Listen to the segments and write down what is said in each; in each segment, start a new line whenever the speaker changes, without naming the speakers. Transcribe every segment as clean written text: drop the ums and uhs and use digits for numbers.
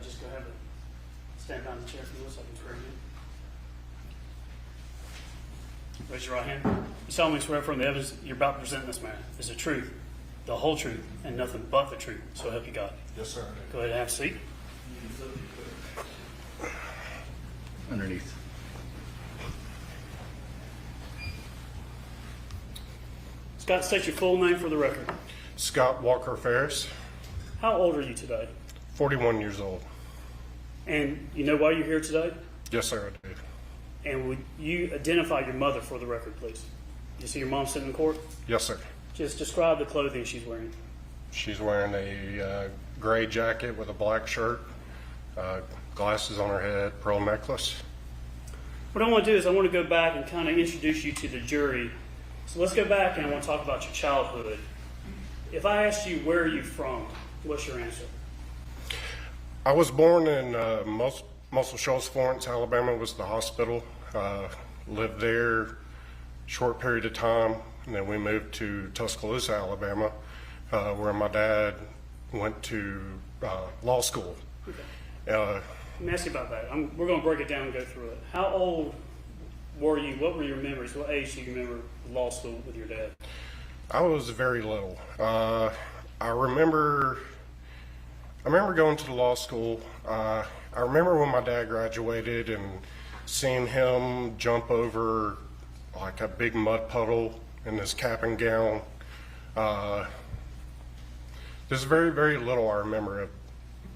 just go ahead and stand behind the chair for you so I can swear you in. Raise your right hand. You solemnly swear from the evidence you're about to present in this matter is the truth, the whole truth, and nothing but the truth. So help you God.
Yes, sir.
Go ahead and have a seat.
Underneath.
Scott, state your full name for the record.
Scott Walker Farris,
How old are you today?
41 years old.
And you know why you're here today?
Yes, sir, I do.
And would you identify your mother for the record, please? You see your mom sitting in court?
Yes, sir.
Just describe the clothing she's wearing.
She's wearing a gray jacket with a black shirt, glasses on her head, pearl necklace.
What I want to do is I want to go back and kind of introduce you to the jury. So let's go back and I want to talk about your childhood. If I asked you where are you from, what's your answer?
I was born in Muscle Shoals, Florence, Alabama was the hospital. Lived there short period of time, and then we moved to Tuscaloosa, Alabama, where my dad went to law school.
Okay. Let me ask you about that. We're going to break it down and go through it. How old were you? What were your memories? What age do you remember law school with your dad?
I was very little. I remember going to the law school. I remember when my dad graduated and seeing him jump over like a big mud puddle in his cap and gown. There's very, very little I remember of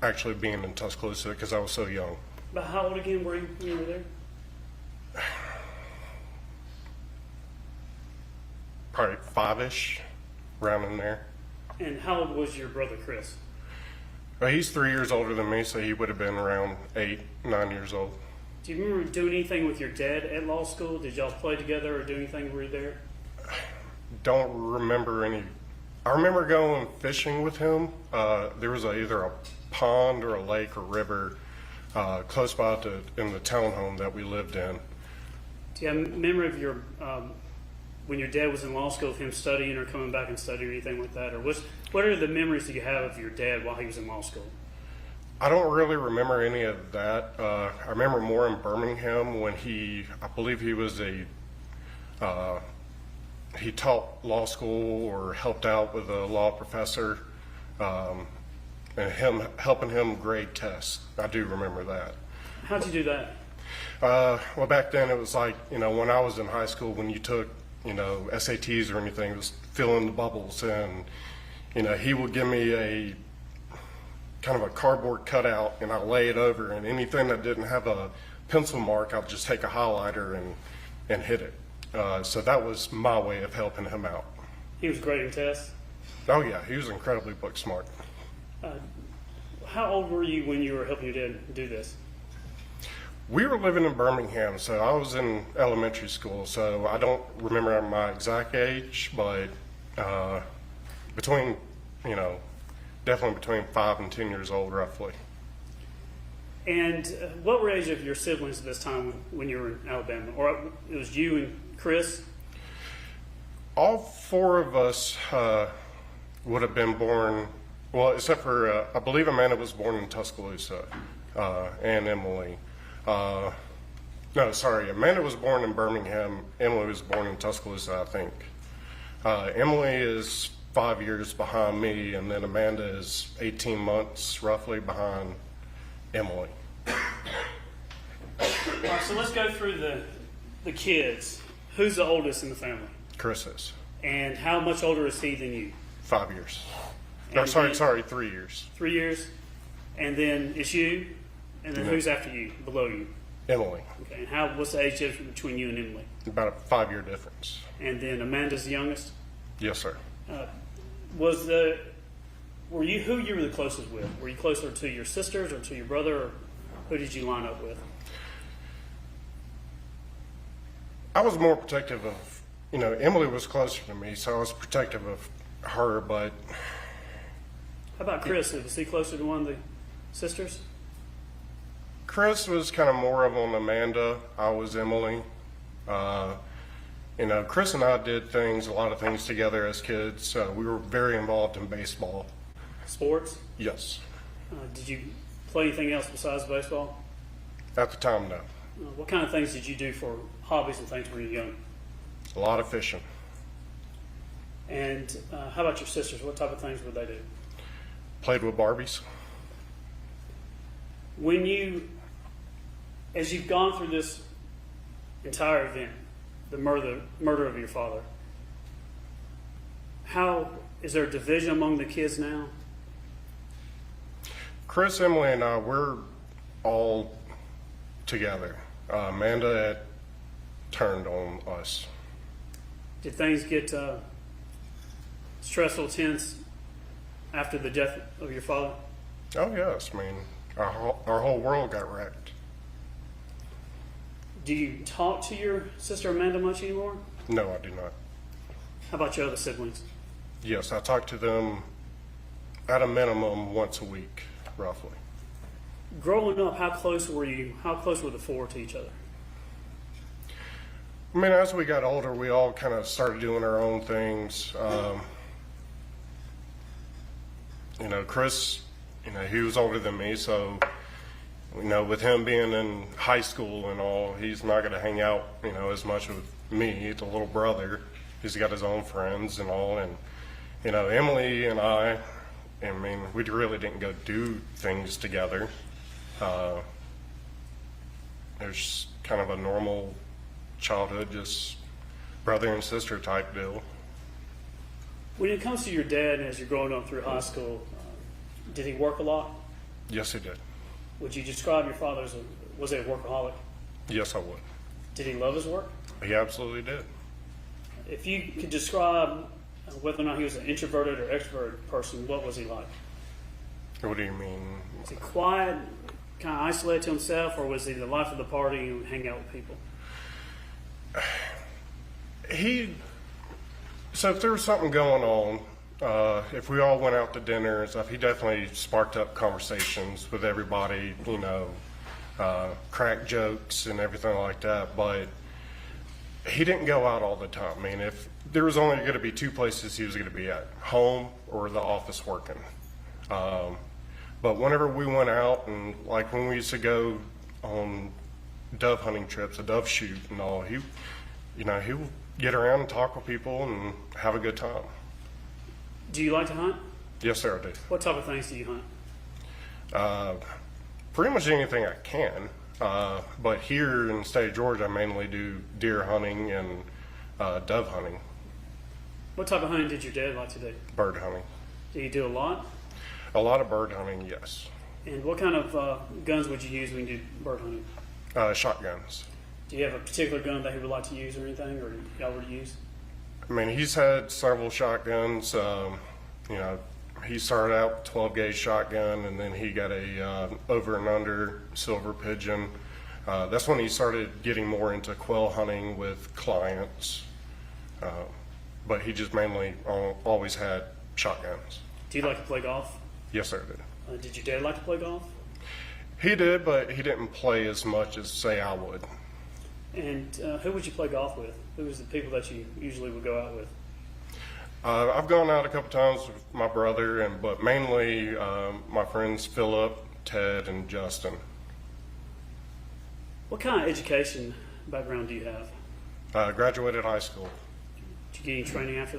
actually being in Tuscaloosa because I was so young.
But how old again were you when you were there?
Probably 5-ish, around in there.
And how old was your brother Chris?
Well, he's 3 years older than me, so he would have been around 8, 9 years old.
Do you remember doing anything with your dad at law school? Did y'all play together or do anything when you were there?
Don't remember any. I remember going fishing with him. There was either a pond or a lake or river close by in the townhome that we lived in.
Do you have a memory of your when your dad was in law school, of him studying or coming back and studying or anything like that? Or what are the memories that you have of your dad while he was in law school?
I don't really remember any of that. I remember more in Birmingham when I believe he was he taught law school or helped out with a law professor, and helping him grade tests. I do remember that.
How'd you do that?
Well, back then it was like, when I was in high school, when you took, SATs or anything, it was fill in the bubbles, and, he would give me a kind of a cardboard cutout, and I'd lay it over, and anything that didn't have a pencil mark, I'd just take a highlighter and hit it. So that was my way of helping him out.
He was grading tests?
Oh yeah, he was incredibly book smart.
How old were you when you were helping your dad do this?
We were living in Birmingham, so I was in elementary school, so I don't remember my exact age, but between, definitely between 5 and 10 years old, roughly.
And what were the age of your siblings at this time when you were in Alabama? Or it was you and Chris?
All 4 of us would have been born, well, except for, I believe Amanda was born in Tuscaloosa, and Emily. No, sorry, Amanda was born in Birmingham. Emily was born in Tuscaloosa, I think. Emily is 5 years behind me, and then Amanda is 18 months roughly behind Emily.
All right, so let's go through the kids. Who's the oldest in the family?
Chris is.
And how much older is he than you?
5 years.
And
No, sorry, 3 years.
3 years? And then it's you? And then who's after you, below you?
Emily.
Okay, and what's the age difference between you and Emily?
About a 5-year difference.
And then Amanda's the youngest?
Yes, sir.
Who you were the closest with? Were you closer to your sisters or to your brother, or who did you line up with?
I was more protective of, Emily was closer to me, so I was protective of her, but...
How about Chris? Was he closer to one of the sisters?
Chris was kind of more of on Amanda. I was Emily. Chris and I did a lot of things together as kids. We were very involved in baseball.
Sports?
Yes.
Did you play anything else besides baseball?
At the time, no.
What kind of things did you do for hobbies and things when you were young?
A lot of fishing.
And how about your sisters? What type of things would they do?
Played with Barbies.
As you've gone through this entire event, the murder of your father, how is there a division among the kids now?
Chris, Emily, and I, we're all together. Amanda had turned on us.
Did things get stressful, tense after the death of your father?
Oh, yes. I mean, our whole world got wrecked.
Do you talk to your sister Amanda much anymore?
No, I do not.
How about your other siblings?
Yes, I talk to them at a minimum once a week, roughly.
Growing up, how close were you? How close were the four to each other?
I mean, as we got older, we all kind of started doing our own things. Chris, he was older than me, so, with him being in high school and all, he's not going to hang out, as much with me. He's a little brother. He's got his own friends and all. And, Emily and I mean, we really didn't go do things together. There's kind of a normal childhood, just brother and sister type deal.
When it comes to your dad, as you're growing up through high school, did he work a lot?
Yes, he did.
Would you describe your father was he a workaholic?
Yes, I would.
Did he love his work?
He absolutely did.
If you could describe whether or not he was an introverted or extroverted person, what was he like?
What do you mean?
Was he quiet, kind of isolated to himself, or was he the life of the party and hang out with people?
So if there was something going on, if we all went out to dinner and stuff, he definitely sparked up conversations with everybody, crack jokes and everything like that. But he didn't go out all the time. I mean, if there was only going to be two places he was going to be at, home or the office working. But whenever we went out, and like when we used to go on dove hunting trips, a dove shoot and all, he would get around and talk with people and have a good time.
Do you like to hunt?
Yes, sir, I do.
What type of things do you hunt?
Pretty much anything I can. But here in the state of Georgia, I mainly do deer hunting and dove hunting.
What type of hunting did your dad like to do?
Bird hunting.
Did he do a lot?
A lot of bird hunting, yes.
And what kind of guns would you use when you do bird hunting?
Shotguns.
Do you have a particular gun that he would like to use or anything, or y'all would use?
I mean, he's had several shotguns. He started out 12-gauge shotgun, and then he got a over and under silver pigeon. That's when he started getting more into quail hunting with clients. But he just mainly always had shotguns.
Do you like to play golf?
Yes, sir, I did.
Did your dad like to play golf?
He did, but he didn't play as much as, say, I would.
And who would you play golf with? Who was the people that you usually would go out with?
I've gone out a couple times with my brother, but mainly my friends Philip, Ted, and Justin.
What kind of education background do you have?
Graduated high school.
Did you get any training after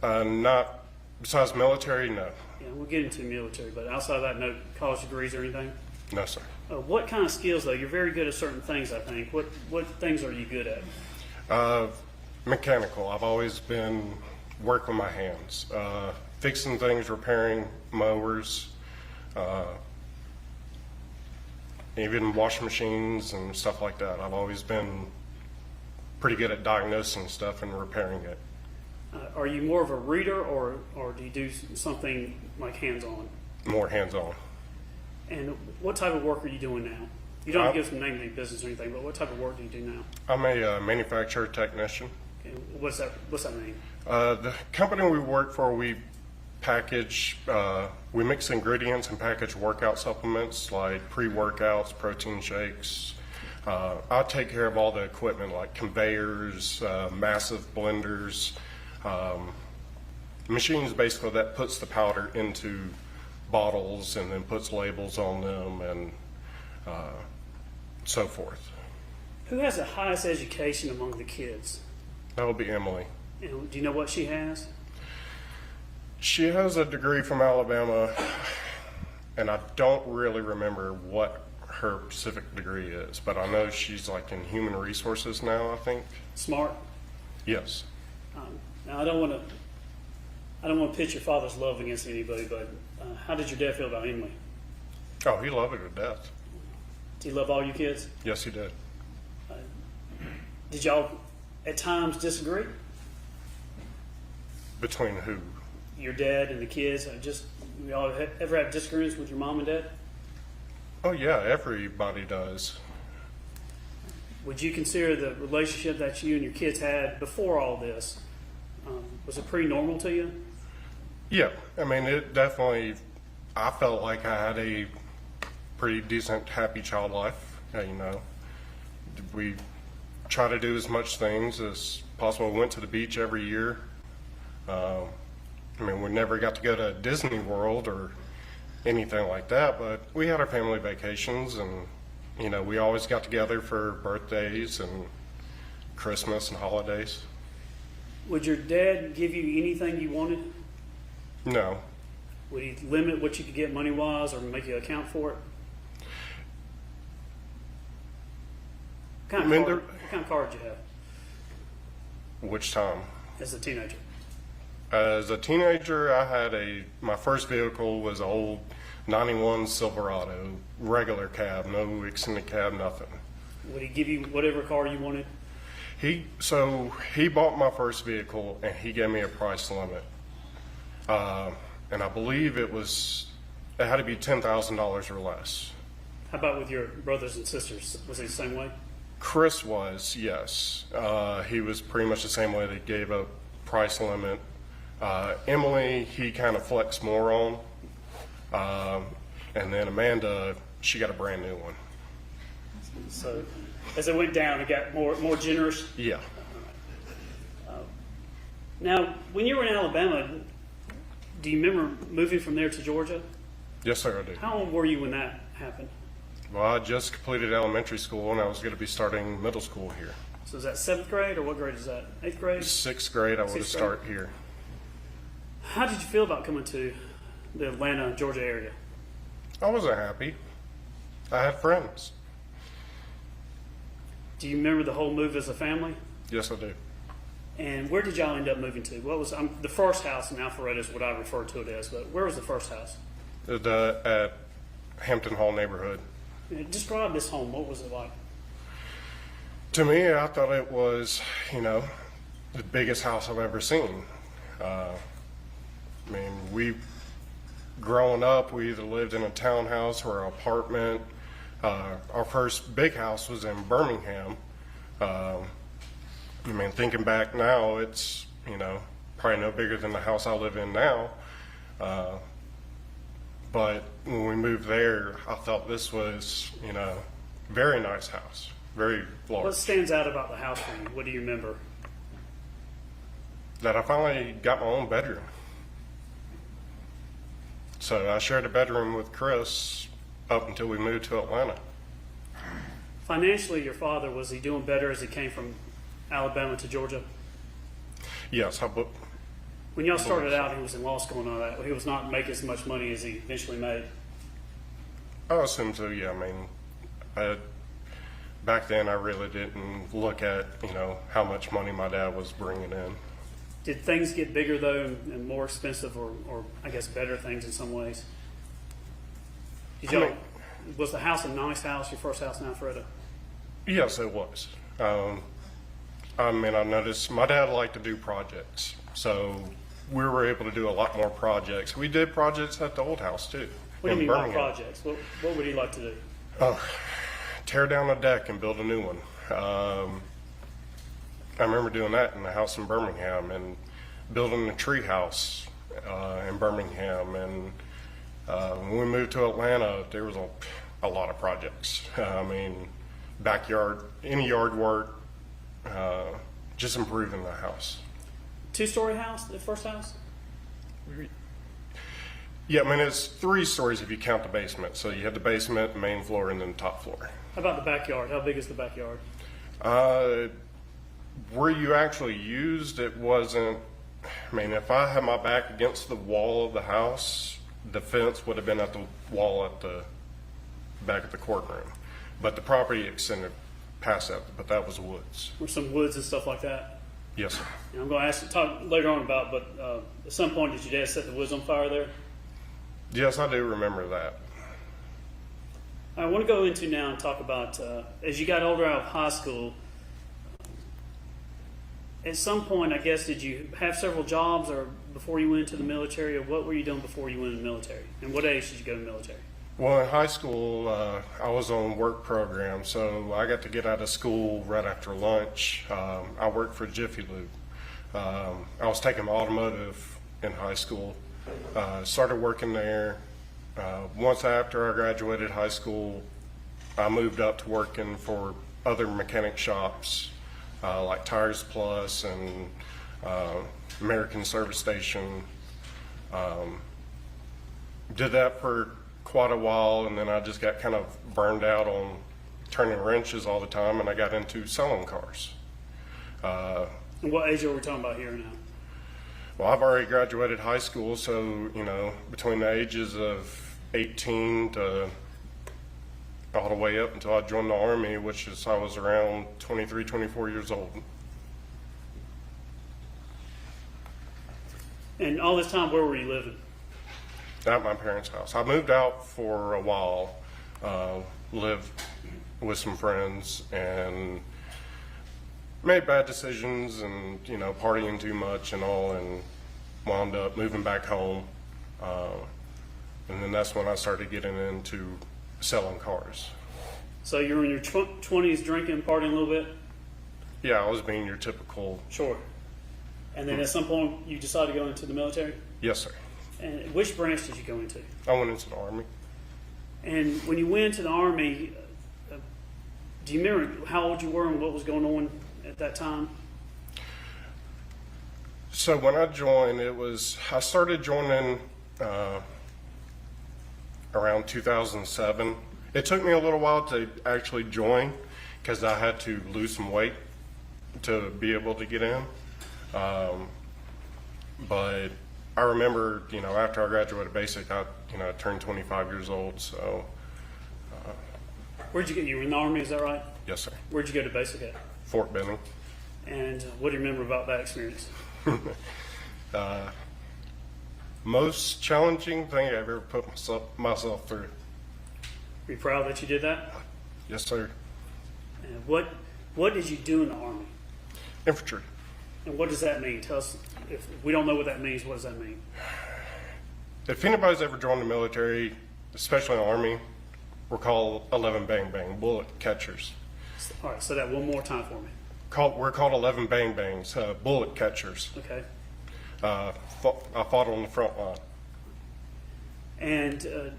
that?
Not besides military, no.
Yeah, we'll get into military, but outside of that, no college degrees or anything?
No, sir.
What kind of skills, though? You're very good at certain things, I think. What things are you good at?
Mechanical. I've always been working with my hands. Fixing things, repairing mowers, even washing machines and stuff like that. I've always been pretty good at diagnosing stuff and repairing it.
Are you more of a reader, or do you do something like hands-on?
More hands-on.
And what type of work are you doing now? You don't have to give us the name of the business or anything, but what type of work do you do now?
I'm a manufacturer technician.
Okay, what's that mean?
The company we work for, we package, we mix ingredients and package workout supplements like pre-workouts, protein shakes. I take care of all the equipment like conveyors, massive blenders, machines basically that puts the powder into bottles and then puts labels on them and so forth.
Who has the highest education among the kids?
That would be Emily.
And do you know what she has?
She has a degree from Alabama, and I don't really remember what her specific degree is, but I know she's like in human resources now, I think.
Smart.
Yes.
Now I don't want to pitch your father's love against anybody, but how did your dad feel about Emily?
Oh, he loved her to death.
Did he love all you kids?
Yes, he did.
Did y'all at times disagree?
Between who?
Your dad and the kids? Y'all ever have disagreements with your mom and dad?
Oh, yeah, everybody does.
Would you consider the relationship that you and your kids had before all this, was it pretty normal to you?
Yeah, I mean, it definitely, I felt like I had a pretty decent, happy child life. You know, we try to do as much things as possible. We went to the beach every year. I mean, we never got to go to Disney World or anything like that, but we had our family vacations, and, you know, we always got together for birthdays and Christmas and holidays.
Would your dad give you anything you wanted?
No.
Would he limit what you could get money-wise or make you account for it? What kind of car did you have
Which time?
as a teenager?
As a teenager, I had my first vehicle was an old 91 Silverado, regular cab, no extended cab, nothing.
Would he give you whatever car you wanted?
He bought my first vehicle and he gave me a price limit. And I believe it had to be $10,000 or less.
How about with your brothers and sisters? Was he the same way?
Chris was, yes. He was pretty much the same way. They gave a price limit. Emily, he kind of flexed more on. And then Amanda, she got a brand new one.
So as it went down, it got more generous.
Yeah.
Now, when you were in Alabama, do you remember moving from there to Georgia?
Yes, sir, I do.
How old were you when that happened?
Well, I just completed elementary school and I was going to be starting middle school here.
So is that 7th grade, or what grade is that? 8th grade?
6th grade, I would
Sixth
start here.
How did you feel about coming to the Atlanta, Georgia area?
I wasn't happy. I had friends.
Do you remember the whole move as a family?
Yes, I do.
And where did y'all end up moving to? What was the first house in Alpharetta is what I refer to it as, but where was the first house?
At Hampton Hall neighborhood.
Describe this home. What was it like?
To me, I thought it was, you know, the biggest house I've ever seen. I mean, growing up, we either lived in a townhouse or an apartment. Our first big house was in Birmingham. I mean, thinking back now, it's, you know, probably no bigger than the house I live in now. But when we moved there, I thought this was, you know, very nice house, very large.
What stands out about the house for you? What do you remember?
That I finally got my own bedroom. So I shared a bedroom with Chris up until we moved to Atlanta.
Financially, your father, was he doing better as he came from Alabama to Georgia?
Yes,
When y'all started out, he was in law school and all that. He was not making as much money as he eventually made.
I assume so, yeah. I mean, back then I really didn't look at, you know, how much money my dad was bringing in.
Did things get bigger, though, and more expensive, or I guess better things in some ways? Was the house a nice house, your first house in Alpharetta?
Yes, it was. I mean, I noticed my dad liked to do projects, so we were able to do a lot more projects. We did projects at the old house, too.
What do you mean by
Birmingham.
projects? What would he like to do?
Tear down a deck and build a new one. I remember doing that in the house in Birmingham, and building a tree house in Birmingham. And when we moved to Atlanta, there was a lot of projects. I mean, backyard, any yard work, just improving the house.
2-story house, the first house?
Yeah, I mean, it's 3 stories if you count the basement. So you have the basement, the main floor, and then the top floor.
How about the backyard? How big is the backyard?
Where you actually used, it wasn't, I mean, if I had my back against the wall of the house, the fence would have been at the wall at the back of the courtroom. But the property extended past that, but that was woods.
Or some woods and stuff like that?
Yes, sir.
And I'm going to ask you talk later on about, but at some point did your dad set the woods on fire there?
Yes, I do remember that.
I want to go into now and talk about, as you got older out of high school, at some point, I guess, did you have several jobs or before you went into the military, or what were you doing before you went into the military? And what age did you go to the military?
Well, in high school, I was on work program, so I got to get out of school right after lunch. I worked for Jiffy Lube. I was taking automotive in high school. Started working there. Once after I graduated high school, I moved up to working for other mechanic shops, like Tires Plus and American Service Station. Did that for quite a while, and then I just got kind of burned out on turning wrenches all the time, and I got into selling cars.
And what age are we talking about here now?
Well, I've already graduated high school, so, you know, between the ages of 18 to all the way up until I joined the Army, which is, I was around 23, 24 years old.
And all this time, where were you living?
At my parents' house. I moved out for a while, lived with some friends, and made bad decisions and, you know, partying too much and all, and wound up moving back home. And then that's when I started getting into selling cars.
So you were in your 20s drinking, partying a little bit?
Yeah, I was being your typical.
Sure. And then at some point, you decided to go into the military?
Yes, sir.
And which branch did you go into?
I went into the Army.
And when you went into the Army, do you remember how old you were and what was going on at that time?
So when I joined, I started joining around 2007. It took me a little while to actually join because I had to lose some weight to be able to get in. But I remember, you know, after I graduated basic, I turned 25 years old, so.
Where'd you get, you were in the Army, is that right?
Yes, sir.
Where'd you go to basic at?
Fort Benning.
And what do you remember about that experience?
Most challenging thing I've ever put myself through.
Are you proud that you did that?
Yes, sir.
And what did you do in the Army?
Infantry.
And what does that mean? Tell us, if we don't know what that means, what does that mean?
If anybody's ever joined the military, especially the Army, we're called 11 bang bang, bullet catchers.
All right, say that one more time for me.
We're called 11 bang bangs, bullet catchers.
Okay.
I fought on the front line.
And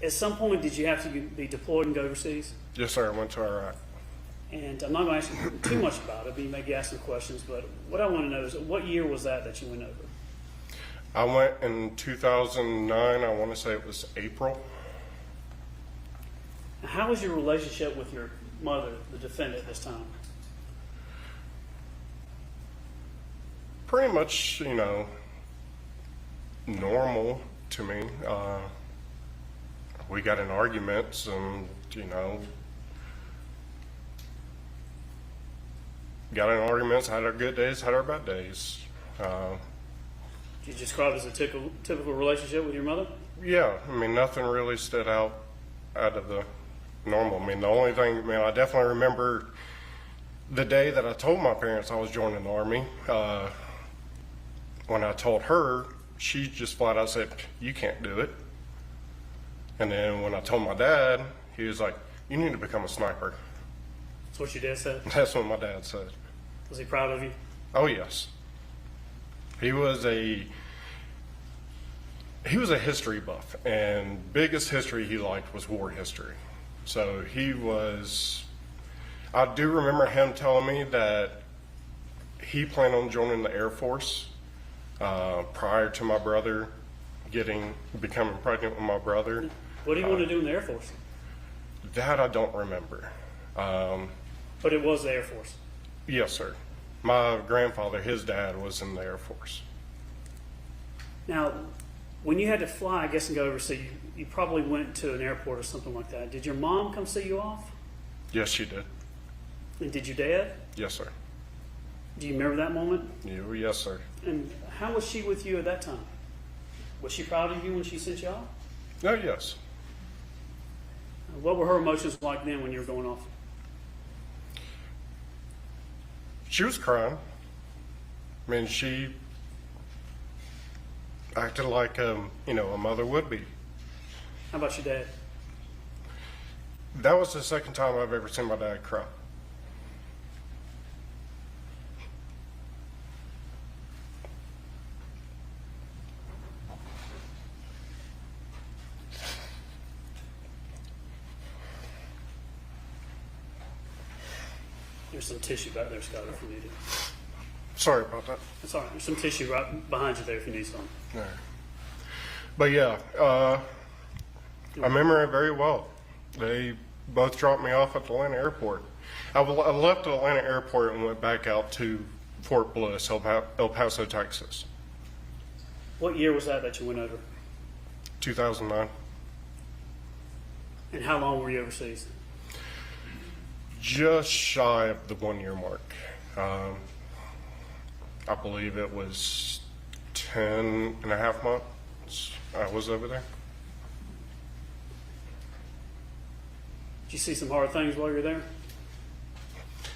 at some point, did you have to be deployed and go overseas?
Yes, sir. I went to Iraq.
And I'm not going to ask you too much about it, but you may be asking questions. But what I want to know is, what year was that you went over?
I went in 2009. I want to say it was April.
Now, how was your relationship with your mother, the defendant, this time?
Pretty much, you know, normal to me. We got in arguments and, you know, got in arguments, had our good days, had our bad days.
Do you describe it as a typical relationship with your mother?
Yeah, I mean, nothing really stood out of the normal. I mean, the only thing, I definitely remember the day that I told my parents I was joining the Army. When I told her, she just flat out said, "You can't do it." And then when I told my dad, he was like, "You need to become a sniper."
That's what your dad said?
That's what my dad said.
Was he proud of you?
Oh, yes. He was a history buff, and biggest history he liked was war history. So I do remember him telling me that he planned on joining the Air Force prior to my brother becoming pregnant with my brother.
What do you want to do in the Air Force?
That I don't remember.
But it was the Air Force.
Yes, sir. My grandfather, his dad, was in the Air Force.
Now, when you had to fly, I guess, and go overseas, you probably went to an airport or something like that. Did your mom come see you off?
Yes, she did.
And did your dad?
Yes, sir.
Do you remember that moment?
Yes, sir.
And how was she with you at that time? Was she proud of you when she sent you off?
No, yes.
What were her emotions like then when you were going off?
She was crying. I mean, she acted like, a mother would be.
How about your dad?
That was the second time I've ever seen my dad cry.
There's some tissue back there, Scott, if you need it.
Sorry about that.
That's all right. There's some tissue right behind you there if you need some.
All right. But yeah, I remember it very well. They both dropped me off at the Atlanta airport. I left the Atlanta airport and went back out to Fort Bliss, El Paso, Texas,
What year was that you went over?
2009.
And how long were you overseas?
Just shy of the 1 year mark. I believe it was 10 and a half months I was over there.
Did you see some hard things while you were there?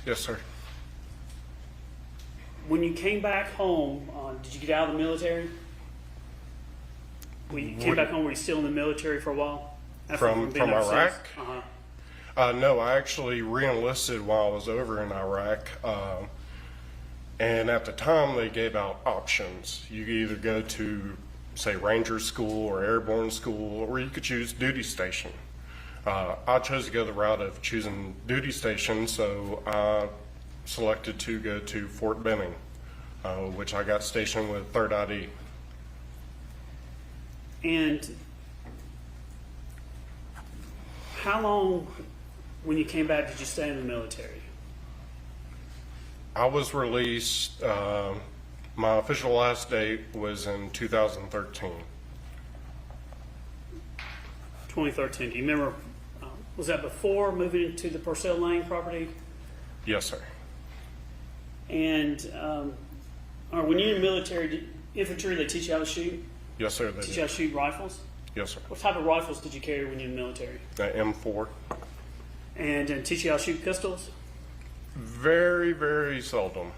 Yes, sir.
When you came back home, did you get out of the military? When you came back home, were you still in the military for a while?
From
being overseas?
Iraq?
Uh-huh.
No, I actually re-enlisted while I was over in Iraq. And at the time, they gave out options. You could either go to, say, Ranger School or Airborne School, or you could choose duty station. I chose to go the route of choosing duty station, so I selected to go to Fort Benning, which I got stationed with 3rd ID.
And how long, when you came back, did you stay in the military?
I was released, my official last date was in 2013.
2013. Do you remember, was that before moving into the Purcell Lane property?
Yes, sir.
And or when you're in the military, infantry, they teach you how to shoot?
Yes, sir, they
Teach you how
did.
to shoot rifles?
Yes, sir.
What type of rifles did you carry when you were in the military?
The M4.
And teach you how to shoot pistols?
Very, very seldom.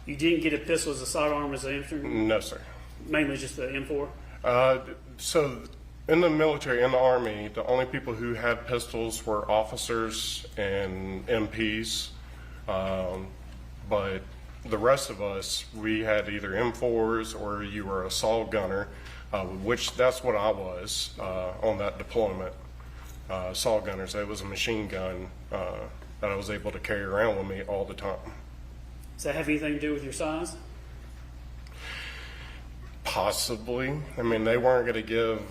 You didn't get a pistol as a sidearm as an infantry?
No, sir.
Mainly just the M4?
So in the military, in the Army, the only people who had pistols were officers and MPs. But the rest of us, we had either M4s or you were a assault gunner, which that's what I was on that deployment. Assault gunners, it was a machine gun that I was able to carry around with me all the time.
Does that have anything to do with your size?
Possibly. I mean, they weren't going to give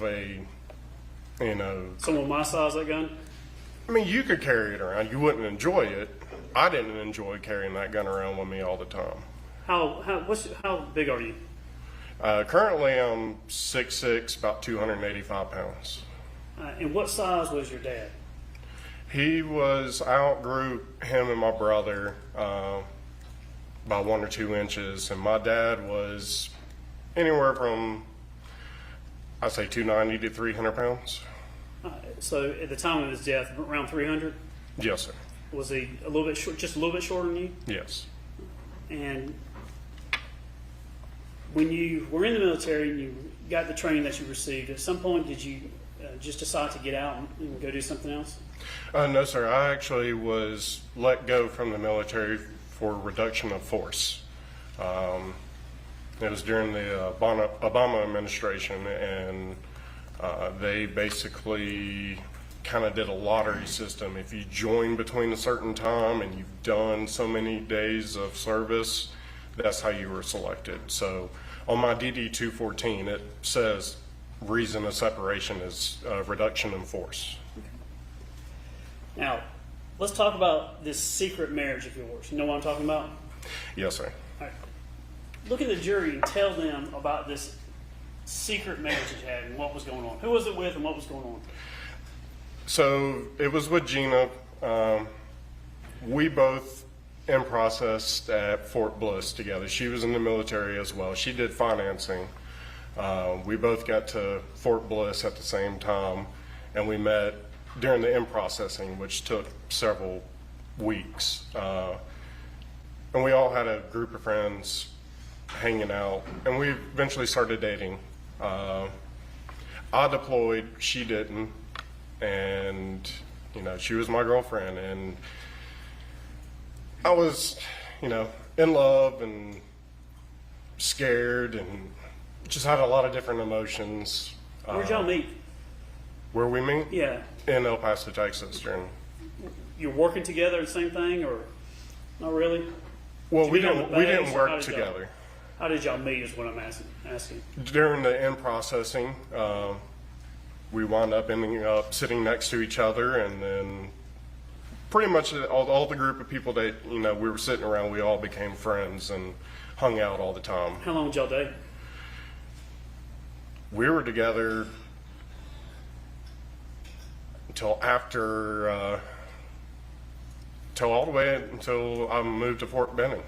Someone my size, that gun?
I mean, you could carry it around. You wouldn't enjoy it. I didn't enjoy carrying that gun around with me all the time.
How big are you?
Currently, I'm 6'6", about 285 pounds.
And what size was your dad?
I outgrew him and my brother by 1 or 2 inches, and my dad was anywhere from, I'd say, 290 to 300 pounds.
So at the time of his death, around 300?
Yes, sir.
Was he a little bit short, just a little bit shorter than you?
Yes.
And when you were in the military and you got the training that you received, at some point did you just decide to get out and go do something else?
No, sir. I actually was let go from the military for reduction of force. It was during the Obama administration, and they basically kind of did a lottery system. If you join between a certain time and you've done so many days of service, that's how you were selected. So on my DD-214, it says reason of separation is reduction in force.
Now, let's talk about this secret marriage of yours. You know what I'm talking about?
Yes, sir.
All right. Look at the jury and tell them about this secret marriage that you had and what was going on. Who was it with and what was going on?
So it was with Gina. We both in process at Fort Bliss together. She was in the military as well. She did financing. We both got to Fort Bliss at the same time, and we met during the in-processing, which took several weeks. And we all had a group of friends hanging out, and we eventually started dating. I deployed, she didn't, and she was my girlfriend, and I was, in love and scared and just had a lot of different emotions.
Where'd y'all meet?
Where we meet?
Yeah.
In El Paso, Texas.
You're working together, the same thing, or not really?
Well,
Did
we
you meet on
didn't
the base, or how
work
did
together.
How did y'all meet is what I'm asking.
During the in-processing, we wound up ending up sitting next to each other, and then pretty much all the group of people that we were sitting around, we all became friends and hung out all the time.
How long did y'all date?
We were together until after, till all the way until I moved to Fort Benning.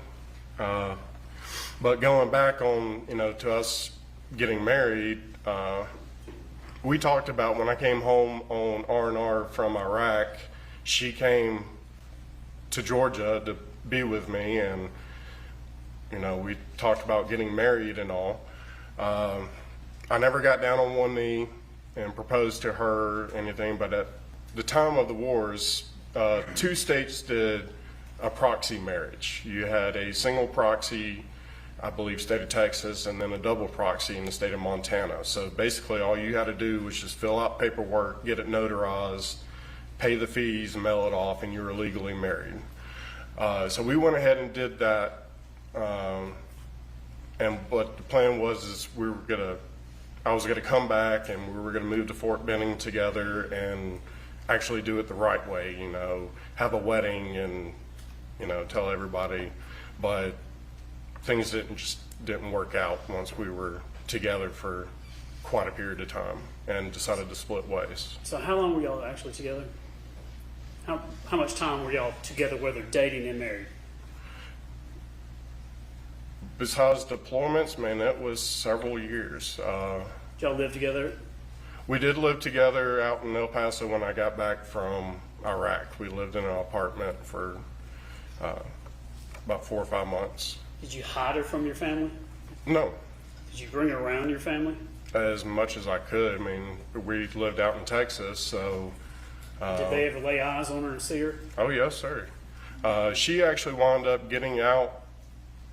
But going back on, to us getting married, we talked about when I came home on R&R from Iraq, she came to Georgia to be with me, and, we talked about getting married and all. I never got down on one knee and proposed to her, anything, but at the time of the wars, 2 states did a proxy marriage. You had a single proxy, I believe, state of Texas, and then a double proxy in the state of Montana. So basically all you had to do was just fill out paperwork, get it notarized, pay the fees, mail it off, and you were legally married. So we went ahead and did that. But the plan was I was gonna come back, and we were gonna move to Fort Benning together and actually do it the right way, have a wedding and, tell everybody. But things didn't work out once we were together for quite a period of time and decided to split ways.
So how long were y'all actually together? How much time were y'all together, whether dating and married?
Besides deployments, man, that was several years.
Did y'all live together?
We did live together out in El Paso when I got back from Iraq. We lived in an apartment for about 4 or 5 months.
Did you hide her from your family?
No,
Did you bring her around your family?
as much as I could. I mean, we lived out in Texas, so.
Did they ever lay eyes on her and see her?
Oh, yes, sir. She actually wound up getting out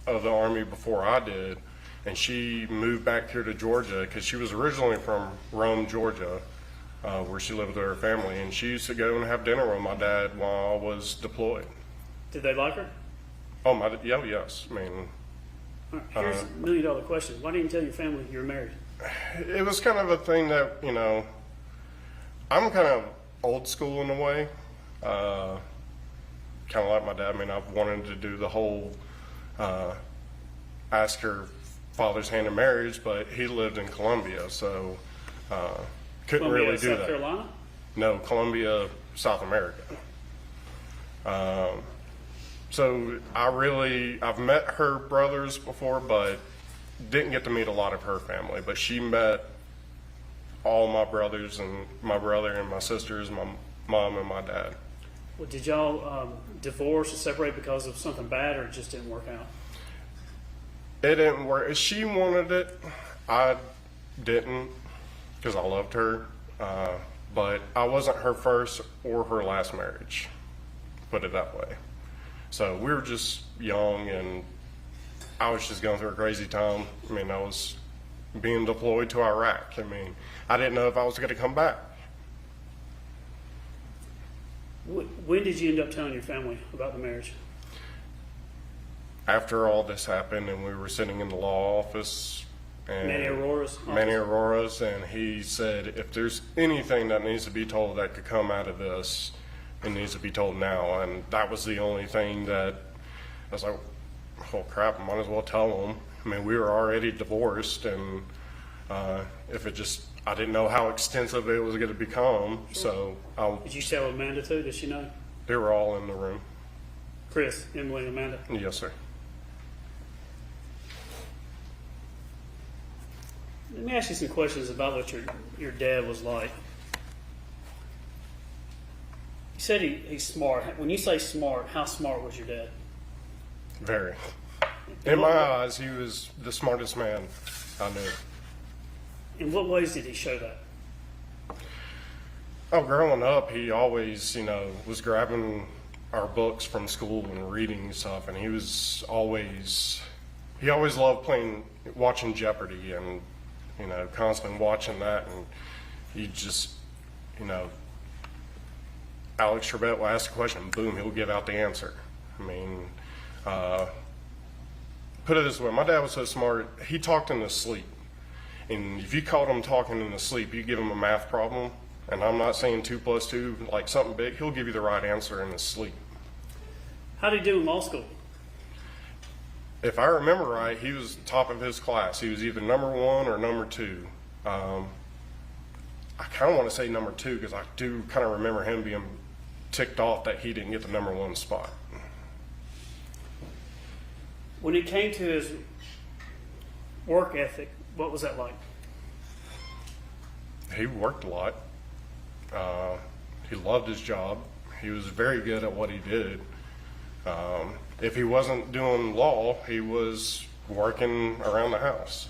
of the Army before I did, and she moved back here to Georgia because she was originally from Rome, Georgia, where she lived with her family, and she used to go and have dinner with my dad while I was deployed.
Did they like her?
Oh, yeah, yes. I mean,
All right, here's a $1 million question. Why didn't you tell your family you were married?
it was kind of a thing that, I'm kind of old school in a way, kind of like my dad. I mean, I've wanted to do the whole ask her father's hand in marriage, but he lived in Colombia, so couldn't
Columbia,
really do
South
that.
Carolina?
No, Colombia, South America. So I've met her brothers before, but didn't get to meet a lot of her family. But she met all my brothers and my brother and my sisters, my mom and my dad.
Well, did y'all divorce or separate because of something bad, or it just didn't work out?
It didn't work. She wanted it. I didn't, because I loved her. But I wasn't her first or her last marriage, put it that way. So we were just young, and I was just going through a crazy time. I mean, I was being deployed to Iraq. I mean, I didn't know if I was going to come back.
When did you end up telling your family about the marriage?
After all this happened and we were sitting in the law office And
Manny Aurora's office?
Manny Aurora's, and he said if there's anything that needs to be told that could come out of this, it needs to be told now. And that was the only thing that I was like, oh crap, I might as well tell them. I mean, we were already divorced, and if it just, I didn't know how extensive it was going to become. So
Did you tell Amanda too? Did she know?
they were all in the room.
Chris, Emily, and Amanda.
Yes, sir.
Let me ask you some questions about what your dad was like. You said he's smart. When you say smart, how smart was your dad?
Very. In my eyes, he was the smartest man I knew.
In what ways did he show that?
Oh, growing up, he always, was grabbing our books from school and reading stuff, and he always loved watching Jeopardy, and constantly watching that, and he just, Alex Trebek will ask a question, boom, he'll give out the answer. I mean, put it this way, my dad was so smart, he talked in his sleep. And if you caught him talking in his sleep, you give him a math problem, and I'm not saying 2 + 2, like something big, he'll give you the right answer in his sleep.
How did he do in law school?
If I remember right, he was top of his class. He was either number 1 or number 2. I kind of want to say number 2 because I do kind of remember him being ticked off that he didn't get the number 1 spot.
When it came to his work ethic, what was that like?
He worked a lot. He loved his job. He was very good at what he did. If he wasn't doing law, he was working around the house.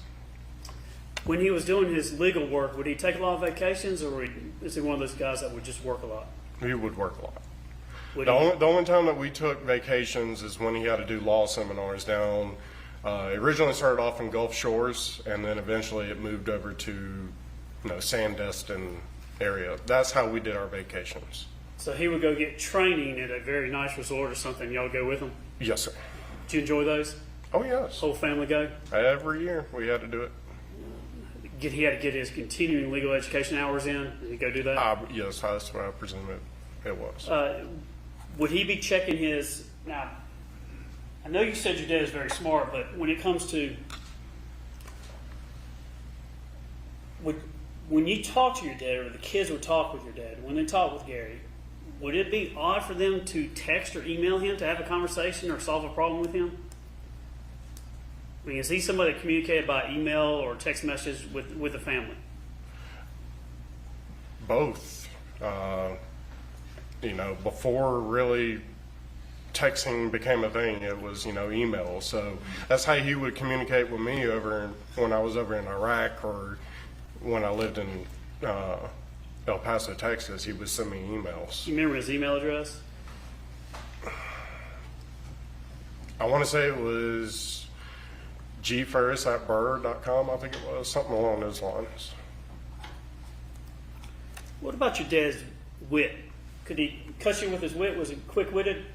When he was doing his legal work, would he take a lot of vacations, or is he one of those guys that would just work a lot?
He would work a lot.
Would
The only time that we took vacations is when he had to do law seminars down. It originally started off in Gulf Shores, and then eventually it moved over to, Sandestin area. That's how we did our vacations.
So he would go get training at a very nice resort or something. Y'all go with him?
Yes, sir.
Did you enjoy those?
Oh, yes.
Whole family go?
Every year we had to do it.
He had to get his continuing legal education hours in. Did he go do that?
Yes, that's what I presume it was.
Would he be checking his? Now, I know you said your dad is very smart, but when it comes to when you talk to your dad, or the kids would talk with your dad, when they talk with Gary, would it be odd for them to text or email him to have a conversation or solve a problem with him? I mean, is he somebody that communicated by email or text message with the family?
Both. Before really texting became a thing, it was, email. So that's how he would communicate with me when I was over in Iraq, or when I lived in El Paso, Texas. He would send me emails.
You remember his email address?
I want to say it was gferris@burr.com, I think it was, something along those lines.
What about your dad's wit? Could he cut you with his wit? Was he quick-witted?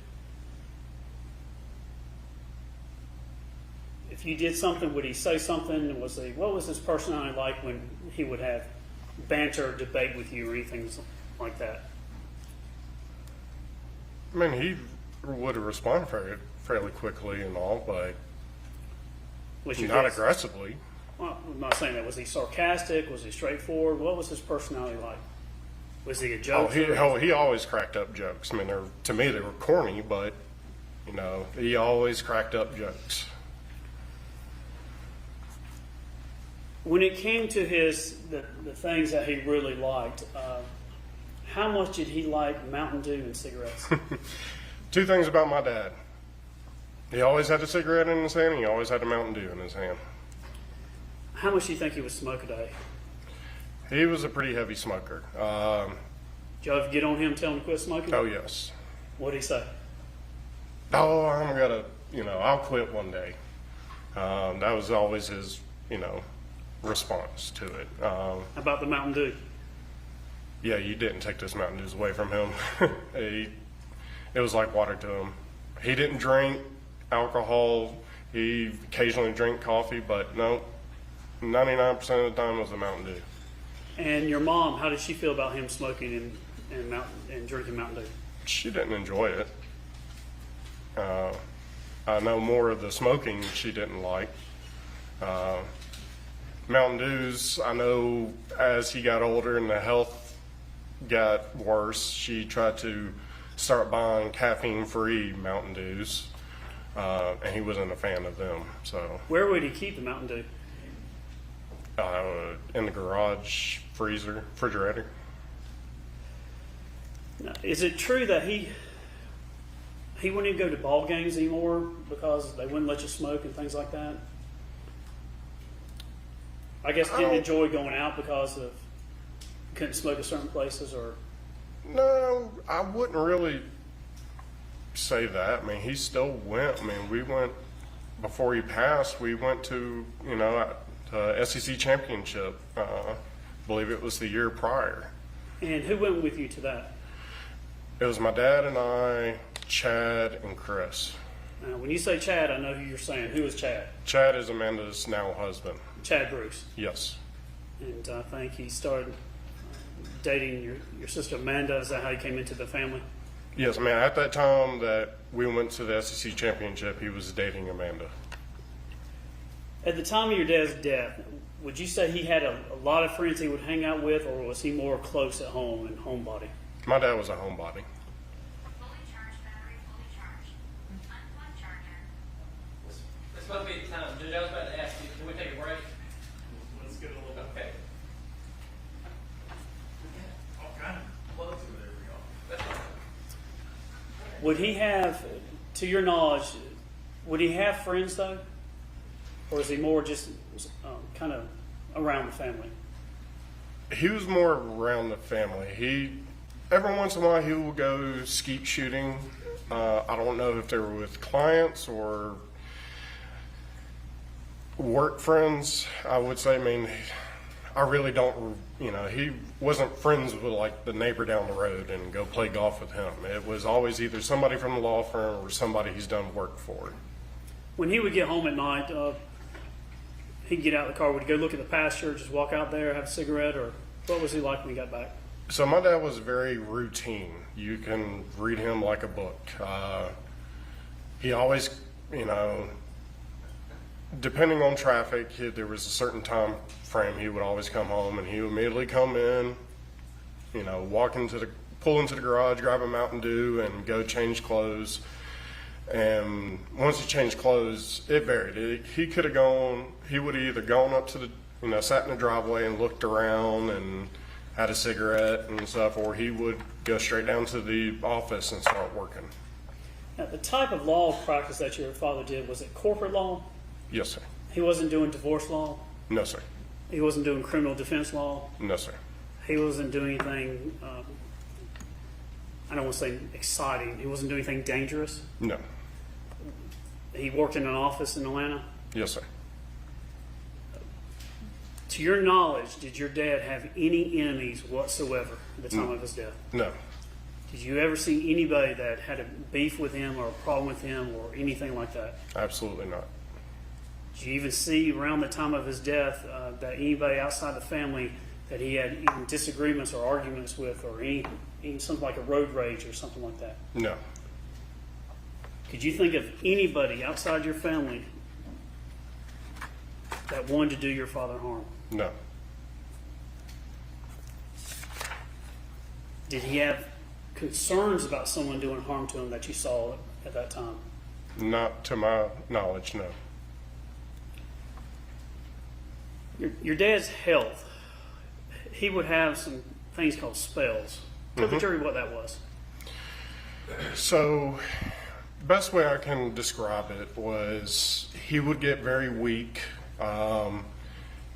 If you did something, would he say something? What was his personality like when he would have banter or debate with you or anything like that?
I mean, he would have responded fairly quickly and all, but not aggressively.
Well, I'm not saying that. Was he sarcastic? Was he straightforward? What was his personality like? Was he a joke?
He always cracked up jokes. I mean, to me, they were corny, but, he always cracked up jokes.
When it came to the things that he really liked, how much did he like Mountain Dew and cigarettes?
2 things about my dad. He always had a cigarette in his hand, and he always had a Mountain Dew in his hand.
How much do you think he would smoke a day?
He was a pretty heavy smoker.
Did you ever get on him, tell him to quit smoking?
Oh, yes.
What did he say?
Oh, I'm going to, I'll quit one day. That was always his, response to it.
How about the Mountain Dew?
Yeah, you didn't take those Mountain Dews away from him. It was like water to him. He didn't drink alcohol. He occasionally drank coffee, but no, 99% of the time was a Mountain Dew.
And your mom, how did she feel about him smoking and drinking Mountain Dew?
She didn't enjoy it. I know more of the smoking she didn't like. Mountain Dews, I know as he got older and the health got worse, she tried to start buying caffeine-free Mountain Dews, and he wasn't a fan of them. So
Where would he keep the Mountain Dew?
in the garage refrigerator.
Now, is it true that he wouldn't even go to ball games anymore because they wouldn't let you smoke and things like that? I guess didn't enjoy going out because of couldn't smoke at certain places, or
No, I wouldn't really say that. I mean, he still went. I mean, we went before he passed. We went to SEC championship. I believe it was the year prior.
and who went with you to that?
It was my dad and I, Chad and Chris.
Now, when you say Chad, I know who you're saying. Who is Chad?
Chad is Amanda's now husband.
Chad Bruce.
Yes.
And I think he started dating your sister Amanda. Is that how he came into the family?
Yes, I mean, at that time that we went to the SEC championship, he was dating Amanda.
At the time of your dad's death, would you say he had a lot of friends he would hang out with, or was he more close at home and homebody?
My dad was a homebody.
Fully charged battery, fully charged. Unplugged charger.
This must be the time. Dude, I was about to ask you, can we take a break?
Let's get a little bit.
Okay.
All kind of plugs over there for y'all.
That's fine.
Would he have, to your knowledge, would he have friends though? Or is he more just kind of around the family?
He was more around the family. Every once in a while, he will go skeet shooting. I don't know if they were with clients or work friends. I would say, I mean, I really don't, he wasn't friends with like the neighbor down the road and go play golf with him. It was always either somebody from the law firm or somebody he's done work for.
When he would get home at night, he'd get out of the car. Would he go look at the pasture, just walk out there, have a cigarette, or what was he like when he got back?
So my dad was very routine. You can read him like a book. He always, depending on traffic, there was a certain time frame he would always come home, and he would immediately come in, pull into the garage, grab a Mountain Dew, and go change clothes. And once he changed clothes, it varied. He could have he would have either gone up to the, sat in the driveway and looked around and had a cigarette and stuff, or he would go straight down to the office and start working.
Now, the type of law practice that your father did, was it corporate law?
Yes, sir.
He wasn't doing divorce law?
No, sir.
He wasn't doing criminal defense law?
No, sir.
He wasn't doing anything, I don't want to say exciting. He wasn't doing anything dangerous?
No.
He worked in an office in Atlanta?
Yes, sir.
To your knowledge, did your dad have any enemies whatsoever at the time of his death?
No.
Did you ever see anybody that had a beef with him or a problem with him or anything like that?
Absolutely not.
Did you even see around the time of his death that anybody outside the family that he had even disagreements or arguments with, or any something like a road rage or something like that?
No.
Could you think of anybody outside your family that wanted to do your father harm?
No.
Did he have concerns about someone doing harm to him that you saw at that time?
Not to my knowledge, no.
Your dad's health, he would have some things called spells. Tell the jury what that was.
So, best way I can describe it was he would get very weak.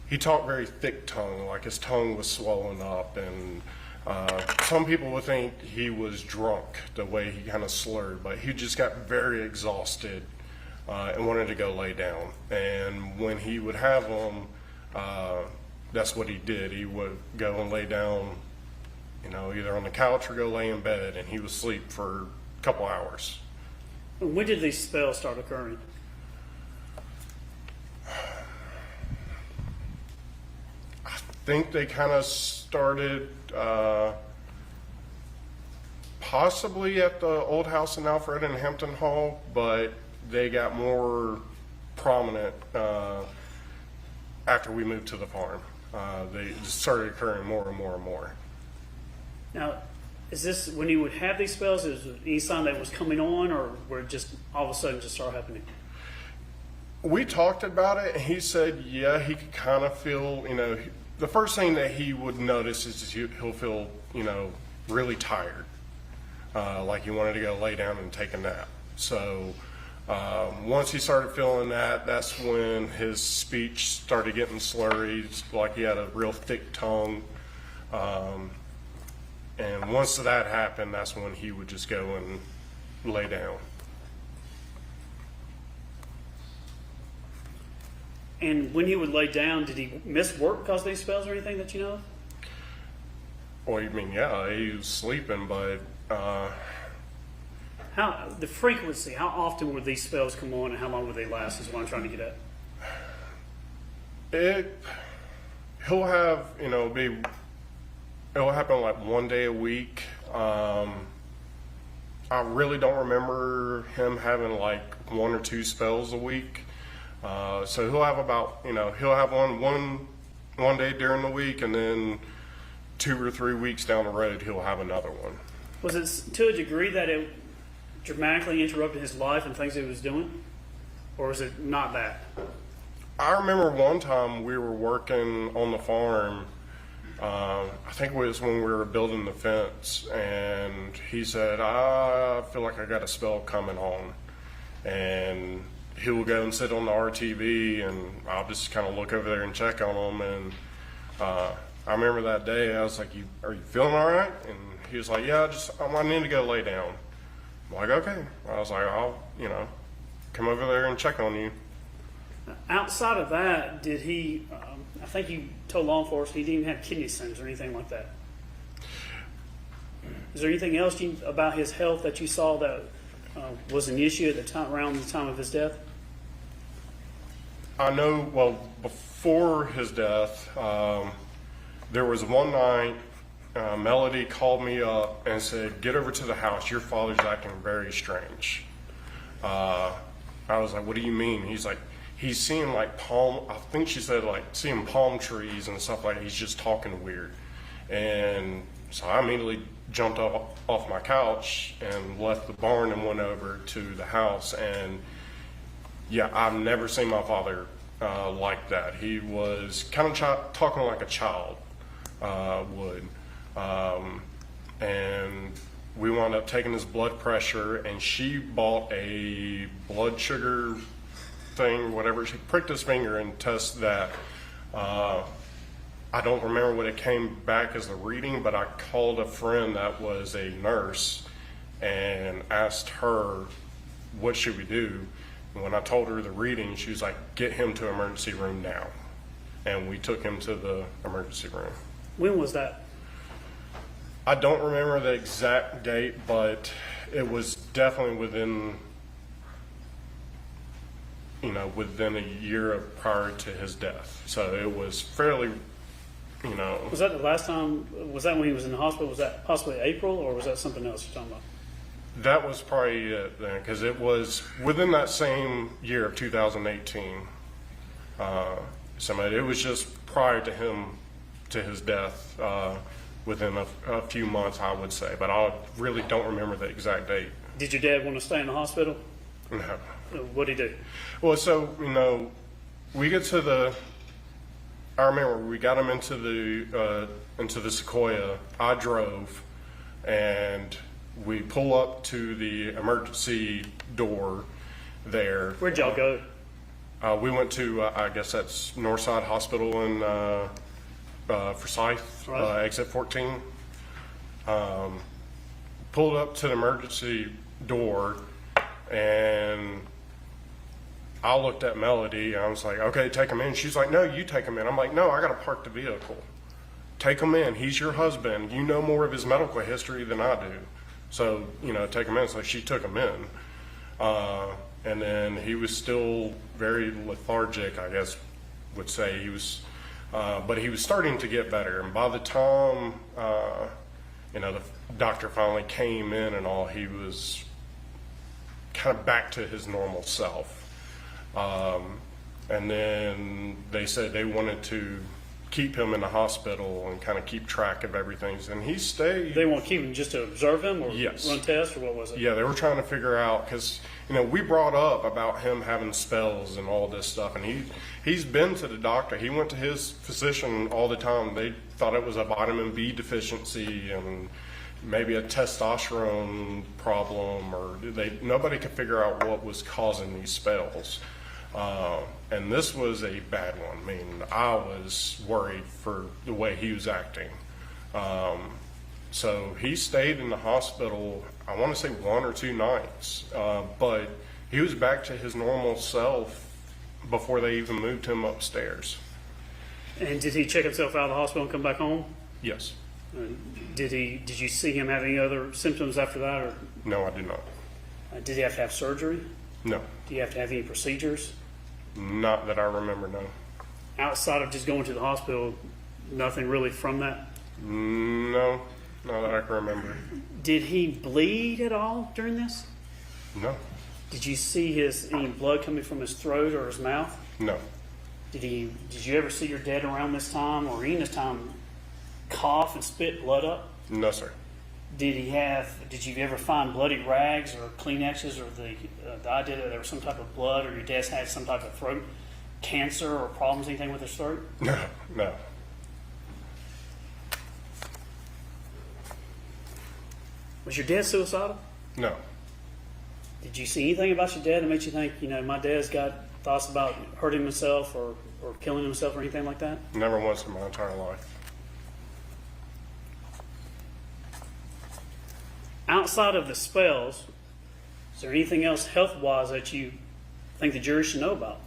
He talked very thick tongue, like his tongue was swollen up, and some people would think he was drunk, the way he kind of slurred, but he just got very exhausted and wanted to go lay down. And when he would have them, that's what he did. He would go and lay down, either on the couch or go lay in bed, and he would sleep for a couple hours.
And when did these spells start occurring?
think they kind of started possibly at the old house in Alfred and Hampton Hall, but they got more prominent after we moved to the farm. They just started occurring more and more and more.
Now, is this when you would have these spells? Is it any sign that was coming on, or were it just all of a sudden just start happening?
We talked about it, and he said, yeah, he could kind of feel, the first thing that he would notice is he'll feel, really tired, like he wanted to go lay down and take a nap. So once he started feeling that, that's when his speech started getting slurry, like he had a real thick tongue. And once that happened, that's when he would just go and lay down.
And when he would lay down, did he miss work because of these spells or anything that you know of?
Well, you mean, yeah, he was sleeping, but
How the frequency? How often would these spells come on, and how long would they last? Is what I'm trying to get at.
He'll have, it'll happen like one day a week. I really don't remember him having like one or two spells a week. So he'll have about, he'll have one day during the week, and then 2 or 3 weeks down the road, he'll have another one.
Was it to a degree that it dramatically interrupted his life and things he was doing? Or was it not that?
I remember one time we were working on the farm. I think it was when we were building the fence, and he said, I feel like I got a spell coming on. And he will go and sit on the RTV, and I'll just kind of look over there and check on him. And I remember that day, I was like, are you feeling all right? And he was like, yeah, I need to go lay down. I'm like, okay. I was like, I'll, come over there and check on you.
Outside of that, did he, I think you told law enforcement he didn't even have kidney stones or anything like that. Is there anything else about his health that you saw that was an issue at the time, around the time of his death?
I know, well, before his death, there was one night, Melody called me up and said, get over to the house, your father's acting very strange. I was like, what do you mean? He's like, he's seeing like I think she said like seeing palm trees and stuff like that. He's just talking weird. And so I immediately jumped off my couch and left the barn and went over to the house. And yeah, I've never seen my father like that. He was kind of talking like a child would. And we wound up taking his blood pressure, and she bought a blood sugar thing, whatever. She pricked his finger and tested that. I don't remember what it came back as the reading, but I called a friend that was a nurse and asked her, what should we do? And when I told her the reading, she was like, get him to emergency room now. And we took him to the emergency room.
When was that?
I don't remember the exact date, but it was definitely within a year prior to his death. So it was fairly,
Was that the last time? Was that when he was in the hospital? Was that possibly April, or was that something else you're talking about?
that was probably it then, because it was within that same year of 2018. It was just prior to his death, within a few months, I would say, but I really don't remember the exact date.
Did your dad want to stay in the hospital?
No.
What did he do?
Well, so, we get to I remember we got him into the Sequoia. I drove, and we pull up to the emergency door there.
Where'd y'all go?
We went to, I guess that's Northside Hospital in Forsyth,
Right.
exit 14. Pulled up to the emergency door, and I looked at Melody, and I was like, okay, take him in. She's like, no, you take him in. I'm like, no, I got to park the vehicle. Take him in. He's your husband. You know more of his medical history than I do. So, take him in. So she took him in. And then he was still very lethargic, I guess would say. He was But he was starting to get better, and by the time the doctor finally came in and all, he was kind of back to his normal self. And then they said they wanted to keep him in the hospital and kind of keep track of everything, and he stayed.
They want to keep him just to observe him, or
Yes.
run tests, or what was it?
Yeah, they were trying to figure out, because we brought up about him having spells and all this stuff, and he's been to the doctor. He went to his physician all the time. They thought it was a vitamin B deficiency and maybe a testosterone problem, or nobody could figure out what was causing these spells. And this was a bad one. I mean, I was worried for the way he was acting. So he stayed in the hospital, I want to say 1 or 2 nights, but he was back to his normal self before they even moved him upstairs.
And did he check himself out of the hospital and come back home?
Yes.
Did you see him have any other symptoms after that, or
No, I did not.
did he have to have surgery?
No.
Do you have to have any procedures?
Not that I remember, no.
Outside of just going to the hospital, nothing really from that?
No, not that I can remember.
Did he bleed at all during this?
No.
Did you see any blood coming from his throat or his mouth?
No.
Did you ever see your dad around this time or any this time cough and spit blood up?
No, sir.
Did you ever find bloody rags or Kleenexes, or the idea that there was some type of blood, or your dad's had some type of throat cancer or problems, anything with his throat?
No, no.
Was your dad suicidal?
No.
Did you see anything about your dad that made you think, my dad's got thoughts about hurting himself or killing himself or anything like that?
Never once in my entire life.
Outside of the spells, is there anything else health-wise that you think the jury should know about?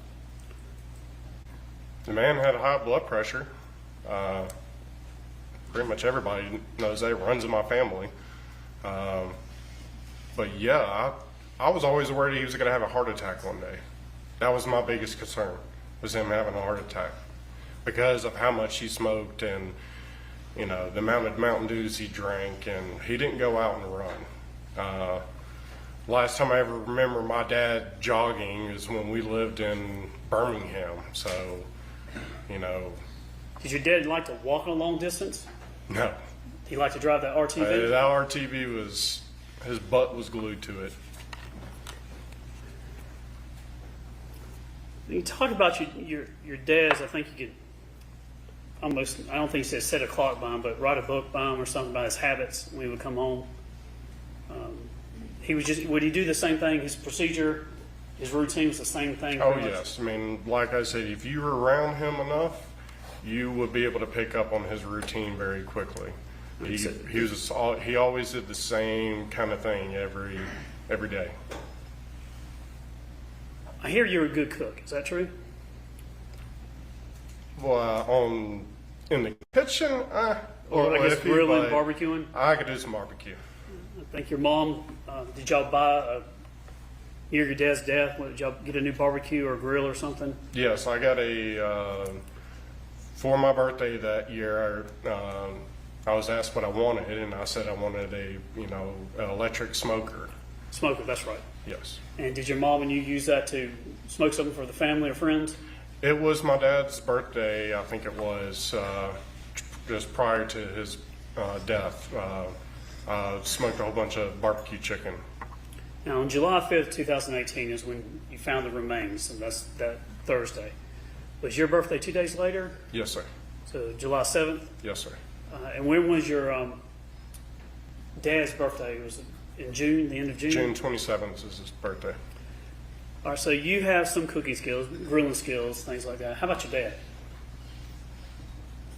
The man had high blood pressure. Pretty much everybody knows that. It runs in my family. But yeah, I was always worried he was going to have a heart attack one day. That was my biggest concern, was him having a heart attack, because of how much he smoked and the amount of Mountain Dews he drank, and he didn't go out and run. Last time I ever remember my dad jogging is when we lived in Birmingham. So,
Did your dad like to walk a long distance?
no.
He liked to drive that RTV?
That RTV was, his butt was glued to it.
When you talk about your dad's, I think you could almost, I don't think he said set a clock by him, but write a book by him or something about his habits when he would come home. Would he do the same thing? His procedure, his routine was the same thing?
Oh,
pretty much?
yes. I mean, like I said, if you were around him enough, you would be able to pick up on his routine very quickly. He always did the same kind of thing every day.
I hear you're a good cook. Is that true?
Well, in the kitchen,
Or I guess
if you
grilling,
like,
barbecuing?
I could do some barbecue.
I think your mom, did y'all buy your dad's death? Did y'all get a new barbecue or grill or something?
Yes, I got for my birthday that year, I was asked what I wanted, and I said I wanted an electric smoker.
Smoker, that's right.
Yes.
And did your mom and you use that to smoke something for the family or friends?
It was my dad's birthday, I think it was, just prior to his death. Smoked a whole bunch of barbecue chicken.
Now, on July 5th, 2018 is when you found the remains, and that's that Thursday. Was your birthday 2 days later?
Yes, sir.
So July 7th?
Yes, sir.
And when was your dad's birthday? Was it in June, the end of June?
June 27th is his birthday.
All right, so you have some cooking skills, grilling skills, things like that. How about your dad?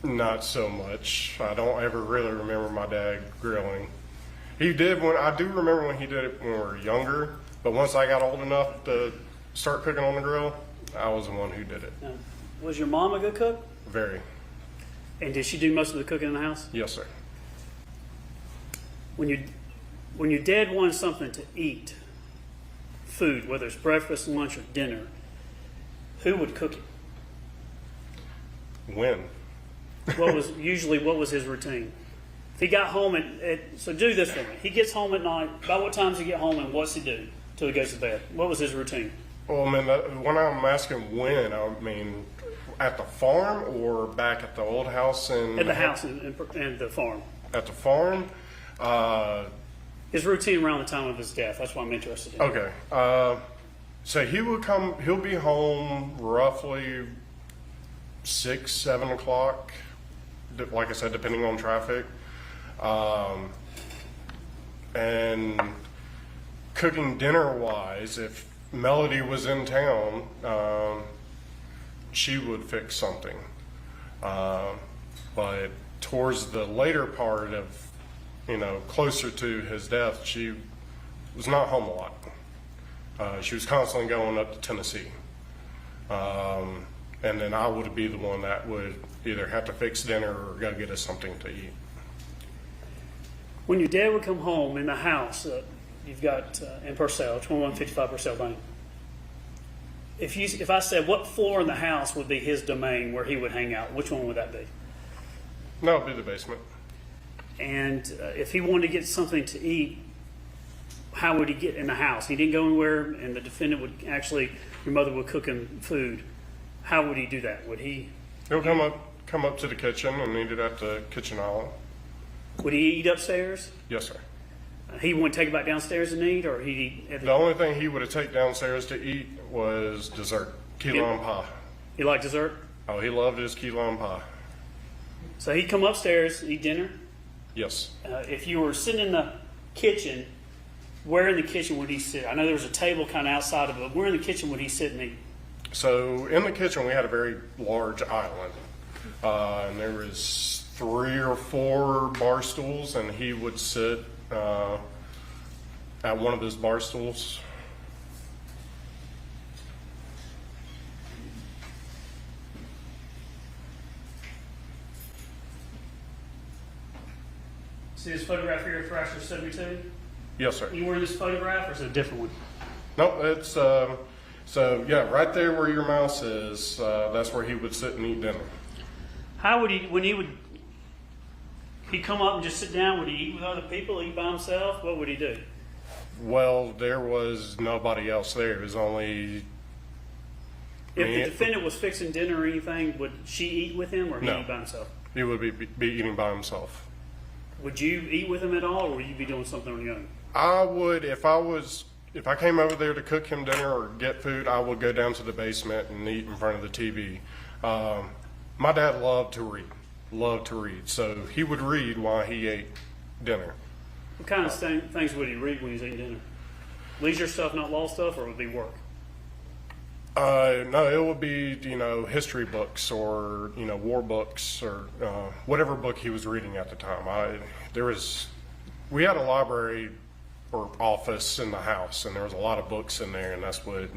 Not so much. I don't ever really remember my dad grilling. He did I do remember when he did it when we were younger, but once I got old enough to start cooking on the grill, I was the one who did it.
Now, was your mom a good cook?
Very.
And did she do most of the cooking in the house?
Yes, sir.
When your dad wanted something to eat, food, whether it's breakfast, lunch, or dinner, who would cook it?
When?
What was his routine? If he got home so do this for me. He gets home at night. About what time does he get home, and what's he do till he goes to bed? What was his routine?
Well, I mean, when I'm asking when, I mean at the farm or back at the old house
At the house and the farm.
At the farm.
His routine around the time of his death. That's what I'm interested in.
Okay. So he'll be home roughly 6, 7 o'clock, like I said, depending on traffic. And cooking dinner wise, if Melody was in town, she would fix something. But towards the later part of, closer to his death, she was not home a lot. She was constantly going up to Tennessee. And then I would be the one that would either have to fix dinner or go get us something to eat.
When your dad would come home in the house, you've got in Purcell, 2155 Purcell Lane. If I said what floor in the house would be his domain where he would hang out, which one would that be?
No, it'd be the basement.
And if he wanted to get something to eat, how would he get in the house? He didn't go anywhere, and the defendant your mother would cook him food. How would he do that? Would he?
He'll come up to the kitchen and eat it at the kitchen island.
Would he eat upstairs?
Yes, sir.
He wouldn't take it back downstairs and eat, or he'd eat at
The only thing he would have taken downstairs to eat was dessert, key lime pie.
He liked dessert?
Oh, he loved his key lime pie.
So he'd come upstairs, eat dinner?
Yes.
If you were sitting in the kitchen, where in the kitchen would he sit? I know there was a table kind of outside of it, but where in the kitchen would he sit and eat?
So in the kitchen, we had a very large island. And there was 3 or 4 bar stools, and he would sit at one of those bar stools.
See this photograph here of Thrasher 72?
Yes, sir.
You wearing this photograph, or is it a different one?
No, it's so yeah, right there where your mouse is. That's where he would sit and eat dinner.
How would he'd come up and just sit down? Would he eat with other people, eat by himself? What would he do?
Well, there was nobody else there. It was only.
If the defendant was fixing dinner or anything, would she eat with him, or he'd
No.
eat by himself?
He would be eating by himself.
Would you eat with him at all, or would you be doing something on your own?
I would, if I came over there to cook him dinner or get food, I would go down to the basement and eat in front of the TV. My dad loved to read, so he would read while he ate dinner.
What kind of things would he read when he was eating dinner? Leisure stuff, not law stuff, or would it be work?
No, it would be, history books or, war books or whatever book he was reading at the time. We had a library or office in the house, and there was a lot of books in there, and that's what,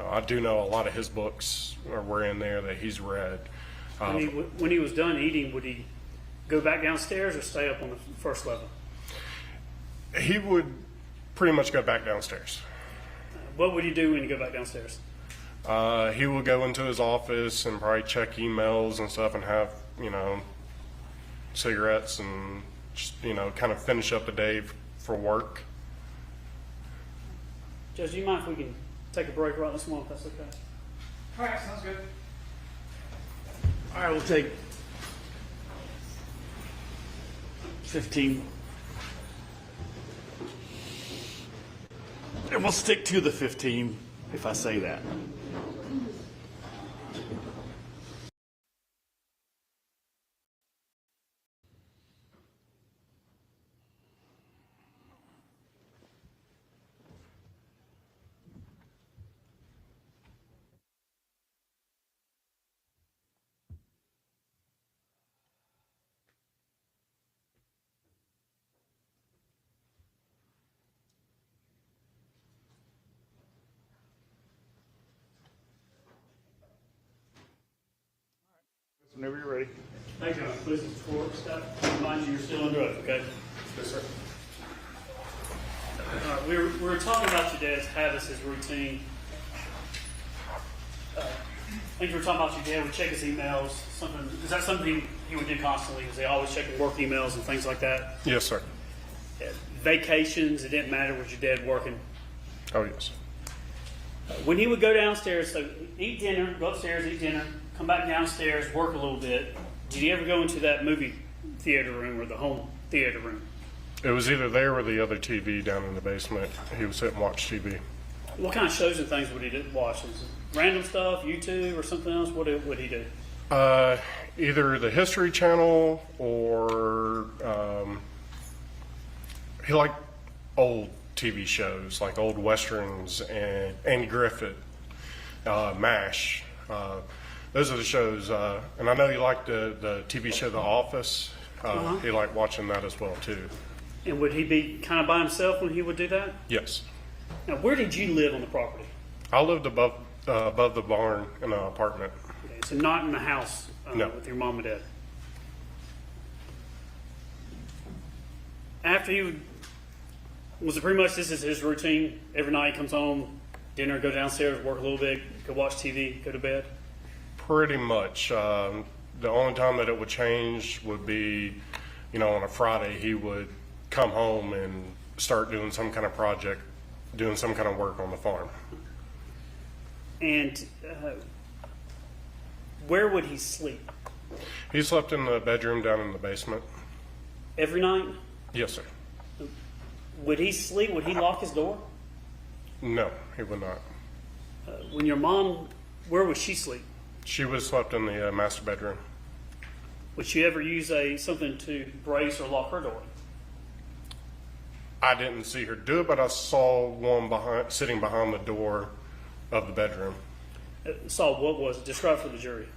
I do know a lot of his books were in there that he's read.
When he was done eating, would he go back downstairs or stay up on the first level?
He would pretty much go back downstairs.
What would he do when you go back downstairs?
He would go into his office and probably check emails and stuff and have, cigarettes and just, kind of finish up the day for work.
Judge, do you mind if we can take a break right this moment, if that's okay?
All right, sounds good.
All right, we'll take 15. And we'll stick to the 15 if I say that. Whenever you're ready.
Thank you. Please, before step, remind you you're still under oath, okay?
Yes, sir.
We were talking about your dad's habits, his routine. think you were talking about your dad would check his emails. Something is that something he would do constantly? Was he always checking work emails and things like that?
Yes, sir.
Vacations, it didn't matter. Was your dad working?
Oh, yes.
When he would go downstairs, so eat dinner, go upstairs, eat dinner, come back downstairs, work a little bit. Did he ever go into that movie theater room or the home theater room?
It was either there or the other TV down in the basement. He would sit and watch TV.
What kind of shows and things would he watch? Was it random stuff, YouTube, or something else? What would he do?
Either the History Channel or he liked old TV shows, like old westerns and Andy Griffith, MASH. Those are the shows. And I know he liked the TV show The Office. He liked watching that as well, too.
And would he be kind of by himself when he would do that?
Yes.
Now, where did you live on the property?
I lived above the barn in an apartment.
Okay, so not in the house
No.
with your mom and dad. After he would, was it pretty much this is his routine? Every night he comes home, dinner, go downstairs, work a little bit, go watch TV, go to bed?
Pretty much. The only time that it would change would be, on a Friday, he would come home and start doing some kind of project, doing some kind of work on the farm.
And where would he sleep?
He slept in the bedroom down in the basement.
Every night?
Yes, sir.
Would he sleep? Would he lock his door?
No, he would not.
When your mom, where would she sleep?
She would have slept in the master bedroom.
Would she ever use something to brace or lock her door?
I didn't see her do it, but I saw one sitting behind the door of the bedroom.
Saul, what was it? Describe for the jury.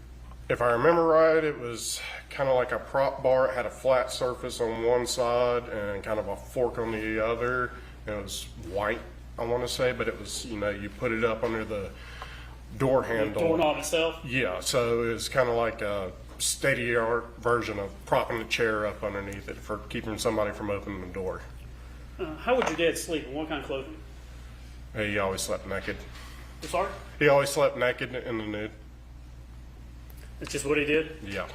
If I remember right, it was kind of like a prop bar. It had a flat surface on one side and kind of a fork on the other. It was white, I want to say, but it was, you put it up under the door handle.
The doorknob itself?
Yeah, so it was kind of like a state-of-the-art version of propping a chair up underneath it for keeping somebody from opening the door.
How would your dad sleep? And what kind of clothing?
He always slept naked.
I'm sorry?
He always slept naked in the nude.
That's just what he did?
Yeah.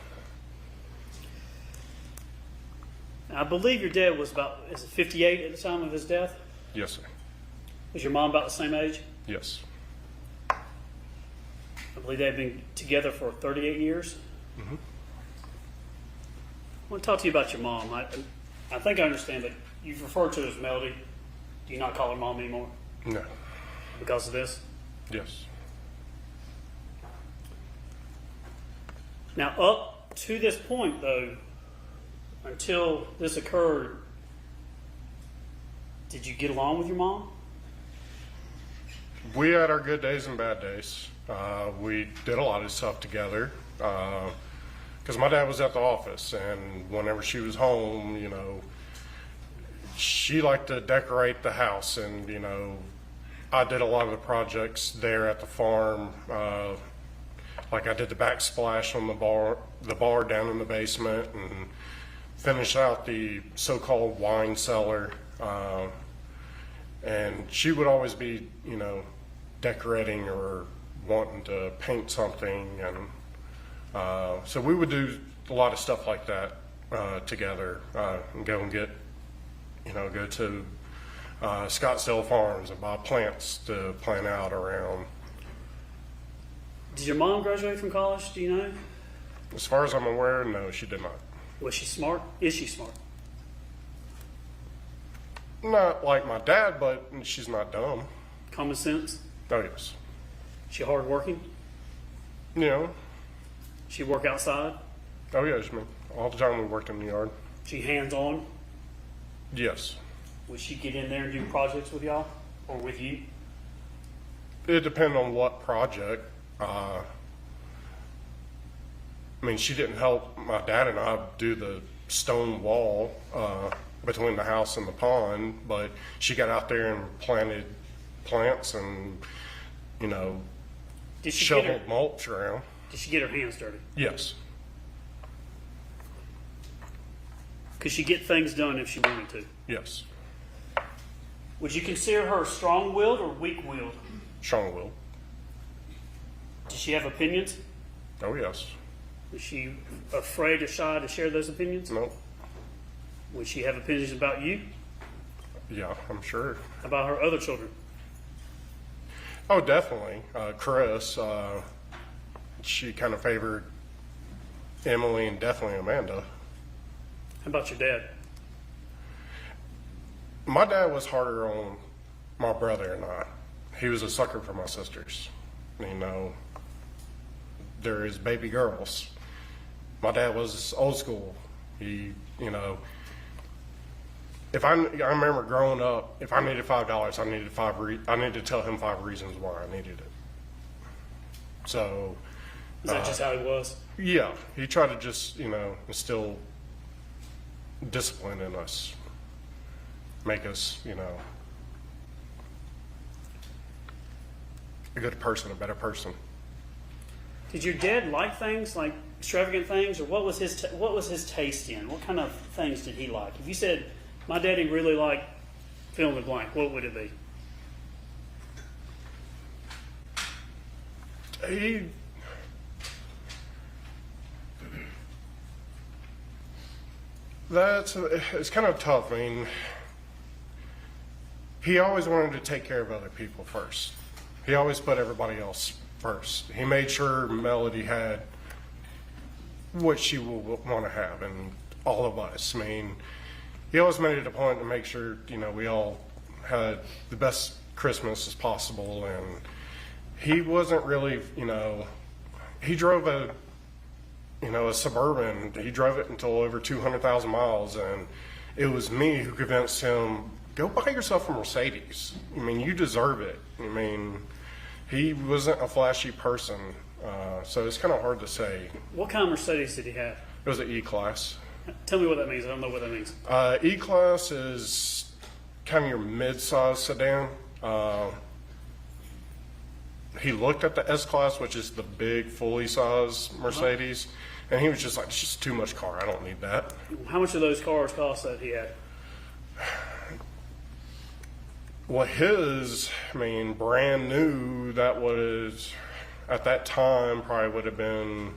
I believe your dad was about, is it 58 at the time of his death?
Yes, sir.
Was your mom about the same age?
Yes.
I believe they had been together for 38 years.
Mm-hmm.
I want to talk to you about your mom. I think I understand, but you've referred to her as Melody. Do you not call her mom anymore
No.
because of this?
Yes.
Now, up to this point, though, until this occurred, did you get along with your mom?
We had our good days and bad days. We did a lot of stuff together because my dad was at the office, and whenever she was home, she liked to decorate the house, and I did a lot of the projects there at the farm. Like I did the backsplash on the bar down in the basement, and finished out the so-called wine cellar. And she would always be, decorating or wanting to paint something, and so we would do a lot of stuff like that together, and go and get, go to Scottsdale Farms and buy plants to plant out around.
Did your mom graduate from college? Do you know?
As far as I'm aware, no, she did not.
Was she smart? Is she smart?
Not like my dad, but she's not dumb.
Common sense?
Oh, yes.
She hardworking? She work outside?
Oh, yes, man. All the time we worked in the yard.
She hands-on?
Yes.
Would she get in there and do projects with y'all? Or with you?
It depends on what project. She didn't help my dad and I do the stone wall between the house and the pond, but she got out there and planted plants and,
Did she
shoveled mulch around.
Did she get her hands dirty?
Yes.
Could she get things done if she wanted to?
Yes.
Would you consider her strong-willed or weak-willed?
Strong-willed.
Did Did she have opinions?
Oh, yes.
Was she afraid or shy to share those opinions?
No.
Would she have opinions about you?
Yeah, I'm sure.
About her other children?
Oh, definitely. Chris, she kind of favored Emily and definitely Amanda.
How about your dad?
My dad was harder on my brother and I. He was a sucker for my sisters. You know, they're his baby girls. My dad was old school. He, you know, I remember growing up, if I needed $5, I needed to tell him 5 reasons why I needed it. So,
Is that just how he was?
yeah, he tried to just, you know, instill discipline in us, make us, you know, a good person, a better person.
Did your dad like things like extravagant things, or what was his taste in? What kind of things did he like? If you said my daddy really liked fill in the blank, what would it be? It's kind of tough. I mean, he always wanted to take care of other people first. He always put everybody else first. He made sure Melody had what she would want to have, and all of us. I mean, he always made it a point to make sure, you know, we all had the best Christmas as possible. And he wasn't really, you know, he drove a Suburban. He drove it until over 200,000 miles, and it was me who convinced him, go buy yourself a Mercedes. I mean, you deserve it. I mean, he wasn't a flashy person, so it's kind of hard to say. What kind of Mercedes did he have?
It was an E-Class.
Tell me what that means. I don't know what that means.
E-Class is kind of your mid-size sedan. He looked at the S-Class, which is the big, fully sized Mercedes, and he was just like, it's just too much car. I don't need that.
How much of those cars cost that he had?
Well, his, I mean, brand new, that was, at that time, probably would have been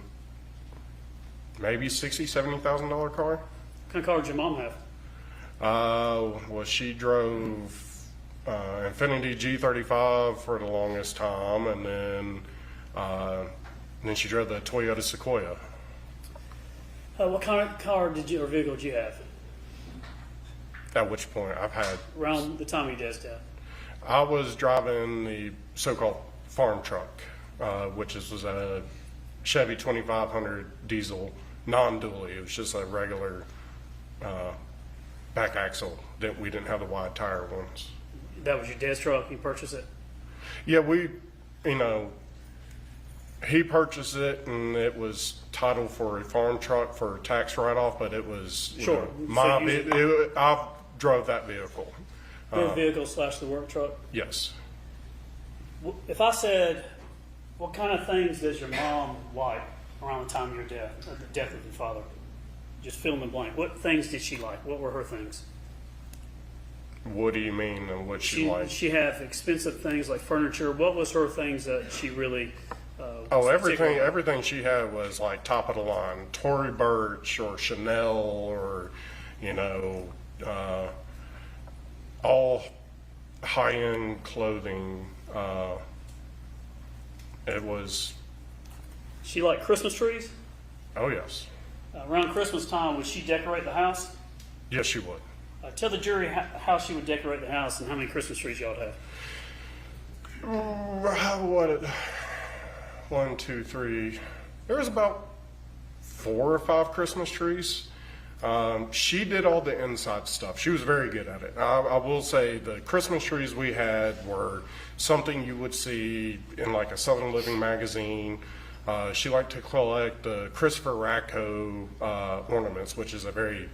maybe $60,000, $70,000 car.
What kind of car did your mom have?
Well, she drove Infiniti G35 for the longest time, and then she drove the Toyota Sequoia.
What kind of car did you, or vehicle did you have
At which point I've had,
around the time of your dad's death?
I was driving the so-called farm truck, which was a Chevy 2500 diesel, non-dually. It was just a regular back axle. That we didn't have the wide tire ones.
That was your dad's truck. You purchased it.
Yeah, we, you know, he purchased it, and it was titled for a farm truck for tax write-off, but it was, you
Sure.
know, I drove that vehicle.
Your vehicle / the work truck.
Yes.
If I said, what kind of things does your mom like around the time of your death, or the death of your father? Just fill in the blank. What things did she like? What were her things?
What do you mean, and what she liked?
She have expensive things like furniture. What was her things that she really?
Oh,
was particular about?
everything she had was like top of the line, Tory Burch or Chanel, or, you know, all high-end clothing. It was.
She liked Christmas trees.
Oh yes.
Around Christmas time, would she decorate the house?
Yes, she would.
Tell the jury how she would decorate the house and how many Christmas trees y'all have.
What? 1, 2, 3. There was about 4 or 5 Christmas trees. She did all the inside stuff. She was very good at it. I will say the Christmas trees we had were something you would see in like a Southern Living magazine. She liked to collect the Christopher Racco ornaments, which is a very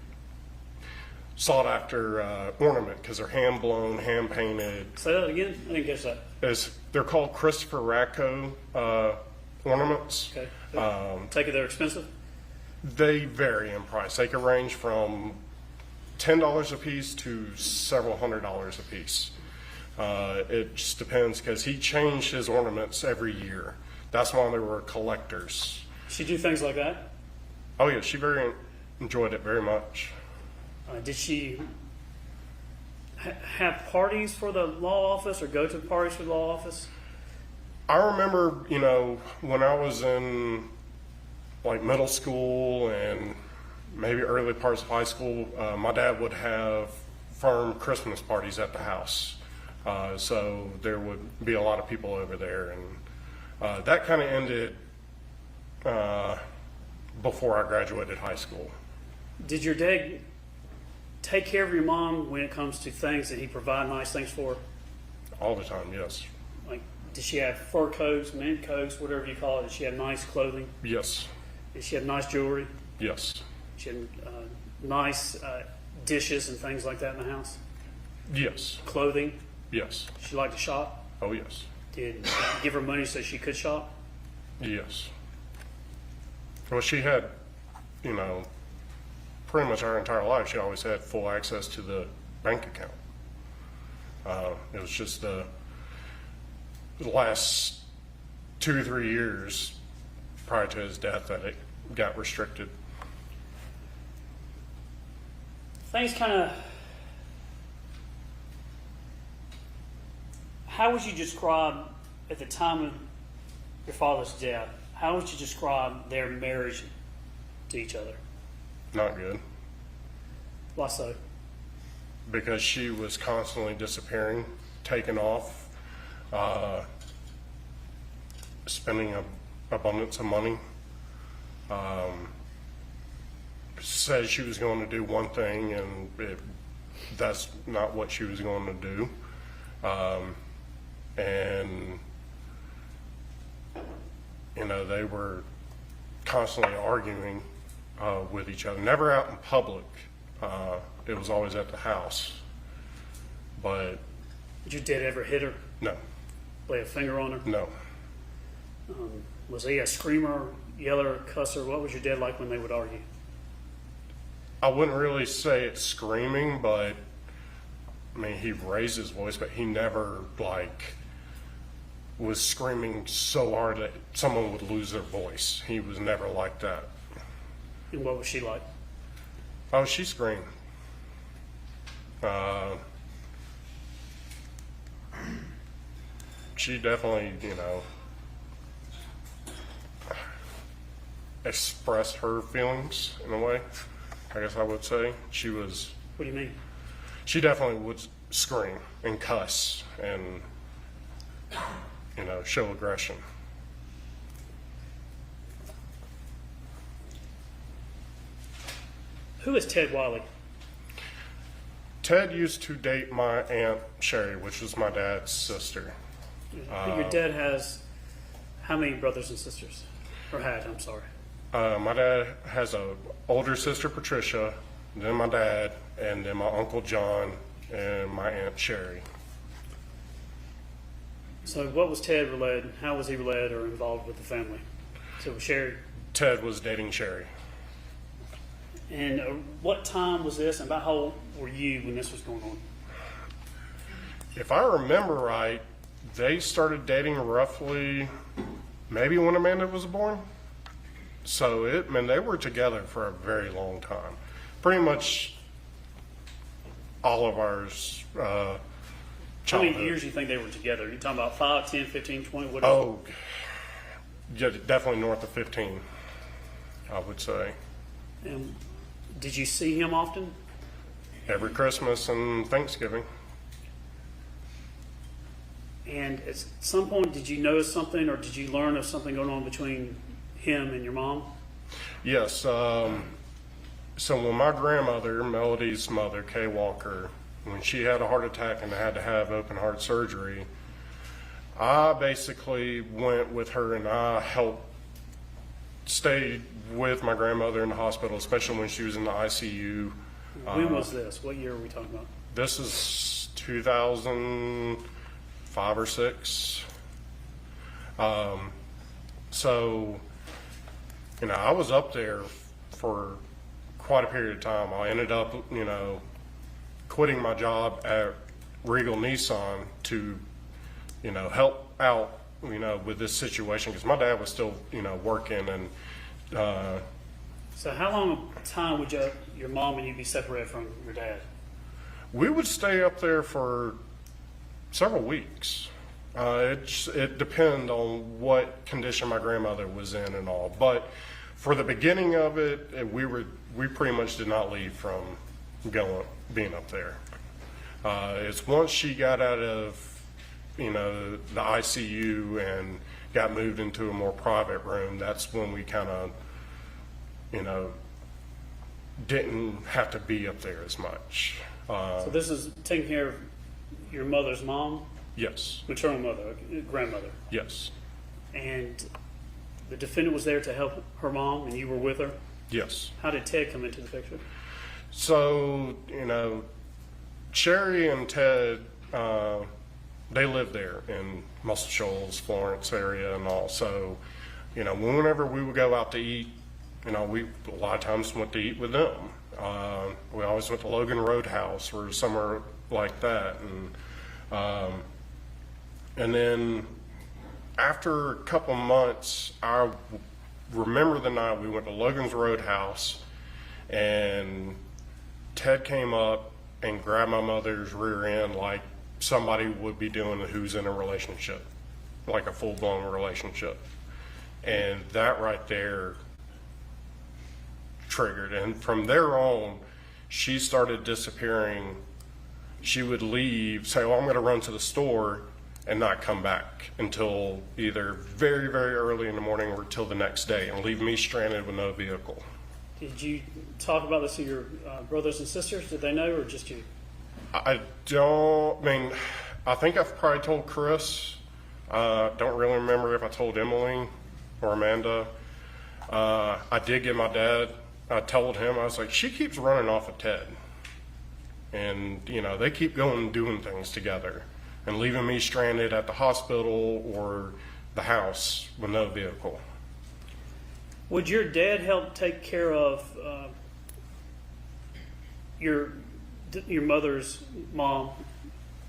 sought after ornament because they're hand blown, hand painted.
Say that again. I didn't catch that.
They're called Christopher Racco ornaments.
Okay. Take it. They're expensive.
They vary in price. They can range from $10 a piece to several $100s a piece. It just depends because he changed his ornaments every year. That's why they were collectors.
She do things like that?
Oh yeah, she very enjoyed it very much.
Did she have parties for the law office or go to parties for the law office?
I remember, when I was in like middle school and maybe early parts of high school, my dad would have firm Christmas parties at the house. So there would be a lot of people over there, and that kind of ended before I graduated high school.
Did your dad take care of your mom when it comes to things that he provide nice things for?
All the time, yes.
Like, did she have fur coats, mink coats, whatever you call it? Did she have nice clothing?
Yes.
Did she have nice jewelry?
Yes.
She had nice dishes and things like that in the house?
Yes.
Clothing?
Yes.
She liked to shop?
Oh, yes.
Did you give her money so she could shop?
Yes. Well, she had, pretty much our entire life, she always had full access to the bank account. It was just the last 2 or 3 years prior to his death that it got restricted.
Things kind of. How would you describe, at the time of your father's death, how would you describe their marriage to each other?
Not good.
Why so?
Because she was constantly disappearing, taking off, spending an abundance of money. Said she was going to do one thing, and that's not what she was going to do. And they were constantly arguing with each other. Never out in public. It was always at the house. But
Did your dad ever hit her?
no,
Lay a finger on her?
no.
Was he a screamer, yeller, cusser? What was your dad like when they would argue?
I wouldn't really say it's screaming, but I mean, he raised his voice, but he never was screaming so hard that someone would lose their voice. He was never like that.
And what was she like?
Oh, she screamed. She definitely, expressed her feelings in a way, I guess I would say.
What do you mean?
She definitely would scream and cuss and, show aggression.
Who is Ted Wiley?
Ted used to date my Aunt Sherry, which was my dad's sister.
Your dad has how many brothers and sisters? Or had, I'm sorry.
My dad has an older sister, Patricia, then my dad, and then my Uncle John, and my Aunt Sherry.
So what was Ted related? How was he related or involved with the family? So it was Sherry.
Ted was dating Sherry.
And what time was this, and about how old were you when this was going on?
If I remember right, they started dating roughly maybe when Amanda was born. So they were together for a very long time. Pretty much all of ours
How
childhood.
many years do you think they were together? Are you talking about 5, 10, 15, 20? What
Oh, yeah, definitely north of 15, I would say.
And did you see him often?
Every Christmas and Thanksgiving.
And at some point, did you notice something or did you learn of something going on between him and your mom?
Yes. So when my grandmother, Melody's mother, Kay Walker, when she had a heart attack and had to have open heart surgery, I basically went with her and I helped stay with my grandmother in the hospital, especially when she was in the ICU.
When was this? What year are we talking about?
This is 2005 or 6. So, I was up there for quite a period of time. I ended up, quitting my job at Regal Nissan to, help out with this situation, because my dad was still, working, and
So how long a time would your mom and you be separated from your dad?
we would stay up there for several weeks. It depended on what condition my grandmother was in and all. But for the beginning of it, we pretty much did not leave from being up there. It's once she got out of, the ICU and got moved into a more private room, that's when we kind of, didn't have to be up there as much.
So this is taking care of your mother's mom,
Yes,
maternal mother, grandmother,
yes,
and the defendant was there to help her mom, and you were with her.
yes.
How did Ted come into the picture?
So, Sherry and Ted, they live there in Muscle Shoals, Florence area and all. So, whenever we would go out to eat, we a lot of times went to eat with them. We always went to Logan Roadhouse or somewhere like that. And then after a couple months, I remember the night we went to Logan's Roadhouse, and Ted came up and grabbed my mother's rear end like somebody would be doing who's in a relationship, like a full-blown relationship. And that right there triggered. And from there on, she started disappearing. She would leave, say, "Oh, I'm going to run to the store," and not come back until either very, very early in the morning or till the next day, and leave me stranded with no vehicle.
Did you talk about this to your brothers and sisters? Did they know, or just you?
I think I've probably told Chris. Don't really remember if I told Emily or Amanda. I did get my dad. I told him, I was like, she keeps running off of Ted. And, they keep going and doing things together and leaving me stranded at the hospital or the house with no vehicle.
Would your dad help take care of your mother's mom,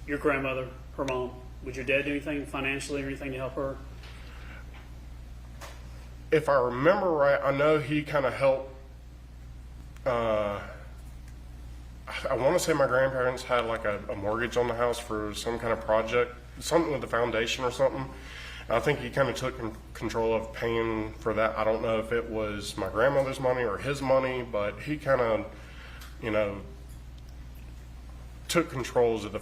your grandmother, her mom? Would your dad do anything financially or anything to help her?
If I remember right, I know he kind of helped. I want to say my grandparents had like a mortgage on the house for some kind of project, something with the foundation or something. And I think he kind of took control of paying for that. I don't know if it was my grandmother's money or his money, but he kind of, took controls of the,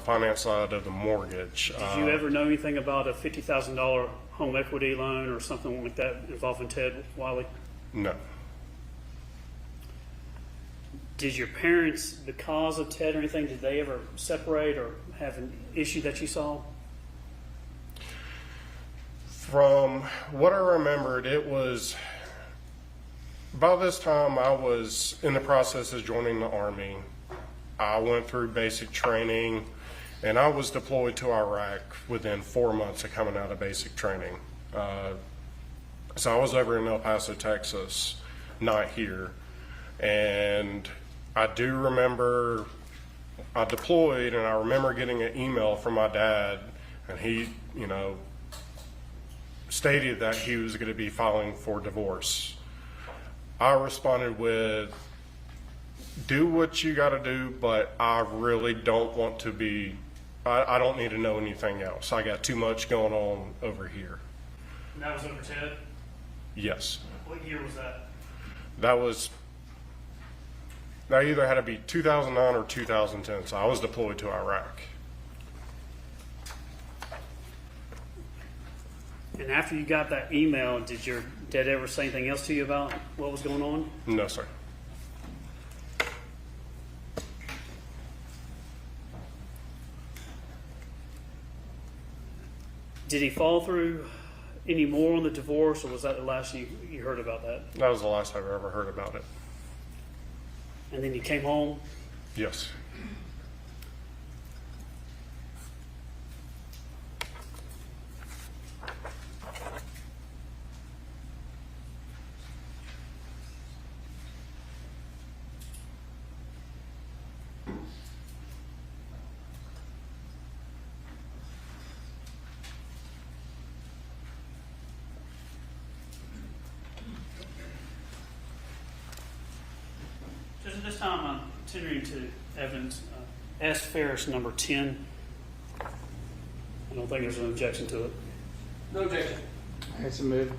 finance side of the mortgage.
Did you ever know anything about a $50,000 home equity loan or something like that involving Ted Wiley?
No.
Did your parents, because of Ted or anything, did they ever separate or have an issue that you saw?
From what I remembered, it was, by this time I was in the process of joining the Army. I went through basic training, and I was deployed to Iraq within 4 months of coming out of basic training. So I was over in El Paso, Texas, not here. And I do remember I deployed, and I remember getting an email from my dad, and he, stated that he was going to be filing for divorce. I responded with, "Do what you got to do, but I really don't want to be, I don't need to know anything else. I got too much going on over here."
And that was over Ted?
Yes.
What year was that?
That either had to be 2009 or 2010, so I was deployed to Iraq.
And after you got that email, did your dad ever say anything else to you about what was going on?
No, sir.
Did he follow through any more on the divorce, or was that the last you heard about that?
That was the last I've ever heard about it.
And then you came home?
Yes.
at this time, I'm tendering to evidence S. Ferris, number 10. I don't think there's an objection to it.
No objection.
It's a move.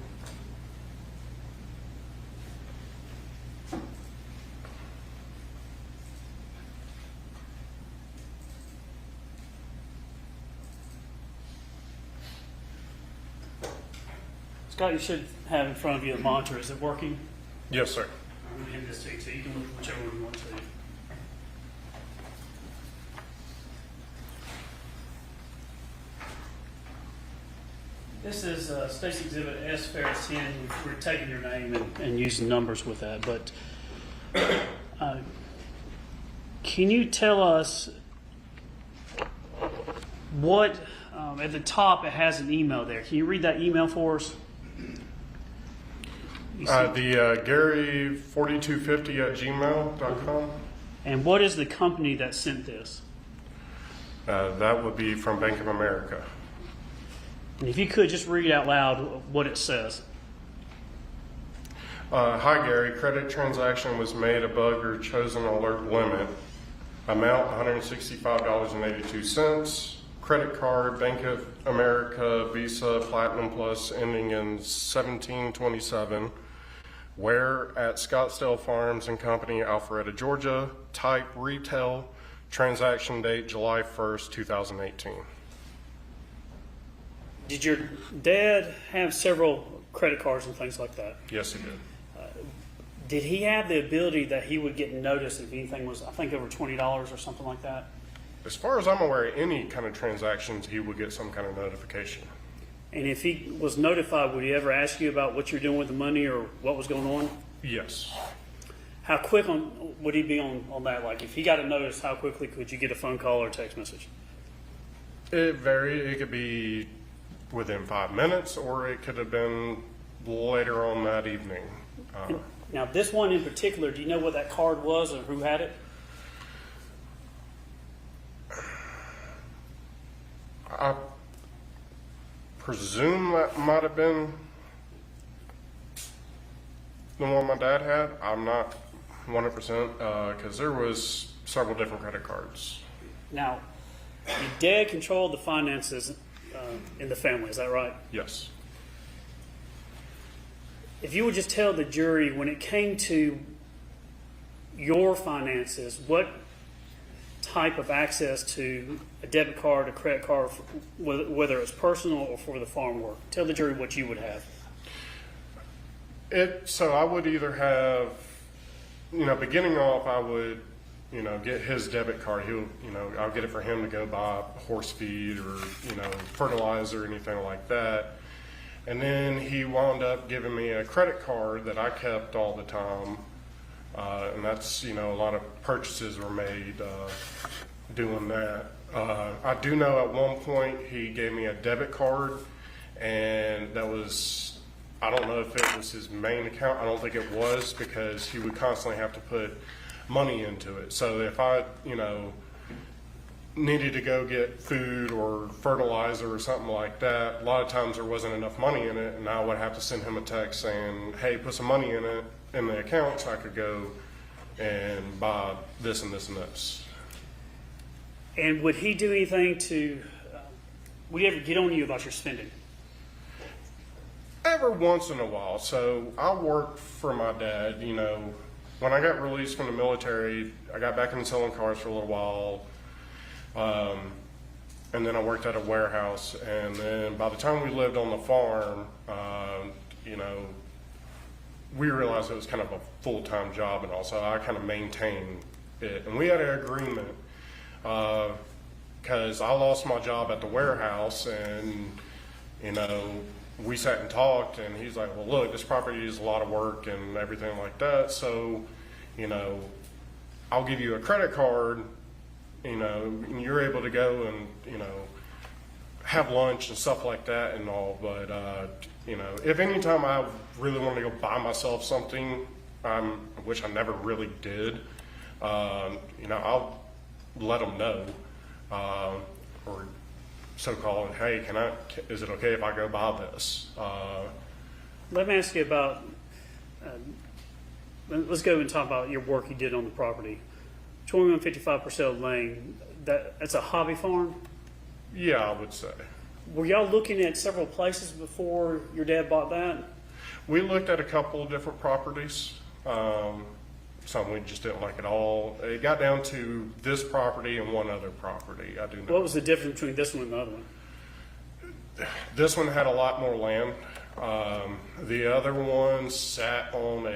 Scott, you should have in front of you a monitor. Is it working?
Yes, sir.
I'm going to hand this to you, so you can look whichever one you want to. This is Stacy Exhibit S. Ferris 10. We're taking your name and using numbers with that. But can you tell us what, at the top, it has an email there. Can you read that email for us? You see-
The Gary4250@gmail.com.
And what is the company that sent this?
That would be from Bank of America.
And if you could just read out loud what it says.
Hi Gary, credit transaction was made above your chosen alert limit. Amount $165.82. Credit card, Bank of America, Visa, Platinum Plus, ending in 1727. Where at Scottsdale Farms and Company, Alpharetta, Georgia. Type retail. Transaction date July 1st, 2018.
Did your dad have several credit cards and things like that?
Yes, he did.
Did he have the ability that he would get notice if anything was, I think, over $20 or something like that?
As far as I'm aware, any kind of transactions, he would get some kind of notification.
And if he was notified, would he ever ask you about what you're doing with the money or what was going on?
Yes.
How quick would he be on that? Like, if he got a notice, how quickly could you get a phone call or a text message?
It varied. It could be within 5 minutes, or it could have been later on that evening.
Now, this one in particular, do you know what that card was or who had it?
I presume that might have been the one my dad had. I'm not 100% because there was several different credit cards.
Now, your dad controlled the finances in the family, is that right?
Yes.
If you would just tell the jury, when it came to your finances, what type of access to a debit card, a credit card, whether it's personal or for the farm work, tell the jury what you would have.
So I would either have, beginning off, I would, get his debit card. I'll get it for him to go buy horse feed or, fertilizer or anything like that. And then he wound up giving me a credit card that I kept all the time. And that's, a lot of purchases were made doing that. I do know at one point he gave me a debit card, and that was, I don't know if it was his main account. I don't think it was, because he would constantly have to put money into it. So if I, needed to go get food or fertilizer or something like that, a lot of times there wasn't enough money in it, and I would have to send him a text saying, hey, put some money in it, in the account, so I could go and buy this and this and this.
And would he do anything to, would he ever get on you about your spending?
Every once in a while. So I worked for my dad, when I got released from the military, I got back into selling cars for a little while. And then I worked at a warehouse, and then by the time we lived on the farm, we realized it was kind of a full-time job, and also I kind of maintained it. And we had an agreement, because I lost my job at the warehouse, and, we sat and talked, and he's like, well, look, this property is a lot of work and everything like that, so, I'll give you a credit card, and you're able to go and, have lunch and stuff like that and all. But, if any time I really want to go buy myself something, which I never really did, I'll let them know, or so-called, hey, is it okay if I go buy this?
Let me ask you about let's go and talk about your work you did on the property. 2155 Purcell Lane, that's a hobby farm?
Yeah, I would say.
Were y'all looking at several places before your dad bought that?
We looked at a couple of different properties. Some we just didn't like at all. It got down to this property and one other property. I do know.
What was the difference between this one and the other one?
This one had a lot more land. The other one sat on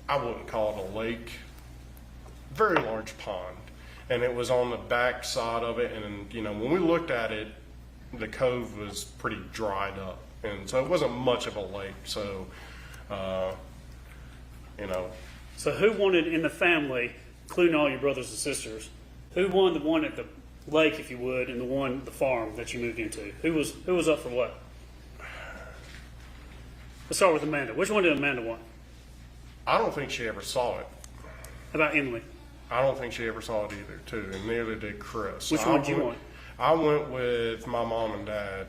I wouldn't call it a lake, very large pond. And it was on the back side of it. And, when we looked at it, the cove was pretty dried up. And so it wasn't much of a lake. So,
So who wanted in the family, including all your brothers and sisters, who wanted the one at the lake, if you would, and the farm that you moved into? Who was up for what? Let's start with Amanda. Which one did Amanda want?
I don't think she ever saw it.
How about Emily?
I don't think she ever saw it either, too, and neither did Chris.
Which one did you want?
I went with my mom and dad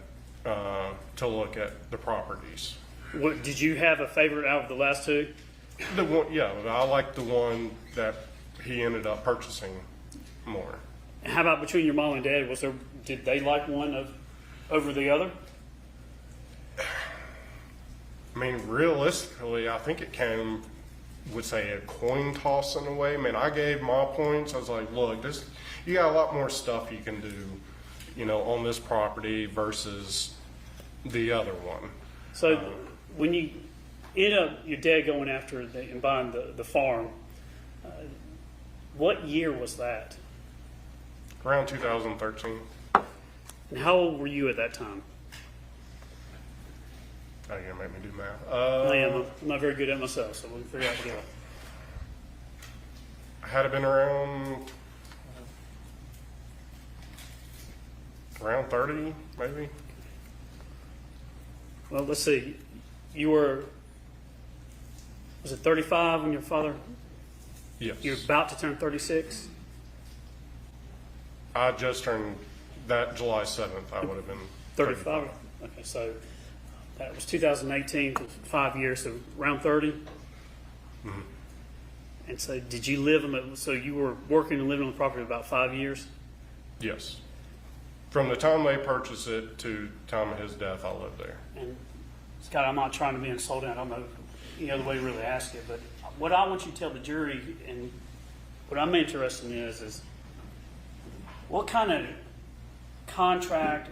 to look at the properties.
What, did you have a favorite out of the last two?
The one, yeah, I liked the one that he ended up purchasing more.
And how about between your mom and dad? Did they like one over the other?
I mean, realistically, I think it would say a coin toss in a way. I mean, I gave my points. I was like, look, you got a lot more stuff you can do, on this property versus the other one.
So when you end up your dad going after and buying the farm, what year was that?
Around 2013.
And how old were you at that time?
Oh, you're gonna make me do math.
I am. I'm not very good at myself, so we can figure out together.
I had it been around 30, maybe.
Well, let's see. Was it 35 when your father,
Yes.
you're about to turn 36?
I just turned that July 7th. I would have been
35? Okay, so that was 2018, for 5 years, so around 30?
Mm-hmm.
And so did you so you were working and living on the property about 5 years?
Yes. From the time they purchased it to the time of his death, I lived there.
And Scott, I'm not trying to be insulting. I don't know any other way to really ask it, but what I want you to tell the jury, and what I'm interested in is what kind of contract,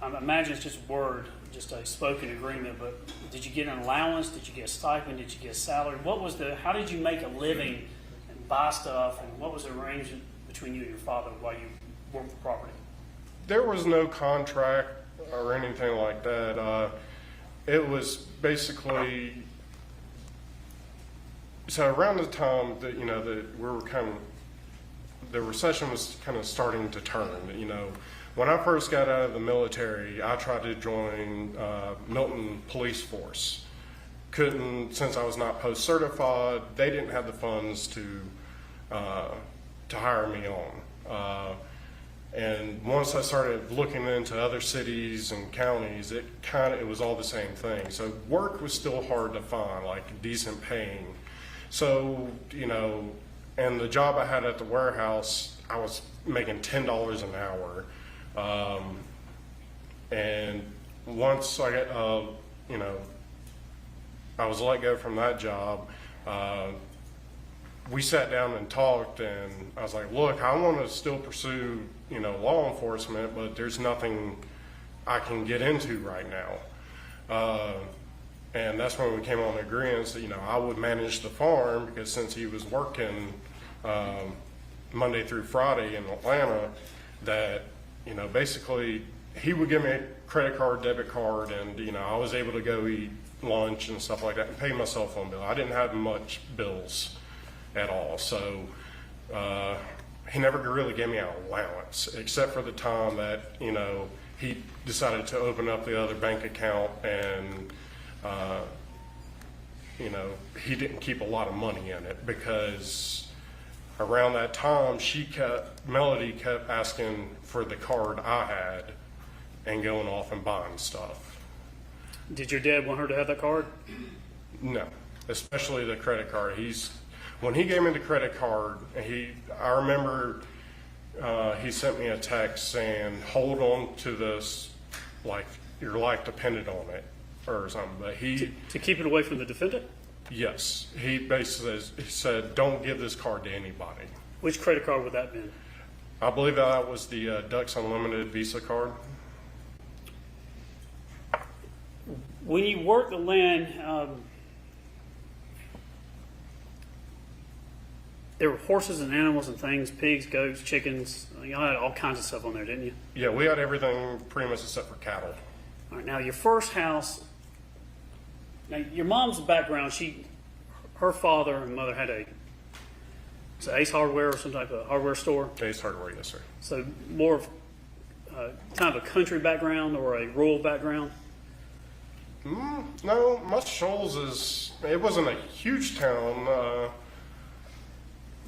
I imagine it's just word, just a spoken agreement, but did you get an allowance? Did you get a stipend? Did you get a salary? How did you make a living and buy stuff, and what was the arrangement between you and your father while you worked the property?
There was no contract or anything like that. It was basically, so around the time that, the recession was kind of starting to turn. When I first got out of the military, I tried to join Milton Police Force. Couldn't, since I was not post-certified, they didn't have the funds to hire me on. And once I started looking into other cities and counties, it was all the same thing. So work was still hard to find, like decent paying. So, and the job I had at the warehouse, I was making $10 an hour. And once I got, I was let go from that job, we sat down and talked, and I was like, look, I want to still pursue, law enforcement, but there's nothing I can get into right now. And that's when we came on the agreement that, I would manage the farm, because since he was working Monday through Friday in Atlanta, that, basically he would give me a credit card, debit card, and, I was able to go eat lunch and stuff like that and pay my cell phone bill. I didn't have much bills at all. So he never really gave me an allowance, except for the time that, he decided to open up the other bank account, and, he didn't keep a lot of money in it, because around that time, Melody kept asking for the card I had and going off and buying stuff.
Did your dad want her to have that card?
No. especially the credit card. When he gave me the credit card, I remember he sent me a text saying, "Hold on to this, like your life depended on it," or something. But
To keep it away from the defendant?
yes, he basically said, "Don't give this card to anybody."
Which credit card would that have been?
I believe that was the Ducks Unlimited Visa card.
When you work the land, there were horses and animals and things, pigs, goats, chickens. Y'all had all kinds of stuff on there, didn't you?
Yeah, we had everything pretty much except for cattle.
All right, now your first house. Now your mom's background, her father and mother had it's Ace Hardware or some type of hardware store.
Ace Hardware, yes, sir.
So more of kind of a country background or a rural background.
No, Muscle Shoals it wasn't a huge town,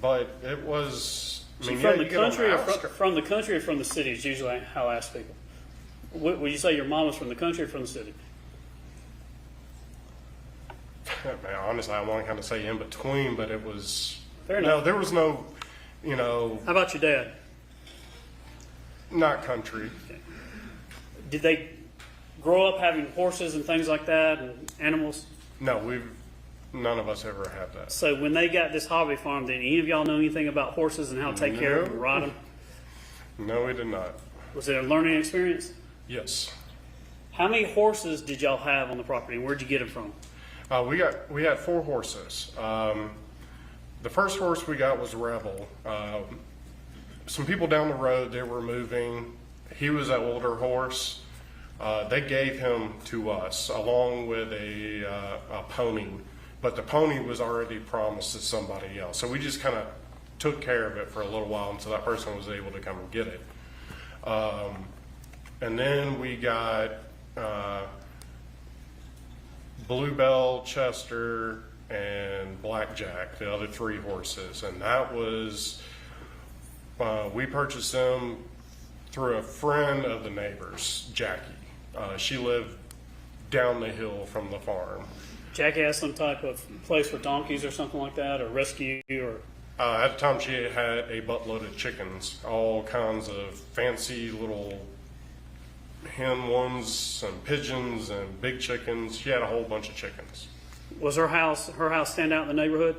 but it was. I
So
mean,
from
yeah,
the
you get on
country, or
outskirts.
from the country, or from the city is usually how I ask people. Would you say your mom was from the country or from the city?
Man, honestly, I want to kind of say in between, but it was.
Fair
No,
enough.
there was no,
How about your dad?
not country.
Did they grow up having horses and things like that and animals?
No, none of us ever had that.
So when they got this hobby farm, did any of y'all know anything about horses and how to take care of them and
No.
ride them?
No, we did not.
Was it a learning experience?
Yes.
How many horses did y'all have on the property and where'd you get them from?
We had 4 horses. The first horse we got was Rebel. Some people down the road, they were moving. He was an older horse. They gave him to us along with a pony, but the pony was already promised to somebody else. So we just kind of took care of it for a little while until that person was able to come and get it. And then we got Bluebell, Chester, and Blackjack, the other 3 horses. And that was, we purchased them through a friend of the neighbors, Jackie. She lived down the hill from the farm.
Jackie has some type of place for donkeys or something like that, or rescue, or
At the time, she had a buttload of chickens, all kinds of fancy little hen ones and pigeons and big chickens. She had a whole bunch of chickens.
was her house stand out in the neighborhood?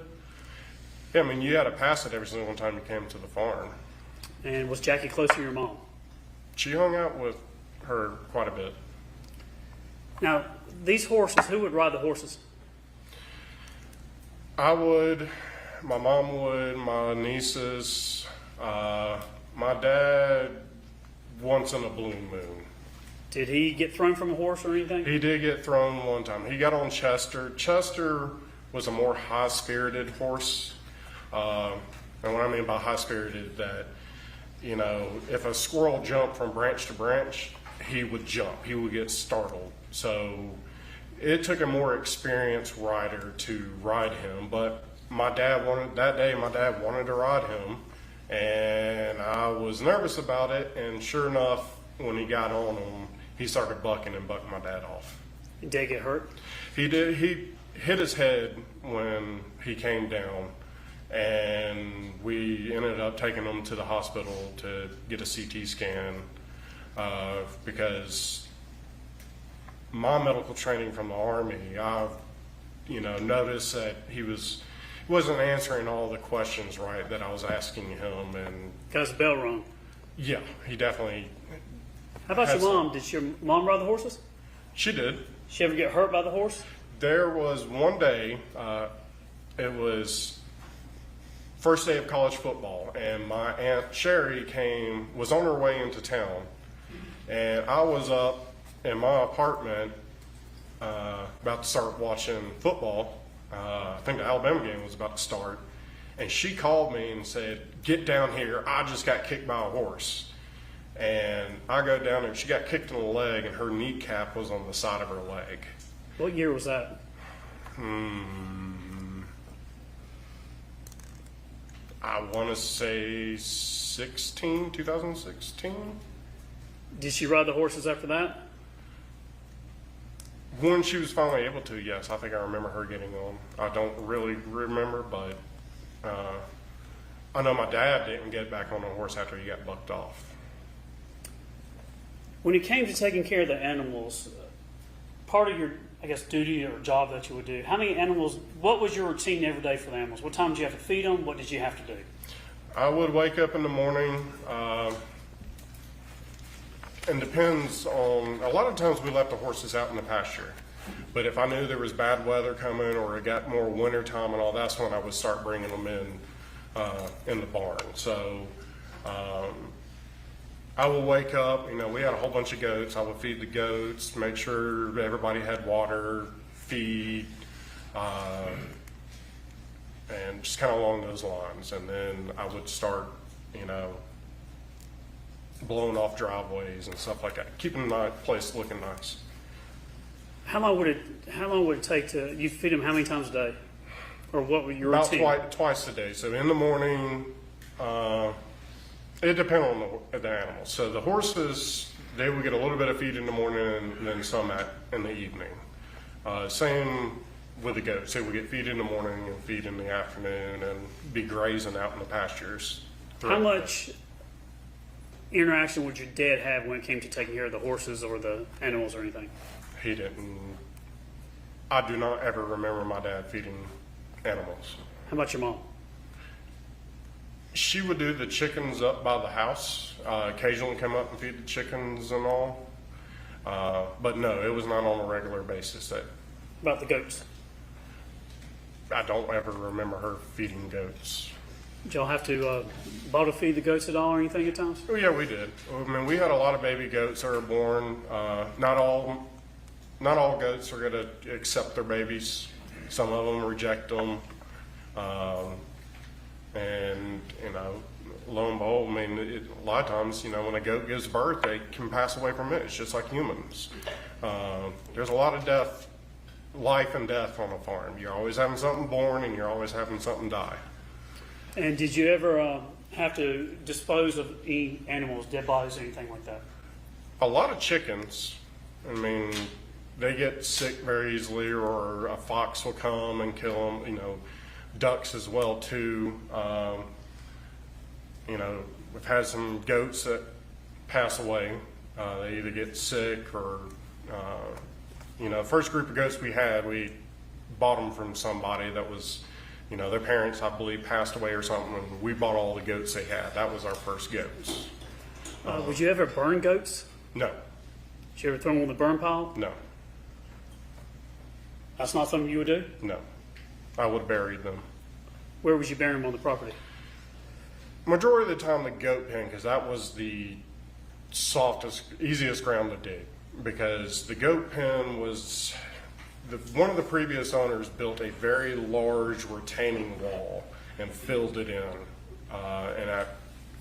Yeah, I mean, you had to pass it every single time you came to the farm.
And was Jackie close to your mom?
She hung out with her quite a bit.
Now, these horses, who would ride the horses?
I would, my mom would, my nieces, my dad once in a blue moon.
Did he get thrown from a horse or anything?
He did get thrown one time. He got on Chester. Chester was a more high-spirited horse. And what I mean by high-spirited, that, if a squirrel jumped from branch to branch, he would jump. He would get startled. So it took a more experienced rider to ride him. But that day, my dad wanted to ride him. And I was nervous about it. And sure enough, when he got on him, he started bucking and bucked my dad off.
Did he get hurt?
He did. He hit his head when he came down, and we ended up taking him to the hospital to get a CT scan because my medical training from the Army, I noticed that he wasn't answering all the questions right that I was asking him, and
Got his bell rung.
yeah, he definitely.
How about
Has
your mom? Did your mom ride the horses?
She did.
She ever get hurt by the horse?
There was one day, it was first day of college football, and my Aunt Sherry was on her way into town, and I was up in my apartment about to start watching football. I think the Alabama game was about to start, and she called me and said, "Get down here, I just got kicked by a horse." And I go down there, she got kicked in the leg, and her kneecap was on the side of her leg.
What year was that?
I want to say 2016.
Did she ride the horses after that?
when she was finally able to, yes, I think I remember her getting on. I don't really remember, but I know my dad didn't get back on a horse after he got bucked off.
When it came to taking care of the animals, part of your, I guess, duty or job that you would do, how many animals, what was your routine every day for the animals? What time did you have to feed them? What did you have to do?
I would wake up in the morning, and depends on, a lot of times we left the horses out in the pasture. But if I knew there was bad weather coming or it got more winter time and all, that's when I would start bringing them in the barn. So I would wake up, we had a whole bunch of goats. I would feed the goats, make sure everybody had water, feed, and just kind of along those lines. And then I would start, blowing off driveways and stuff like that, keeping my place looking nice.
How long would it take to, you feed them how many times a day? Or what would your
About
routine?
twice a day. So in the morning, it depends on the animals. So the horses, they would get a little bit of feed in the morning and then some in the evening. Same with the goats. They would get feed in the morning and feed in the afternoon and be grazing out in the pastures.
How much interaction would your dad have when it came to taking care of the horses or the animals or anything?
He didn't. I do not ever remember my dad feeding animals.
How about your mom?
She would do the chickens up by the house, occasionally come up and feed the chickens and all. But no, it was not on a regular basis.
About the goats?
I don't ever remember her feeding goats.
Did y'all have to bottle feed the goats at all or anything at times?
Oh yeah, we did. I mean, we had a lot of baby goats that were born. Not all goats are going to accept their babies. Some of them reject them. And, lo and behold, I mean, a lot of times, when a goat gives birth, they can pass away from it. It's just like humans. There's a lot of life and death on a farm. You're always having something born and you're always having something die.
And did you ever have to dispose of any animals, dead bodies, or anything like that?
A lot of chickens, I mean, they get sick very easily, or a fox will come and kill them. Ducks as well too. We've had some goats that pass away. They either get sick or, first group of goats we had, we bought them from somebody that was, their parents, I believe, passed away or something, and we bought all the goats they had. That was our first goats.
Would you ever burn goats?
No,
Did you ever throw them on the burn pile?
no,
That's not something you would do?
no. I would bury them.
Where would you bury them on the property?
Majority of the time, the goat pen, because that was the softest, easiest ground to dig. Because the goat pen was, one of the previous owners built a very large retaining wall and filled it in.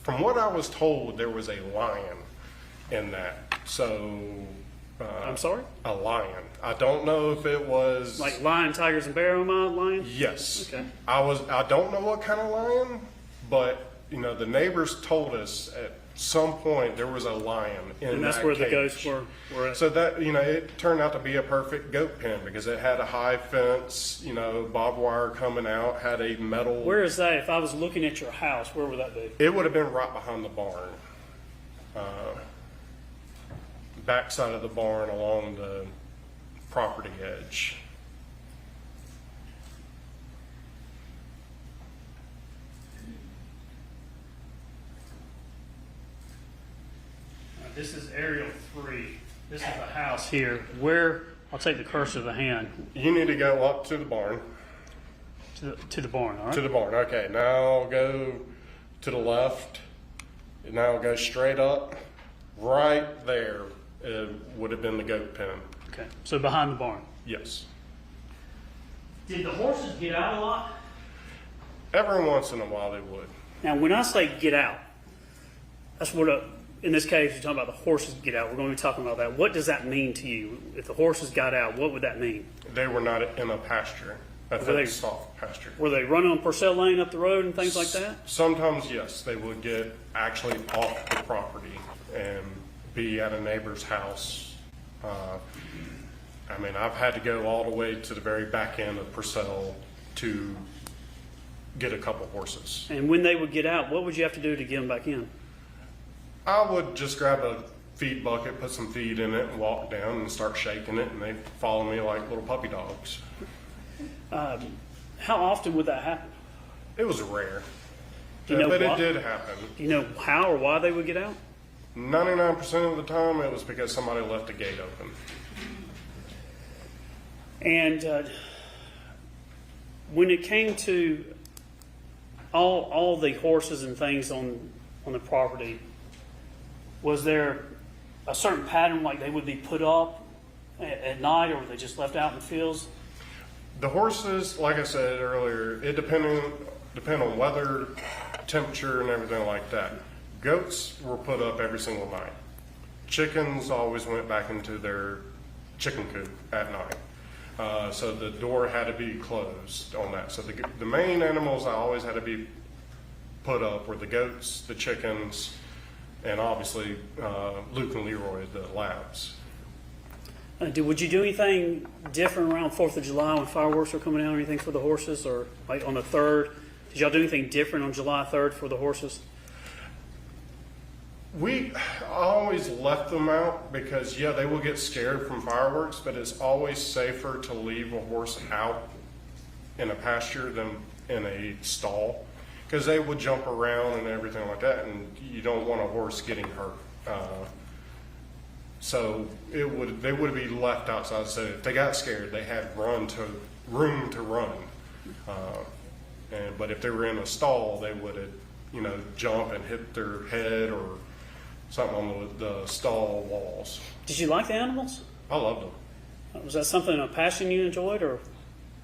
From what I was told, there was a lion in that. So.
I'm sorry?
A lion. I don't know if it was.
Like lion, tigers, and bear lion?
Yes.
Okay.
I don't know what kind of lion, but the neighbors told us at some point there was a lion in that
And that's where
cage.
the ghosts were at.
So that, it turned out to be a perfect goat pen because it had a high fence, barbed wire coming out, had a metal.
Where is that? If I was looking at your house, where would that be?
It would have been right behind the barn. Backside of the barn along the property edge.
This is aerial 3. This is the house here. Where, I'll take the cursor of the hand
You need to go up to the barn.
to the barn, all right?
To the barn. Okay, now go to the left. Now go straight up. Right there would have been the goat pen.
Okay, so behind the barn.
Yes.
Did the horses get out a lot?
Every once in a while they would.
Now, when I say get out, that's what, in this case, you're talking about the horses get out. We're going to be talking about that. What does that mean to you? If the horses got out, what would that mean?
They were not in a pasture. A
Were they-
soft pasture.
Were they running on Purcell Lane up the road and things like that?
Sometimes, yes, they would get actually off the property and be at a neighbor's house. I mean, I've had to go all the way to the very back end of Purcell to get a couple horses.
And when they would get out, what would you have to do to get them back in?
I would just grab a feed bucket, put some feed in it, and walk down and start shaking it, and they'd follow me like little puppy dogs.
How often would that happen?
It was rare,
Do you know
but
why?
it did happen.
Do you know how or why they would get out?
99% of the time, it was because somebody left the gate open.
And when it came to all the horses and things on the property, was there a certain pattern, like they would be put up at night, or were they just left out in the fields?
The horses, like I said earlier, it depend on weather, temperature, and everything like that. Goats were put up every single night. Chickens always went back into their chicken coop at night. So the door had to be closed on that. So the main animals that always had to be put up were the goats, the chickens, and obviously Luke and Leroy, the labs.
Would you do anything different around 4th of July when fireworks were coming out or anything for the horses, or like on the 3rd? Did y'all do anything different on July 3rd for the horses?
We always left them out because, yeah, they will get scared from fireworks, but it's always safer to leave a horse out in a pasture than in a stall because they would jump around and everything like that, and you don't want a horse getting hurt. So they would be left outside. So if they got scared, they had room to run. But if they were in a stall, they would, jump and hit their head or something on the stall walls.
Did you like the animals?
I loved them.
Was that something, a passion you enjoyed, or?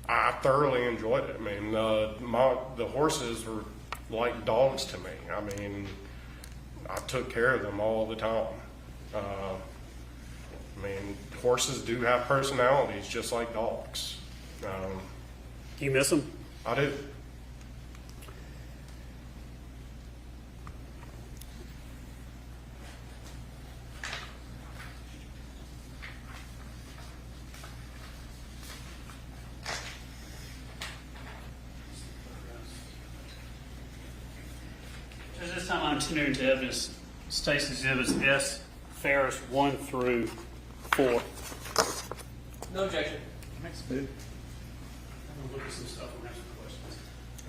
I thoroughly enjoyed it. I mean, the horses were like dogs to me. I mean, I took care of them all the time. I mean, horses do have personalities just like dogs.
Do you miss them?
I do.
So this time I'm tuning into evidence, State's exhibits S. Farris 1 through 4.
No objection.
I'm gonna look at some stuff and have some questions.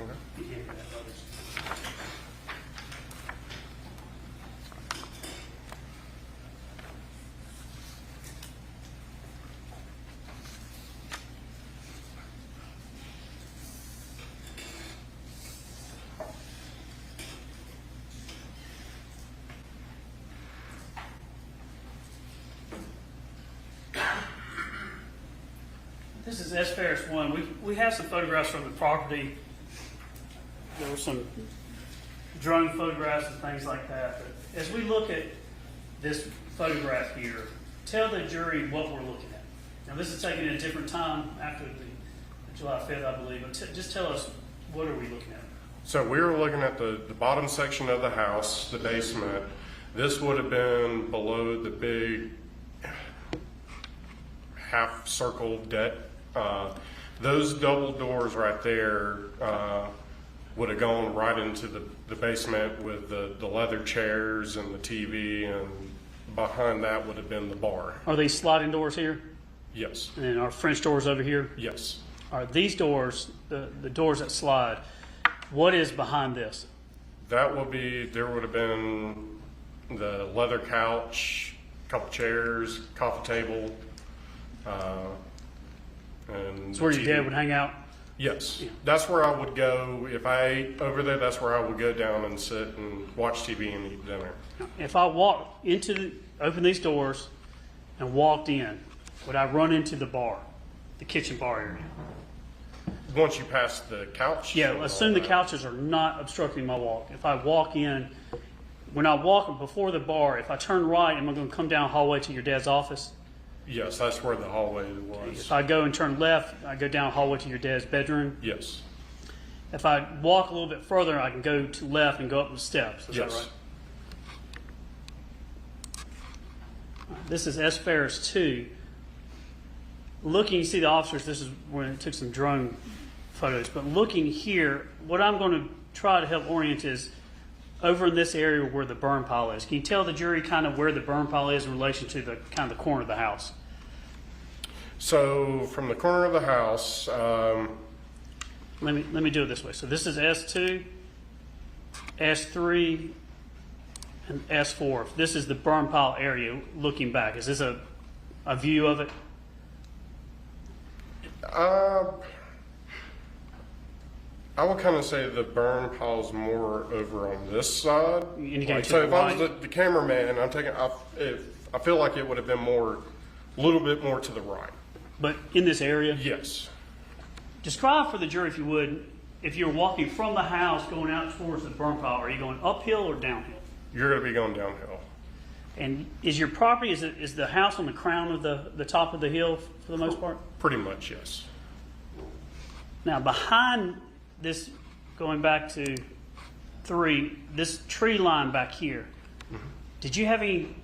Okay.
You can't hear that, others. This is S. Ferris 1. We have some photographs from the property. There were some drone photographs and things like that. But as we look at this photograph here, tell the jury what we're looking at. Now, this is taken at a different time after the July 5th, I believe. But just tell us, what are we looking at?
So we were looking at the bottom section of the house, the basement. This would have been below the big half circle deck. Those double doors right there would have gone right into the basement with the leather chairs and the TV, and behind that would have been the bar.
Are these sliding doors here?
Yes.
And then our French doors over here?
Yes.
Are these doors, the doors that slide, what is behind this?
That would be, there would have been the leather couch, couple chairs, coffee table, and
It's where your
TV.
dad would hang out?
Yes,
Yeah.
that's where I would go. If I ate over there, that's where I would go down and sit and watch TV and eat dinner.
If I walked opened these doors and walked in, would I run into the bar, the kitchen bar area?
Once you pass the couch?
Yeah,
and
assume
all
the
that.
couches are not obstructing my walk. If I walk in, when I walk before the bar, if I turn right, am I going to come down the hallway to your dad's office?
Yes, that's where the hallway was.
If I go and turn left, I go down the hallway to your dad's bedroom.
Yes,
If I walk a little bit further, I can go to left and go up the steps. Is
yes.
that right? This is S. Ferris 2. looking, you see the officers, this is when it took some drone photos, but looking here, what I'm going to try to help orient is over in this area where the burn pile is. Can you tell the jury kind of where the burn pile is in relation to the kind of the corner of the house?
So from the corner of the house,
Let me do it this way. So this is S2, S3, and S4. This is the burn pile area looking back. Is this a view of it?
I would kind of say the burn pile's more over on this side.
Indicating to
So
the
if I was
right?
the cameraman, I feel like it would have been a little bit more to the right.
But in this area?
Yes.
Describe for the jury, if you would, if you're walking from the house going out towards the burn pile, are you going uphill or downhill?
You're going to be going downhill.
And is your property, is the house on the crown of the top of the hill for the most part?
Pretty much, yes.
Now, behind this, going back to 3, this tree line back here, did you have any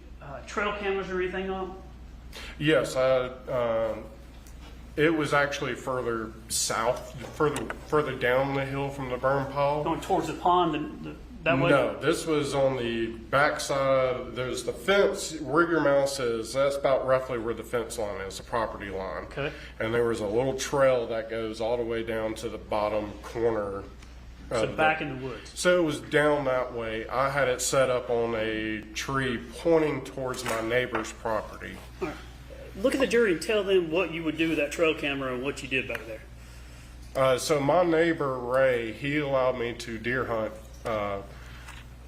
trail cameras or anything on?
Yes, it was actually further south, further down the hill from the burn pile.
Going towards the pond that way?
No, this was on the back side. There's the fence where your mouse is. That's about roughly where the fence line is, the property line.
Okay.
And there was a little trail that goes all the way down to the bottom corner.
So back in the woods.
So it was down that way. I had it set up on a tree pointing towards my neighbor's property.
All right. Look at the jury and tell them what you would do with that trail camera and what you did back there.
So my neighbor, Ray, he allowed me to deer hunt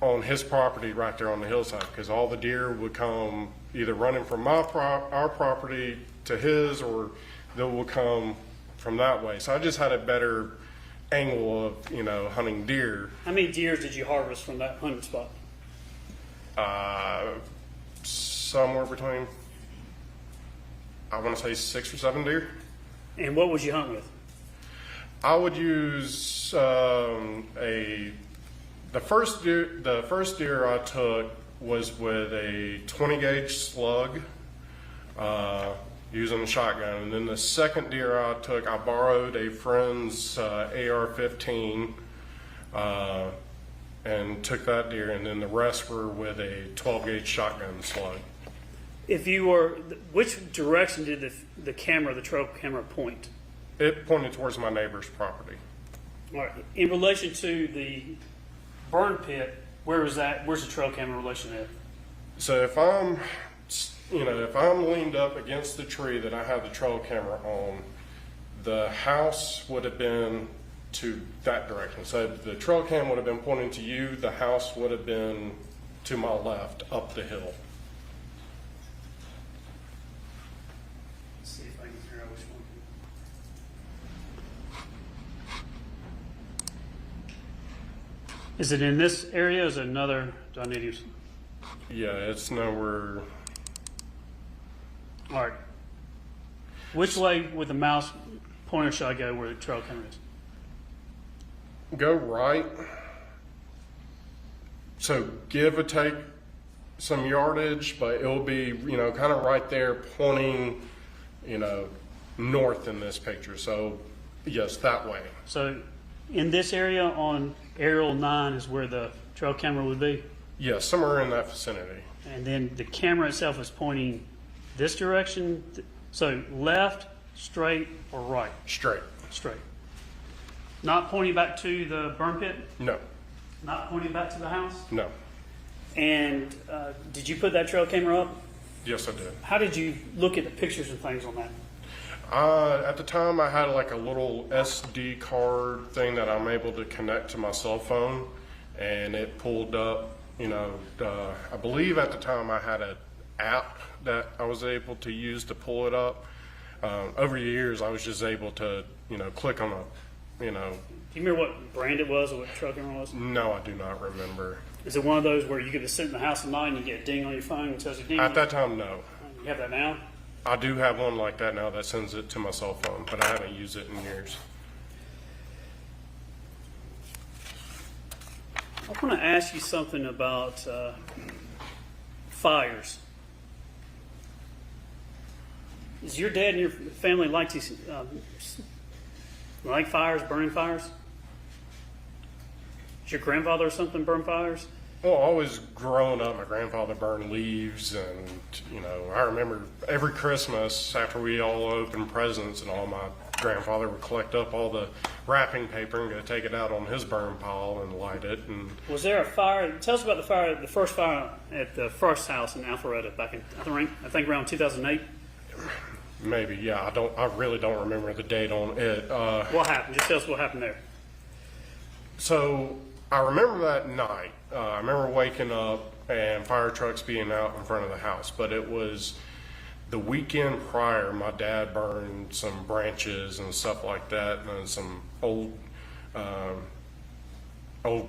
on his property right there on the hillside, because all the deer would come either running from our property to his, or they would come from that way. So I just had a better angle of, hunting deer.
How many deer did you harvest from that hunting spot?
Somewhere between, I want to say 6 or 7 deer.
And what would you hunt with?
I would use the first deer I took was with a 20 gauge slug, using a shotgun, and then the second deer I took, I borrowed a friend's AR-15 and took that deer, and then the rest were with a 12 gauge shotgun slug.
If you were, which direction did the trail camera point?
It pointed towards my neighbor's property.
All right. In relation to the burn pit, where's the trail camera in relation to that?
So if I'm leaned up against the tree that I have the trail camera on, the house would have been to that direction. So the trail cam would have been pointing to you, the house would have been to my left up the hill.
Let's see if I can figure out which one. Is it in this area? Or is it another? Do I need to use?
Yeah, it's nowhere.
All right. Which way with the mouse pointer should I go where the trail camera is?
Go right. So give or take some yardage, but it'll be, kind of right there pointing, north in this picture. So yes, that way.
So in this area on aerial 9 is where the trail camera would be?
Yes, somewhere in that vicinity.
And then the camera itself is pointing this direction. So left, straight, or right?
Straight.
Straight. Not pointing back to the burn pit?
No,
Not pointing back to the house?
no.
And did you put that trail camera up?
Yes, I did.
How did you look at the pictures and things on that?
At the time, I had like a little SD card thing that I'm able to connect to my cell phone, and it pulled up, I believe at the time I had an app that I was able to use to pull it up. Over the years, I was just able to, click on
Do you remember what brand it was or what trail camera it was?
no, I do not remember.
Is it one of those where you could just sit in the house at night and you get a ding on your phone and tells you ding?
At that time, no.
You have that now?
I do have one like that now that sends it to my cell phone, but I haven't used it in years.
I want to ask you something about fires. Does your dad and your family like to like fires, burning fires? Does your grandfather or something burn fires?
Well, always growing up, my grandfather burned leaves, and I remember every Christmas after we all opened presents and all, my grandfather would collect up all the wrapping paper and go take it out on his burn pile and light it. And
Was there a fire? Tell us about the first fire at the first house in Alpharetta back in I think around 2008.
maybe, yeah, I really don't remember the date on it.
What happened? Just tell us what happened there.
So I remember that night. I remember waking up and fire trucks being out in front of the house, but it was the weekend prior. My dad burned some branches and stuff like that, and some old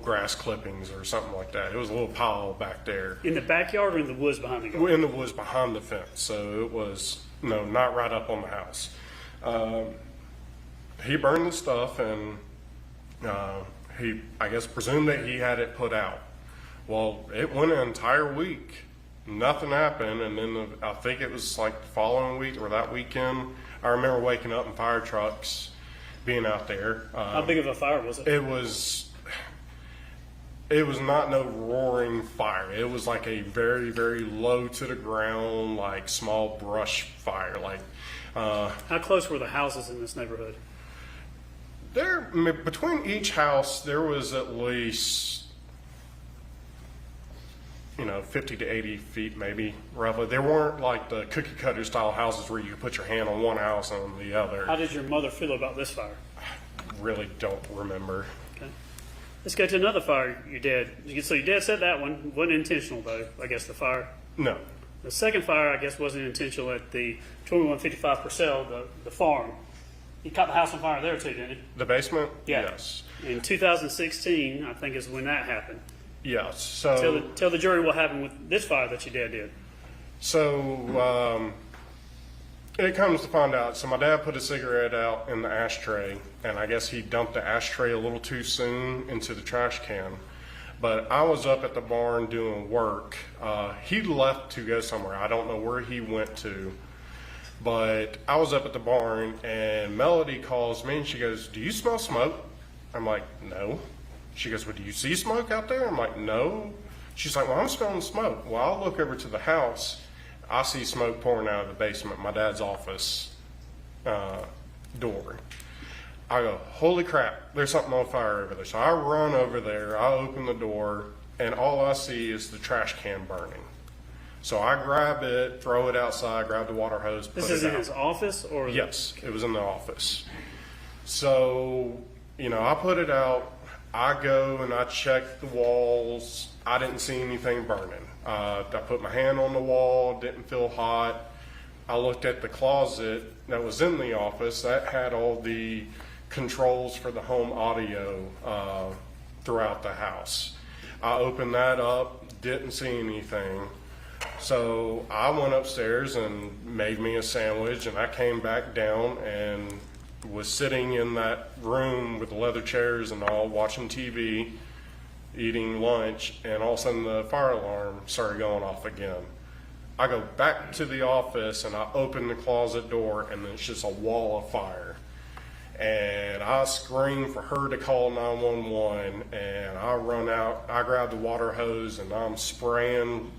grass clippings or something like that. It was a little pile back there
In the backyard or in the woods behind the yard?
in the woods behind the fence. So it was not right up on the house. He burned the stuff, and he, I guess, presumed that he had it put out. Well, it went an entire week. Nothing happened, and then I think it was like the following week or that weekend, I remember waking up and fire trucks being out there.
How big of a fire was it?
It was not no roaring fire. It was like a very, very low to the ground, like small brush fire. Like
How close were the houses in this neighborhood?
there, between each house, there was at least 50 to 80 feet, maybe roughly. There weren't like the cookie cutter style houses where you could put your hand on one house and on the other.
How did your mother feel about this fire?
Really don't remember.
Okay. Let's go to another fire your dad. So your dad said that one wasn't intentional, though, I guess, the fire.
No.
The second fire, I guess, wasn't intentional at the 2155 Purcell, the farm. He caught the house on fire there, too, didn't he?
The basement?
Yeah.
Yes.
In 2016, I think, is when that happened.
Yes. So
Tell the jury what happened with this fire that your dad did.
So it comes to find out. So my dad put a cigarette out in the ashtray, and I guess he dumped the ashtray a little too soon into the trash can. But I was up at the barn doing work. He left to go somewhere. I don't know where he went to. But I was up at the barn, and Melody calls me, and she goes, "Do you smell smoke?" I'm like, "No." She goes, "Well, do you see smoke out there?" I'm like, "No." She's like, "Well, I'm smelling smoke." Well, I'll look over to the house. I see smoke pouring out of the basement, my dad's office door. I go, "Holy crap, there's something on fire over there." So I run over there, I open the door, and all I see is the trash can burning. So I grab it, throw it outside, grab the water hose, put
This
it
is in
out.
his office? Or
Yes, it was in the office. So, I put it out. I go and I check the walls. I didn't see anything burning. I put my hand on the wall, didn't feel hot. I looked at the closet that was in the office. That had all the controls for the home audio throughout the house. I opened that up, didn't see anything. So I went upstairs and made me a sandwich, and I came back down and was sitting in that room with the leather chairs and all, watching TV, eating lunch, and all of a sudden the fire alarm started going off again. I go back to the office and I open the closet door, and it's just a wall of fire. And I scream for her to call 911, and I run out, I grab the water hose, and I'm spraying.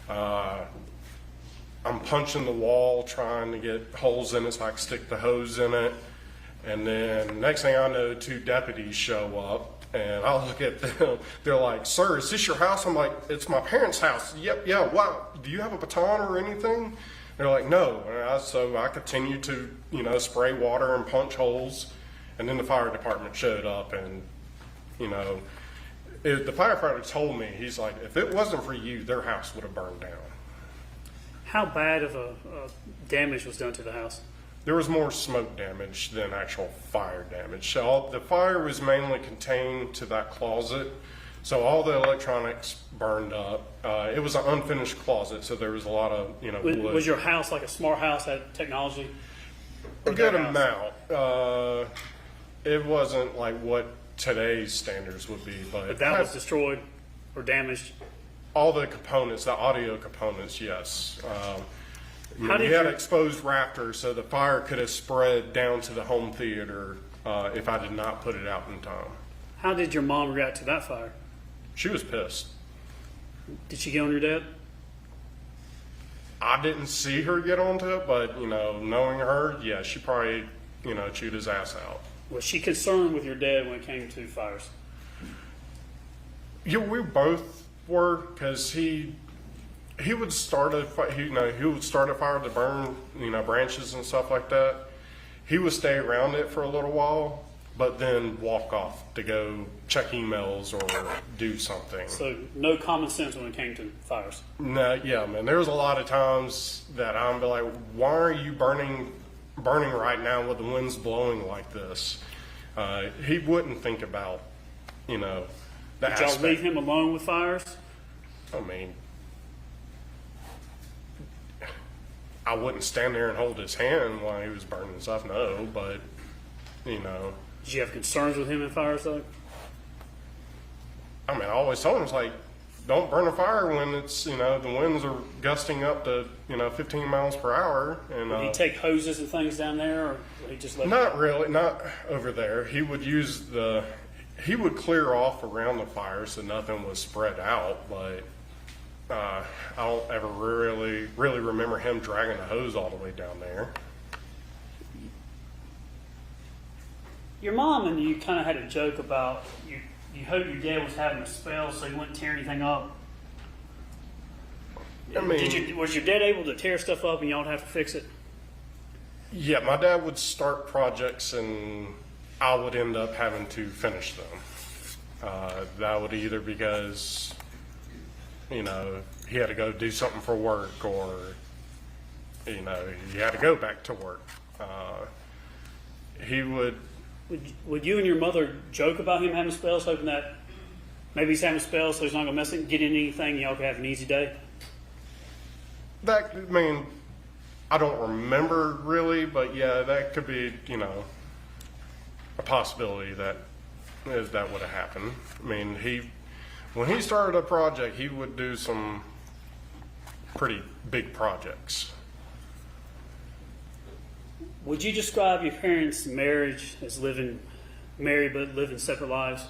I'm punching the wall, trying to get holes in it so I can stick the hose in it. And then next thing I know, 2 deputies show up, and I look at them. They're like, "Sir, is this your house?" I'm like, "It's my parents' house." "Yep, yeah, wow. Do you have a baton or anything?" They're like, "No." And so I continued to, spray water and punch holes. And then the fire department showed up, and, the firefighter told me, he's like, "If it wasn't for you, their house would have burned down."
How bad of a damage was done to the house?
There was more smoke damage than actual fire damage. So the fire was mainly contained to that closet. So all the electronics burned up. It was an unfinished closet, so there was a lot of, wood.
Was your house like a smart house, had technology?
A
Or
good
their house?
amount. It wasn't like what today's standards would be,
But that was destroyed or damaged?
all the components, the audio components, yes.
How did
you had
your-
exposed rafters, so the fire could have spread down to the home theater if I did not put it out in time.
How did your mom react to that fire?
She was pissed.
Did she get on your dad?
I didn't see her get onto it, but, knowing her, yeah, she probably, chewed his ass out.
Was she concerned with your dad when it came to fires?
Yeah, we both were, because he would start a he would start a fire to burn branches and stuff like that. He would stay around it for a little while, but then walk off to go check emails or do something.
So no common sense when it came to fires.
No, yeah, man. There was a lot of times that I'm be like, why are you burning right now with the winds blowing like this? He wouldn't think about, the
Did y'all
aspect.
leave him alone with fires?
I mean, I wouldn't stand there and hold his hand while he was burning stuff, no, but,
Did you have concerns with him in fires though?
I mean, I always told him, it's like, don't burn a fire when it's, the winds are gusting up to, 15 miles per hour. And
Did he take hoses and things down there, or did he just let
not really, not over there. He would he would clear off around the fire so nothing was spread out, but I don't ever really remember him dragging the hose all the way down there.
Your mom and you kind of had a joke about you hoped your dad was having a spell so he wouldn't tear anything up.
I mean,
Was your dad able to tear stuff up and y'all would have to fix it?
yeah, my dad would start projects and I would end up having to finish them. That would either because, he had to go do something for work or, he had to go back to work. He would,
Would you and your mother joke about him having spells, hoping that maybe he's having spells so he's not going to mess it, get in anything, y'all could have an easy day?
I don't remember really, but yeah, that could be, a possibility that would have happened. I mean, when he started a project, he would do some pretty big projects.
Would you describe your parents' marriage as living married but living separate lives?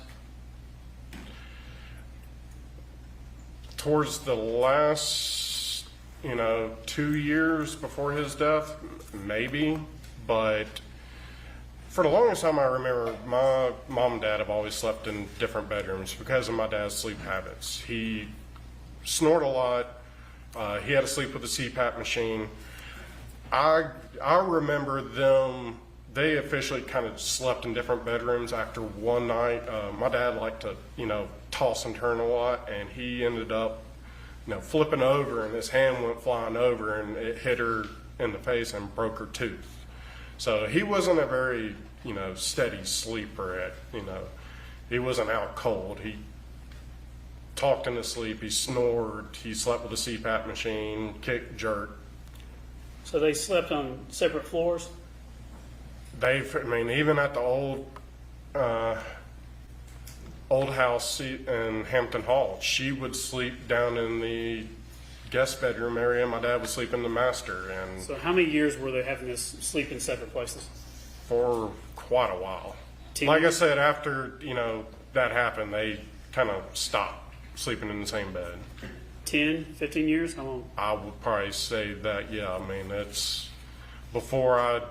Towards the last, 2 years before his death, maybe, but for the longest time I remember my mom and dad have always slept in different bedrooms because of my dad's sleep habits. He snored a lot. He had to sleep with a CPAP machine. I remember them, they officially kind of slept in different bedrooms after one night. My dad liked to, toss and turn a lot, and he ended up, flipping over, and his hand went flying over, and it hit her in the face and broke her tooth. So he wasn't a very, steady sleeper. He wasn't out cold. He talked in his sleep. He snored. He slept with a CPAP machine, kicked, jerked.
So they slept on separate floors?
Even at the old house in Hampton Hall, she would sleep down in the guest bedroom area. My dad would sleep in the master, and
So how many years were they having us sleep in separate places?
for quite a while.
10
Like I
years?
said, after that happened, they kind of stopped sleeping in the same bed.
10, 15 years? How long?
I would probably say that, yeah. It's before I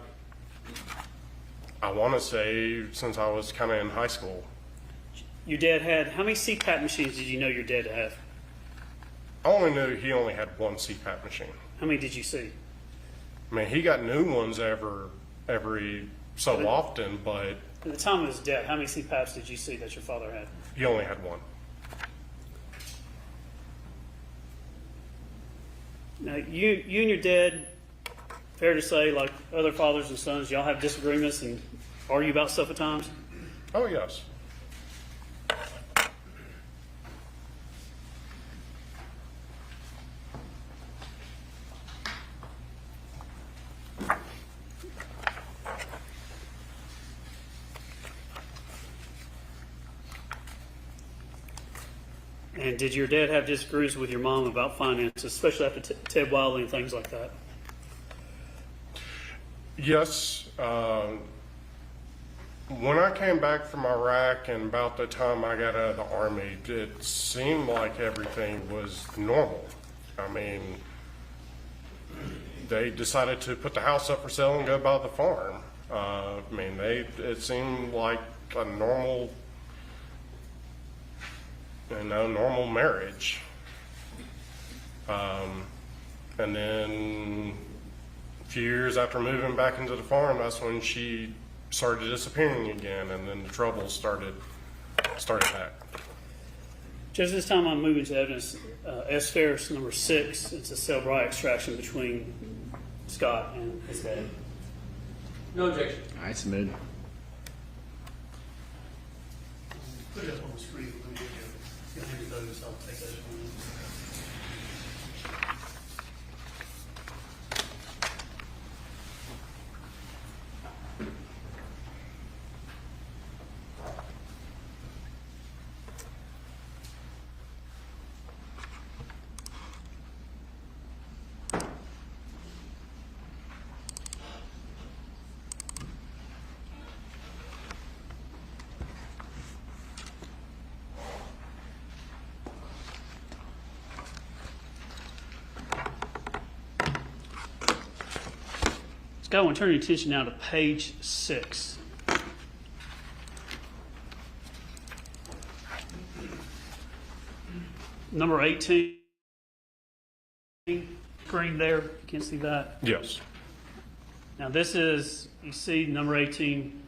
want to say since I was kind of in high school.
Your dad had, how many CPAP machines did you know your dad to have?
I only knew he only had one CPAP machine.
How many did you see?
He got new ones every so often, but
At the time of his death, how many CPAPs did you see that your father had?
he only had one.
Now, you and your dad, fair to say, like other fathers and sons, y'all have disagreements and argue about stuff at times?
Oh, yes.
And did your dad have disagreements with your mom about finances, especially after Ted Wiley and things like that?
Yes. When I came back from Iraq and about the time I got out of the Army, it seemed like everything was normal. I mean, they decided to put the house up for sale and go buy the farm. I mean, it seemed like a normal, normal marriage. And then a few years after moving back into the farm, that's when she started disappearing again, and then the trouble started back.
Just this time I'm moving to evidence, S. Ferris, number 6. It's a cell bright extraction between Scott and his dad.
No objection.
All right, submitted.
Put it up on the screen. Let me get you those. I'll take those from you. Scott, I want to turn your attention now to page 6. Number 18. Screen there. You can't see that.
Yes.
Now this is, you see number 18.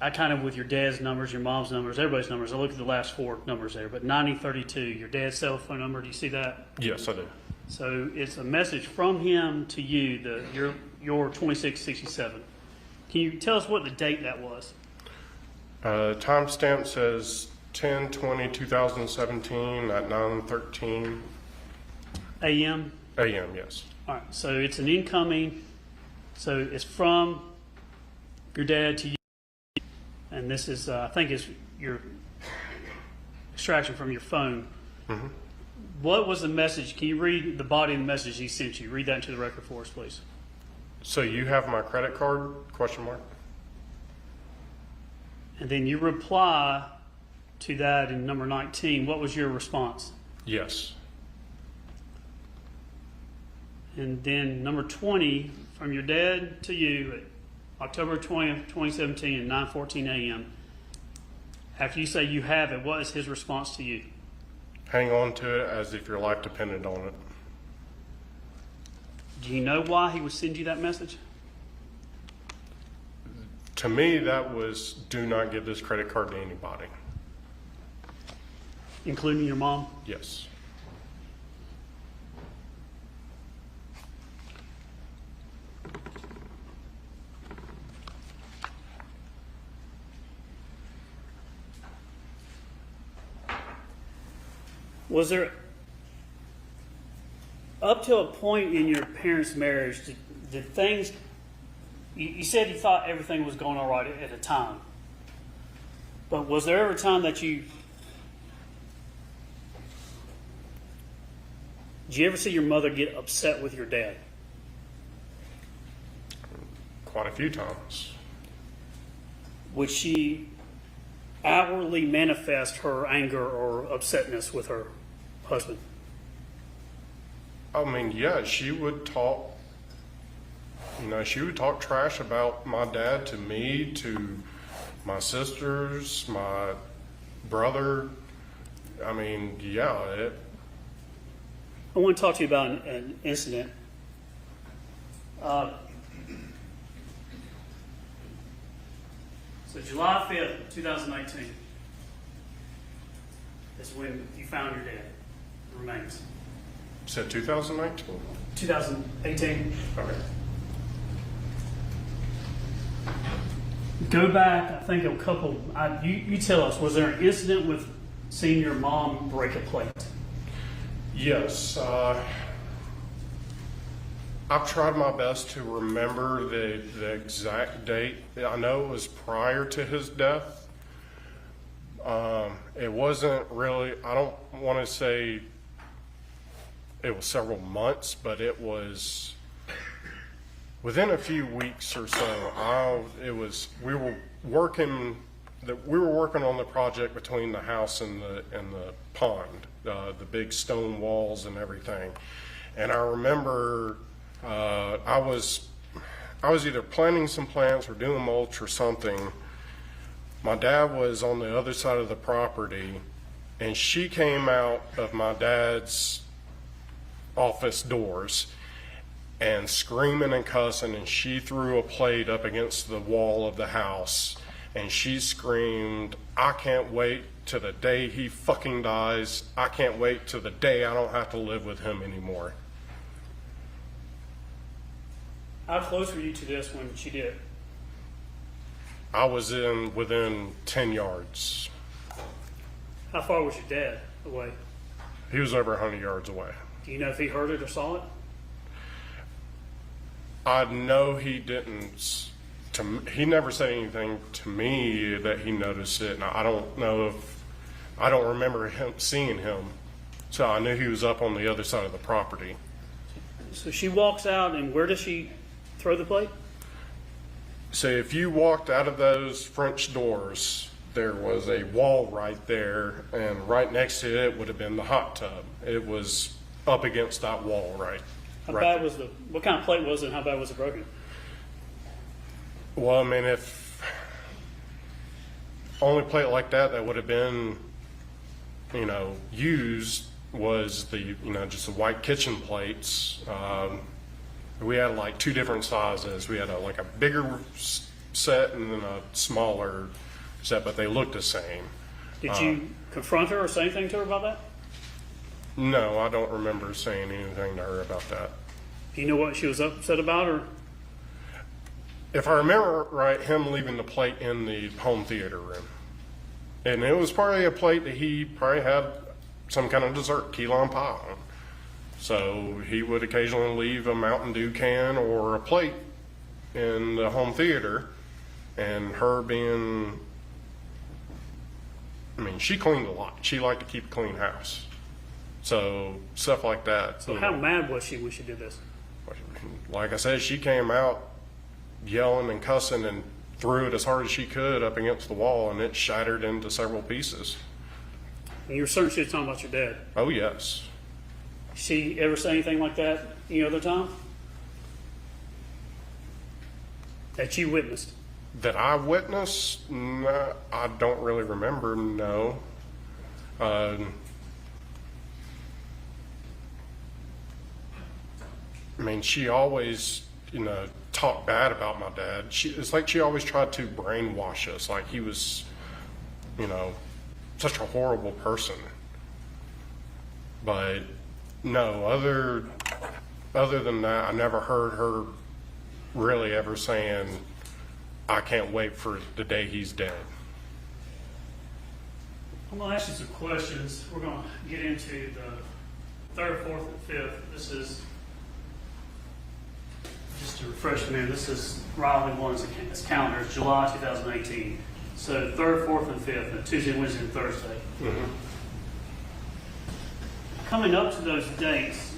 I kind of, with your dad's numbers, your mom's numbers, everybody's numbers, I look at the last 4 numbers there. But 9032, your dad's cell phone number, do you see that?
Yes, I do.
So it's a message from him to you, your 2667. Can you tell us what the date that was?
Timestamp says 10/20/2017 at 9:13
AM?
a.m. Yes.
All right, so it's an incoming, so it's from your dad to you, and this is, I think it's your extraction from your phone.
Mm-hmm.
What was the message? Can you read the body of the message he sent you? Read that into the record for us, please.
So you have my credit card? Question mark.
And then you reply to that in number 19. What was your response?
Yes.
And then number 20, from your dad to you at October 20th, 2017 at 9:14 a.m. After you say you have it, what is his response to you?
Hang on to it as if your life depended on it.
Do you know why he would send you that message?
To me, that was do not give this credit card to anybody.
Including your mom?
Yes.
Was there, up to a point in your parents' marriage, did things, you said you thought everything was going all right at a time, but was there ever a time that did you ever see your mother get upset with your dad?
Quite a few times.
Would she outwardly manifest her anger or upsetness with her husband?
I mean, yeah, she would talk, she would talk trash about my dad to me, to my sisters, my brother. I mean, yeah.
I want to talk to you about an incident. So July 5th, 2019 is when you found your dad, remains.
Said 2019?
2018.
Okay.
Go back, I think a couple, you tell us, was there an incident with seeing your mom break a plate?
Yes. I've tried my best to remember the exact date. I know it was prior to his death. It wasn't really, I don't want to say it was several months, but it was Within a few weeks or so, we were working on the project between the house and the pond, the big stone walls and everything. And I remember I was either planting some plants or doing mulch or something. My dad was on the other side of the property, and she came out of my dad's office doors and screaming and cussing, and she threw a plate up against the wall of the house, and she screamed, "I can't wait till the day he fucking dies. I can't wait till the day I don't have to live with him anymore."
How close were you to this when she did it?
I was within 10 yards.
How far was your dad away?
He was over 100 yards away.
Do you know if he heard it or saw it?
I know he didn't. He never said anything to me that he noticed it, and I don't remember seeing him. So I knew he was up on the other side of the property.
So she walks out, and where does she throw the plate?
So if you walked out of those French doors, there was a wall right there, and right next to it would have been the hot tub. It was up against that wall, right?
How
right
bad
there.
was what kind of plate was it, and how bad was it broken?
Well, I mean, if only plate like that would have been, used was just the white kitchen plates. We had like two different sizes. We had like a bigger set and then a smaller set, but they looked the same.
Did you confront her or say anything to her about that?
No, I don't remember saying anything to her about that.
Do you know what she was upset about, or?
If I remember right, him leaving the plate in the home theater room. And it was probably a plate that he probably had some kind of dessert, key lime pie on. So he would occasionally leave a Mountain Dew can or a plate in the home theater, and her being, she cleaned a lot. She liked to keep a clean house. So stuff like that.
So how mad was she when she did this?
Like I said, she came out yelling and cussing and threw it as hard as she could up against the wall, and it shattered into several pieces.
And you were certain she was talking about your dad.
Oh, yes.
She ever say anything like that any other time? That you witnessed?
That I witnessed? No, I don't really remember, no. She always, talked bad about my dad. It's like she always tried to brainwash us, like he was, such a horrible person. But no, other than that, I never heard her really ever saying, "I can't wait for the day he's dead."
I'm going to ask you some questions. We're going to get into the third, fourth, and fifth. This is, just to refresh the memory, this is Riley One's calendar, it's July 2018. So third, fourth, and fifth, Tuesday, Wednesday, and Thursday.
Mm-hmm.
Coming up to those dates,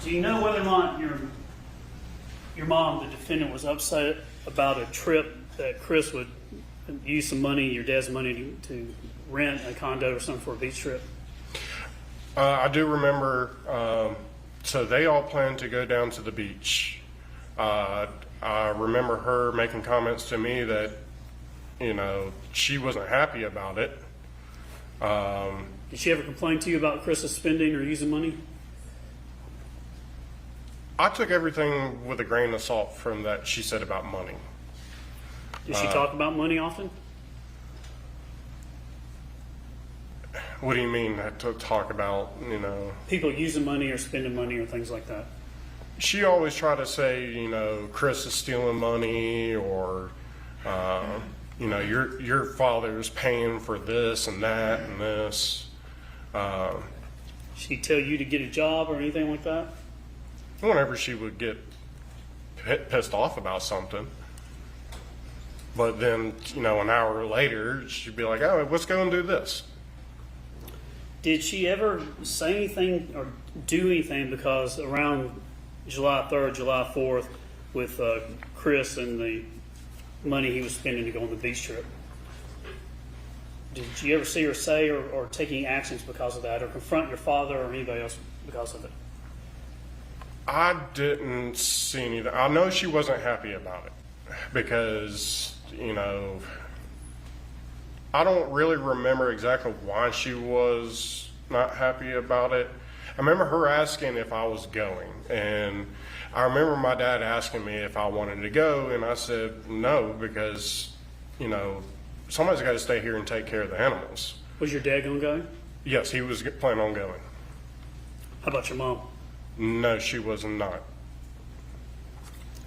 do you know whether or not your mom, the defendant, was upset about a trip that Chris would use some money, your dad's money, to rent a condo or something for a beach trip?
I do remember, so they all planned to go down to the beach. I remember her making comments to me that, she wasn't happy about it.
Did she ever complain to you about Chris's spending or using money?
I took everything with a grain of salt from that she said about money.
Did she talk about money often?
What do you mean to talk about,
People using money or spending money or things like that.
She always tried to say, Chris is stealing money, or, your father's paying for this and that and this.
She tell you to get a job or anything like that?
Whenever she would get pissed off about something. But then, an hour later, she'd be like, "Oh, let's go and do this."
Did she ever say anything or do anything because around July 3rd, July 4th with Chris and the money he was spending to go on the beach trip. Did you ever see her say or take any actions because of that, or confront your father or anybody else because of it?
I didn't see anything. I know she wasn't happy about it because, you know, I don't really remember exactly why she was not happy about it. I remember her asking if I was going, and I remember my dad asking me if I wanted to go, and I said no because, you know, somebody's got to stay here and take care of the animals.
Was your dad going to go?
Yes, he was planning on going.
How about your mom?
No, she was not.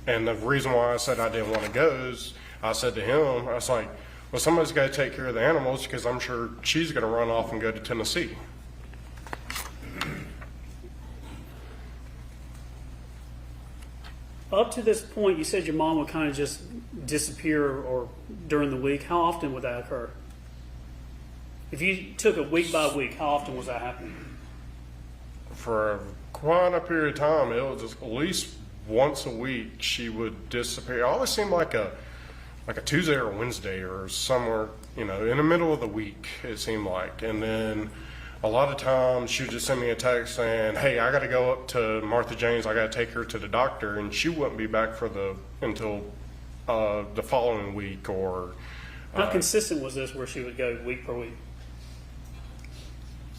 And the reason why I said I didn't want to go is I said to him, I was like, well, somebody's got to take care of the animals because I'm sure she's going to run off and go to Tennessee.
Up to this point, you said your mom would kind of just disappear or during the week. How often would that occur? If you took it week by week, how often was that happening?
For quite a period of time, it was just at least once a week she would disappear. It always seemed like a Tuesday or Wednesday or somewhere, you know, in the middle of the week, it seemed like. And then a lot of times she would just send me a text saying, hey, I got to go up to Martha James. I got to take her to the doctor. And she wouldn't be back until the following week. Or
How consistent was this where she would go week per week?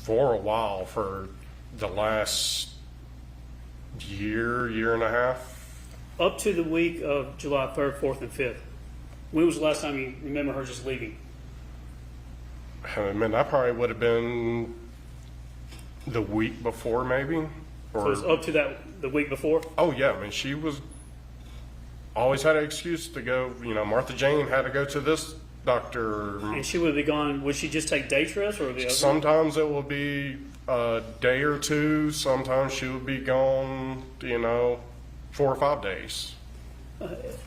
For a while, for the last year and a half.
Up to the week of July 3rd, 4th, and 5th. When was the last time you remember her just leaving?
I mean, that probably would have been the week before, maybe. Or,
So it was up to the week before?
oh yeah, I mean, she was always had an excuse to go. You know, Martha Jane had to go to this doctor.
And she would be gone. Would she just take day trips or the other?
Sometimes it will be a day or two. Sometimes she would be gone, you know, 4 or 5 days.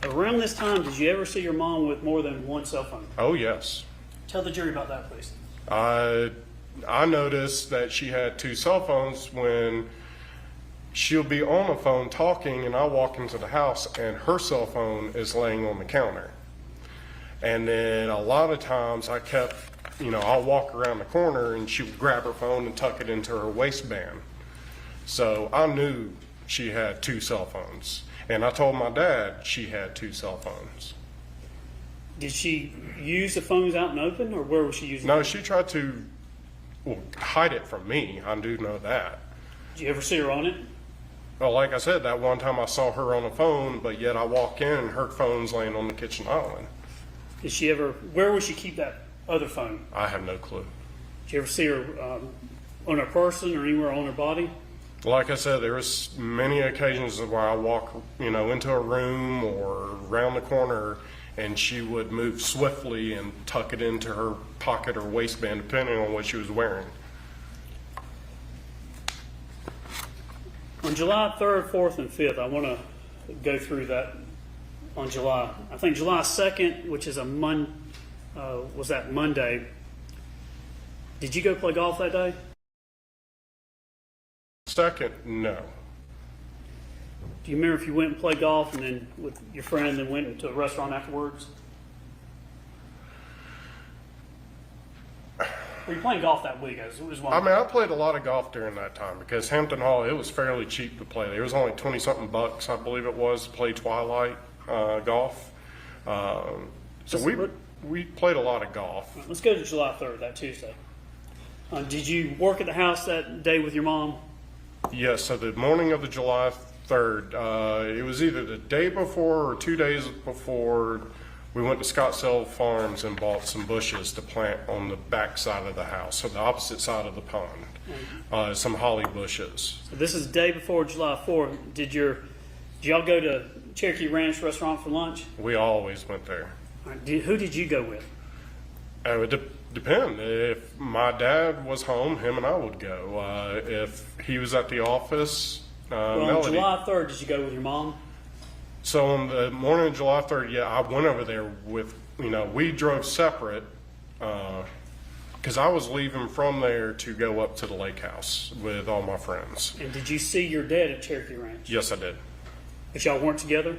Around this time, did you ever see your mom with more than one cell phone?
Oh yes.
Tell the jury about that, please.
I noticed that she had 2 cell phones when she'll be on the phone talking and I walk into the house and her cell phone is laying on the counter. And then a lot of times I kept, you know, I'll walk around the corner and she would grab her phone and tuck it into her waistband. So I knew she had 2 cell phones. And I told my dad she had 2 cell phones.
Did she use the phones out and open, or where was she using
No,
them?
she tried to hide it from me. I do know that.
Did you ever see her on it?
Well, like I said, that one time I saw her on the phone, but yet I walk in and her phone's laying on the kitchen island.
Did she ever, where would she keep that other phone?
I have no clue.
Did you ever see her on her person or anywhere on her body?
Like I said, there was many occasions where I walk, you know, into a room or around the corner and she would move swiftly and tuck it into her pocket or waistband, depending on what she was wearing.
On July 3rd, 4th, and 5th, I want to go through that on July. I think July 2nd, which is was that Monday. Did you go play golf that day?
Second, no.
Do you remember if you went and played golf and then with your friend and then went into a restaurant afterwards? Were you playing golf that week?
I mean, I played a lot of golf during that time because Hampton Hall, it was fairly cheap to play. There was only 20-something bucks, I believe it was, to play Twilight golf. So we played a lot of golf.
Let's go to July 3rd, that Tuesday. Did you work at the house that day with your mom?
Yes, so the morning of the July 3rd, it was either the day before or 2 days before, we went to Scottsdale Farms and bought some bushes to plant on the back side of the house, so the opposite side of the pond, some holly bushes.
So this is the day before July 4th. Did y'all go to Cherokee Ranch restaurant for lunch?
We always went there.
All right, who did you go with?
It would depend. If my dad was home, him and I would go. If he was at the office,
Well, on
Melody.
July 3rd, did you go with your mom?
So on the morning of July 3rd, yeah, I went over there with, you know, we drove separate. Because I was leaving from there to go up to the lake house with all my friends.
And did you see your dad at Cherokee Ranch?
Yes, I did.
But y'all weren't together?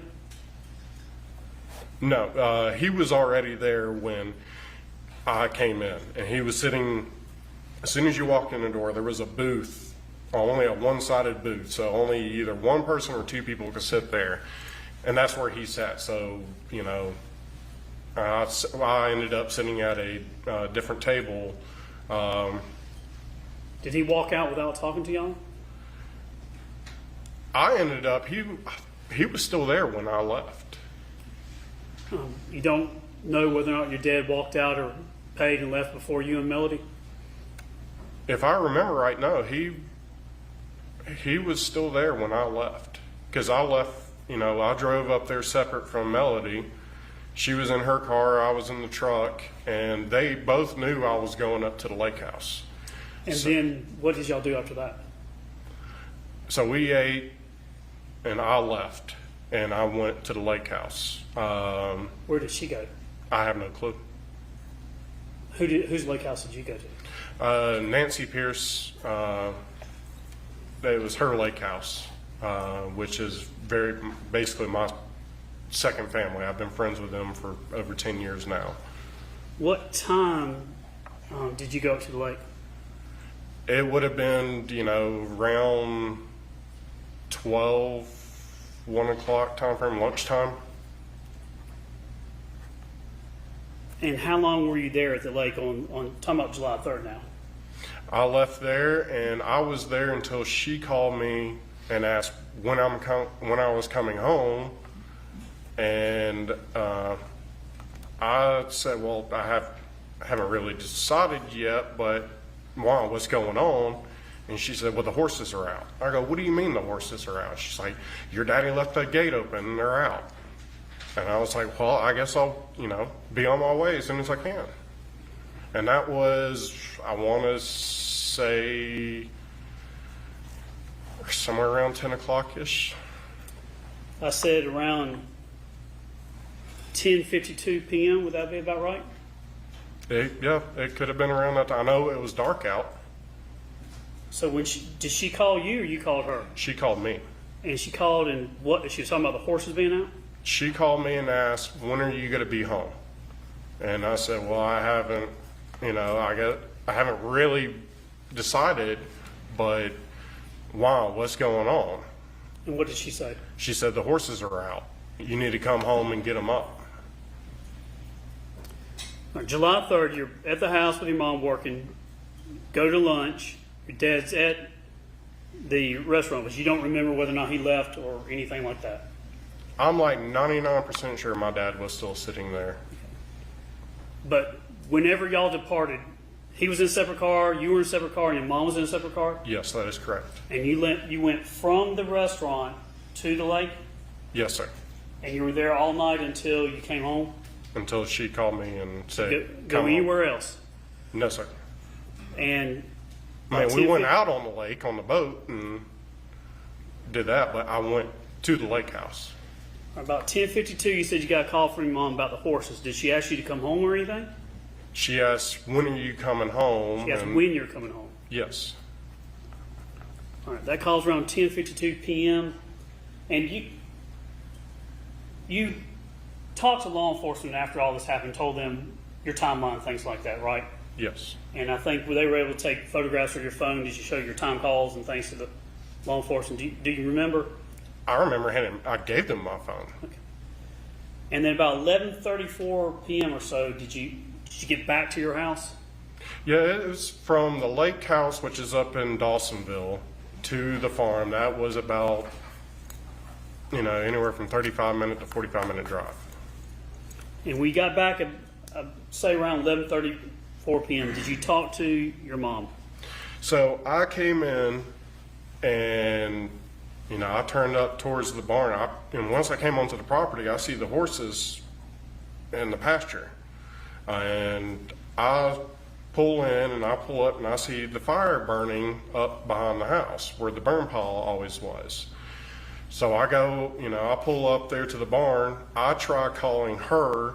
No, he was already there when I came in, and he was sitting. As soon as you walked in the door, there was a booth, only a one-sided booth, so only either one person or two people could sit there, and that's where he sat. So, you know, I ended up sitting at a different table.
Did he walk out without talking to y'all?
I ended up, he was still there when I left.
You don't know whether or not your dad walked out or paid and left before you and Melody?
If I remember right, no, he was still there when I left. Because I left, you know, I drove up there separate from Melody. She was in her car, I was in the truck, and they both knew I was going up to the lake house.
And then what did y'all do after that?
So we ate, and I left, and I went to the lake house.
Where did she go?
I have no clue.
Whose lake house did you go to?
Nancy Pierce, it was her lake house, which is basically my second family. I've been friends with them for over 10 years now.
What time did you go up to the lake?
It would have been, you know, around 12, 1 o'clock time frame, lunchtime.
And how long were you there at the lake on talking about July 3rd now?
I left there, and I was there until she called me and asked when I was coming home, and I said, "Well, I haven't really decided yet, but wow, what's going on?" And she said, "Well, the horses are out." I go, "What do you mean the horses are out?" She's like, "Your daddy left the gate open, and they're out." And I was like, "Well, I guess I'll, you know, be on my way as soon as I can." And that was, I want to say, somewhere around 10 o'clock-ish.
I said around 10:52 p.m. Would that be about right?
Yeah, it could have been around that time. I know it was dark out.
So did she call you or you called her?
She called me.
And she called and what? She was talking about the horses being out?
She called me and asked, "When are you going to be home?" And I said, "Well, I haven't, you know, I haven't really decided, but wow, what's going on?"
And what did she say?
She said, "The horses are out. You need to come home and get them up."
On July 3rd, you're at the house with your mom working, go to lunch, your dad's at the restaurant, but you don't remember whether or not he left or anything like that.
I'm like 99% sure my dad was still sitting there.
But whenever y'all departed, he was in a separate car, you were in a separate car, and your mom was in a separate car?
Yes, that is correct.
And you went from the restaurant to the lake,
Yes, sir.
and you were there all night until you came home?
Until she called me and said,
Go
"Come
anywhere
home."
else?
No, sir.
And
I mean, we
10:50
went out on the lake on the boat and did that, but I went to the lake house.
About 10:52, you said you got a call from your mom about the horses. Did she ask you to come home or anything?
She asked, "When are you coming home?"
She asked
And-
when you're coming home.
Yes.
All right, that call's around 10:52 p.m. And you talked to law enforcement after all this happened, told them your timeline, things like that, right?
Yes.
And I think they were able to take photographs of your phone. Did you show your time calls and things to the law enforcement? Do you remember?
I remember I gave them my phone.
Okay. And then about 11:34 p.m. or so, did you get back to your house?
Yeah, it was from the lake house, which is up in Dawsonville, to the farm. That was about, you know, anywhere from 35-minute to 45-minute drive.
And we got back at say around 11:34 p.m. Did you talk to your mom?
So I came in and, you know, I turned up towards the barn. And once I came onto the property, I see the horses in the pasture. And I pull in and I pull up and I see the fire burning up behind the house where the burn pile always was. So I go, you know, I pull up there to the barn. I try calling her,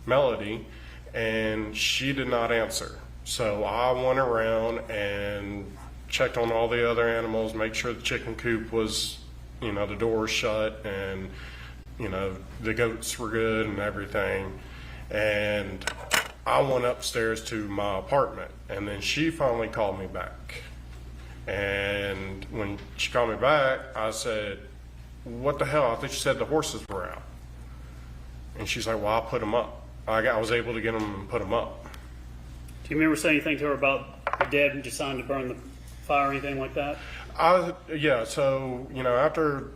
Melody, and she did not answer. So I went around and checked on all the other animals, make sure the chicken coop was, the door was shut, and, the goats were good and everything. And I went upstairs to my apartment, and then she finally called me back. And when she called me back, I said, "What the hell? I thought you said the horses were out." And she's like, "Well, I put them up. I was able to get them and put them up."
Do you remember saying anything to her about your dad deciding to burn the fire or anything like that?
Yeah, so, after,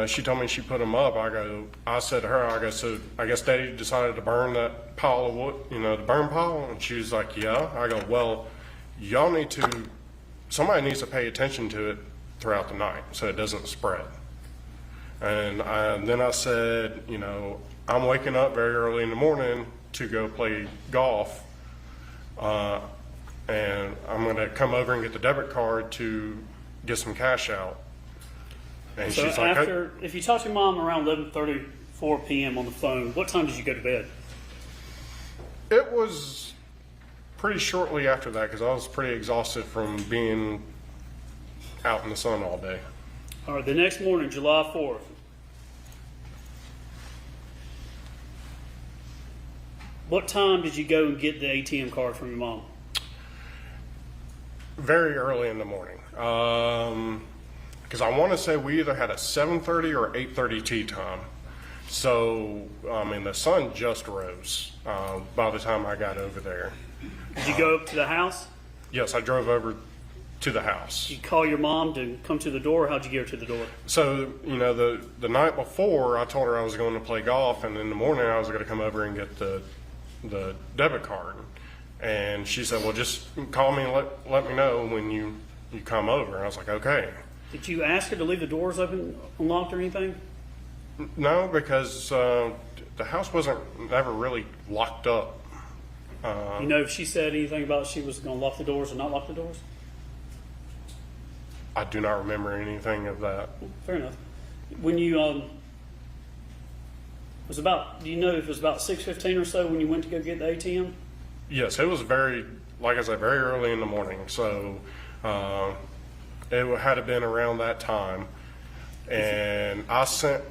she told me she put them up, I said to her, so I guess Daddy decided to burn that pile of wood, the burn pile? And she was like, "Yeah." I go, "Well, somebody needs to pay attention to it throughout the night so it doesn't spread." And then I said, "I'm waking up very early in the morning to go play golf, and I'm going to come over and get the debit card to get some cash out." And
So
she's like,
if you talked to your mom around 11:34 p.m. on the phone, what time did you go to bed?
It was pretty shortly after that because I was pretty exhausted from being out in the sun all day.
All right, the next morning, July 4th. What time did you go and get the ATM card from your mom?
Very early in the morning. Because I want to say we either had a 7:30 or 8:30 tea time. So, the sun just rose by the time I got over there.
Did you go up to the house?
Yes, I drove over to the house.
Did you call your mom to come to the door? How'd you get her to the door?
So, the night before, I told her I was going to play golf, and in the morning I was going to come over and get the debit card. And she said, "Well, just call me and let me know when you come over." And I was like, "Okay."
Did you ask her to leave the doors open, unlocked or anything?
No, because the house wasn't ever really locked up.
You know if she said anything about she was going to lock the doors or not lock the doors?
I do not remember anything of that.
Fair enough. When you do you know if it was about 6:15 or so when you went to go get the ATM?
Yes, it was like I said, very early in the morning. So it had to been around that time. And I sent,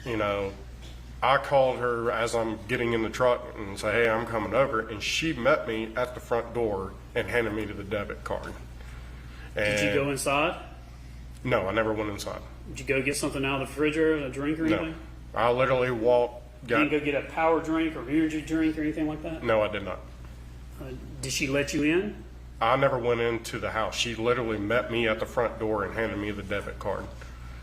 I called her as I'm getting in the truck and say, "Hey, I'm coming over." And she met me at the front door and handed me the debit card. And
Did you go inside?
No, I never went inside.
Did you go get something out of the refrigerator, a drink or anything?
No, I literally walked.
You didn't go get a power drink or energy drink or anything like that?
No, I did not.
Did she let you in?
I never went into the house. She literally met me at the front door and handed me the debit card.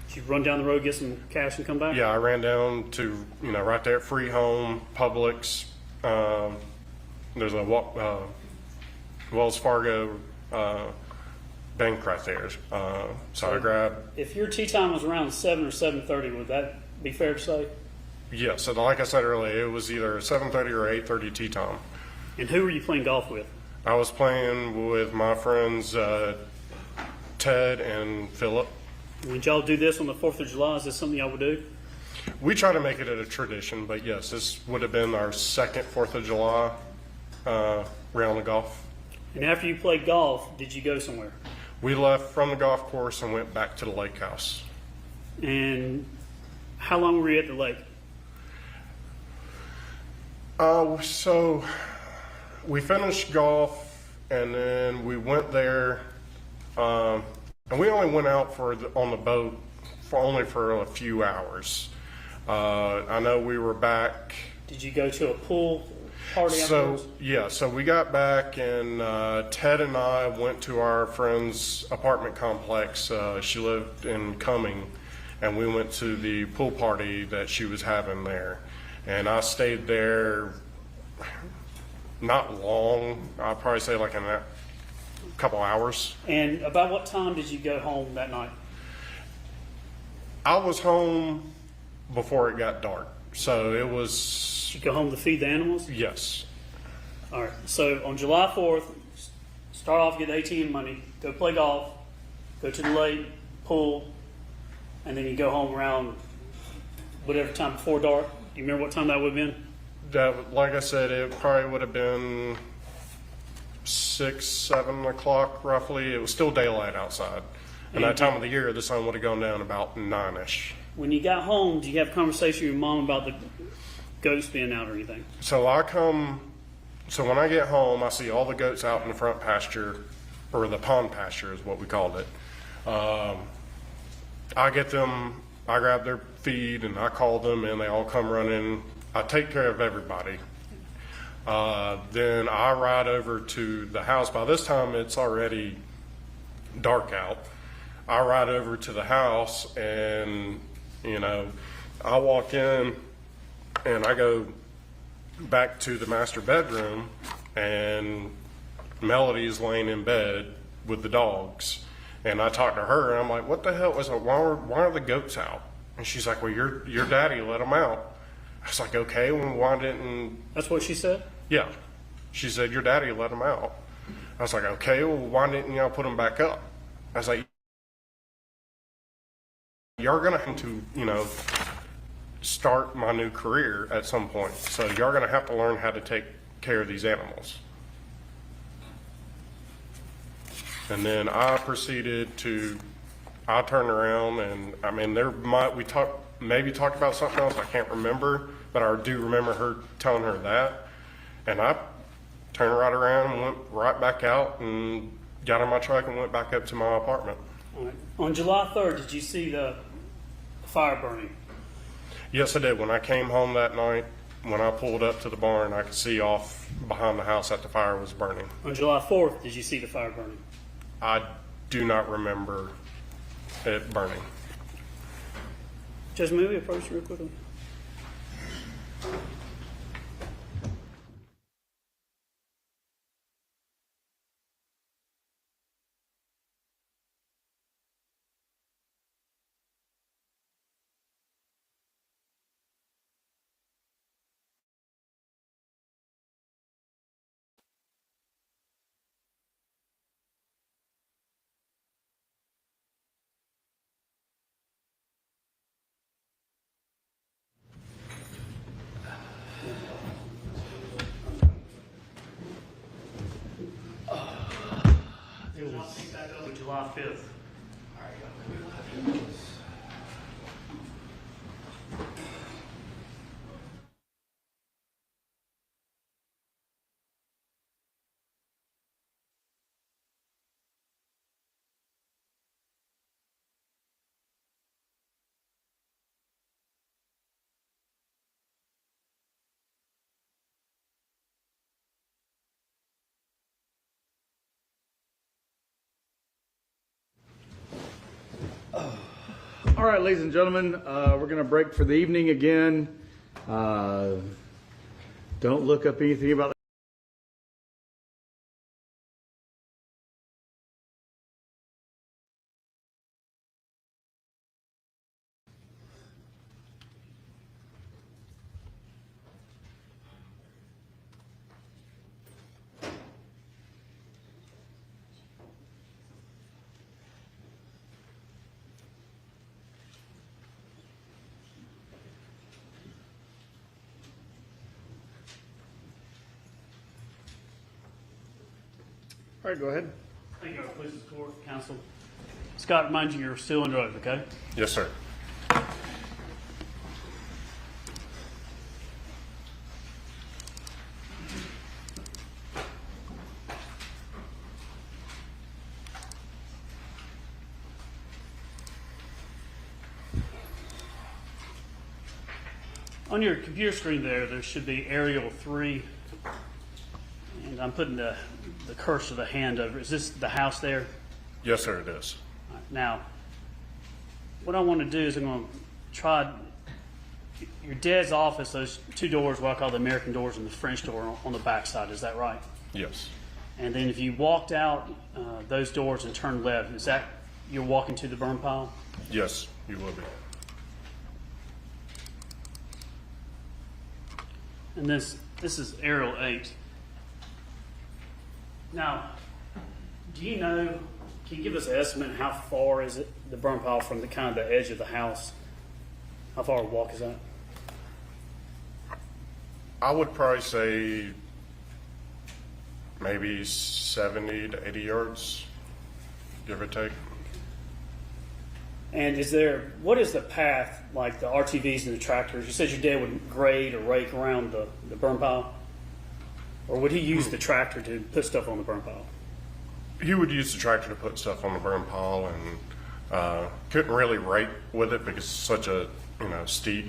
Did you run down the road, get some cash, and come back?
Yeah, I ran down to, right there at Free Home, Publix. There's a Wells Fargo bank right there. So I grabbed.
If your tea time was around 7 or 7:30, would that be fair to say?
Yeah, so like I said earlier, it was either 7:30 or 8:30 tea time.
And who were you playing golf with?
I was playing with my friends Ted and Philip.
Would y'all do this on the 4th of July? Is this something y'all would do?
We try to make it a tradition, but yes, this would have been our second 4th of July round of golf.
And after you played golf, did you go somewhere?
We left from the golf course and went back to the lake house.
And how long were you at the lake?
So we finished golf and then we went there, and we only went out on the boat only for a few hours. I know we were back. Did
you go to a pool party afterwards?
So we got back and Ted and I went to our friend's apartment complex. She lived in Cumming, and we went to the pool party that she was having there. And I stayed there not long. I'd probably say like a couple hours.
And about what time did you go home that night?
I was home before it got dark. So it was...
Did you go home to feed the animals?
Yes.
All right. So on July 4th, start off, get the ATM money, go play golf, go to the lake, pool, and then you go home around whatever time before dark. Do you remember what time that would have been?
That, like I said, it probably would have been 6, 7 o'clock roughly. It was still daylight outside. And that time of the year, the sun would have gone down about 9-ish.
When you got home, did you have a conversation with your mom about the goats being out or anything?
So when I get home, I see all the goats out in the front pasture, or the pond pasture is what we called it. I get them, I grab their feed and I call them and they all come running. I take care of everybody. Then I ride over to the house. By this time, it's already dark out. I ride over to the house and, I walk in and I go back to the master bedroom and Melody is laying in bed with the dogs. And I talk to her and I'm like, what the hell was it? Why are the goats out? And she's like, well, your daddy let them out. I was like, okay, well, why didn't...
That's what she said?
Yeah. She said, your daddy let them out. I was like, okay, well, why didn't y'all put them back up? I was like, you're going to have to, start my new career at some point. So you're going to have to learn how to take care of these animals. And then I proceeded to, I turned around and, we talked about something else, I can't remember, but I do remember her telling her that. And I turned right around and went right back out and got in my truck and went back up to my apartment.
All right. On July 3rd, did you see the fire burning?
Yes, I did. When I came home that night, when I pulled up to the barn, I could see off behind the house that the fire was burning.
On July 4th, did you see the fire burning?
I do not remember it burning.
Judge, may we approach real quickly? July 5th.
All right, ladies and gentlemen, we're going to break for the evening again. Don't look up anything about All right, go ahead.
Thank you, please, court, counsel. Scott, remind you, you're still in road, okay?
Yes, sir.
On your computer screen there should be aerial 3. And I'm putting the cursor of the hand over. Is this the house there?
Yes, sir, it is.
All right, now, what I want to do is I'm going to try your dad's office, those 2 doors, what I call the American doors, and the French door on the back side. Is that right?
Yes.
And then if you walked out those doors and turned left, is that you're walking to the burn pile?
Yes, you will be.
And this is aerial 8. Now, do you know, can you give us an estimate how far is it, the burn pile from the kind of the edge of the house? How far a walk is that?
I would probably say maybe 70 to 80 yards, give or take.
And what is the path, like the RTVs and the tractors? You said your dad would grade or rake around the burn pile? Or would he use the tractor to put stuff on the burn pile?
He would use the tractor to put stuff on the burn pile, and couldn't really rake with it because it's such a steep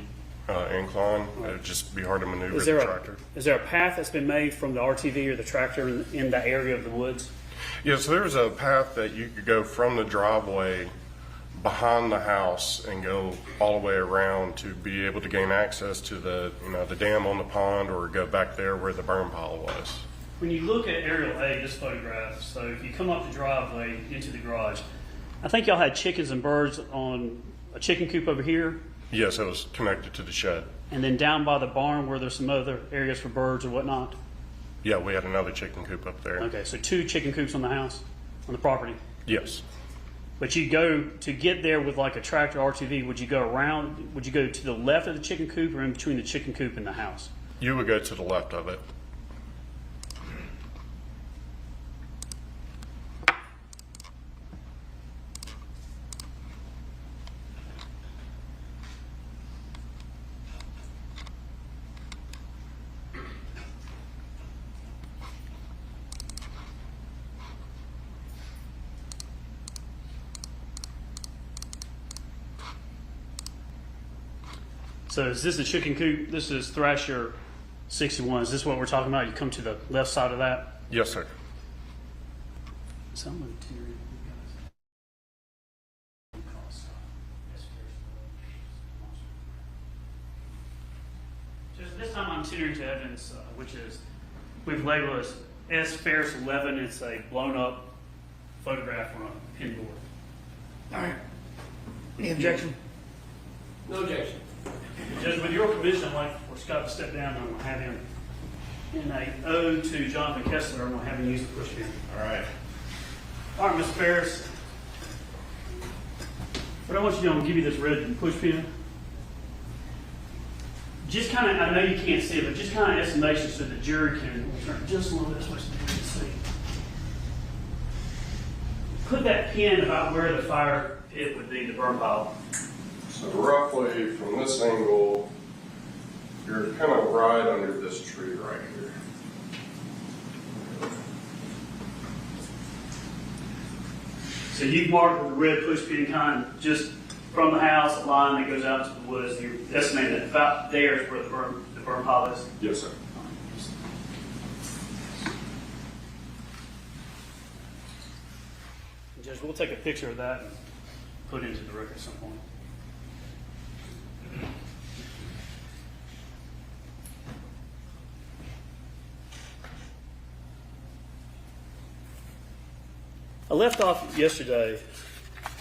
incline. It would just be hard to maneuver the tractor.
Is there a path that's been made from the RTV or the tractor in the area of the woods?
Yeah, so there's a path that you could go from the driveway behind the house and go all the way around to be able to gain access to the dam on the pond, or go back there where the burn pile was.
When you look at aerial A, this photograph, so if you come up the driveway into the garage, I think y'all had chickens and birds on a chicken coop over here,
Yes, it was connected to the shed.
and then down by the barn where there's some other areas for birds or whatnot.
Yeah, we had another chicken coop up there.
Okay, so 2 chicken coops on the house, on the property.
Yes.
But you go to get there with like a tractor RTV, would you go around, would you go to the left of the chicken coop or in between the chicken coop and the house?
You would go to the left of it.
So is this a chicken coop? This is Thrasher 61. Is this what we're talking about? You come to the left side of that?
Yes, sir.
So I'm going to tune in you guys. Just this time I'm tuning to evidence, which is we've labeled as S Ferris 11. It's a blown up photograph on a pin board.
All right. Any objection?
No objection.
Judge, with your permission, I'd like for Scott to step down and I'm going to have him, in a ode to Jonathan Kessler, I'm going to have him use the push pin.
All right.
All right, Mr. Ferris. What I want you to do, I'm going to give you this red push pin. Just kind of, I know you can't see it, but just kind of estimation so the jury can turn just a little bit this way so they can see. Put that pin about where the fire pit would be, the burn pile.
So roughly from this angle, you're kind of right under this tree right here.
So you've marked with the red push pin kind of just from the house, a line that goes out to the woods. You're estimating that about there is where the burn pile is.
Yes, sir.
Judge, we'll take a picture of that and put it into the record at some point. I left off yesterday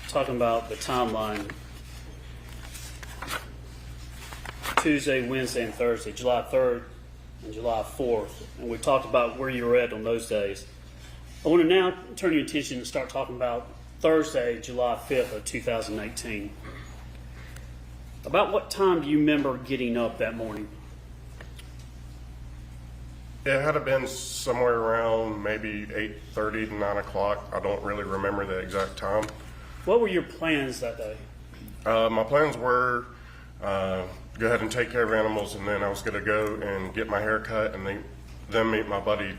talking about the timeline. Tuesday, Wednesday, and Thursday, July 3rd and July 4th. And we talked about where you were at on those days. I want to now turn your attention and start talking about Thursday, July 5th of 2018. About what time do you remember getting up that morning?
It had been somewhere around maybe 8:30 to 9 o'clock. I don't really remember the exact time.
What were your plans that day?
My plans were go ahead and take care of animals, and then I was going to go and get my hair cut and then meet my buddy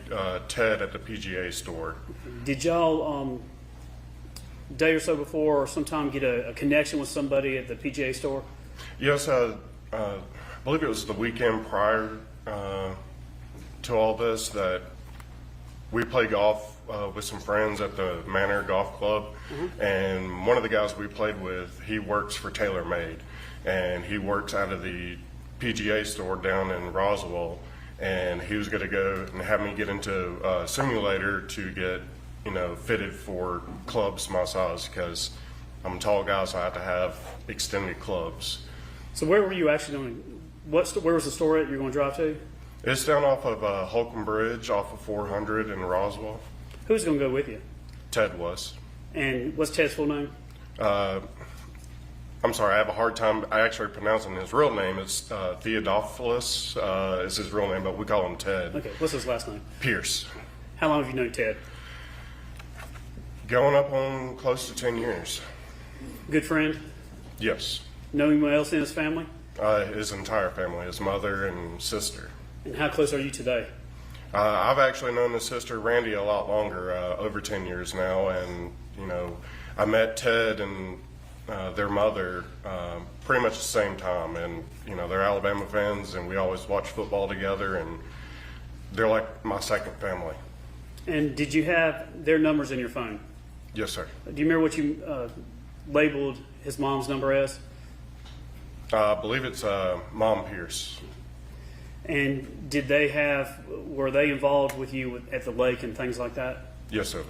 Ted at the PGA store.
Did y'all, a day or so before or sometime get a connection with somebody at the PGA store?
Yes, I believe it was the weekend prior to all this that we played golf with some friends at the Manor Golf Club, and one of the guys we played with, he works for TaylorMade, and he works out of the PGA store down in Roswell, and he was going to go and have me get into a simulator to get fitted for clubs my size, because I'm a tall guy, so I have to have extended clubs.
So where were you actually going? Where was the store at you were going to drive to?
It's down off of Holcomb Bridge, off of 400 in Roswell.
Who's going to go with you?
Ted was.
And what's Ted's full name?
I'm sorry, I have a hard time actually pronouncing his real name. It's Theodophilus is his real name, but we call him Ted.
Okay, what's his last name?
Pierce.
How long have you known Ted?
Going up on close to 10 years.
Good friend?
Yes.
Know anyone else in his family?
His entire family, his mother and sister.
And how close are you today?
I've actually known his sister Randy a lot longer, over 10 years now, and I met Ted and their mother pretty much the same time, and they're Alabama fans, and we always watch football together, and they're like my second family.
And did you have their numbers in your phone?
Yes, sir.
Do you remember what you labeled his mom's number as?
I believe it's Mom Pierce.
And were they involved with you at the lake and things like that?
Yes, sir.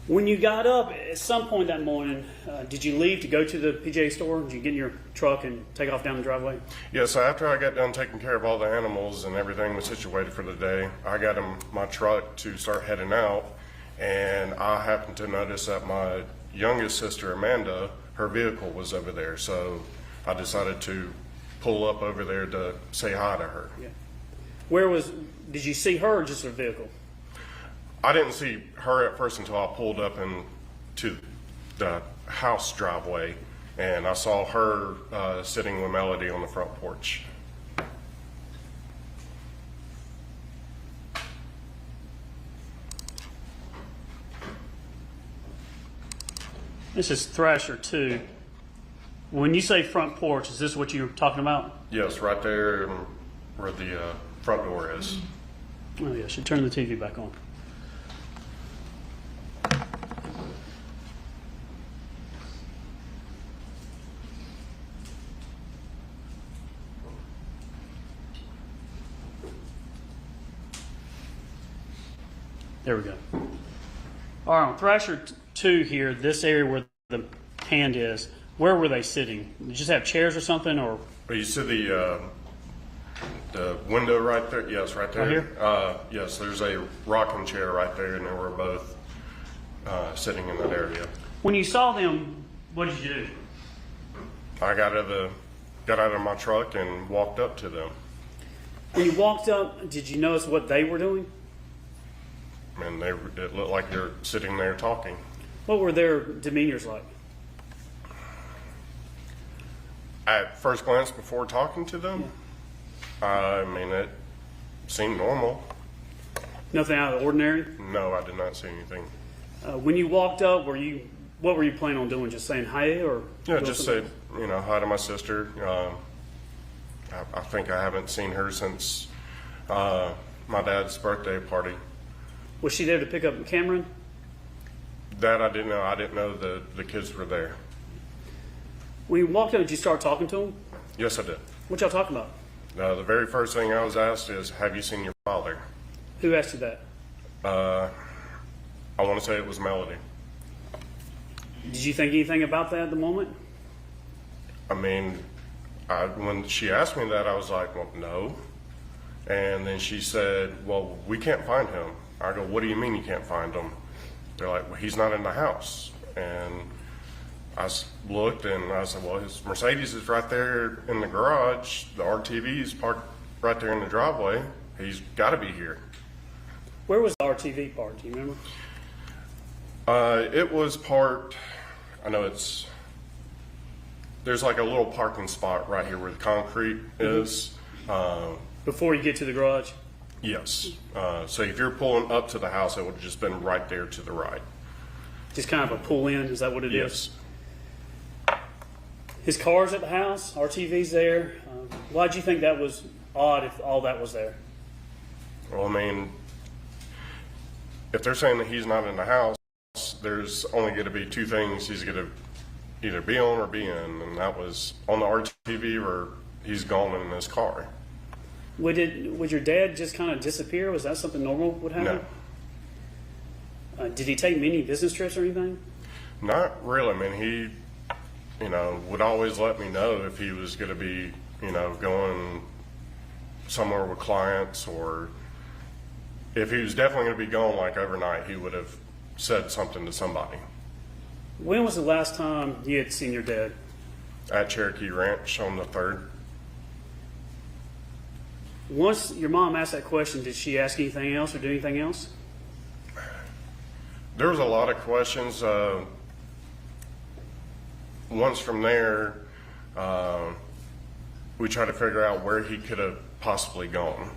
When you got up at some point that morning, did you leave to go to the PGA store? Did you get in your truck and take off down the driveway?
Yeah, so after I got done taking care of all the animals and everything was situated for the day, I got in my truck to start heading out, and I happened to notice that my youngest sister, Amanda, her vehicle was over there, so I decided to pull up over there to say hi to her.
Yeah. Did you see her or just her vehicle?
I didn't see her at first until I pulled up into the house driveway, and I saw her sitting with Melody on the front porch.
This is Thrasher 2. When you say front porch, is this what you're talking about?
Yes, right there where the front door is.
Oh, yeah, I should turn the TV back on. There we go. All right, on Thrasher 2 here, this area where the hand is, where were they sitting? Did you just have chairs or something, or?
You see the window right there? Yes, right there.
Right here?
Yes, there's a rocking chair right there, and they were both sitting in that area.
When you saw them, what did you do?
I got out of my truck and walked up to them.
When you walked up, did you notice what they were doing?
And it looked like they're sitting there talking.
What were their demeanors like?
At first glance, before talking to them, I mean, it seemed normal.
Nothing out of the ordinary?
No, I did not see anything.
When you walked up, what were you planning on doing? Just saying hi, or?
Yeah, just said, hi to my sister. I think I haven't seen her since my dad's birthday party.
Was she there to pick up Cameron?
That I didn't know. I didn't know the kids were there.
When you walked up, did you start talking to them?
Yes, I did.
What y'all talking about?
The very first thing I was asked is, have you seen your father?
Who asked you that?
I want to say it was Melody.
Did you think anything about that at the moment?
I mean, when she asked me that, I was like, well, no. And then she said, well, we can't find him. I go, what do you mean you can't find him? They're like, well, he's not in the house. And I looked and I said, well, his Mercedes is right there in the garage. The RTV is parked right there in the driveway. He's got to be here.
Where was the RTV parked? Do you remember?
It was parked, there's like a little parking spot right here where the concrete is.
Before you get to the garage?
Yes. So if you're pulling up to the house, it would have just been right there to the right.
Just kind of a pull in, is that what it is?
Yes.
His car's at the house, RTV's there. Why'd you think that was odd if all that was there?
Well, I mean, if they're saying that he's not in the house, there's only going to be two things he's going to either be on or be in, and that was on the RTV or he's gone in his car.
Would your dad just kind of disappear? Was that something normal would happen?
No.
Did he take many business trips or anything?
Not really. I mean, he, would always let me know if he was going to be, going somewhere with clients, or if he was definitely going to be going like overnight, he would have said something to somebody.
When was the last time you had seen your dad?
At Cherokee Ranch on the 3rd.
Once your mom asked that question, did she ask anything else or do anything else?
There was a lot of questions. Once from there, we tried to figure out where he could have possibly gone.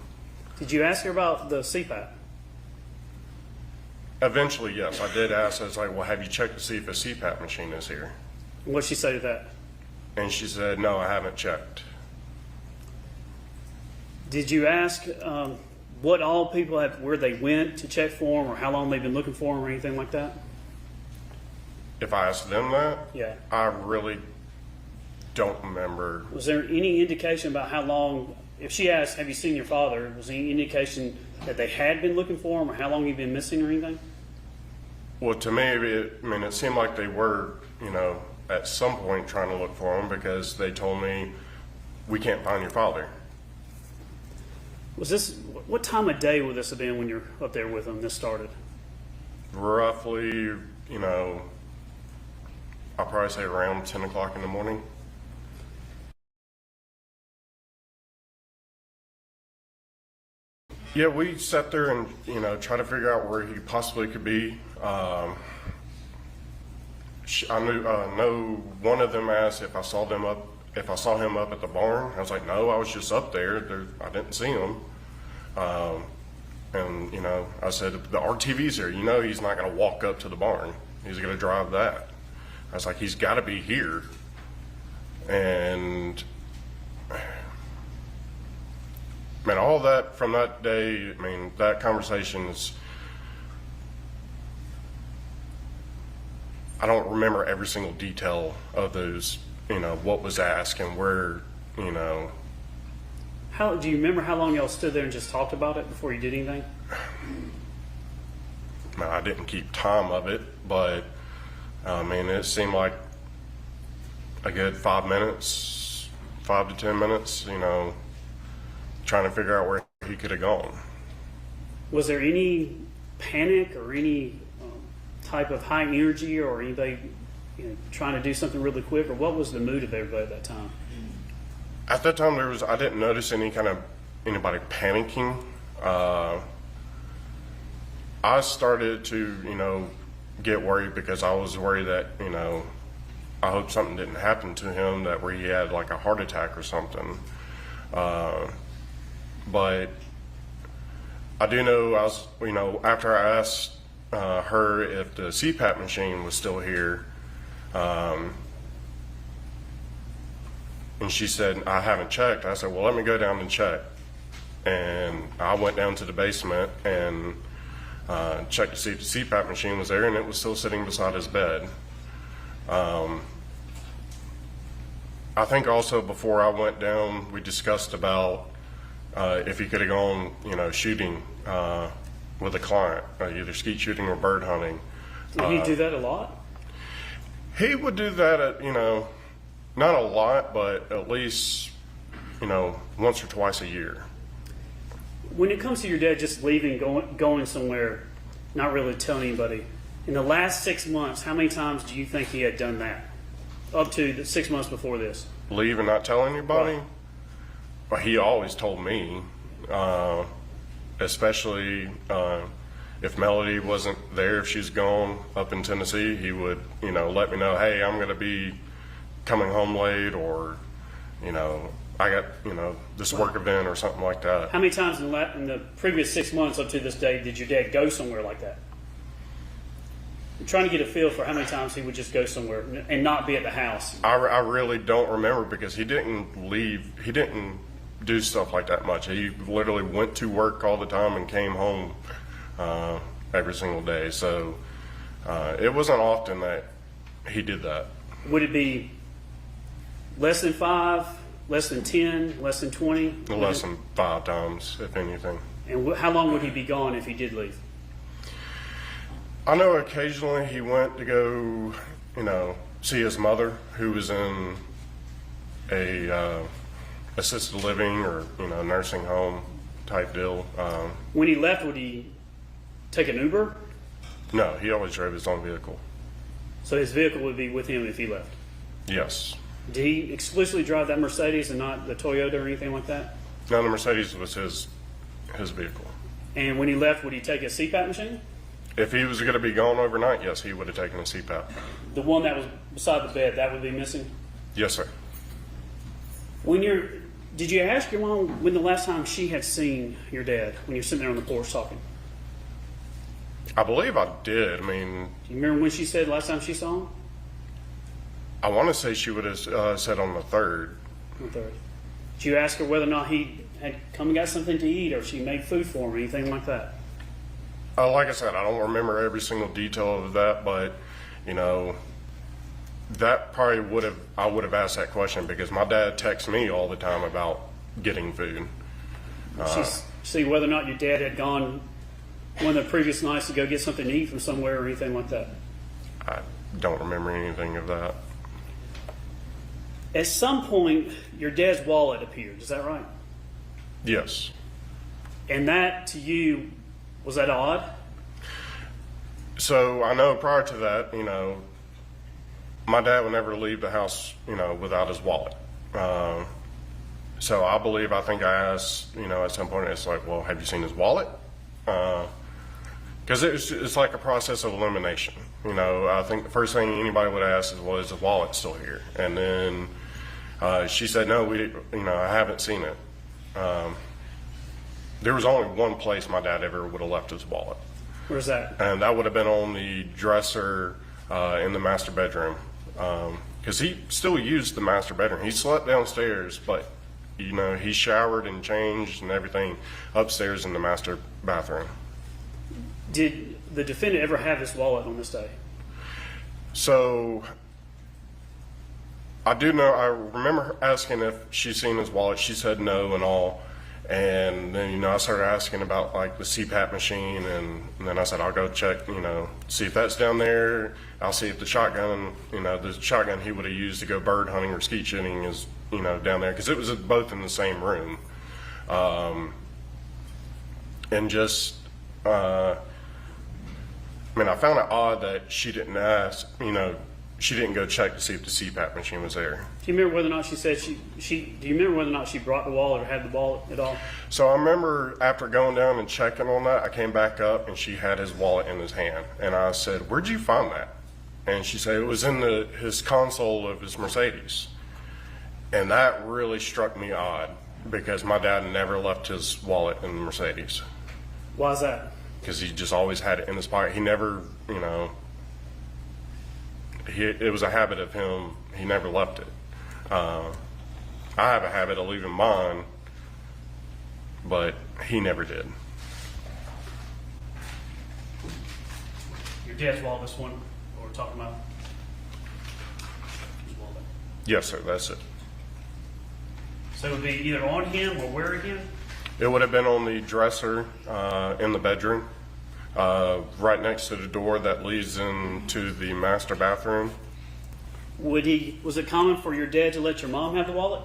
Did you ask her about the CPAP?
Eventually, yes, I did ask. I was like, well, have you checked to see if a CPAP machine is here?
What'd she say to that?
And she said, no, I haven't checked.
Did you ask what all people have, where they went to check for him, or how long they've been looking for him, or anything like that?
If I asked them that,
Yeah.
I really don't remember.
Was there any indication about how long, if she asked, have you seen your father, was there any indication that they had been looking for him, or how long he'd been missing, or anything?
Well, to me, it seemed like they were, at some point trying to look for him because they told me, we can't find your father.
Was this, what time of day would this have been when you're up there with him, this started?
Roughly, I'll probably say around 10 o'clock in the morning. Yeah, we sat there and, try to figure out where he possibly could be. I know one of them asked if I saw him up at the barn. I was like, no, I was just up there. I didn't see him. And I said, the RTV's here. He's not going to walk up to the barn. He's going to drive that. I was like, he's got to be here. And man, all that from that day, that conversation is, I don't remember every single detail of those, what was asked and where,
How do you remember how long y'all stood there and just talked about it before you did anything?
I didn't keep time of it, but it seemed like a good 5 minutes, 5 to 10 minutes, trying to figure out where he could have gone.
Was there any panic or any type of high energy or anybody trying to do something really quick, or what was the mood of everybody at that time?
At that time, I didn't notice anybody panicking. I started to, get worried because I was worried that, I hope something didn't happen to him, that where he had like a heart attack or something. But I do know after I asked her if the CPAP machine was still here, and she said, I haven't checked. I said, well, let me go down and check. And I went down to the basement and checked to see if the CPAP machine was there, and it was still sitting beside his bed. I think also before I went down, we discussed about if he could have gone, shooting with a client, either skeet shooting or bird hunting.
Did he do that a lot?
He would do that at, not a lot, but at least, once or twice a year.
When it comes to your dad just leaving, going somewhere, not really telling anybody, in the last 6 months, how many times do you think he had done that? Up to the 6 months before this?
Leave and not tell anybody?
Right.
But he always told me, especially if Melody wasn't there, if she's gone up in Tennessee, he would, let me know, hey, I'm going to be coming home late, or, I got, this work event or something like that.
How many times in the previous 6 months up to this day did your dad go somewhere like that? I'm trying to get a feel for how many times he would just go somewhere and not be at the house.
I really don't remember because he didn't leave. He didn't do stuff like that much. He literally went to work all the time and came home every single day. So it wasn't often that he did that.
Would it be less than 5, less than 10, less than 20?
Less than 5 times, if anything.
And how long would he be gone if he did leave?
I know occasionally he went to go, see his mother, who was in a assisted living or, nursing home type deal.
When he left, would he take an Uber?
No, he always drove his own vehicle.
So his vehicle would be with him if he left?
Yes.
Did he exclusively drive that Mercedes and not the Toyota or anything like that?
No, the Mercedes was his vehicle.
And when he left, would he take a CPAP machine?
If he was going to be gone overnight, yes, he would have taken a CPAP.
The one that was beside the bed, that would be missing?
Yes, sir.
Did you ask your mom when the last time she had seen your dad when you're sitting there on the porch talking?
I believe I did. I mean,
Do you remember when she said last time she saw him?
I want to say she would have said on the 3rd.
On the third. Did you ask her whether or not he had come and got something to eat, or she made food for him, or anything like that?
Like I said, I don't remember every single detail of that, but, you know, that probably I would have asked that question because my dad texts me all the time about getting food.
See whether or not your dad had gone one of the previous nights to go get something to eat from somewhere or anything like that.
I don't remember anything of that.
At some point, your dad's wallet appeared. Is that right?
Yes.
And that, to you, was that odd?
So I know prior to that, you know, my dad would never leave the house, you know, without his wallet. So I think I asked, you know, at some point, it's like, well, have you seen his wallet? Because it's like a process of elimination. You know, I think the first thing anybody would ask is, well, is the wallet still here? And then she said, no, I haven't seen it. There was only one place my dad ever would have left his wallet.
Where's that?
And that would have been on the dresser in the master bedroom. Because he still used the master bedroom. He slept downstairs, but, you know, he showered and changed and everything upstairs in the master bathroom.
Did the defendant ever have his wallet on this day?
So I remember her asking if she'd seen his wallet. She said no and all. And then, you know, I started asking about like the CPAP machine, and then I said, I'll go check, you know, see if that's down there. I'll see if the shotgun he would have used to go bird hunting or skeet shooting is, you know, down there, because it was both in the same room. And just, I found it odd that she didn't ask, you know, she didn't go check to see if the CPAP machine was there.
Do you remember whether or not she said do you remember whether or not she brought the wallet or had the wallet at all?
So I remember after going down and checking on that, I came back up and she had his wallet in his hand. And I said, where'd you find that? And she said it was in his console of his Mercedes. And that really struck me odd because my dad never left his wallet in the Mercedes.
Why is that?
Because he just always had it in his pocket. He never, you know, it was a habit of him. He never left it. I have a habit of leaving mine, but he never did.
Your dad's wallet, this one we're talking about? His wallet.
Yes, sir, that's it.
So it would be either on him or where again?
It would have been on the dresser in the bedroom, right next to the door that leads into the master bathroom.
Was it common for your dad to let your mom have the wallet?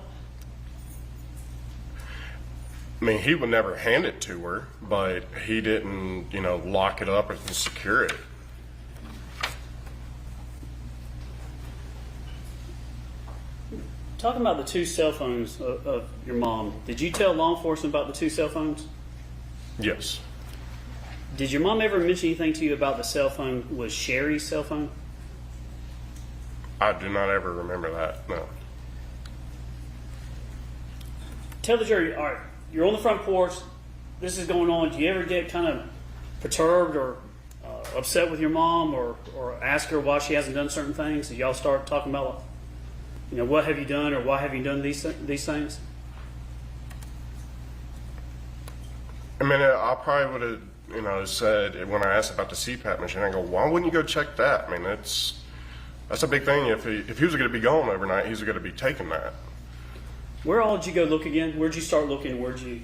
I mean, he would never hand it to her, but he didn't, you know, lock it up and secure it.
Talking about the two cell phones of your mom, did you tell law enforcement about the two cell phones?
Yes.
Did your mom ever mention anything to you about the cell phone was Sherry's cell phone?
I do not ever remember that, no.
Tell the jury, all right, you're on the front porch, this is going on. Do you ever get kind of perturbed or upset with your mom or ask her why she hasn't done certain things? Did y'all start talking about, you know, what have you done or why have you done these things?
I mean, I probably would have, you know, said when I asked about the CPAP machine, I go, why wouldn't you go check that? I mean, that's a big thing. If he was going to be gone overnight, he's going to be taking that.
Where all did you go look again? Where'd you start looking? Where'd you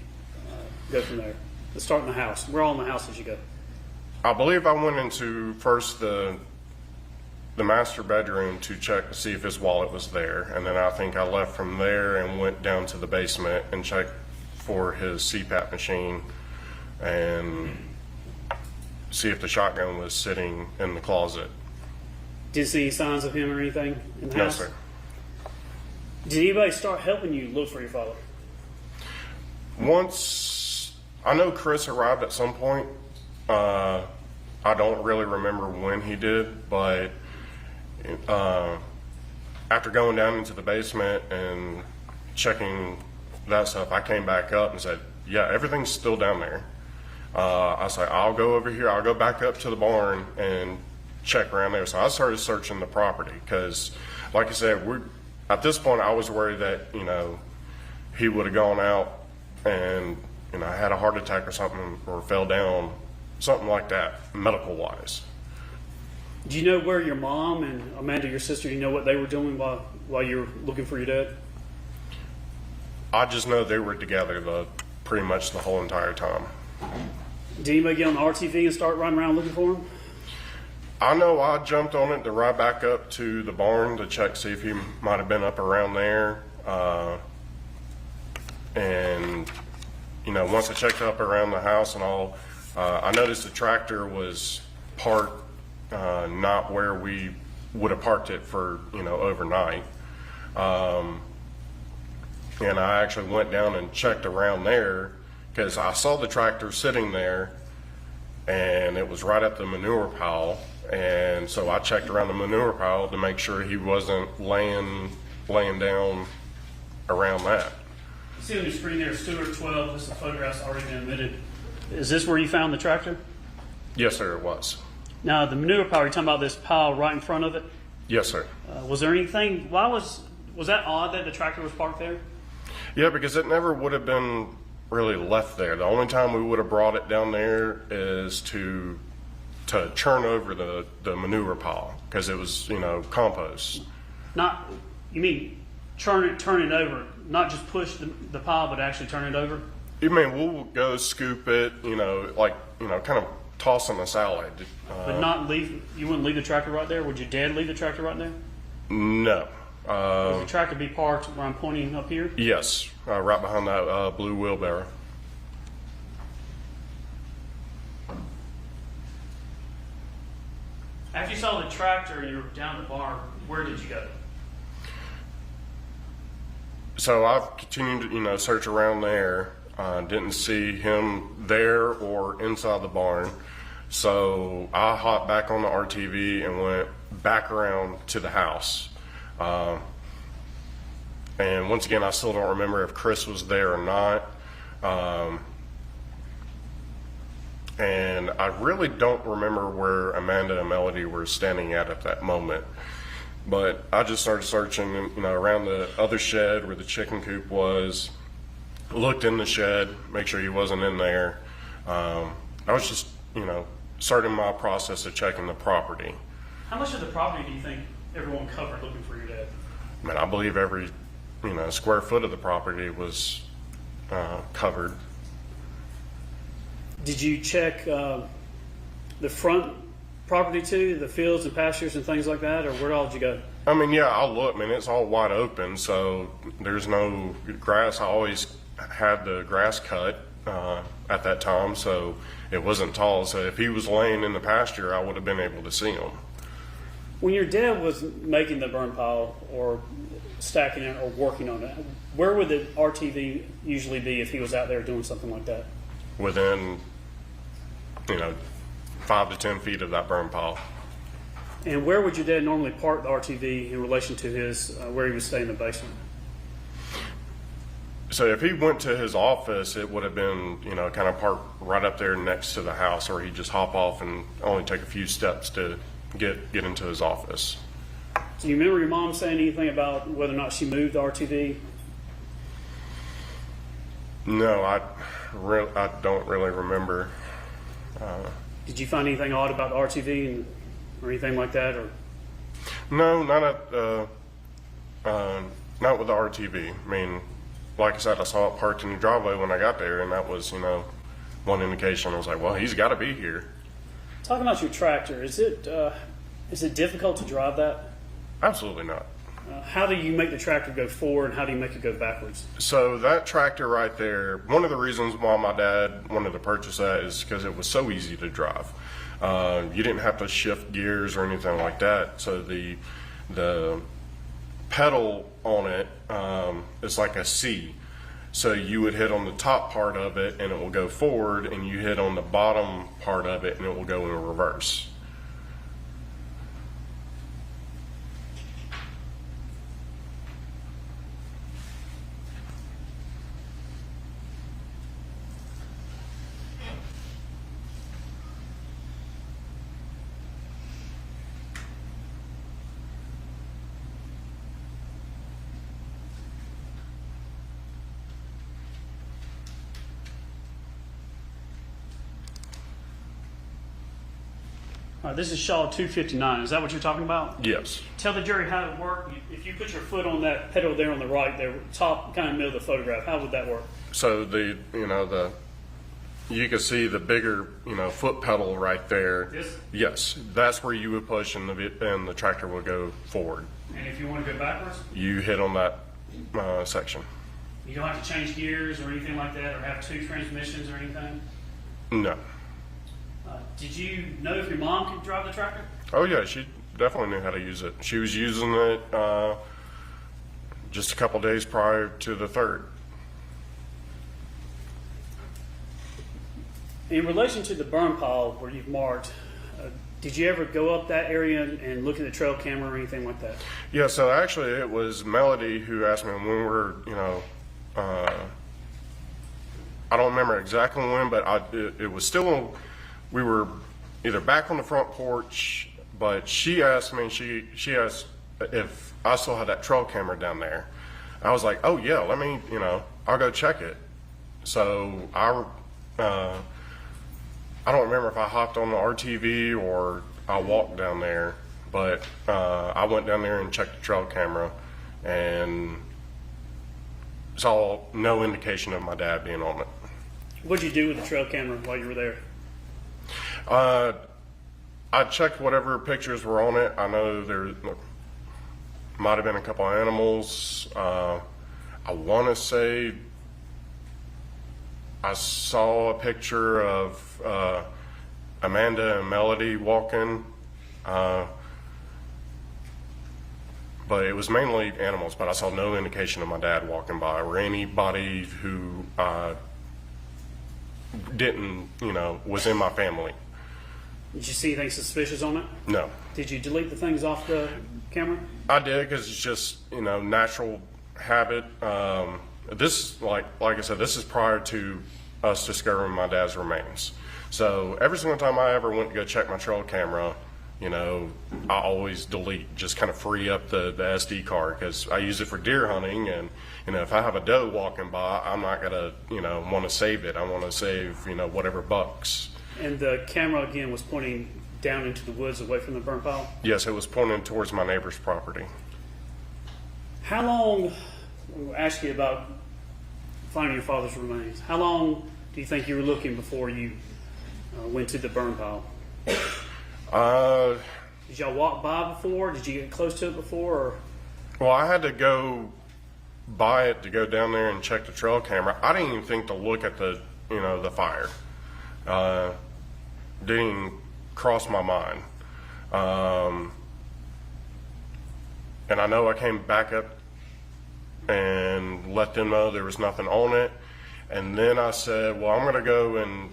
go from there? Let's start in the house. Where all in the house did you go?
I believe I went into first the master bedroom to check to see if his wallet was there, and then I think I left from there and went down to the basement and checked for his CPAP machine and see if the shotgun was sitting in the closet.
Didn't see any signs of him or anything in the house?
No, sir.
Did anybody start helping you look for your father?
Once, I know Chris arrived at some point. I don't really remember when he did, but after going down into the basement and checking that stuff, I came back up and said, yeah, everything's still down there. I said, I'll go over here, I'll go back up to the barn and check around there. So I started searching the property because, like I said, at this point I was worried that, he would have gone out and, had a heart attack or something, or fell down, something like that, medical wise.
Do you know where your mom and Amanda, your sister, do you know what they were doing while you were looking for your dad?
I just know they were together pretty much the whole entire time.
Did anybody get on the RTV and start running around looking for him?
I know I jumped on it to ride back up to the barn to check, see if he might have been up around there. And, once I checked up around the house and all, I noticed the tractor was parked not where we would have parked it for, overnight. And I actually went down and checked around there because I saw the tractor sitting there and it was right at the manure pile. And so I checked around the manure pile to make sure he wasn't laying down around that.
You see on your screen there, Stewart 12, this is a photograph's already been admitted. Is this where you found the tractor?
Yes, sir, it was.
Now, the manure pile, you're talking about this pile right in front of it?
Yes, sir.
Was there anything, was that odd that the tractor was parked there?
Yeah, because it never would have been really left there. The only time we would have brought it down there is to churn over the manure pile because it was, compost.
Not, you mean turn it over, not just push the pile, but actually turn it over?
You mean we'll go scoop it, kind of toss in a salad.
But not leave, you wouldn't leave the tractor right there? Would your dad leave the tractor right there?
No.
Would the tractor be parked where I'm pointing up here?
Yes, right behind that blue wheelbarrow.
After you saw the tractor and you were down the barn, where did you go?
So I've continued to, search around there. Didn't see him there or inside the barn. So I hopped back on the RTV and went back around to the house. And once again, I still don't remember if Chris was there or not. And I really don't remember where Amanda and Melody were standing at that moment. But I just started searching, around the other shed where the chicken coop was. Looked in the shed, make sure he wasn't in there. I was just, starting my process of checking the property.
How much of the property do you think everyone covered looking for your dad?
I believe every, square foot of the property was covered.
Did you check the front property too, the fields and pastures and things like that, or where all did you go?
Yeah, I'll look. It's all wide open, so there's no grass. I always had the grass cut at that time, so it wasn't tall. So if he was laying in the pasture, I would have been able to see him.
When your dad was making the burn pile or stacking it or working on it, where would the RTV usually be if he was out there doing something like that?
Within, 5 to 10 feet of that burn pile.
And where would your dad normally park the RTV in relation to his where he would stay in the basement?
So if he went to his office, it would have been, kind of parked right up there next to the house, or he'd just hop off and only take a few steps to get into his office.
Do you remember your mom saying anything about whether or not she moved the RTV?
No, I don't really remember.
Did you find anything odd about the RTV or anything like that? Or
No, not with the RTV. Like I said, I saw it parked in the driveway when I got there, and that was, one indication. I was like, well, he's got to be here.
talking about your tractor, is it difficult to drive that?
Absolutely not.
How do you make the tractor go forward, and how do you make it go backwards?
So that tractor right there, one of the reasons why my dad wanted to purchase that is because it was so easy to drive. You didn't have to shift gears or anything like that. So the pedal on it is like a C. So you would hit on the top part of it and it will go forward, and you hit on the bottom part of it and it will go in reverse.
This is Shaw 259. Is that what you're talking about?
Yes.
Tell the jury how it worked. If you put your foot on that pedal there on the right, there, top, kind of middle of the photograph, how would that work?
So you can see the bigger, foot pedal right there.
This?
Yes, that's where you would push and the tractor will go forward.
And if you want to go backwards,
You hit on that section.
you don't have to change gears or anything like that, or have two transmissions or anything.
No.
Did you know if your mom could drive the tractor?
Oh yeah, she definitely knew how to use it. She was using it just a couple days prior to the 3rd.
In relation to the burn pile where you've marked, did you ever go up that area and look at the trail camera or anything like that?
Yeah, so actually it was Melody who asked me when we were, I don't remember exactly when, but it was still, we were either back on the front porch, but she asked me, she asked if I still had that trail camera down there. I was like, oh yeah, let me, I'll go check it. So I don't remember if I hopped on the RTV or I walked down there, but I went down there and checked the trail camera and saw no indication of my dad being on it.
What'd you do with the trail camera while you were there?
I checked whatever pictures were on it. I know there might have been a couple of animals. I want to say I saw a picture of Amanda and Melody walking, but it was mainly animals, but I saw no indication of my dad walking by or anybody who didn't, was in my family.
Did you see anything suspicious on it?
No.
Did you delete the things off the camera?
I did because it's just, natural habit. This, like I said, this is prior to us discovering my dad's remains. So every single time I ever went to go check my trail camera, I always delete, just kind of free up the SD card because I use it for deer hunting. And, if I have a doe walking by, I'm not going to, want to save it. I want to save, whatever bucks.
And the camera, again, was pointing down into the woods away from the burn pile?
Yes, it was pointing towards my neighbor's property.
How long, we'll ask you about finding your father's remains. How long do you think you were looking before you went to the burn pile? Did y'all walk by before? Did you get close to it before? Or?
Well, I had to go by it to go down there and check the trail camera. I didn't even think to look at the, the fire. Didn't even cross my mind. And I know I came back up and let them know there was nothing on it. And then I said, well, I'm going to go and,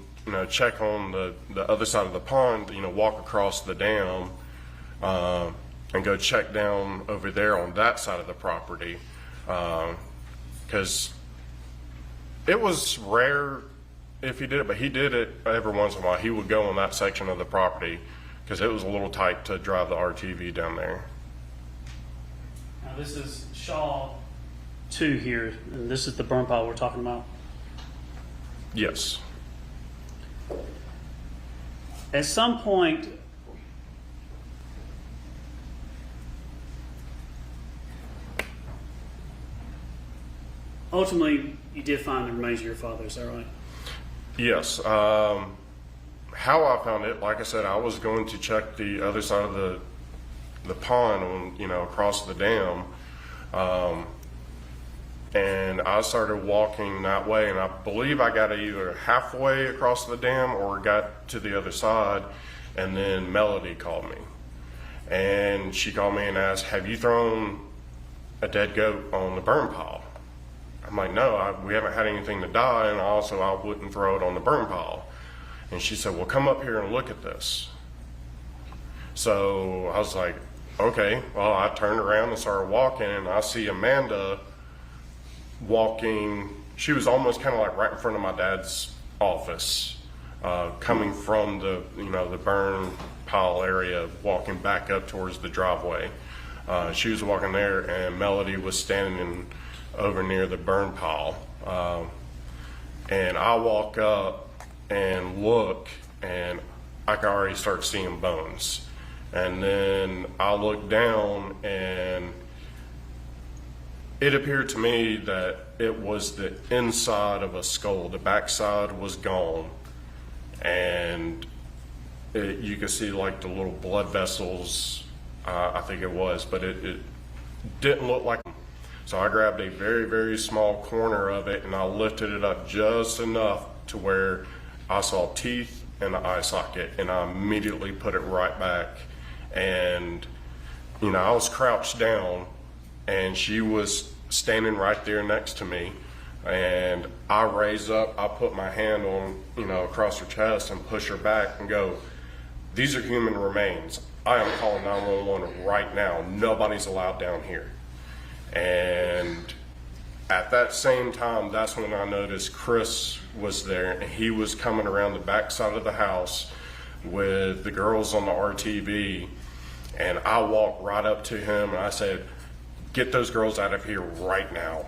check on the other side of the pond, walk across the dam, and go check down over there on that side of the property. Because it was rare if he did it, but he did it every once in a while. He would go on that section of the property because it was a little tight to drive the RTV down there.
Now this is Shaw 2 here, and this is the burn pile we're talking about.
Yes.
At some point, ultimately, you did find the remains of your father, is that right?
Yes. How I found it, like I said, I was going to check the other side of the pond on, across the dam. And I started walking that way, and I believe I got either halfway across the dam or got to the other side, and then Melody called me. And she called me and asked, have you thrown a dead goat on the burn pile? I'm like, no, we haven't had anything to die, and also I wouldn't throw it on the burn pile. And she said, well, come up here and look at this. So I was like, okay. Well, I turned around and started walking, and I see Amanda walking. She was almost kind of like right in front of my dad's office, coming from the burn pile area, walking back up towards the driveway. She was walking there, and Melody was standing over near the burn pile. And I walk up and look, and I can already start seeing bones. And then I look down, and it appeared to me that it was the inside of a skull. The backside was gone, and you could see like the little blood vessels, I think it was, but it didn't look like. So I grabbed a very, very small corner of it, and I lifted it up just enough to where I saw teeth and the eye socket, and I immediately put it right back. And I was crouched down, and she was standing right there next to me, and I raise up, I put my hand on, across her chest and push her back and go, these are human remains. I am calling 911 right now. Nobody's allowed down here. And at that same time, that's when I noticed Chris was there, and he was coming around the back side of the house with the girls on the RTV. And I walked right up to him, and I said, get those girls out of here right now.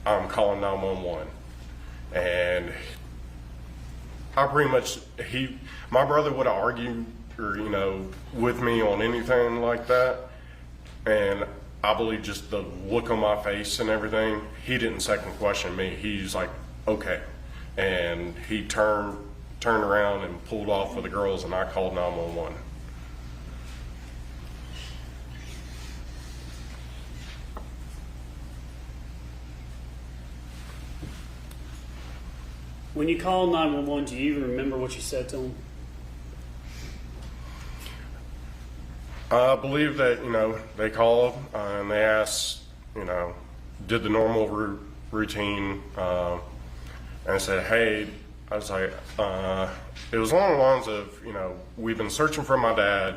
I'm calling 911. And I pretty much, my brother would have argued or, with me on anything like that. And I believe just the look on my face and everything, he didn't second question me. He's like, okay. And he turned around and pulled off with the girls, and I called 911.
When you called 911, do you even remember what you said to them?
I believe that, they called and they asked, did the normal routine, and said, hey, I was like, it was along the lines of, we've been searching for my dad,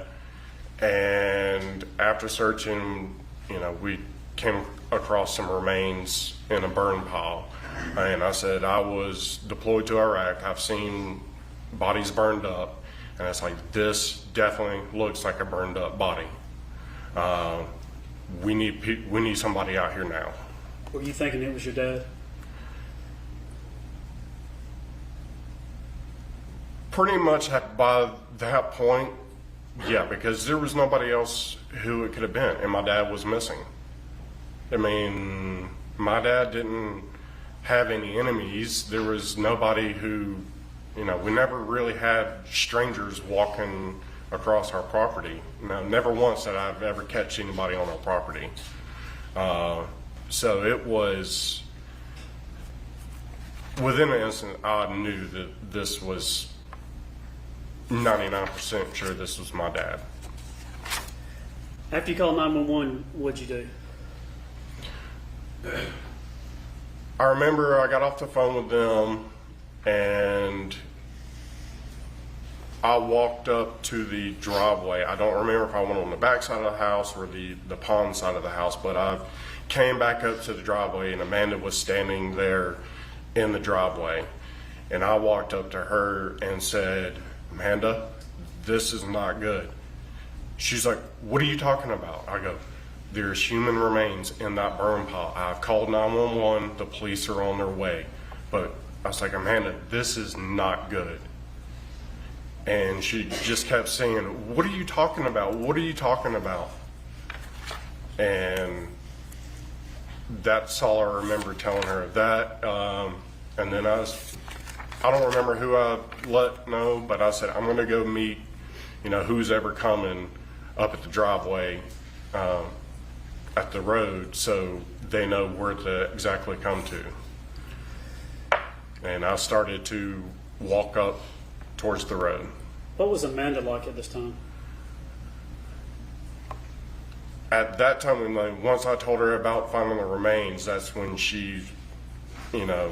and after searching, we came across some remains in a burn pile. And I said, I was deployed to Iraq. I've seen bodies burned up. And it's like, this definitely looks like a burned up body. We need somebody out here now.
Were you thinking it was your dad?
Pretty much by that point, yeah, because there was nobody else who it could have been, and my dad was missing. I mean, my dad didn't have any enemies. There was nobody who, we never really had strangers walking across our property. No, never once did I've ever catch anybody on our property. So it was, within an instant, I knew that this was 99% sure this was my dad.
After you called 911, what'd you do?
I remember I got off the phone with them, and I walked up to the driveway. I don't remember if I went on the back side of the house or the pond side of the house, but I came back up to the driveway, and Amanda was standing there in the driveway. And I walked up to her and said, Amanda, this is not good. She's like, what are you talking about? I go, there's human remains in that burn pile. I've called 911. The police are on their way. But I was like, Amanda, this is not good. And she just kept saying, what are you talking about? What are you talking about? And that's all I remember telling her that. And then I don't remember who I let know, but I said, I'm going to go meet, who's ever coming up at the driveway, at the road, so they know where to exactly come to. And I started to walk up towards the road.
What was Amanda like at this time?
At that time, once I told her about finding the remains, that's when she you know,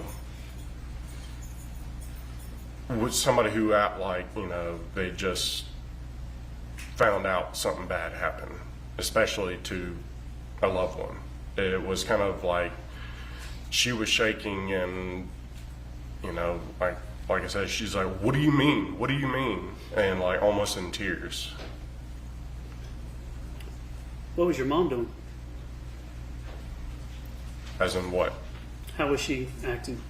with somebody who act like, you know, they just found out something bad happened, especially to a loved one. It was kind of like she was shaking and, you know, like I said, she's like, what do you mean? What do you mean? And like almost in tears.
What was your mom doing?
As in what?
How was she acting?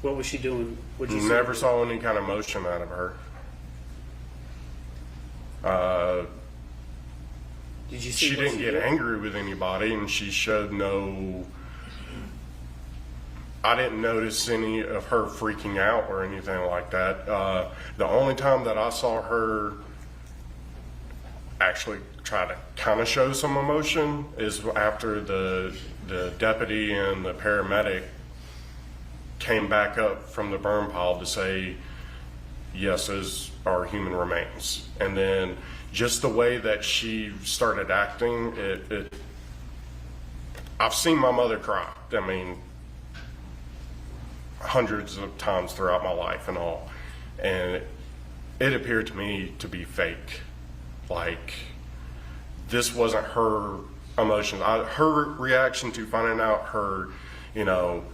What was she doing? What'd you see?
Never saw any kind of emotion out of her.
Did you see
She
what
didn't get
did?
angry with anybody, and she showed no. I didn't notice any of her freaking out or anything like that. The only time that I saw her actually try to kind of show some emotion is after the deputy and the paramedic came back up from the burn pile to say, yes, those are human remains. And then just the way that she started acting, I've seen my mother cry. I mean, hundreds of times throughout my life and all. And it appeared to me to be fake. Like, this wasn't her emotions. Her reaction to finding out her, you know,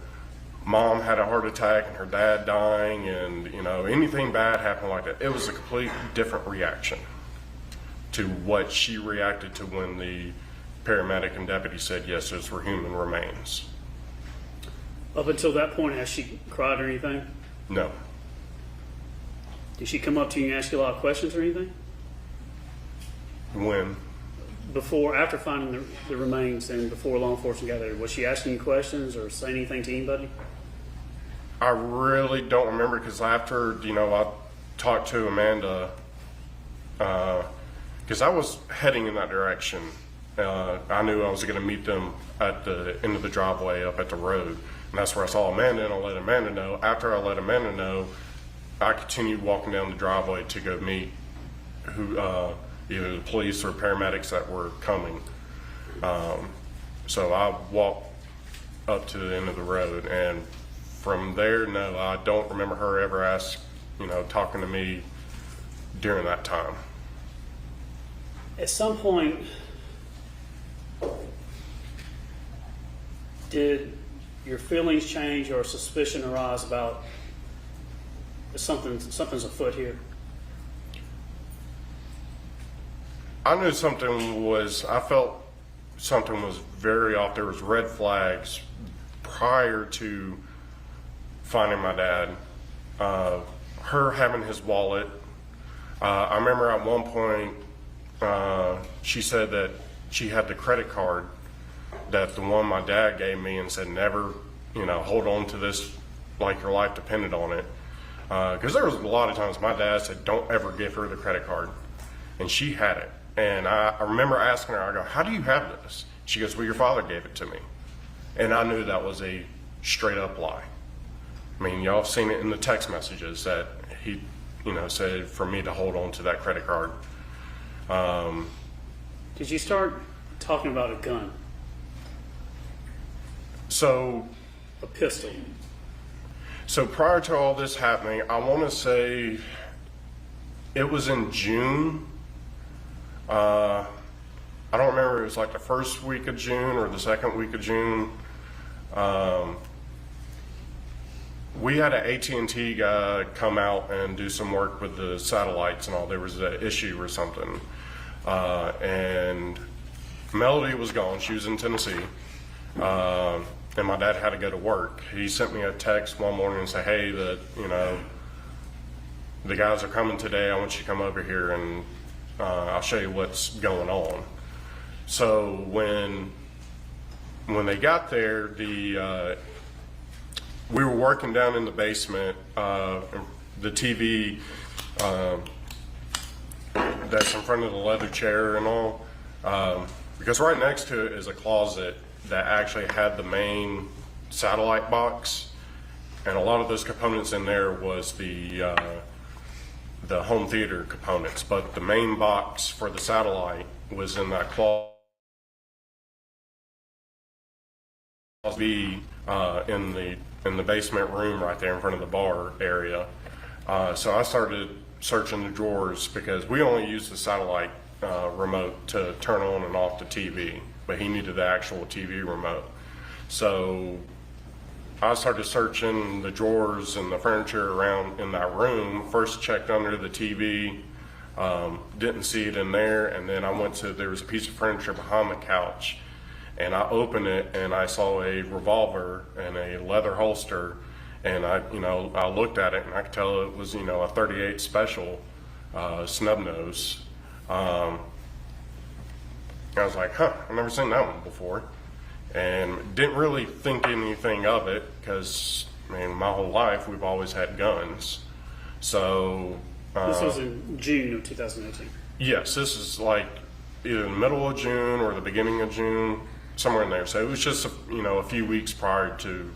mom had a heart attack and her dad dying and, you know, anything bad happened like that, it was a complete different reaction to what she reacted to when the paramedic and deputy said, yes, those were human remains.
Up until that point, has she cried or anything?
No.
Did she come up to you and ask you a lot of questions or anything?
When?
After finding the remains and before law enforcement got there, was she asking you questions or saying anything to anybody?
I really don't remember, because after, you know, I talked to Amanda, because I was heading in that direction. I knew I was going to meet them at the end of the driveway up at the road. And that's where I saw Amanda, and I let Amanda know. After I let Amanda know, I continued walking down the driveway to go meet either the police or paramedics that were coming. So I walked up to the end of the road, and from there, no, I don't remember her ever talking to me during that time.
At some point, did your feelings change or suspicion arise about something's afoot here?
I knew I felt something was very off. There was red flags prior to finding my dad. Her having his wallet. I remember at one point, she said that she had the credit card that the one my dad gave me and said, never, hold on to this like your life depended on it. Because there was a lot of times my dad said, don't ever give her the credit card. And she had it. And I remember asking her, I go, how do you have this? She goes, well, your father gave it to me. And I knew that was a straight up lie. I mean, y'all have seen it in the text messages that he, said for me to hold on to that credit card.
Did you start talking about a gun?
So,
A pistol?
So prior to all this happening, I want to say it was in June. I don't remember, it was like the first week of June or the second week of June. We had an AT&T guy come out and do some work with the satellites and all. There was an issue or something. And Melody was gone. She was in Tennessee. And my dad had to go to work. He sent me a text one morning and said, hey, the guys are coming today. I want you to come over here and I'll show you what's going on. So when they got there, we were working down in the basement. The TV that's in front of the leather chair and all, because right next to it is a closet that actually had the main satellite box, and a lot of those components in there was the home theater components, but the main box for the satellite was in that closet be in the basement room right there in front of the bar area. So I started searching the drawers because we only use the satellite remote to turn on and off the TV, but he needed the actual TV remote. So I started searching the drawers and the furniture around in that room. First checked under the TV, didn't see it in there, and then I went to, there was a piece of furniture behind the couch, and I opened it and I saw a revolver and a leather holster, and I looked at it and I could tell it was, a 38 special snub nose. I was like, I've never seen that one before. And didn't really think anything of it because, my whole life we've always had guns. So.
This was in June of 2018.
Yes, this is like either the middle of June or the beginning of June, somewhere in there. So it was just, a few weeks prior to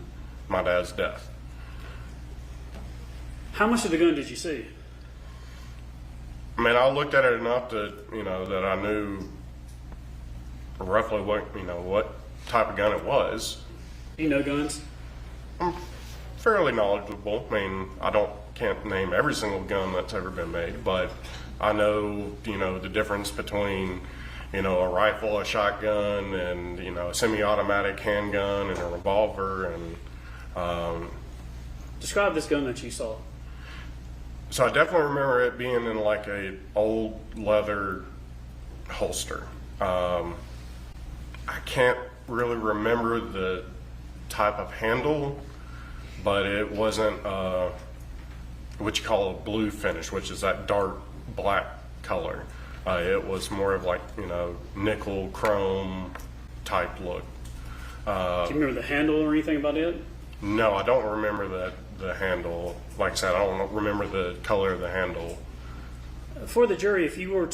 my dad's death.
How much of the gun did you see?
I looked at it enough that, that I knew roughly what type of gun it was.
You know guns?
I'm fairly knowledgeable. Can't name every single gun that's ever been made, but I know, the difference between, a rifle, a shotgun, and, a semi-automatic handgun and a revolver. And
describe this gun that you saw.
so I definitely remember it being in like a old leather holster. I can't really remember the type of handle, but it wasn't what you call a blue finish, which is that dark black color. It was more of like, nickel chrome type look.
Do you remember the handle or anything about it?
No, I don't remember the handle. Like I said, I don't remember the color of the handle.
For the jury, if you were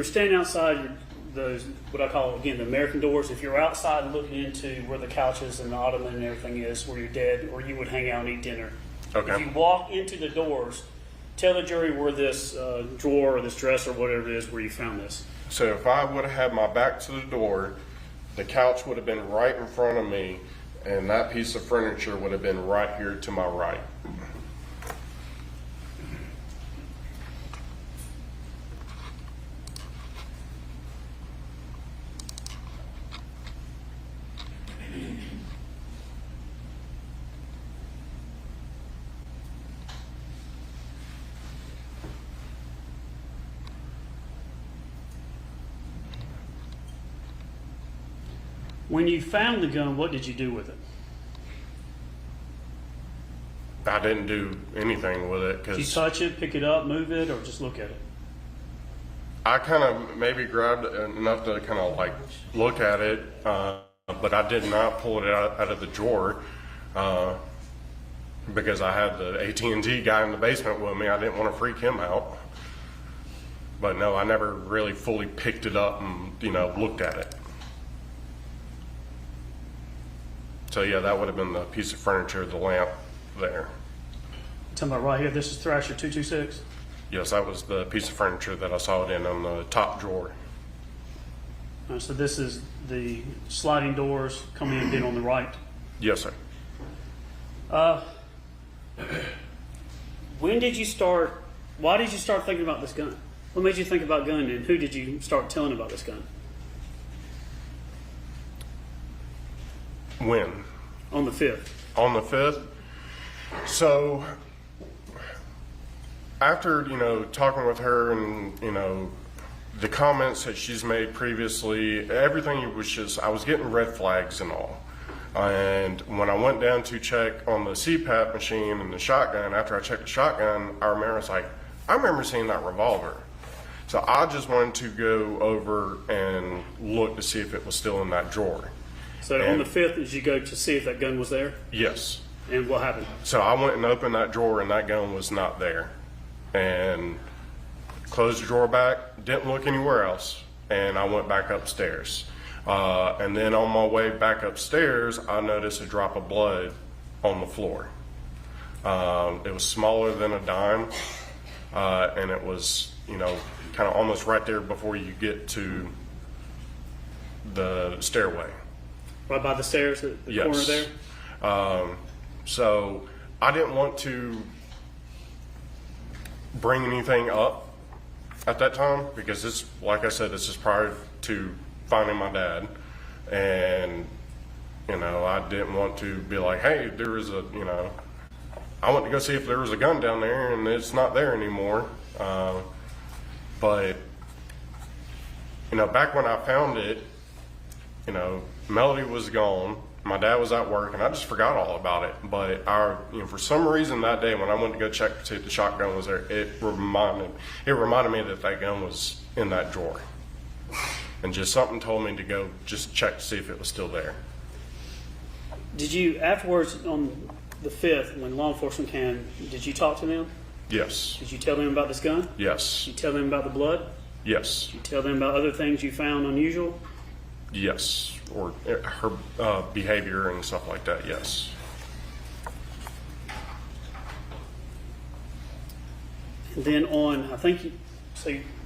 standing outside those, what I call, again, the American doors, if you're outside looking into where the couches and the ottoman and everything is, where you're dead, or you would hang out and eat dinner.
Okay.
If you walk into the doors, tell the jury where this drawer or this dresser or whatever it is where you found this.
So if I would have had my back to the door, the couch would have been right in front of me, and that piece of furniture would have been right here to my right.
When you found the gun, what did you do with it?
I didn't do anything with it
Did you
because
touch it, pick it up, move it, or just look at it?
I kind of maybe grabbed it enough to kind of like look at it, but I did not pull it out of the drawer because I had the AT&T guy in the basement with me. I didn't want to freak him out. But no, I never really fully picked it up and, looked at it. So yeah, that would have been the piece of furniture, the lamp there.
Talking about right here, this is Thrasher 226.
Yes, that was the piece of furniture that I saw it in on the top drawer.
So this is the sliding doors coming in being on the right.
Yes, sir.
When did you start, why did you start thinking about this gun? What made you think about gun, and who did you start telling about this gun?
When?
On the 5th.
On the 5th. So after, talking with her and, the comments that she's made previously, everything was just, I was getting red flags and all. And when I went down to check on the CPAP machine and the shotgun, after I checked the shotgun, I remember seeing that revolver. So I just wanted to go over and look to see if it was still in that drawer.
So on the 5th, did you go to see if that gun was there?
Yes.
And what happened?
So I went and opened that drawer and that gun was not there. And closed the drawer back, didn't look anywhere else, and I went back upstairs. And then on my way back upstairs, I noticed a drop of blood on the floor. It was smaller than a dime, and it was, kind of almost right there before you get to the stairway.
Right by the stairs at the
Yes.
corner there?
So I didn't want to bring anything up at that time because it's, like I said, this is prior to finding my dad. And, you know, I didn't want to be like, hey, there was a, you know, I went to go see if there was a gun down there and it's not there anymore. But, you know, back when I found it, you know, Melody was gone. My dad was at work, and I just forgot all about it. But you know, for some reason that day when I went to go check to see if the shotgun was there, it reminded me that that gun was in that drawer, and just something told me to go just check to see if it was still there.
Did you, afterwards on the 5th, when law enforcement came, did you talk to them?
Yes.
Did you tell them about this gun?
Yes.
Did you tell them about the blood?
Yes.
Did you tell them about other things you found unusual?
Yes. Or her behavior and stuff like that. Yes.
And then on, I think you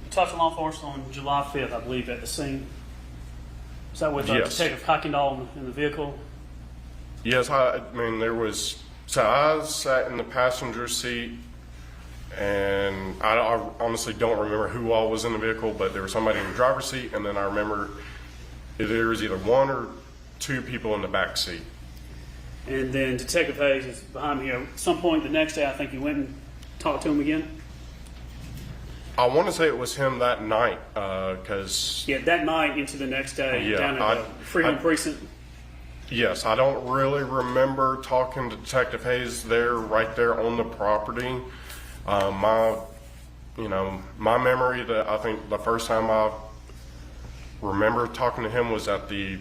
talked to law enforcement on July 5th, I believe, at the scene. Is that with
Yes.
Detective Kuykendall in the vehicle?
Yes. I mean, there was. So I sat in the passenger seat, and I honestly don't remember who all was in the vehicle, but there was somebody in the driver's seat, and then I remember there was either one or two people in the back seat.
And then Detective Hayes is behind me here. At some point the next day, I think you went and talked to him again.
I want to say it was him that night, because
Yeah, that night into the next day,
Yeah,
down at the Freedom Precinct.
yes, I don't really remember talking to Detective Hayes right there on the property. My memory that I think the first time I remember talking to him was at the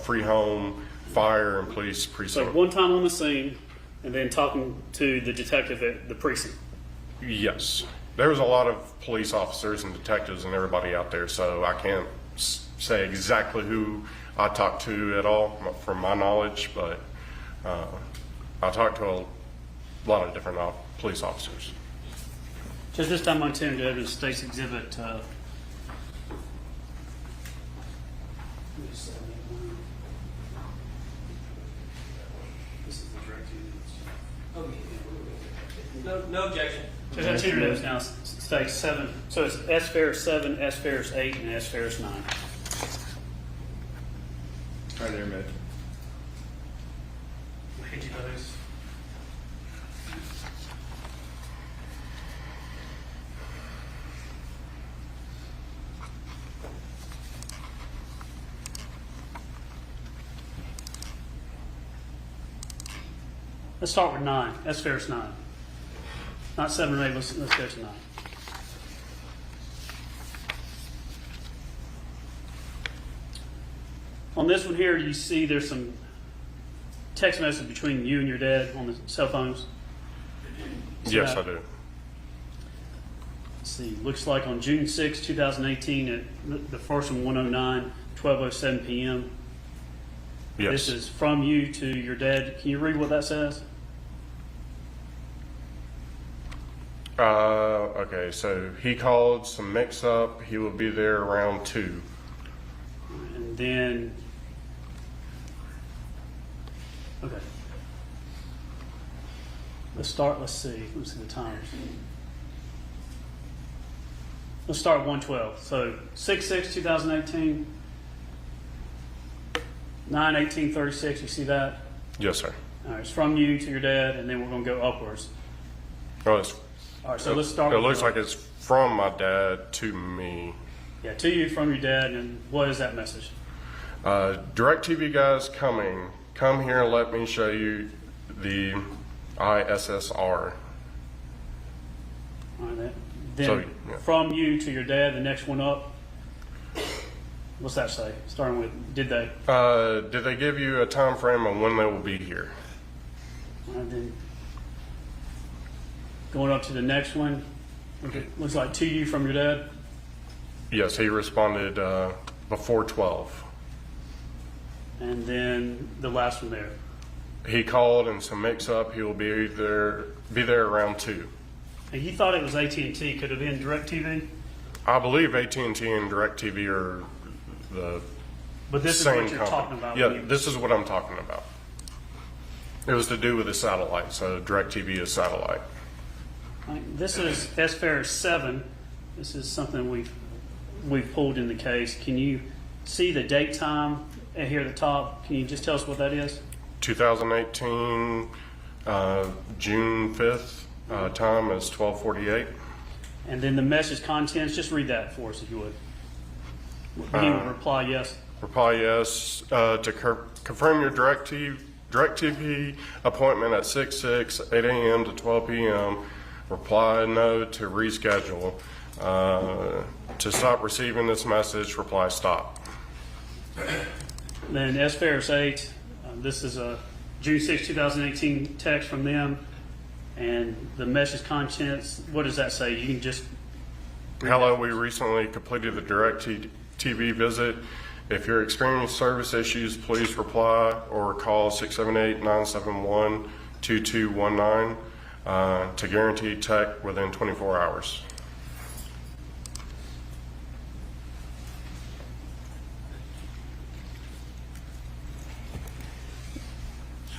Free Home Fire and Police
So
Precinct.
one time on the scene, and then talking to the detective at the precinct.
Yes. There was a lot of police officers and detectives and everybody out there, so I can't say exactly who I talked to at all from my knowledge, but I talked to a lot of different police officers.
Just this time on 10, Evidence State's Exhibit. This is the direct evidence.
No objection.
So that's two notes now. States 7. So it's S Ferris 7, S Ferris 8, and S Ferris 9.
Right there, Mitch.
We'll hit you those. Let's start with 9. S Ferris 9. Not 7 or 8. Let's go to 9. On this one here, you see there's some text message between you and your dad on the cell phones. See
Yes,
that?
I do.
Let's see. Looks like on June 6, 2018, at the first one, 109, 12:07 p.m.
Yes.
This is from you to your dad. Can you read what that says?
Okay, so he called some mix up. He will be there around 2.
And then, okay. Let's see the times. Let's start at 112. So 6/6/2018, 9/18/36. You see that?
Yes, sir.
All right, it's from you to your dad, and then we're going to go upwards.
Oh,
All right, so let's start.
It
with
looks like it's from my dad to me.
Yeah, to you from your dad, and what is that message?
DirecTV guys coming. Come here and let me show you the ISSR.
All right, then
So, yeah.
from you to your dad, the next one up. What's that say? Starting with, did they?
Did they give you a time frame on when they will be here?
All right, then going up to the next one. Okay, looks like to you from your dad.
Yes, he responded before 12.
And then the last one there.
He called and some mix up. He will be there around 2.
And you thought it was AT&T. Could it have been DirecTV?
I believe AT&T and DirecTV are the
But this is
Same
what you're
company.
talking about.
Yeah,
when you-
this is what I'm talking about. It was to do with the satellite, so DirecTV is satellite.
This is S. Farris 7. This is something we've pulled in the case. Can you see the date time here at the top? Can you just tell us what that is?
2018, June 5th, time is 12:48.
And then the message contents, just read that for us if you would. He would reply yes.
Reply yes to confirm your DirecTV appointment at 8 a.m. to 12 p.m. Reply no to reschedule. To stop receiving this message, reply stop.
Then S. Farris 8, this is a June 6, 2018 text from them. And the message contents, what does that say? You can just...
Hello, we recently completed the DirecTV visit. If you're experiencing service issues, please reply or call 678-971-2219 to guarantee tech within 24 hours.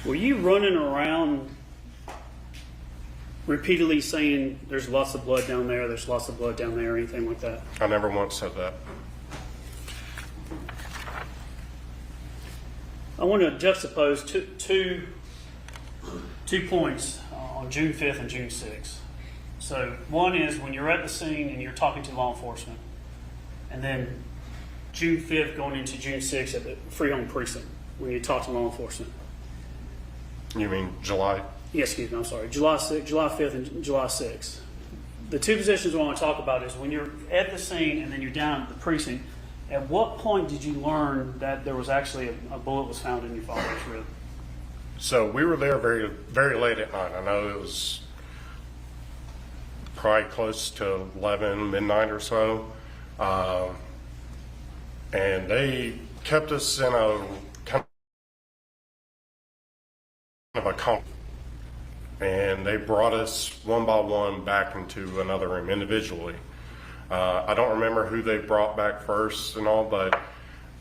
Were you running around repeatedly saying there's lots of blood down there, there's lots of blood down there, or anything like that?
I never once said that.
I want to juxtapose two points on June 5th and June 6th. So one is when you're at the scene and you're talking to law enforcement, and then June 5th going into June 6th at the Free Home Precinct when you talk to law enforcement.
You mean July?
Yes, excuse me, I'm sorry. July 5th and July 6th. The two positions I want to talk about is when you're at the scene and then you're down at the precinct, at what point did you learn that there was actually a bullet was found in your father's rib?
So we were there very, very late at night. I know it was probably close to 11, midnight or so. And they kept us in a kind of a comp. And they brought us one by one back into another room individually. I don't remember who they brought back first and all, but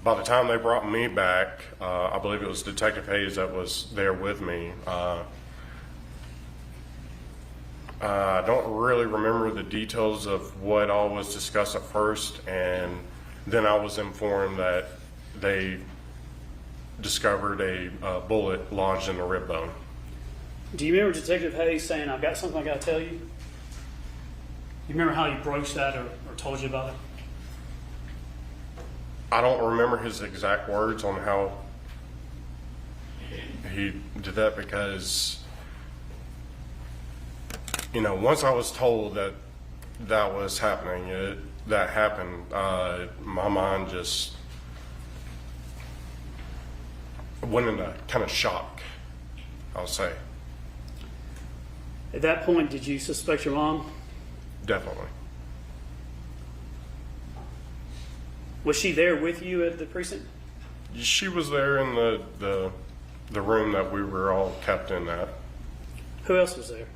by the time they brought me back, I believe it was Detective Hayes that was there with me. I don't really remember the details of what all was discussed at first, and then I was informed that they discovered a bullet lodged in the rib bone.
Do you remember Detective Hayes saying, I've got something I got to tell you? You remember how he broached that or told you about it?
I don't remember his exact words on how he did that because, you know, once I was told that that was happening, that happened, my mind just went into kind of shock, I'll say.
At that point, did you suspect your mom?
Definitely.
Was she there with you at the precinct?
She was there in the room that we were all kept in at.
Who else was there?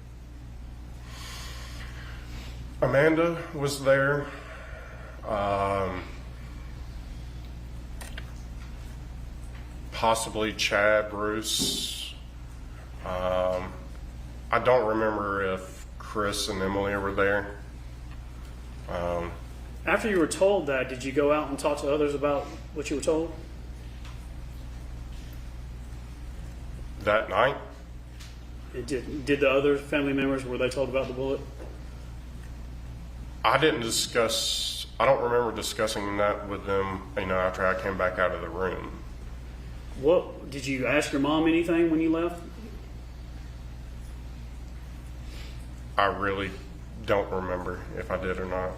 Amanda was there. Possibly Chad, Bruce. I don't remember if Chris and Emily were there.
After you were told that, did you go out and talk to others about what you were told?
That night,
Did the other family members, were they told about the bullet?
I don't remember discussing that with them, you know, after I came back out of the room.
What did you ask your mom anything when you left?
I really don't remember if I did or not.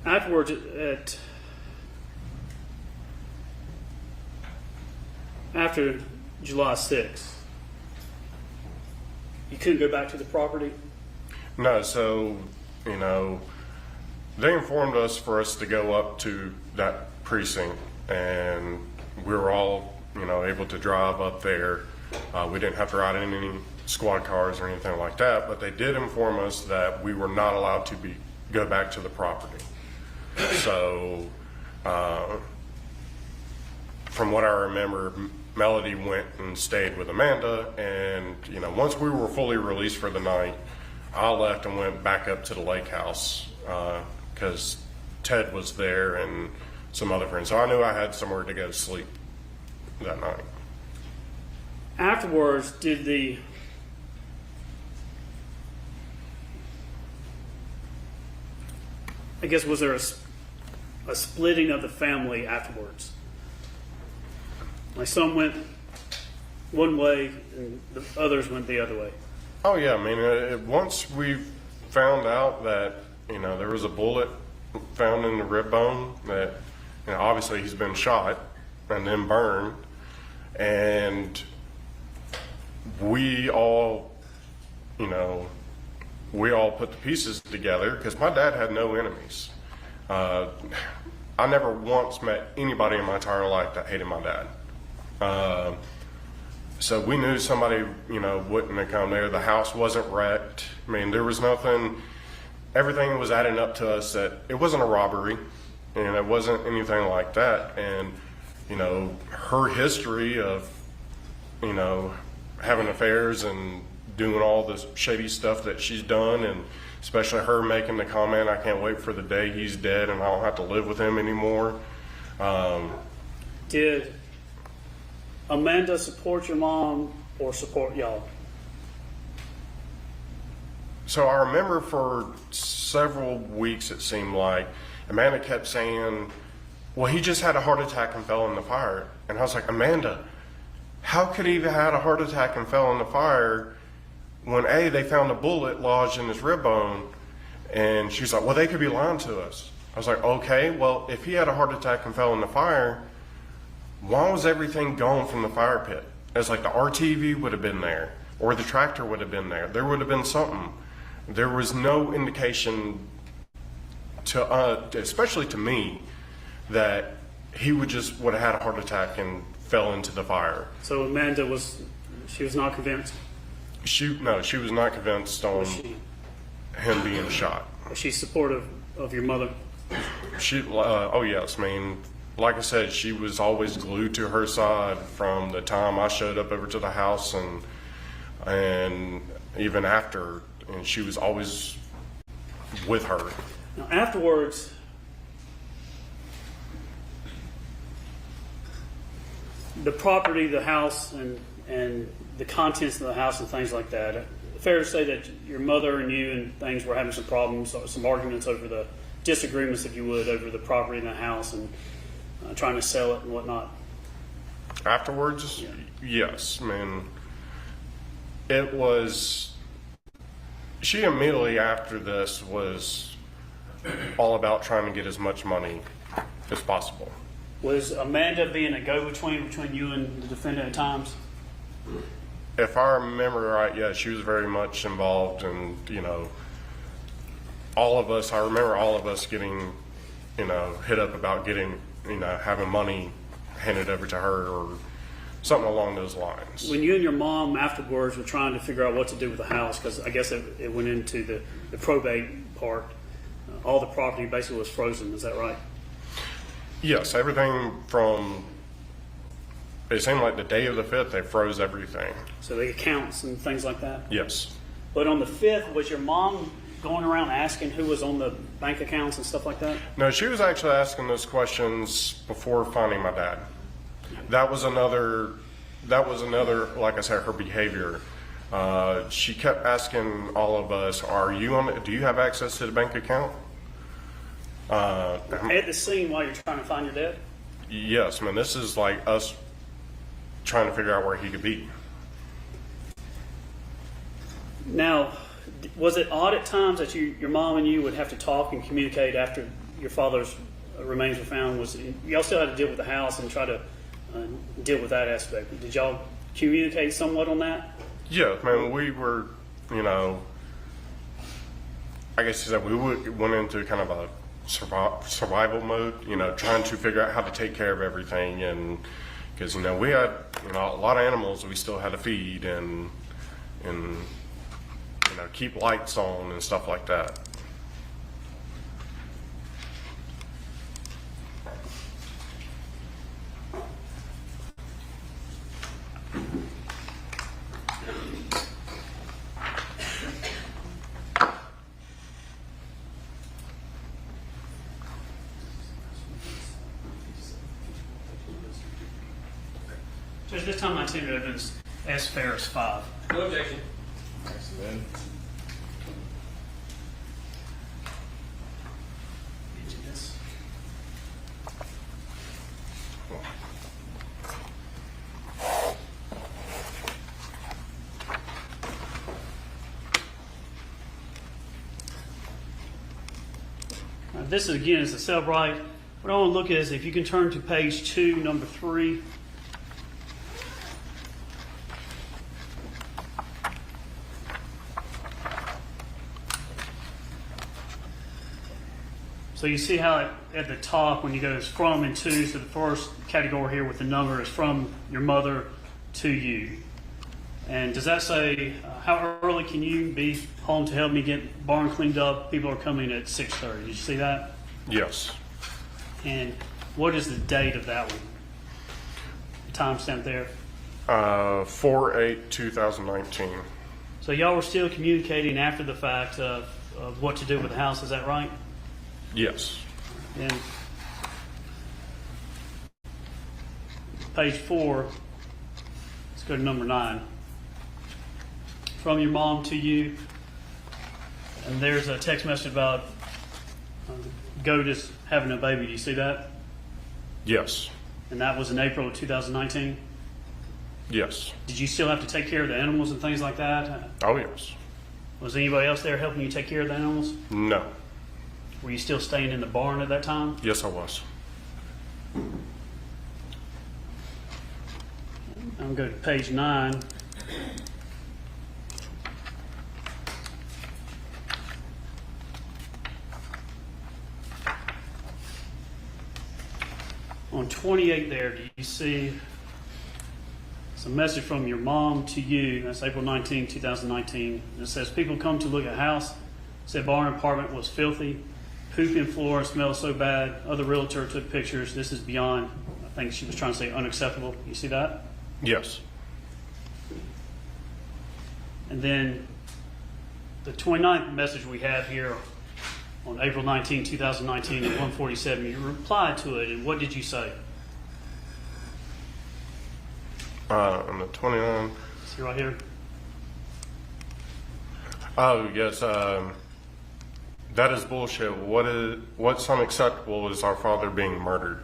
Afterwards, after July 6th, you couldn't go back to the property?
No, so, you know, they informed us for us to go up to that precinct, and we were all, you know, able to drive up there. We didn't have to ride in any squad cars or anything like that, but they did inform us that we were not allowed to go back to the property. So, from what I remember, Melody went and stayed with Amanda, and once we were fully released for the night, I left and went back up to the lake house because Ted was there and some other friends. So I knew I had somewhere to go to sleep that night.
Afterwards, was there a splitting of the family afterwards? Like some went one way and the others went the other way.
Oh yeah, I mean, once we found out that there was a bullet found in the rib bone, that obviously he's been shot and then burned, and we all put the pieces together because my dad had no enemies. I never once met anybody in my entire life that hated my dad. So we knew somebody, wouldn't have come there. The house wasn't wrecked. I mean, there was nothing. Everything was adding up to us that it wasn't a robbery, and it wasn't anything like that. And, her history of, having affairs and doing all this shady stuff that she's done, and especially her making the comment, "I can't wait for the day he's dead and I don't have to live with him anymore."
Did Amanda support your mom or support y'all?
So I remember for several weeks, it seemed like Amanda kept saying, "Well, he just had a heart attack and fell in the fire." And I was like, "Amanda, how could he have had a heart attack and fell in the fire when they found a bullet lodged in his rib bone?" And she's like, "Well, they could be lying to us." I was like, "Okay, well, if he had a heart attack and fell in the fire, why was everything gone from the fire pit?" It's like the RTV would have been there, or the tractor would have been there. There would have been something. There was no indication to, especially to me, that he would have had a heart attack and fell into the fire.
So Amanda was not convinced?
She was not convinced on him being shot.
Was she supportive of your mother?
Oh yes, I mean, like I said, she was always glued to her side from the time I showed up over to the house and even after, and she was always with her.
Now afterwards, the property, the house, and the contents of the house and things like that, fair to say that your mother and you and things were having some problems, some arguments over the disagreements, if you would, over the property in the house and trying to sell it and whatnot?
Afterwards?
Yeah.
Yes. I mean, it was, she immediately after this was all about trying to get as much money as possible.
Was Amanda being a go-between between you and the defendant at times?
If I remember right, yeah, she was very much involved, and all of us, I remember all of us getting, hit up about getting, having money handed over to her or something along those lines.
When you and your mom afterwards were trying to figure out what to do with the house, because I guess it went into the probate part, all the property basically was frozen, is that right?
Yes, everything from, it seemed like the day of the 5th, they froze everything.
So the accounts and things like that?
Yes.
But on the 5th, was your mom going around asking who was on the bank accounts and stuff like that?
No, she was actually asking those questions before finding my dad. That was another, like I said, her behavior. She kept asking all of us, do you have access to the bank account?
At the scene while you're trying to find your dad?
Yes, man, this is like us trying to figure out where he could be.
Now, was it odd at times that your mom and you would have to talk and communicate after your father's remains were found? Y'all still had to deal with the house and try to deal with that aspect. Did y'all communicate somewhat on that?
Yeah, man, we were, I guess we went into kind of a survival mode, trying to figure out how to take care of everything, and because we had a lot of animals we still had to feed and keep lights on and stuff like that.
Judge, this time 19 evidence S. Farris 5.
No objection.
Thanks, Ben.
This is, again, is the cell right. What I want to look at is if you can turn to page 2, number 3. So you see how at the top, when you go from and to, so the first category here with the number is from your mother to you. And does that say, how early can you be home to help me get barn cleaned up? People are coming at 6:30. Did you see that?
Yes.
And what is the date of that one? The timestamp there.
4/8/2019.
So y'all were still communicating after the fact of what to do with the house, is that right?
Yes.
And page 4, let's go to number 9. From your mom to you, and there's a text message about goat is having a baby. Do you see that?
Yes.
And that was in April of 2019.
Yes.
Did you still have to take care of the animals and things like that?
Oh, yes.
Was anybody else there helping you take care of the animals?
No.
Were you still staying in the barn at that time?
Yes, I was.
I'm going to go to page 9. On 28 there, do you see it's a message from your mom to you? That's April 19, 2019. It says, people come to look at house. Said barn apartment was filthy. Poop in floor, smelled so bad. Other realtor took pictures. This is beyond, I think she was trying to say unacceptable. You see that?
Yes.
And then the 29th message we have here on April 19, 2019 at 1:47, you replied to it, and what did you say?
On the 29.
See right here?
Oh, yes. That is bullshit. What's unacceptable is our father being murdered.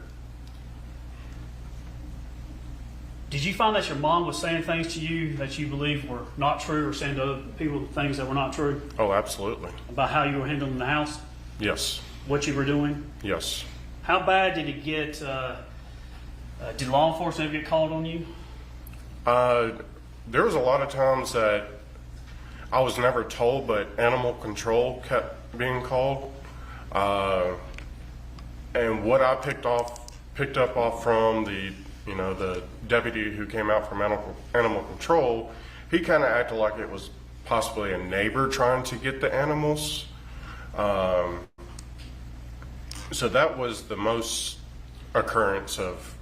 Did you find that your mom was saying things to you that you believe were not true, or saying to other people things that were not true
Oh, absolutely.
about how you were handling the house,
Yes.
what you were doing?
Yes.
How bad did it get? Did law enforcement ever get called on you?
There was a lot of times that I was never told, but animal control kept being called. And what I picked up off from the deputy who came out from animal control, he kind of acted like it was possibly a neighbor trying to get the animals. So that was the most occurrence of,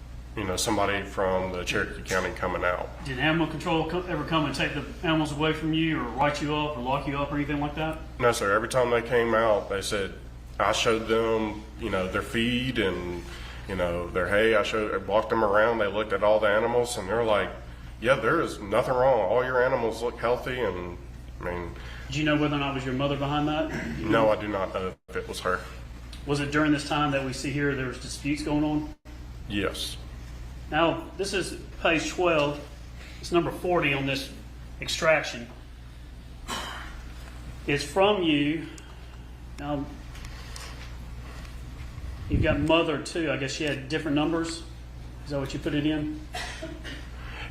somebody from the Cherokee County coming out.
Did animal control ever come and take the animals away from you, or write you up, or lock you up, or anything like that?
No, sir. Every time they came out, they said, I showed them, their feed and, their hay. I walked them around. They looked at all the animals, and they're like, yeah, there is nothing wrong. All your animals look healthy. And
Did you know whether or not it was your mother behind that?
no, I do not know if it was her.
Was it during this time that we see here there was disputes going on?
Yes.
Now, this is page 12. It's number 40 on this extraction. It's from you. Now, you've got mother too. I guess she had different numbers. Is that what you put it in?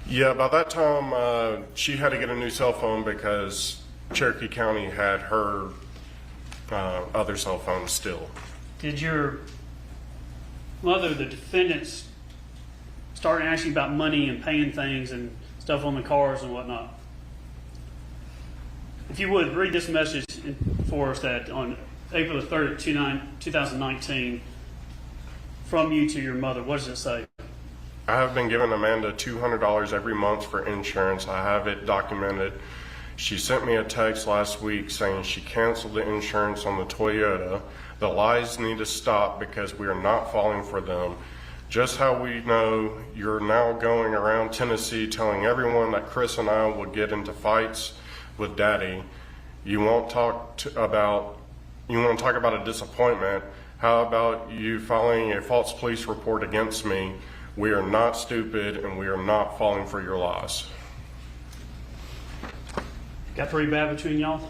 Yeah, by that time, she had to get a new cell phone because Cherokee County had her other cell phone still.
Did your mother, the defendants, start asking about money and paying things and stuff on the cars and whatnot? If you would, read this message for us that on April the 3rd, 2019, from you to your mother. What does it say?
I have been giving Amanda $200 every month for insurance. I have it documented. She sent me a text last week saying she canceled the insurance on the Toyota. The lies need to stop because we are not falling for them. Just how we know you're now going around Tennessee telling everyone that Chris and I would get into fights with Daddy. You want to talk about a disappointment. How about you filing a false police report against me? We are not stupid and we are not falling for your lies.
Got pretty bad between y'all?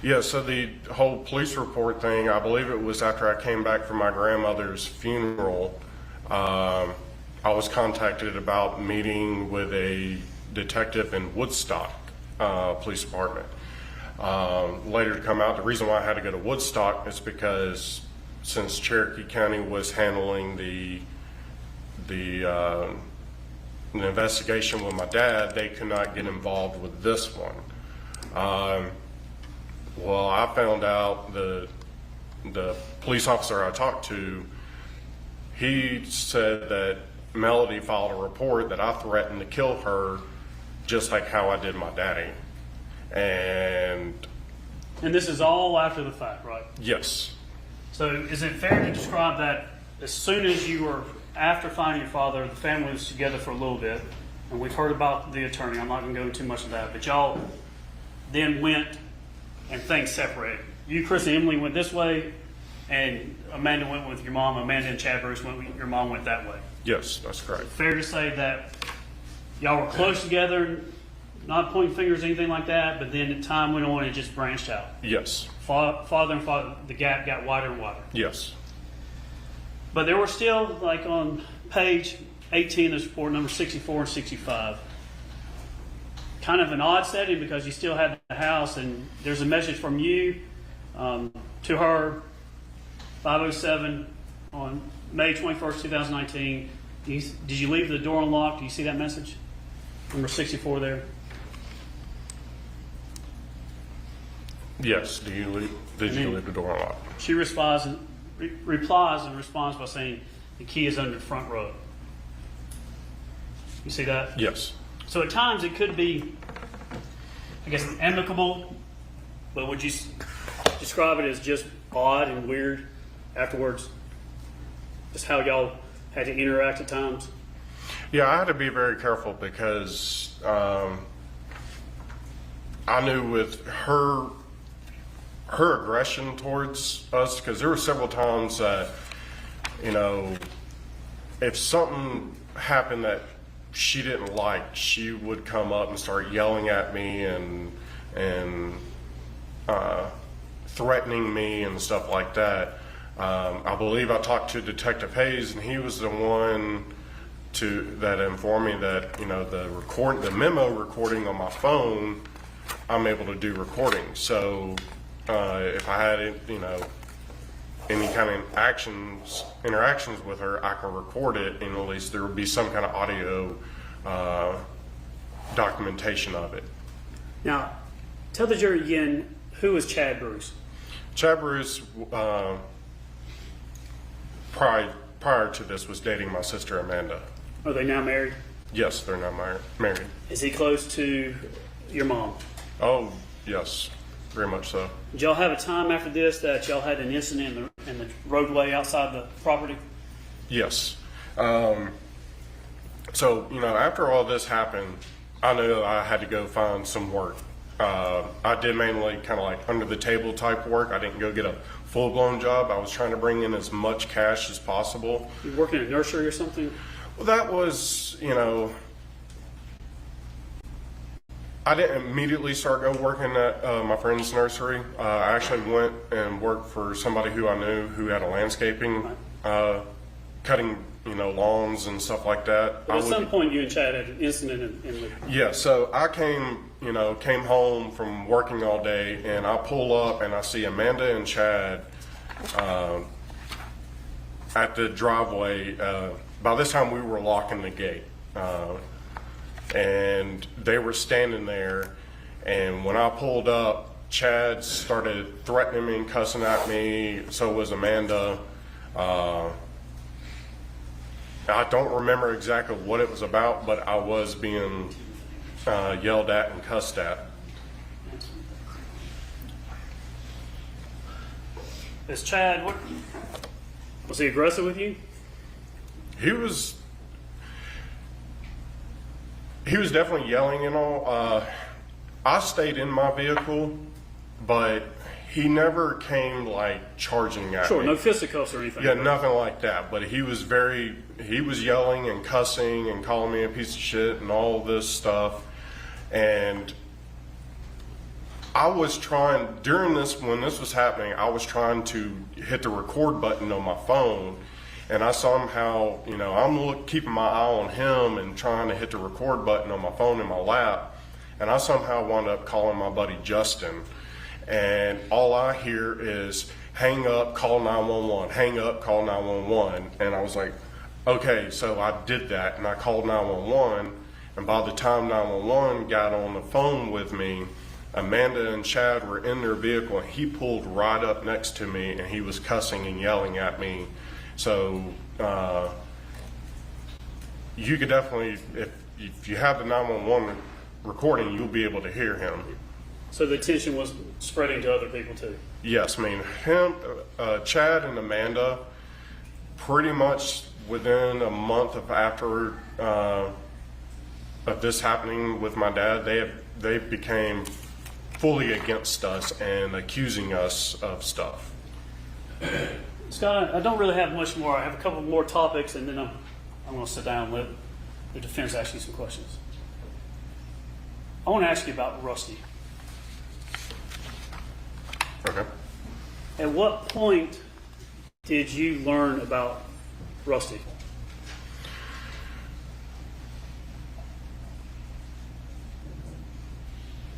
Yeah, so the whole police report thing, I believe it was after I came back from my grandmother's funeral. I was contacted about meeting with a detective in Woodstock Police Department. Later to come out, the reason why I had to go to Woodstock is because since Cherokee County was handling the investigation with my dad, they could not get involved with this one. Well, I found out the police officer I talked to, he said that Melody filed a report that I threatened to kill her just like how I did my daddy. And
this is all after the fact, right?
yes,
So is it fair to describe that as soon as you were after finding your father, the family was together for a little bit, and we've heard about the attorney, I'm not going to go into too much of that, but y'all then went and things separated. You, Chris, and Emily went this way, and Amanda went with your mom. Amanda and Chad Bruce went with your mom went that way.
yes, that's correct.
Fair to say that y'all were close together, not pointing fingers or anything like that, but then as time went on, it just branched out.
Yes,
Father and father, the gap got wider and wider.
yes,
But there were still, like on page 18 of this report, number 64 and 65, kind of an odd setting because you still had the house, and there's a message from you to her, 5:07 on May 21st, 2019. Did you leave the door unlocked? Do you see that message? Number 64 there.
yes. Did you leave the door unlocked?
She replies and responds by saying the key is under the front row. You see that?
Yes,
So at times it could be, I guess, amicable, but would you describe it as just odd and weird afterwards? Just how y'all had to interact at times?
yeah. I had to be very careful because I knew with her aggression towards us, because there were several times that, if something happened that she didn't like, she would come up and start yelling at me and threatening me and stuff like that. I believe I talked to Detective Hayes, and he was the one that informed me that the memo recording on my phone, I'm able to do recording. So if I had any kind of interactions with her, I can record it, and at least there would be some kind of audio documentation of it.
Now, tell the jury again, who was Chad Bruce?
Chad Bruce, prior to this, was dating my sister Amanda.
Are they now married?
Yes, they're now married.
Is he close to your mom?
Oh, yes, very much so.
Did y'all have a time after this that y'all had an incident in the roadway outside the property?
Yes. So, after all this happened, I knew I had to go find some work. I did mainly kind of like under the table type work. I didn't go get a full-blown job. I was trying to bring in as much cash as possible.
You working in a nursery or something?
Well, that was, I didn't immediately start working at my friend's nursery. I actually went and worked for somebody who I knew who had a landscaping, cutting, lawns and stuff like that.
But at some point, you and Chad had an incident in the.
Yeah, so I came home from working all day, and I pull up and I see Amanda and Chad at the driveway. By this time, we were locking the gate. And they were standing there, and when I pulled up, Chad started threatening me and cussing at me. So was Amanda. I don't remember exactly what it was about, but I was being yelled at and cussed at.
Is Chad, was he aggressive with you?
he was definitely yelling and all. I stayed in my vehicle, but he never came like charging at
Sure,
me.
no fisticuffs or anything.
Yeah, nothing like that. But he was yelling and cussing and calling me a piece of shit and all this stuff. And I was trying, when this was happening, I was trying to hit the record button on my phone. And I somehow, I'm keeping my eye on him and trying to hit the record button on my phone in my lap. And I somehow wound up calling my buddy Justin. And all I hear is hang up, call 911, hang up, call 911. And I was like, okay, so I did that and I called 911. And by the time 911 got on the phone with me, Amanda and Chad were in their vehicle and he pulled right up next to me and he was cussing and yelling at me. So you could definitely, if you have the 911 recording, you'll be able to hear him.
So the tension was spreading to other people too.
Yes, I mean, Chad and Amanda, pretty much within a month after of this happening with my dad, they became fully against us and accusing us of stuff.
Scott, I don't really have much more. I have a couple more topics, and then I'm going to sit down and let the defense ask you some questions. I want to ask you about Rusty.
Okay.
At what point did you learn about Rusty?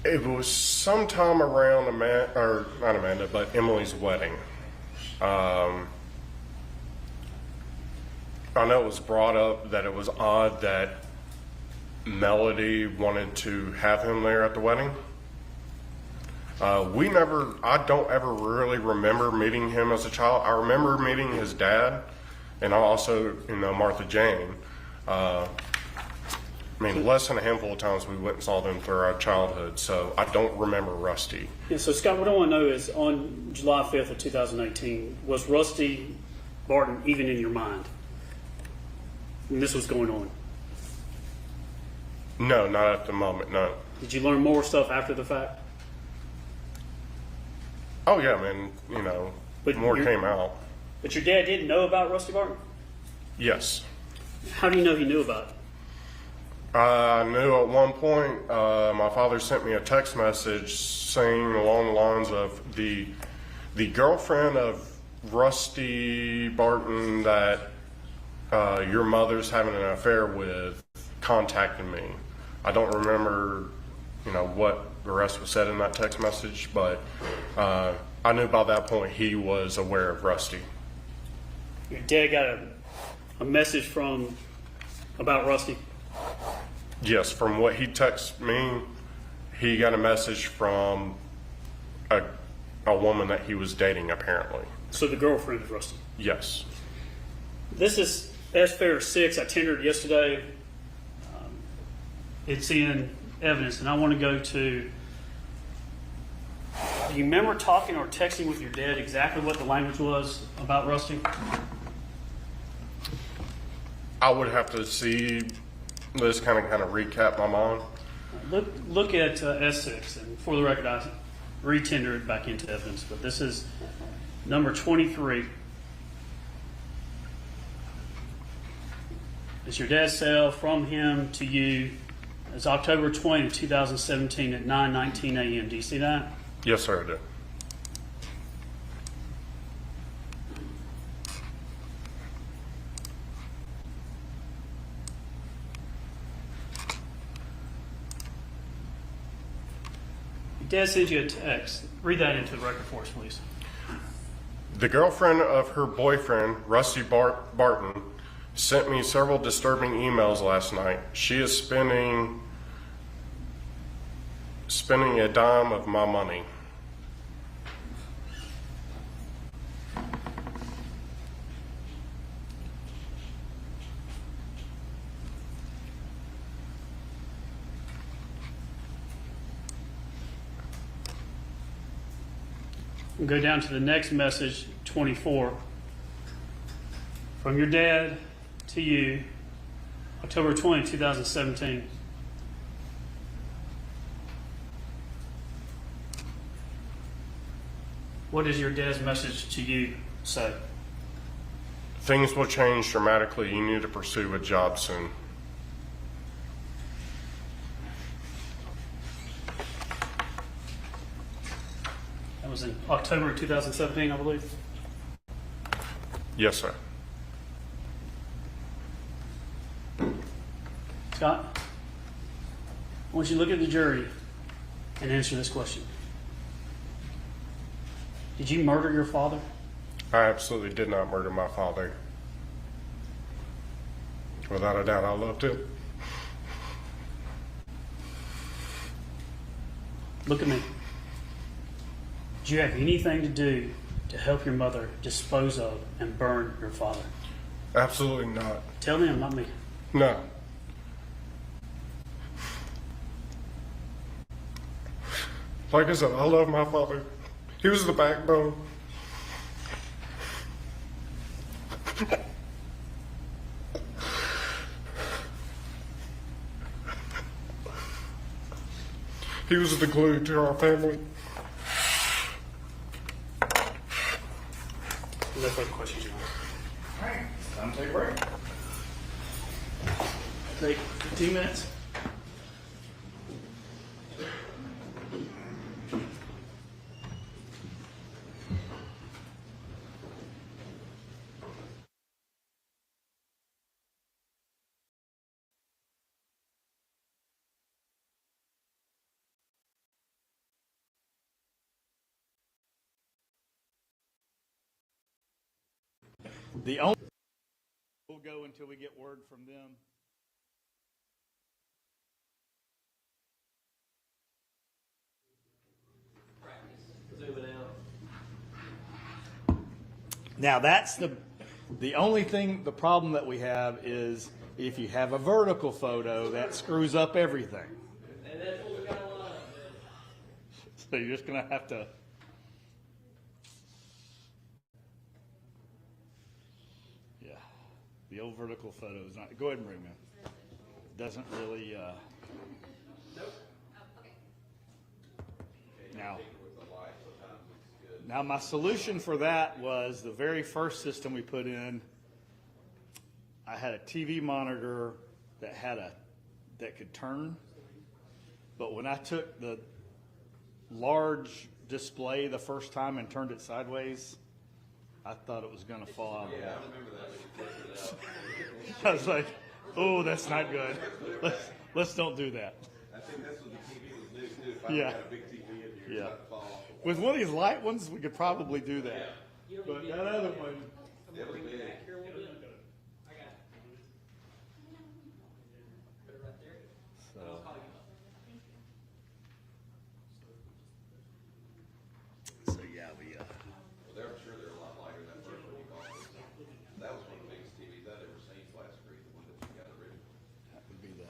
It was sometime around not Amanda, but Emily's wedding. I know it was brought up that it was odd that Melody wanted to have him there at the wedding. I don't ever really remember meeting him as a child. I remember meeting his dad, and also, Martha Jane. Less than a handful of times we went and saw them through our childhood, so I don't remember Rusty.
Yeah, so Scott, what I want to know is, on July 5th of 2018, was Rusty Barton even in your mind when this was going on?
No, not at the moment, no.
Did you learn more stuff after the fact?
Oh yeah, man,
But
more
you're-
came out.
But your dad didn't know about Rusty Barton?
Yes.
How do you know he knew about it?
I knew at one point, my father sent me a text message saying along the lines of the girlfriend of Rusty Barton that your mother's having an affair with contacted me. I don't remember, what the rest was said in that text message, but I knew by that point he was aware of Rusty.
Your dad got a message about Rusty?
Yes, from what he texted me, he got a message from a woman that he was dating, apparently.
So the girlfriend of Rusty?
Yes.
This is S-Fair 6. I tendered yesterday. It's in evidence, and I want to go to... Do you remember talking or texting with your dad exactly what the language was about Rusty?
I would have to see this kind of recap my mind.
Look at S6, and for the record, I re-tendered it back into evidence, but this is number 23. It's your dad's sale from him to you. It's October 20th, 2017 at 9:19 a.m. Do you see that?
Yes, sir, I did.
Your dad sends you a text. Read that into the record for us, please.
The girlfriend of her boyfriend, Rusty Barton, sent me several disturbing emails last night. She is spending a dime of my money.
We'll go down to the next message, 24. From your dad to you October 20, 2017. What does your dad's message to you say?
Things will change dramatically. You need to pursue a job soon.
That was in October of 2017, I believe.
Yes, sir.
Scott, I want you to look at the jury and answer this question. Did you murder your father?
I absolutely did not murder my father. Without a doubt, I loved him.
Look at me. Did you have anything to do to help your mother dispose of and burn your father?
Absolutely not.
Tell them, not me.
No. Like I said, I love my father. He was the backbone. He was the glue to our family.
No further questions, Your Honor.
All right, time to take a break. Take 15 minutes. The only we'll go until we get word from them.
Zooming out.
Now that's the only thing. The problem that we have is if you have a vertical photo, that screws up everything.
And that's what we got a lot of.
So you're just gonna have to. Yeah, the old vertical photo is not. Go ahead and bring them in. Doesn't really. Now my solution for that was the very first system we put in. I had a TV monitor that that could turn, but when I took the large display the first time and turned it sideways, I thought it was going to fall out of the wall.
I remember that when you flipped it out.
I was like, "Oh, that's not good. Let's don't do that."
I think that's what the TV was new too. If I
Yeah.
had a big TV in here, it's
Yeah.
about to fall off.
With one of these light ones, we could probably do that. But that other one,
It was big.
Here a little bit. I got it. Put it right there. I'll call you up.
so yeah, we
Well, I'm sure they're a lot lighter than that first one you bought. That was one of the biggest TVs I'd ever seen, flat screen, the one that you got original.
that would be the.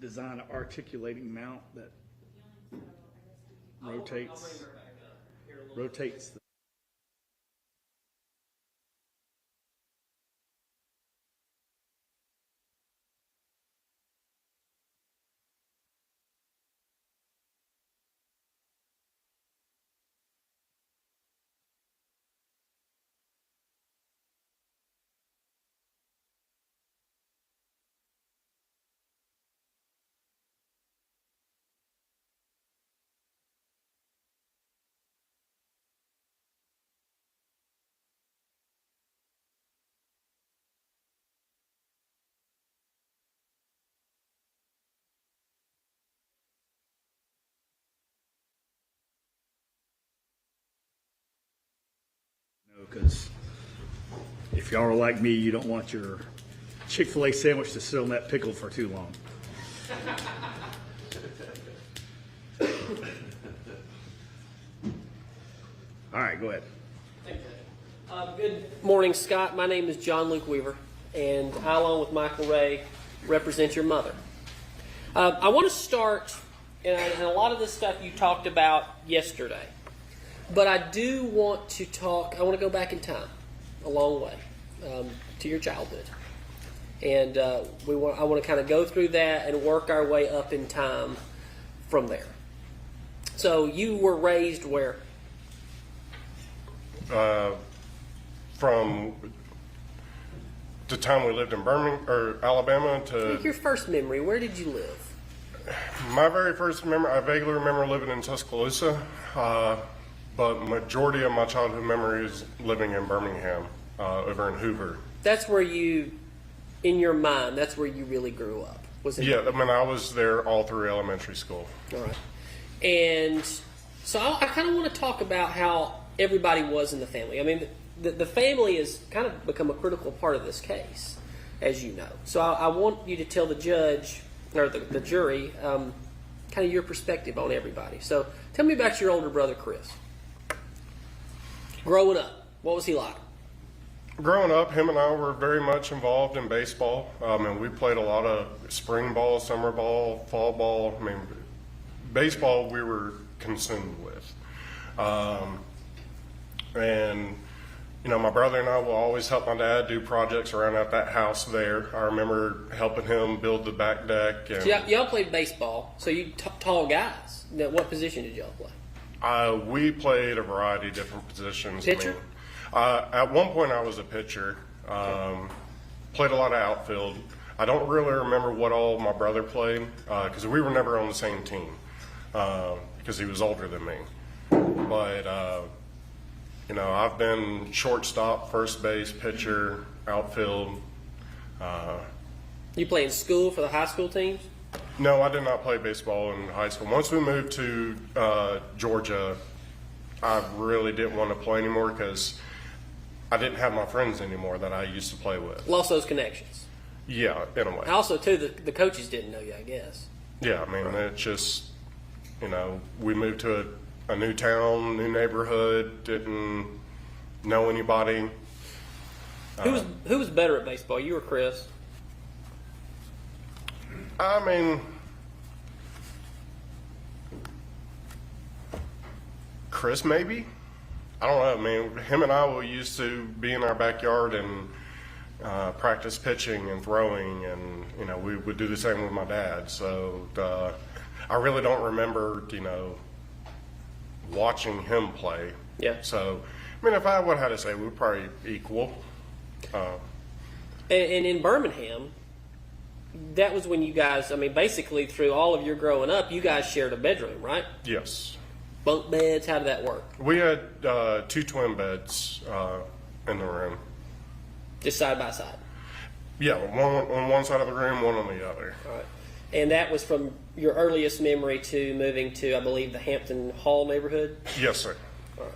Design an articulating mount that rotates. Rotates. Because if y'all are like me, you don't want your Chick-fil-A sandwich to sit on that pickle for too long. All right, go ahead.
Good morning, Scott. My name is John Luke Weaver, and I, along with Michael Ray, represent your mother. I want to start, and a lot of this stuff you talked about yesterday. But I do want to talk. I want to go back in time, a long way, to your childhood, and I want to kind of go through that and work our way up in time from there. So you were raised where?
From the time we lived in Birmingham or Alabama to
Your first memory. Where did you live?
my very first memory, I vaguely remember living in Tuscaloosa, but majority of my childhood memories living in Birmingham, over in Hoover.
That's where you, in your mind, that's where you really grew up. Was it?
Yeah, I mean, I was there all through elementary school.
All right. And so I kind of want to talk about how everybody was in the family. I mean, the family has kind of become a critical part of this case, as you know. So I want you to tell the judge, or the jury, kind of your perspective on everybody. So tell me about your older brother, Chris. Growing up, what was he like?
Growing up, him and I were very much involved in baseball, and we played a lot of spring ball, summer ball, fall ball. I mean, baseball we were consumed with. And, you know, my brother and I will always help my dad do projects around at that house there. I remember helping him build the back deck. And
So y'all played baseball, so you tall guys. Now, what position did y'all play?
we played a variety of different positions.
Pitcher?
At one point, I was a pitcher. Played a lot of outfield. I don't really remember what all my brother played because we were never on the same team because he was older than me. But you know, I've been shortstop, first base, pitcher, outfield.
You play in school for the high school teams?
No, I did not play baseball in high school. Once we moved to Georgia, I really didn't want to play anymore because I didn't have my friends anymore that I used to play with.
Lost those connections.
Yeah, in a way.
Also, too, the coaches didn't know you, I guess.
Yeah, I mean, it's just, you know, we moved to a new town, new neighborhood, didn't know anybody.
Who was better at baseball, you or Chris?
I mean, Chris maybe? I don't know. I mean, him and I used to be in our backyard and practice pitching and throwing, and, you know, we would do the same with my dad. So I really don't remember, you know, watching him play.
Yeah.
So, I mean, if I would have to say, we're probably equal.
And in Birmingham, that was when you guys, I mean, basically through all of your growing up, you guys shared a bedroom, right?
Yes.
Bunk beds, how did that work?
We had 2 twin beds in the room.
Just side by side.
Yeah, one on one side of the room, one on the other.
All right. And that was from your earliest memory to moving to, I believe, the Hampton Hall neighborhood?
Yes, sir.
All right.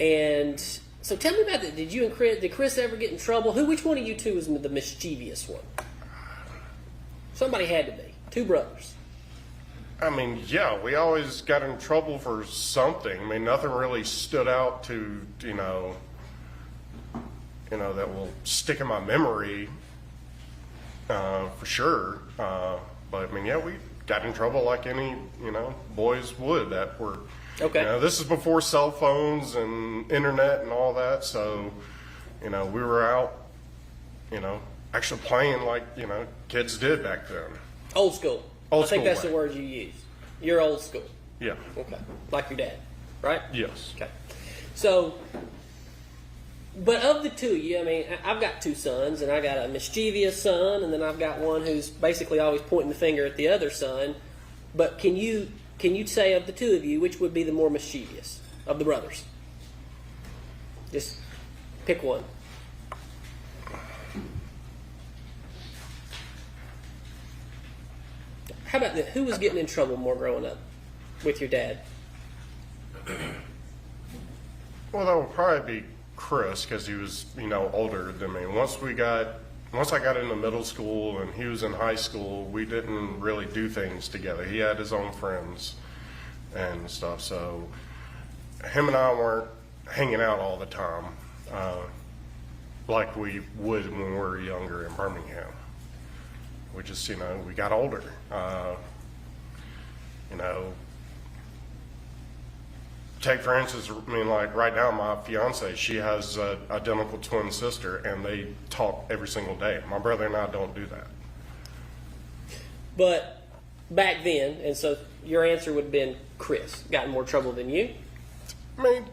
And so tell me about that. Did Chris ever get in trouble? Which one of you two was the mischievous one? Somebody had to be. 2 brothers.
I mean, yeah, we always got in trouble for something. I mean, nothing really stood out to, you know, that will stick in my memory for sure. But I mean, yeah, we got in trouble like any, you know, boys would that were.
Okay.
You know, this is before cell phones and internet and all that, so, you know, we were out, you know, actually playing like, you know, kids did back then.
Old school.
Old
I think
school
that's
way.
the word you use. You're old school.
Yeah.
Okay. Like your dad, right?
Yes.
Okay. So, but of the two, I mean, I've got 2 sons, and I got a mischievous son, and then I've got one who's basically always pointing the finger at the other son. But can you say of the 2 of you, which would be the more mischievous of the brothers? Just pick one. How about that? Who was getting in trouble more growing up with your dad?
Well, that would probably be Chris because he was, you know, older than me. Once I got into middle school and he was in high school, we didn't really do things together. He had his own friends and stuff, so him and I weren't hanging out all the time like we would when we were younger in Birmingham. We just, you know, we got older. You know, take for instance, I mean, like right now, my fiance, she has an identical twin sister, and they talk every single day. My brother and I don't do that.
But back then, and so your answer would have been Chris got in more trouble than you.
I mean,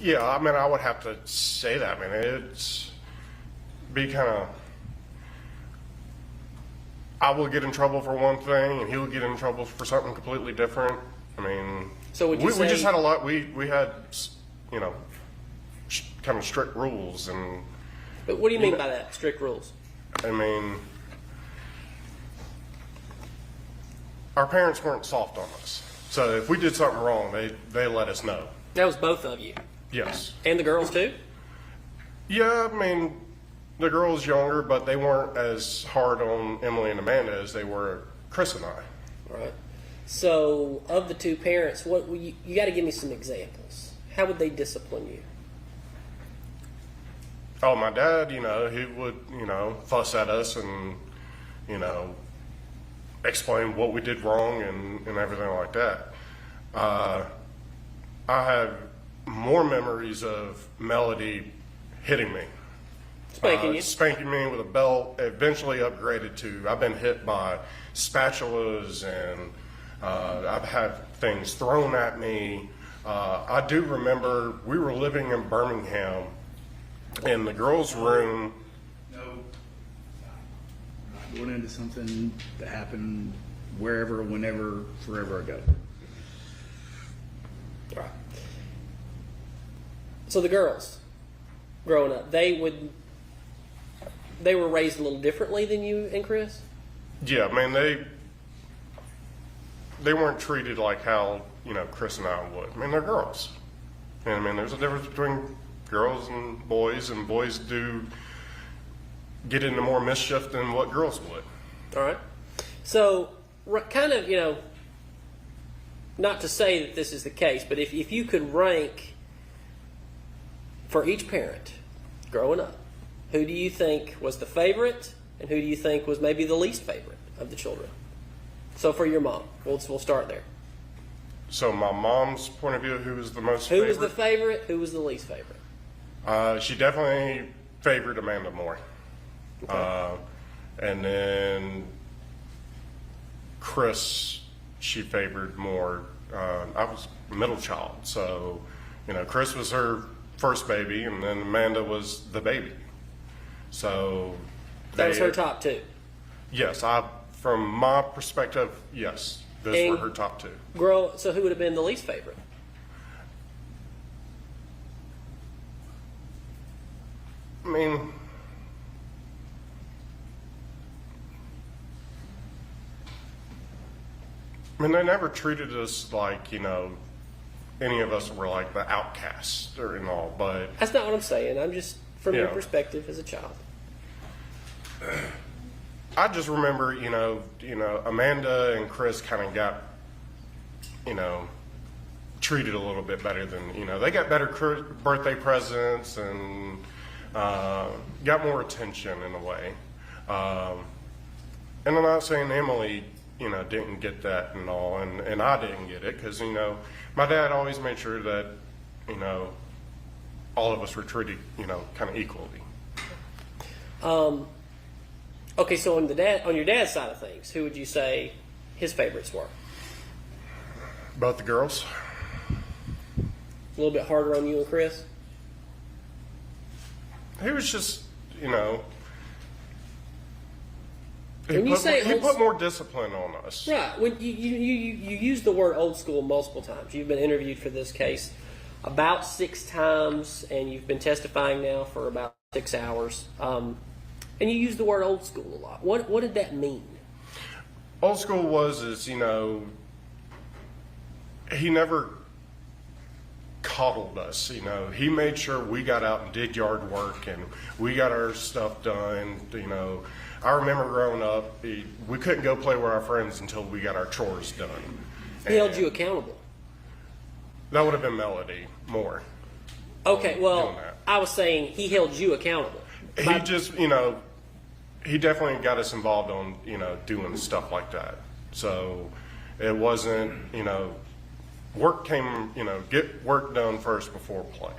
yeah, I mean, I would have to say that. I mean, it's be kind of. I will get in trouble for one thing, and he will get in trouble for something completely different. I mean,
So would you
we
say-
just had a lot. We had, you know, kind of strict rules, and
But what do you mean by that? Strict rules.
I mean, our parents weren't soft on us. So if we did something wrong, they let us know.
That was both of you,
Yes.
and the girls too.
Yeah, I mean, the girls younger, but they weren't as hard on Emily and Amanda as they were Chris and I.
Right. So, of the two parents, what you got to give me some examples. How would they discipline you?
Oh, my dad, you know, he would, you know, fuss at us and, you know, explain what we did wrong and everything like that. I have more memories of Melody hitting me.
Spanking you.
Spanking me with a belt, eventually upgraded to, I've been hit by spatulas and I've had things thrown at me. I do remember we were living in Birmingham in the girls' room.
No. Not going into something that happened wherever, whenever, forever ago.
All right. So the girls, growing up, they were raised a little differently than you and Chris?
Yeah, I mean, they weren't treated like how, you know, Chris and I would. I mean, they're girls. And I mean, there's a difference between girls and boys do get into more mischief than what girls would.
All right. So, kind of, you know, not to say that this is the case, but if you could rank for each parent growing up, who do you think was the favorite and who do you think was maybe the least favorite of the children? So for your mom, we'll start there.
So my mom's point of view, who was the most
Who
favorite?
was the favorite? Who was the least favorite?
She definitely favored Amanda more.
Okay.
And then Chris, she favored more. I was middle child, so, you know, Chris was her first baby, and then Amanda was the baby. So
That was
they-
her top two.
Yes, from my perspective, yes, those
And
were her top two.
So who would have been the least favorite?
I mean, they never treated us like, you know, any of us were like the outcasts or and all, but
That's not what I'm saying. I'm just from your
Yeah.
perspective as a child.
I just remember, you know, Amanda and Chris kind of got, you know, treated a little bit better than, you know, they got better birthday presents and got more attention in a way. And I'm not saying Emily, you know, didn't get that and all, and I didn't get it because, you know, my dad always made sure that, you know, all of us were treated, you know, kind of equally.
Okay, so on your dad's side of things, who would you say his favorites were?
Both the girls.
A little bit harder on you and Chris?
He was just, you know,
When you say
he
old-
put more discipline on us.
Right. When you use the word old school multiple times. You've been interviewed for this case about 6 times, and you've been testifying now for about 6 hours. And you use the word old school a lot. What did that mean?
Old school is, you know, he never coddled us, you know. He made sure we got out and did yard work and we got our stuff done, you know. I remember growing up, we couldn't go play with our friends until we got our chores done.
He held
And
you accountable.
That would have been Melody more.
Okay, well,
doing that.
I was saying he held you accountable.
He just, you know, he definitely got us involved on, you know, doing stuff like that. So it wasn't, you know, work came, get work done first before play.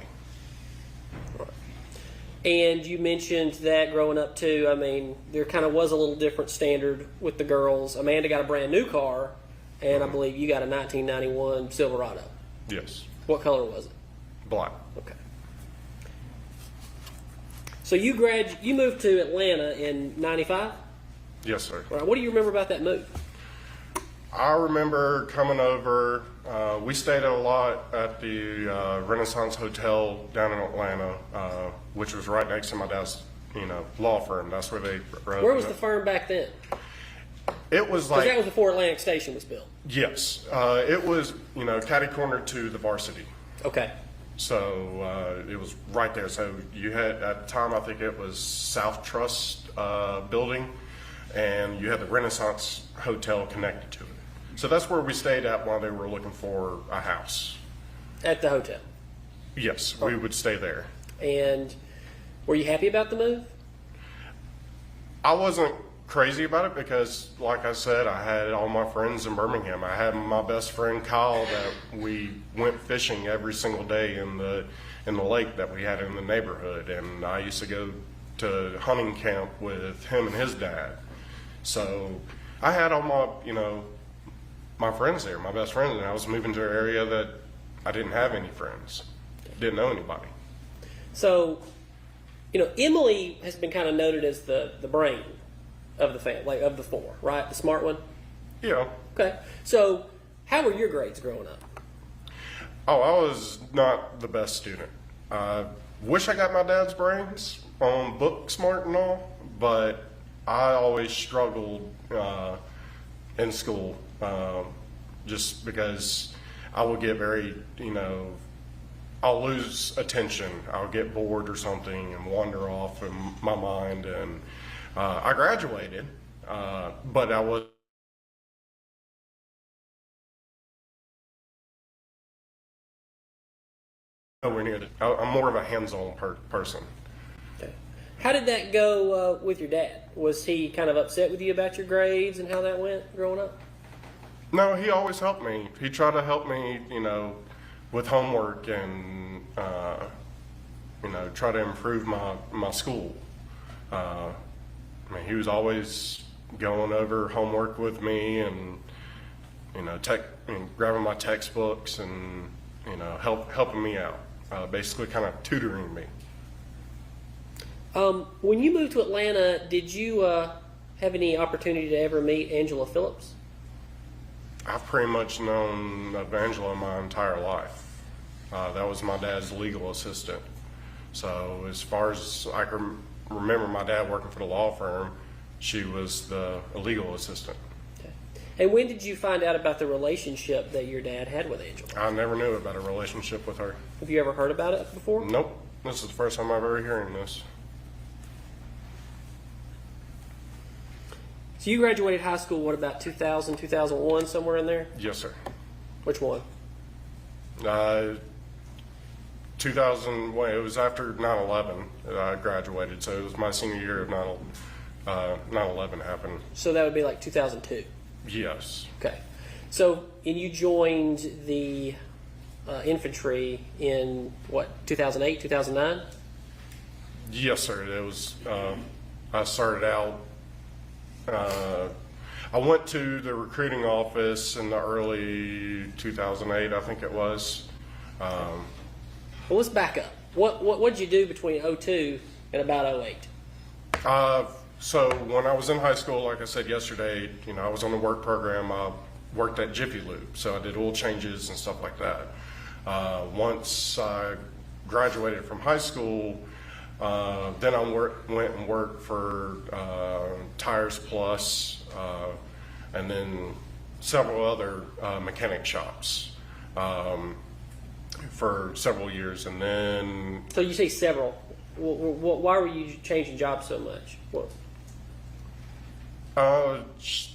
And you mentioned that growing up too, I mean, there kind of was a little different standard with the girls. Amanda got a brand new car, and I believe you got a 1991 Silverado.
Yes.
What color was it?
Black.
Okay. So you moved to Atlanta in '95?
Yes, sir.
Right. What do you remember about that move?
I remember coming over. We stayed a lot at the Renaissance Hotel down in Atlanta, which was right next to my dad's, law firm. That's where they.
Where was the firm back then?
It was
Because
like
that was before Atlantic Station was built.
yes, it was catty corner to the Varsity.
Okay.
So it was right there. So you had at the time I think it was South Trust building, and you had the Renaissance Hotel connected to it. So that's where we stayed at while they were looking for a house.
At the hotel.
Yes, we would stay there.
And were you happy about the move?
I wasn't crazy about it because, like I said, I had all my friends in Birmingham. I had my best friend Kyle that we went fishing every single day in the lake that we had in the neighborhood, and I used to go to hunting camp with him and his dad. So I had all my my friends there, my best friends, and I was moving to an area that I didn't have any friends, didn't know anybody.
So, Emily has been kind of noted as the brain of the family, like of the four, right? The smart one?
Yeah.
Okay. So, how were your grades growing up?
Oh, I was not the best student. Wish I got my dad's brains on book smart and all, but I always struggled in school just because I would get very, I'll lose attention. I'll get bored or something and wander off in my mind. And I graduated, but I was nowhere near it. I'm more of a hands-on person.
Okay. How did that go with your dad? Was he kind of upset with you about your grades and how that went growing up?
No, he always helped me. He tried to help me, with homework and, try to improve my school. He was always going over homework with me and, grabbing my textbooks and, helping me out, basically kind of tutoring me.
When you moved to Atlanta, did you have any opportunity to ever meet Angela Phillips?
I've pretty much known Angela my entire life. That was my dad's legal assistant. So as far as I can remember my dad working for the law firm, she was the legal assistant.
Okay. And when did you find out about the relationship that your dad had with Angela?
I never knew about a relationship with her.
Have you ever heard about it before?
Nope. This is the first time I've ever hearing this.
So you graduated high school, what, about 2000, 2001, somewhere in there?
Yes, sir.
Which one?
2000, well, it was after 9/11 that I graduated, so it was my senior year of 9/11 happened.
So that would be like 2002.
Yes.
Okay. So, and you joined the infantry in, what, 2008, 2009?
Yes, sir. It was, I started out, I went to the recruiting office in the early 2008, I think it was.
Well, let's back up. What did you do between 2002 and about 2008?
So when I was in high school, like I said yesterday, I was on the work program. I worked at Jiffy Lube, so I did oil changes and stuff like that. Once I graduated from high school, then I went and worked for Tires Plus, and then several other mechanic shops for several years, and then.
So you say several. Why were you changing jobs so much? What?
Just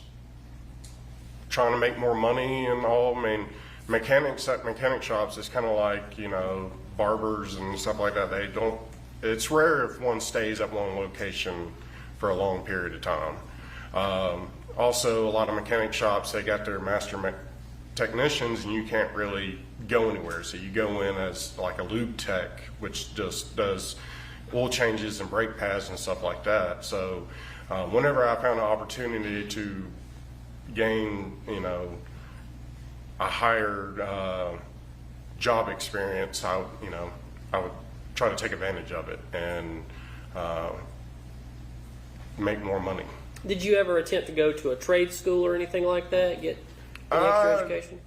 trying to make more money and all. I mean, mechanics at mechanic shops is kind of like, barbers and stuff like that. They don't. It's rare if one stays at one location for a long period of time. Also, a lot of mechanic shops, they got their master technicians and you can't really go anywhere. So you go in as like a lube tech, which just does oil changes and brake pads and stuff like that. So whenever I found an opportunity to gain, a higher job experience, I would try to take advantage of it and make more money.
Did you ever attempt to go to a trade school or anything like that? Get an extra education?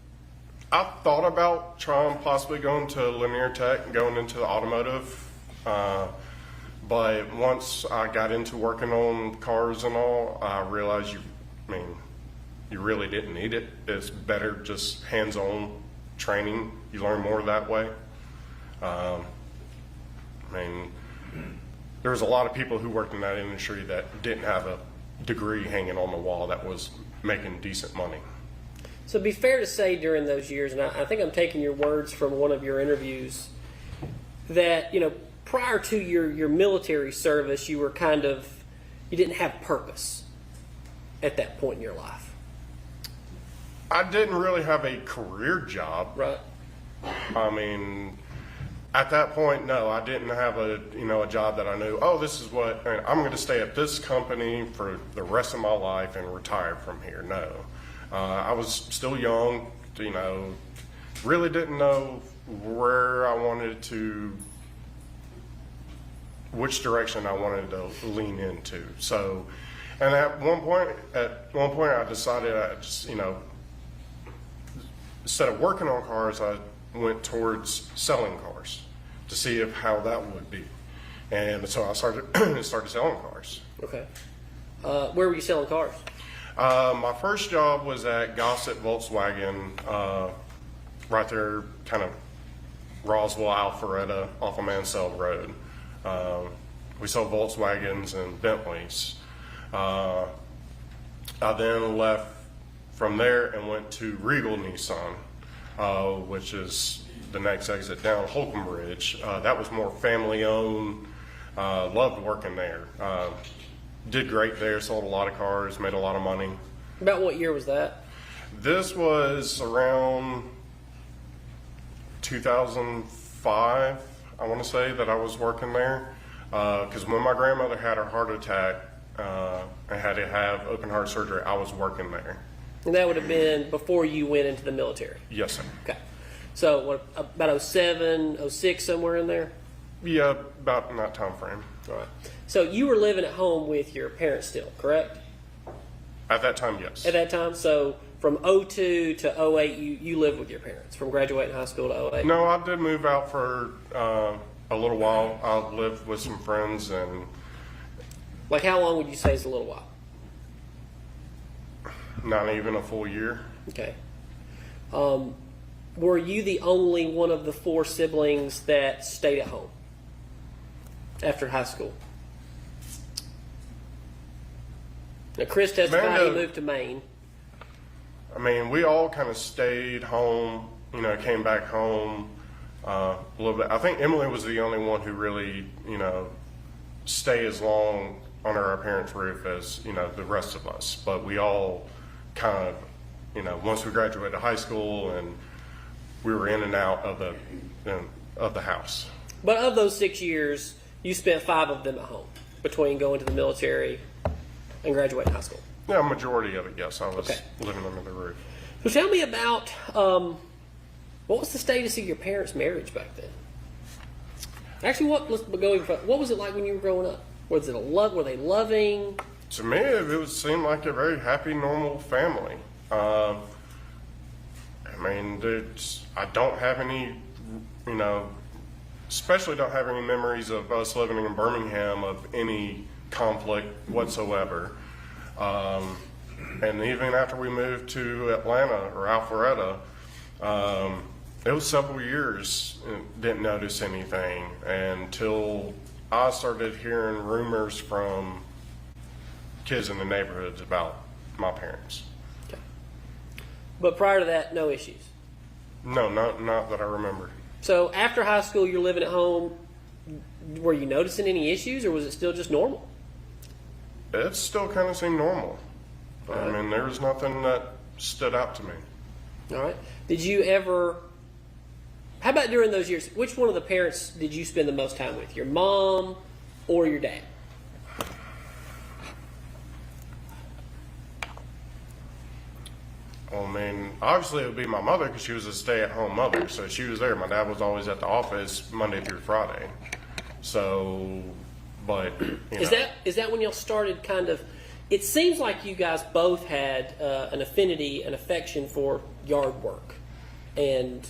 I thought about trying possibly going to linear tech and going into the automotive, but once I got into working on cars and all, I realized you really didn't need it. It's better just hands-on training. You learn more that way. There was a lot of people who worked in that industry that didn't have a degree hanging on the wall that was making decent money.
So it'd be fair to say during those years, and I think I'm taking your words from one of your interviews, that, prior to your military service, you didn't have purpose at that point in your life.
I didn't really have a career job.
Right.
At that point, no, I didn't have a job that I knew, this is what, I'm going to stay at this company for the rest of my life and retire from here. No. I was still young, really didn't know which direction I wanted to lean into. So, and at one point I decided I just, instead of working on cars, I went towards selling cars to see how that would be. And so I started selling cars.
Okay. Where were you selling cars?
My first job was at Gossett Volkswagen, right there, kind of Roswell, Alpharetta, off of Mansell Road. We sold Volkswagens and Bentleys. I then left from there and went to Regal Nissan, which is the next exit down Holcomb Bridge. That was more family owned. Loved working there. Did great there, sold a lot of cars, made a lot of money.
About what year was that?
This was around 2005, I want to say, that I was working there. Because when my grandmother had her heart attack, I had to have open heart surgery, I was working there.
And that would have been before you went into the military?
Yes, sir.
Okay. So what, about 07, 06, somewhere in there?
Yeah, about in that time frame.
All right. So you were living at home with your parents still, correct?
At that time, yes.
At that time? So from 02 to 08, you lived with your parents, from graduating high school to 08?
No, I did move out for a little while. I lived with some friends and...
Like how long would you say is a little while?
Not even a full year.
Okay. Were you the only one of the 4 siblings that stayed at home after high school? Now, Chris testified he moved to Maine.
We all kind of stayed home, came back home a little bit. I think Emily was the only one who really, stay as long under our parents' roof as, the rest of us. But we all kind of, once we graduated high school and we were in and out of the house.
But of those 6 years, you spent 5 of them at home between going to the military and graduating high school.
Yeah, majority of it, yes. I was
Okay.
living under the roof.
So tell me about what was the status of your parents' marriage back then? Actually, what was it like when you were growing up? Were they loving?
To me, it seemed like a very happy, normal family. I don't have any, especially don't have any memories of us living in Birmingham of any conflict whatsoever. And even after we moved to Atlanta or Alpharetta, it was several years and didn't notice anything until I started hearing rumors from kids in the neighborhoods about my parents.
Okay. But prior to that, no issues?
No, not that I remember.
So after high school, you're living at home. Were you noticing any issues, or was it still just normal?
It still kind of seemed normal.
Right.
There was nothing that stood out to me.
All right. Did you ever? How about during those years? Which one of the parents did you spend the most time with? Your mom or your dad?
I mean, obviously it would be my mother because she was a stay-at-home mother, so she was there. My dad was always at the office Monday through Friday. So, but
Is that when y'all started kind of? It seems like you guys both had an affinity, an affection for yard work, and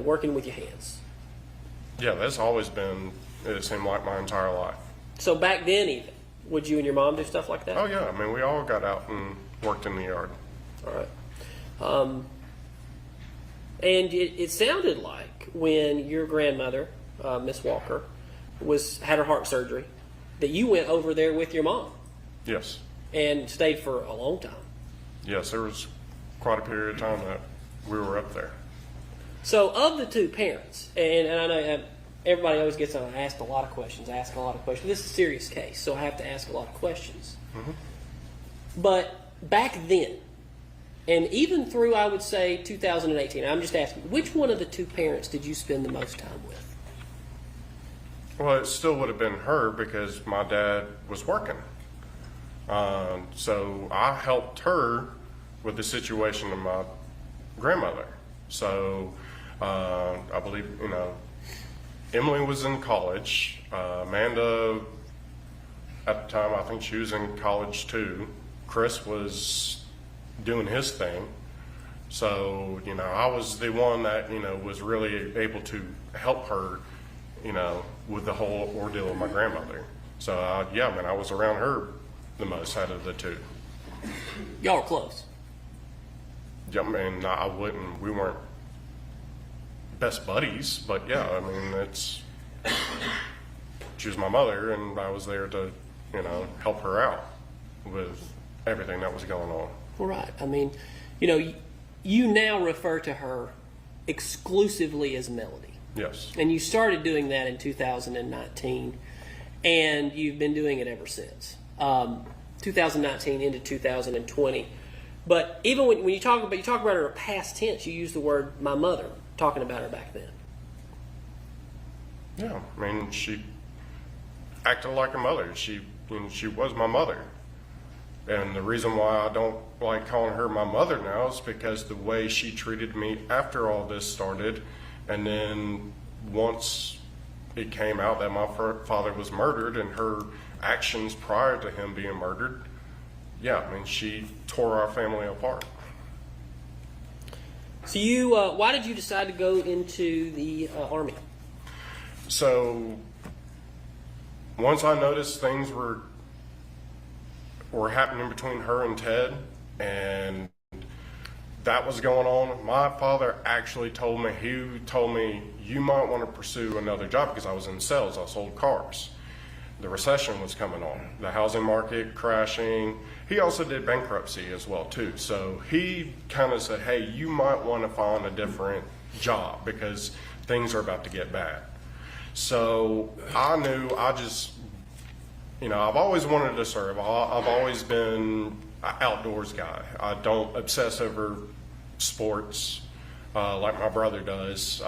working with your hands.
Yeah, that's always been. It seemed like my entire life.
So back then, even would you and your mom do stuff like that?
Oh yeah, I mean we all got out and worked in the yard.
All right. And it sounded like when your grandmother, Miss Walker, had her heart surgery, that you went over there with your mom
Yes,
and stayed for a long time.
yes, there was quite a period of time that we were up there.
So of the two parents, and I know everybody always gets on, ask a lot of questions. This is a serious case, so I have to ask a lot of questions.
Mm-hmm.
But back then, and even through, I would say, 2018, I'm just asking, which one of the two parents did you spend the most time with?
Well, it still would have been her because my dad was working. So I helped her with the situation of my grandmother. So I believe, Emily was in college. Amanda, at the time, I think she was in college too. Chris was doing his thing. So, I was the one that, was really able to help her, with the whole ordeal of my grandmother. So, I was around her the most out of the two.
Y'all were close.
Yeah, we weren't best buddies, but she was my mother and I was there to, help her out with everything that was going on.
Right. I mean, you now refer to her exclusively as Melody.
Yes.
And you started doing that in 2019, and you've been doing it ever since. 2019 into 2020. But even when you talk about her in past tense, you use the word "my mother," talking about her back then.
Yeah, she acted like her mother. She was my mother. And the reason why I don't like calling her my mother now is because the way she treated me after all this started, and then once it came out that my father was murdered and her actions prior to him being murdered, she tore our family apart.
So why did you decide to go into the Army?
So once I noticed things were happening between her and Ted, and that was going on, my father actually told me, you might want to pursue another job, because I was in sales. I sold cars. The recession was coming on, the housing market crashing. He also did bankruptcy as well too. So he kind of said, hey, you might want to find a different job because things are about to get bad. So I knew I've always wanted to serve. I've always been an outdoors guy. I don't obsess over sports like my brother does.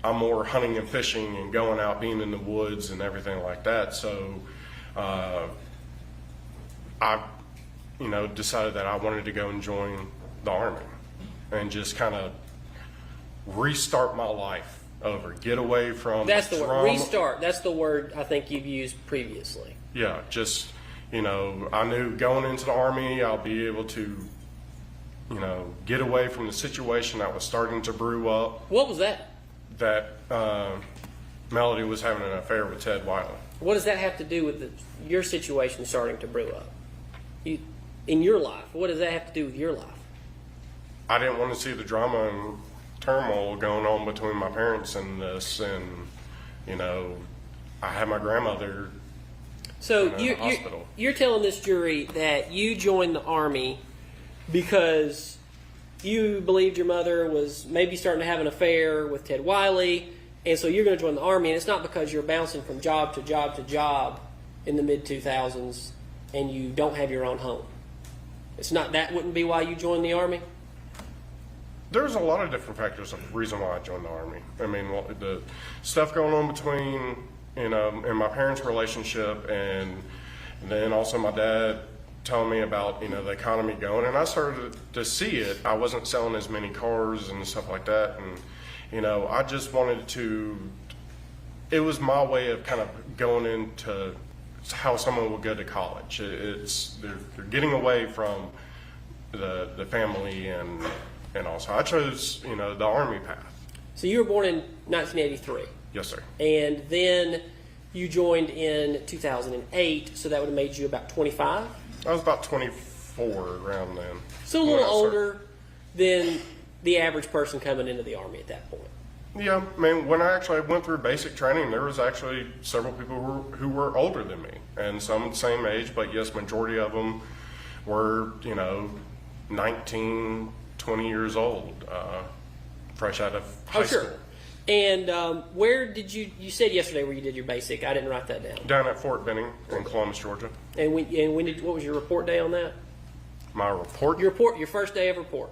I'm more hunting and fishing and going out, being in the woods and everything like that. So I decided that I wanted to go and join the Army and just kind of restart my life over, get away from
That's the
trauma.
word. Restart. That's the word I think you've used previously.
Yeah, just, I knew going into the Army, I'll be able to, get away from the situation that was starting to brew up.
What was that?
That Melody was having an affair with Ted Wiley.
What does that have to do with your situation starting to brew up? In your life, what does that have to do with your life?
I didn't want to see the drama and turmoil going on between my parents and this, and, I had my grandmother
So
in the hospital.
you're telling this jury that you joined the Army because you believed your mother was maybe starting to have an affair with Ted Wiley, and so you're going to join the Army, and it's not because you're bouncing from job to job to job in the mid-2000s and you don't have your own home. It's not, that wouldn't be why you joined the Army?
There's a lot of different factors of the reason why I joined the Army. I mean, the stuff going on between, in my parents' relationship, and then also my dad telling me about, the economy going, and I started to see it. I wasn't selling as many cars and stuff like that, and, I just wanted to, it was my way of kind of going into how someone would go to college. They're getting away from the family and also I chose, the Army path.
So you were born in 1983.
Yes, sir.
And then you joined in 2008, so that would have made you about 25?
I was about 24 around then.
So a
when
little
I started.
older than the average person coming into the Army at that point.
Yeah, I mean, when I actually went through basic training, there was actually several people who were older than me, and some the same age, but yes, majority of them were, 19, 20 years old, fresh out of high school.
And where did you said yesterday where you did your basic. I didn't write that down.
Down at Fort Benning in Columbus, Georgia.
And what was your report day on that?
My report?
Your first day of report.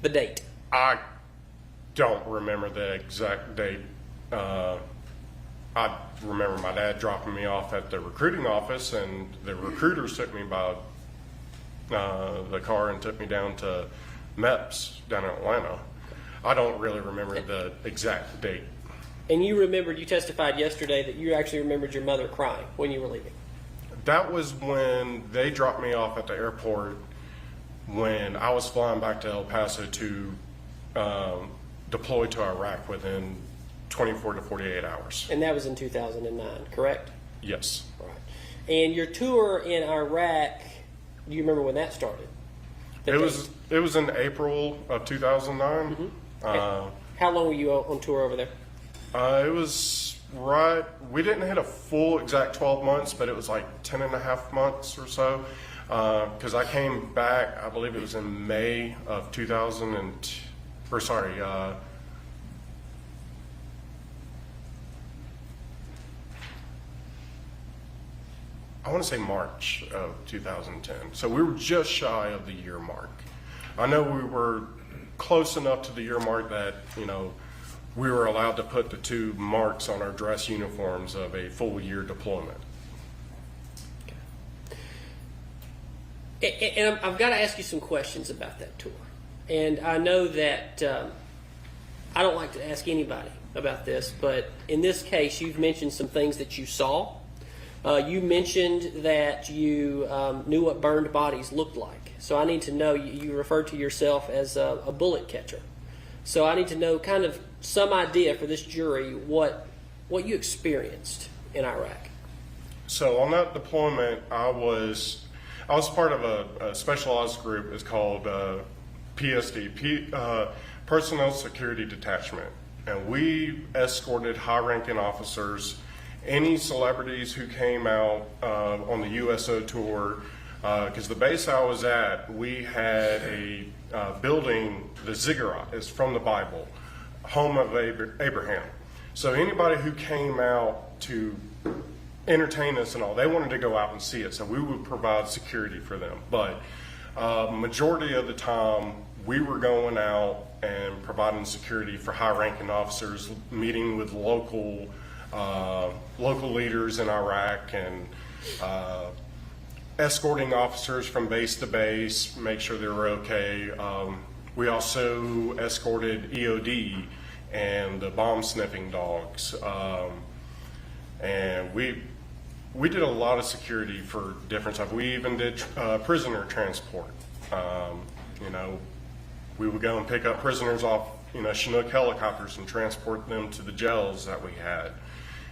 The date.
I don't remember the exact date. I remember my dad dropping me off at the recruiting office, and the recruiters took me by the car and took me down to MEPS down in Atlanta. I don't really remember the exact date.
And you testified yesterday that you actually remembered your mother crying when you were leaving.
That was when they dropped me off at the airport when I was flying back to El Paso to deploy to Iraq within 24 to 48 hours.
And that was in 2009, correct?
Yes.
Right. And your tour in Iraq, do you remember when that started?
It was in April of 2009.
Mm-hmm. How long were you on tour over there?
It was right, we didn't hit a full exact 12 months, but it was like 10 and a half months or so. Because I came back, I believe it was in May of I want to say March of 2010. So we were just shy of the year mark. I know we were close enough to the year mark that, we were allowed to put the 2 marks on our dress uniforms of a full year deployment.
And I've got to ask you some questions about that tour. And I know that I don't like to ask anybody about this, but in this case, you've mentioned some things that you saw. You mentioned that you knew what burned bodies looked like. So I need to know, you referred to yourself as a bullet catcher. So I need to know kind of some idea for this jury what you experienced in Iraq.
So on that deployment, I was part of a specialized group. It's called PSD, Personnel Security Detachment. And we escorted high-ranking officers, any celebrities who came out on the USO tour, because the base I was at, we had a building, the ziggurat is from the Bible, home of Abraham. So anybody who came out to entertain us and all, they wanted to go out and see it, so we would provide security for them. But majority of the time, we were going out and providing security for high-ranking officers, meeting with local leaders in Iraq, and escorting officers from base to base, make sure they were okay. We also escorted EOD and the bomb sniffing dogs, and we did a lot of security for different stuff. We even did prisoner transport. We would go and pick up prisoners off Chinook helicopters and transport them to the jails that we had.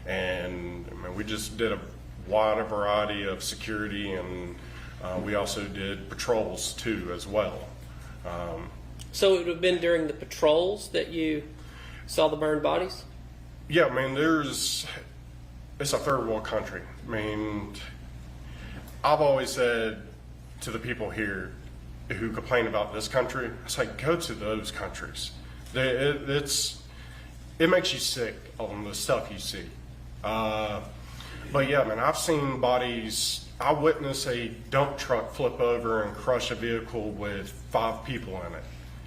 And we just did a wide variety of security, and we also did patrols too as well.
So it would have been during the patrols that you saw the burned bodies?
Yeah, it's a third world country. I've always said to the people here who complain about this country, it's like, go to those countries. It makes you sick on the stuff you see. But yeah, man, I've seen bodies. I witnessed a dump truck flip over and crush a vehicle with 5 people in it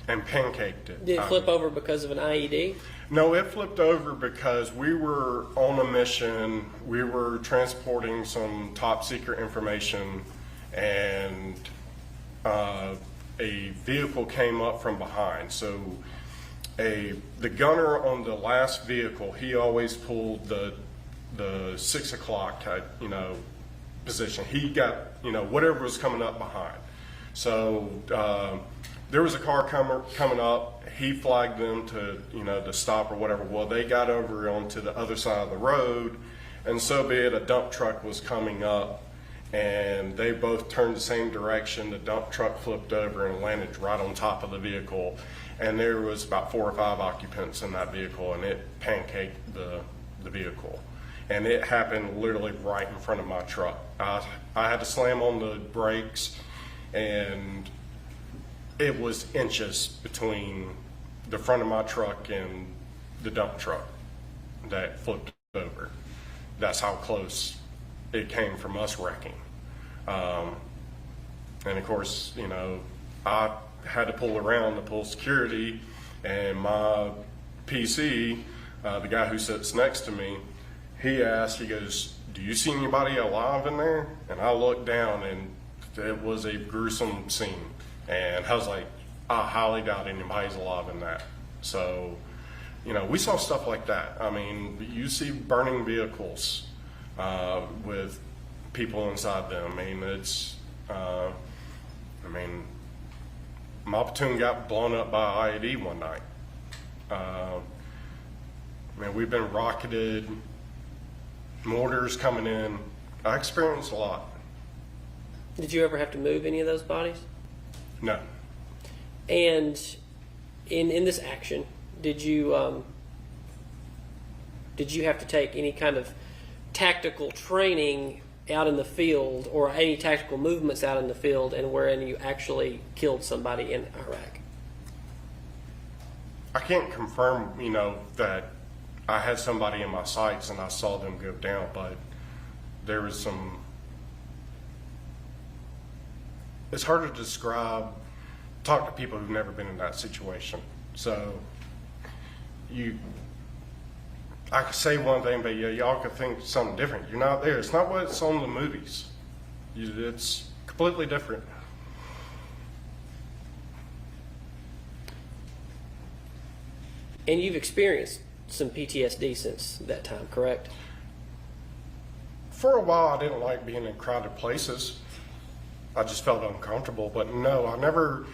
and pancaked it.
Did it flip over because of an IED?
No, it flipped over because we were on a mission. We were transporting some top secret information, and a vehicle came up from behind. So the gunner on the last vehicle, he always pulled the 6 o'clock type, position. He got, whatever was coming up behind. So there was a car coming up. He flagged them to stop or whatever. Well, they got over onto the other side of the road, and so be it. A dump truck was coming up, and they both turned the same direction. The dump truck flipped over and landed right on top of the vehicle, and there was about 4 or 5 occupants in that vehicle, and it pancaked the vehicle. And it happened literally right in front of my truck. I had to slam on the brakes, and it was inches between the front of my truck and the dump truck that flipped over. That's how close it came from us wrecking. And of course, I had to pull around to pull security, and my PC, the guy who sits next to me, he goes, "Do you see anybody alive in there?" And I looked down, and it was a gruesome scene. And I was like, I highly doubt anybody's alive in that. So, we saw stuff like that. I mean, you see burning vehicles with people inside them. I mean, my platoon got blown up by IED one night. We've been rocketed, mortars coming in. I experienced a lot.
Did you ever have to move any of those bodies?
No.
And in this action, did you have to take any kind of tactical training out in the field, or any tactical movements out in the field, and wherein you actually killed somebody in Iraq?
I can't confirm, that I had somebody in my sights and I saw them go down, but there was some. It's hard to describe. Talk to people who've never been in that situation. So I could say one thing, but y'all could think something different. You're not there. It's not what's on the movies. It's completely different.
And you've experienced some PTSD since that time, correct?
For a while, I didn't like being in crowded places. I just felt uncomfortable. But no, I never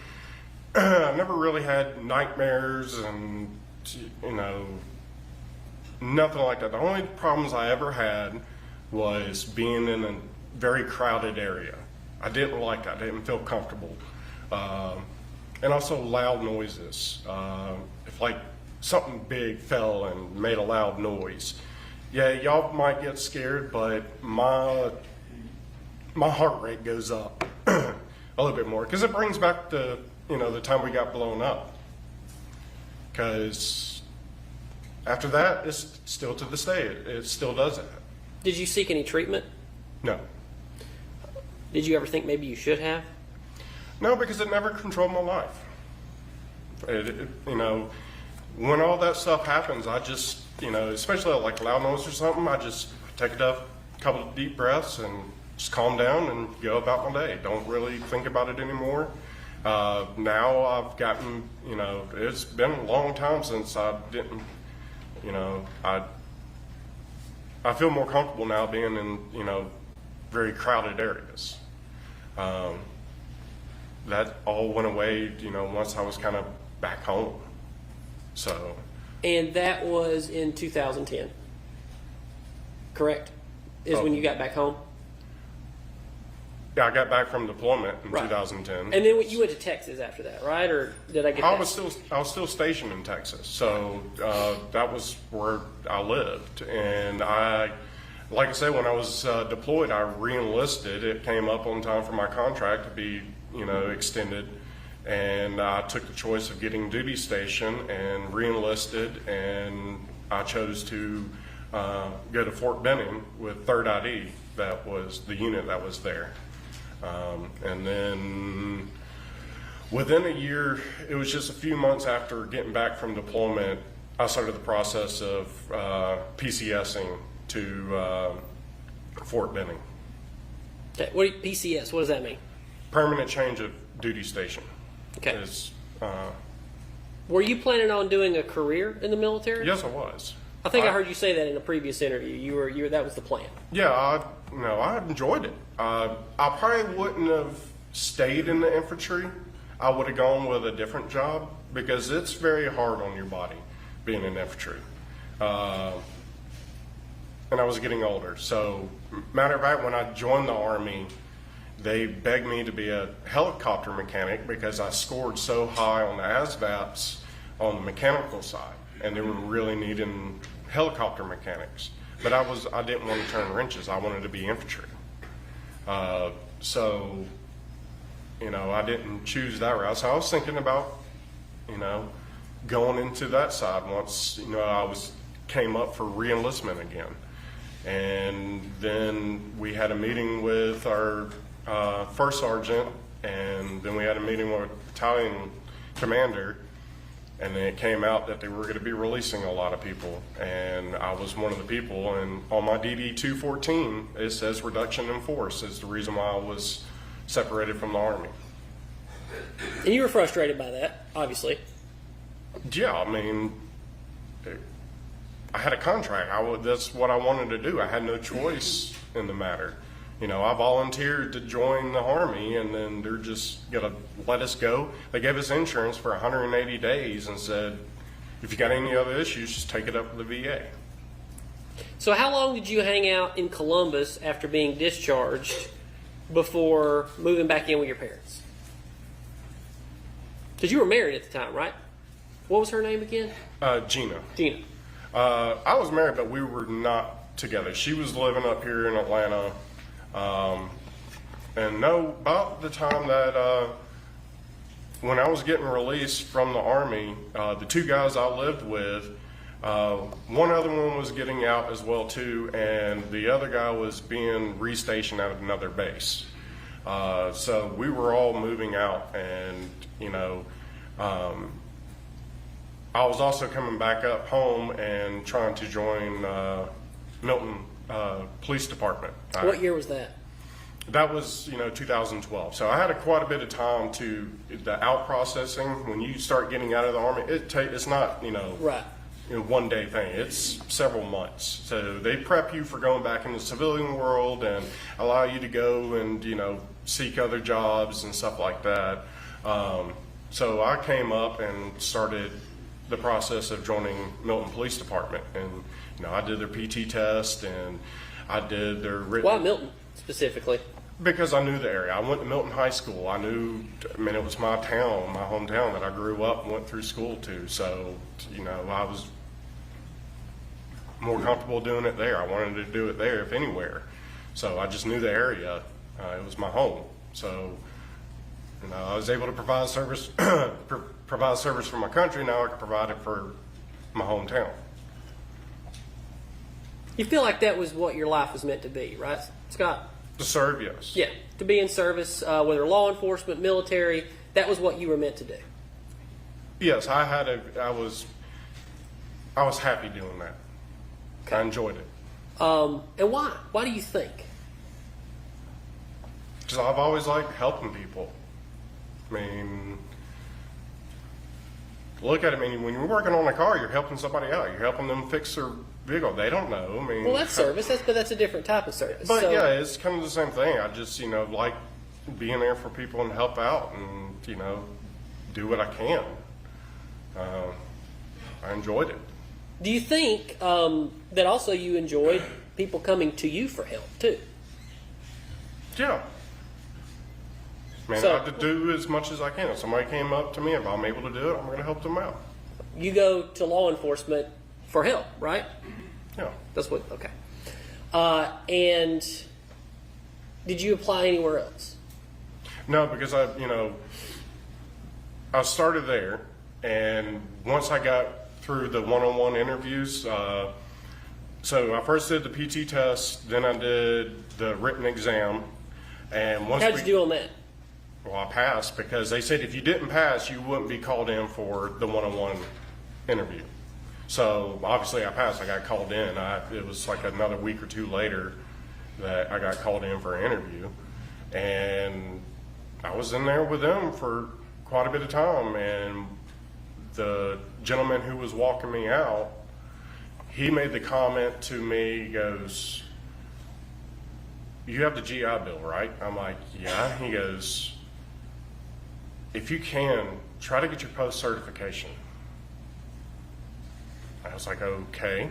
really had nightmares and nothing like that. The only problems I ever had was being in a very crowded area. I didn't like that. I didn't feel comfortable. And also loud noises. If something big fell and made a loud noise, y'all might get scared, but my heart rate goes up a little bit more, because it brings back the time we got blown up. Because after that, it's still to this day, it still does that.
Did you seek any treatment?
No.
Did you ever think maybe you should have?
No, because it never controlled my life. When all that stuff happens, I just, especially like loud noise or something, I just take a couple of deep breaths and just calm down and go about my day. Don't really think about it anymore. Now I've gotten, it's been a long time since I didn't, I feel more comfortable now being in, very crowded areas. That all went away, once I was kind of back home. So.
And that was in 2010, correct? Is when you got back home?
Yeah, I got back from deployment in
Right.
2010.
And then you went to Texas after that, right? Or did I get
I
that?
was still stationed in Texas, so that was where I lived. And like I said, when I was deployed, I re-enlisted. It came up on time for my contract to be, extended, and I took the choice of getting duty station and re-enlisted, and I chose to go to Fort Benning with 3rd ID. That was the unit that was there. And then within a year, it was just a few months after getting back from deployment, I started the process of PCSing to Fort Benning.
Okay. PCS? What does that mean?
Permanent change of duty station.
Okay.
Is,
Were you planning on doing a career in the military?
yes, I was.
I think I heard you say that in a previous interview. You were that was the plan.
Yeah, I enjoyed it. I probably wouldn't have stayed in the infantry. I would have gone with a different job because it's very hard on your body being in infantry. And I was getting older. So, matter of fact, when I joined the Army, they begged me to be a helicopter mechanic because I scored so high on the ASVABs on the mechanical side, and they were really needing helicopter mechanics. But I didn't want to turn wrenches. I wanted to be infantry. So, I didn't choose that route. So I was thinking about, going into that side once, I came up for re-enlistment again. And then we had a meeting with our first sergeant, and then we had a meeting with battalion commander, and then it came out that they were going to be releasing a lot of people, and I was one of the people. And on my DD 214, it says reduction in force is the reason why I was separated from the Army.
And you were frustrated by that, obviously.
Yeah, I mean, I had a contract. That's what I wanted to do. I had no choice in the matter. I volunteered to join the Army, and then they're just going to let us go. They gave us insurance for 180 days and said, if you got any other issues, just take it up with the VA.
So how long did you hang out in Columbus after being discharged before moving back in with your parents? Because you were married at the time, right? What was her name again?
Gina.
Gina.
I was married, but we were not together. She was living up here in Atlanta. And about the time that when I was getting released from the Army, the 2 guys I lived with, one other one was getting out as well too, and the other guy was being restationed at another base. So we were all moving out, and I was also coming back up home and trying to join Milton Police Department.
What year was that?
That was 2012. So I had quite a bit of time to the out processing. When you start getting out of the Army, it's not
Right.
one day thing. It's several months. So they prep you for going back in the civilian world and allow you to go and seek other jobs and stuff like that. So I came up and started the process of joining Milton Police Department, and I did their PT test, and I did their written.
Why Milton specifically?
Because I knew the area. I went to Milton High School. It was my town, my hometown that I grew up and went through school to. So, I was more comfortable doing it there. I wanted to do it there, if anywhere. So I just knew the area. It was my home. So, I was able to provide service, for my country. Now I can provide it for my hometown.
You feel like that was what your life was meant to be, right, Scott?
To serve, yes.
Yeah, to be in service, whether law enforcement, military, that was what you were meant to do.
Yes, I was happy doing that.
Okay.
I enjoyed it.
And why? Why do you think?
Because I've always liked helping people. Look at it. When you're working on a car, you're helping somebody out. You're helping them fix their vehicle. They don't know.
Well, that's service. But that's a different type of service.
But yeah, it's kind of the same thing. I just, like being there for people and help out and, do what I can. I enjoyed it.
Do you think that also you enjoyed people coming to you for help too?
Yeah.
So-
I have to do as much as I can. If somebody came up to me, if I'm able to do it, I'm going to help them out.
You go to law enforcement for help, right?
Yeah.
That's what. Okay. And did you apply anywhere else?
No, because I started there, and once I got through the one-on-one interviews, So I first did the PT test, then I did the written exam, and once
How'd you do on that?
well, I passed because they said if you didn't pass, you wouldn't be called in for the one-on-one interview. So obviously I passed. I got called in. It was like another week or two later that I got called in for an interview, and I was in there with them for quite a bit of time. And the gentleman who was walking me out, he made the comment to me, he goes, "You have the GI Bill, right?" I'm like, "Yeah." He goes, "If you can, try to get your post certification." I was like, "Okay."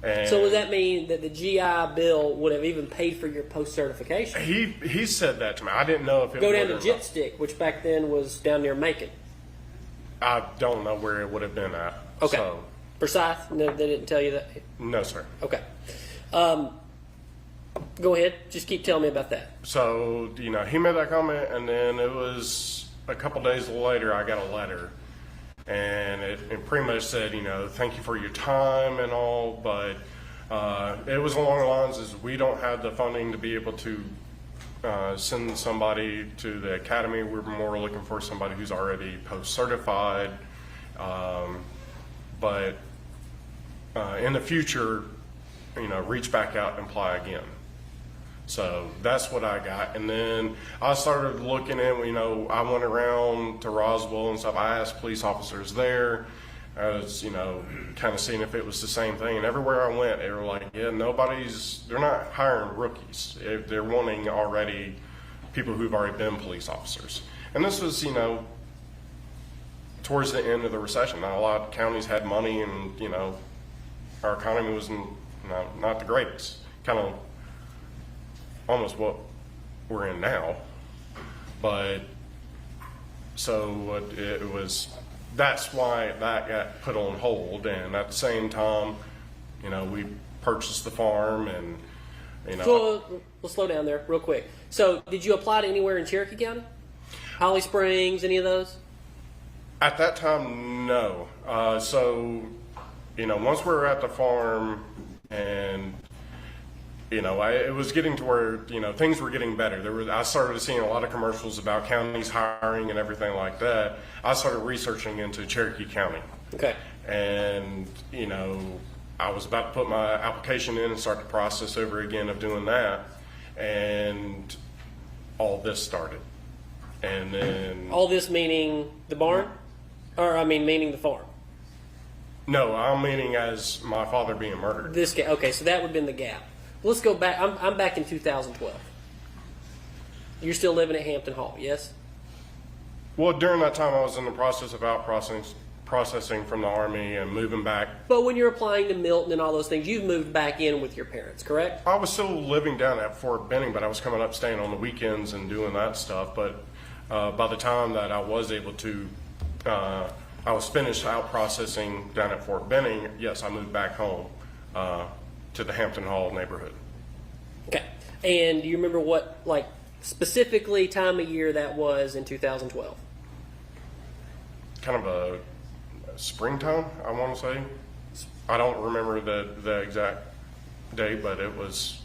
And
So would that mean that the GI Bill would have even paid for your post certification?
he said that to me. I didn't know if it
Go
would
down to
or not.
Jipstick, which back then was down near Macon.
I don't know where it would have been at.
Okay.
So,
Forsyth? No, they didn't tell you that?
no, sir.
Okay. Go ahead. Just keep telling me about that.
So, he made that comment, and then it was a couple days later, I got a letter. And it pretty much said, thank you for your time and all, but it was along the lines as we don't have the funding to be able to send somebody to the academy. We're more looking for somebody who's already post-certified. But in the future, reach back out and apply again. So that's what I got. And then I started looking at, I went around to Roswell and stuff. I asked police officers there. I was, kind of seeing if it was the same thing. And everywhere I went, they were like, yeah, they're not hiring rookies. They're wanting already people who've already been police officers. And this was, towards the end of the recession. Now, a lot of counties had money and, our economy was not the greatest. Kind of almost what we're in now. But so that's why that got put on hold. And at the same time, we purchased the farm and,
So we'll slow down there real quick. So did you apply to anywhere in Cherokee County? Holly Springs, any of those?
At that time, no. So, once we were at the farm and, it was getting to where, things were getting better. I started seeing a lot of commercials about counties hiring and everything like that. I started researching into Cherokee County.
Okay.
And, I was about to put my application in and start the process over again of doing that. And all this started. And then...
All this meaning the barn? Or, meaning the farm?
No, I'm meaning as my father being murdered.
This guy. Okay, so that would have been the gap. Let's go back. I'm back in 2012. You're still living at Hampton Hall, yes?
Well, during that time, I was in the process of processing from the Army and moving back.
But when you're applying to Milton and all those things, you've moved back in with your parents, correct?
I was still living down at Fort Benning, but I was coming up, staying on the weekends and doing that stuff. But by the time that I was able to, I was finished out processing down at Fort Benning, yes, I moved back home to the Hampton Hall neighborhood.
Okay. And do you remember what, specifically time of year that was in 2012?
Kind of a springtime, I want to say. I don't remember the exact date, but it was,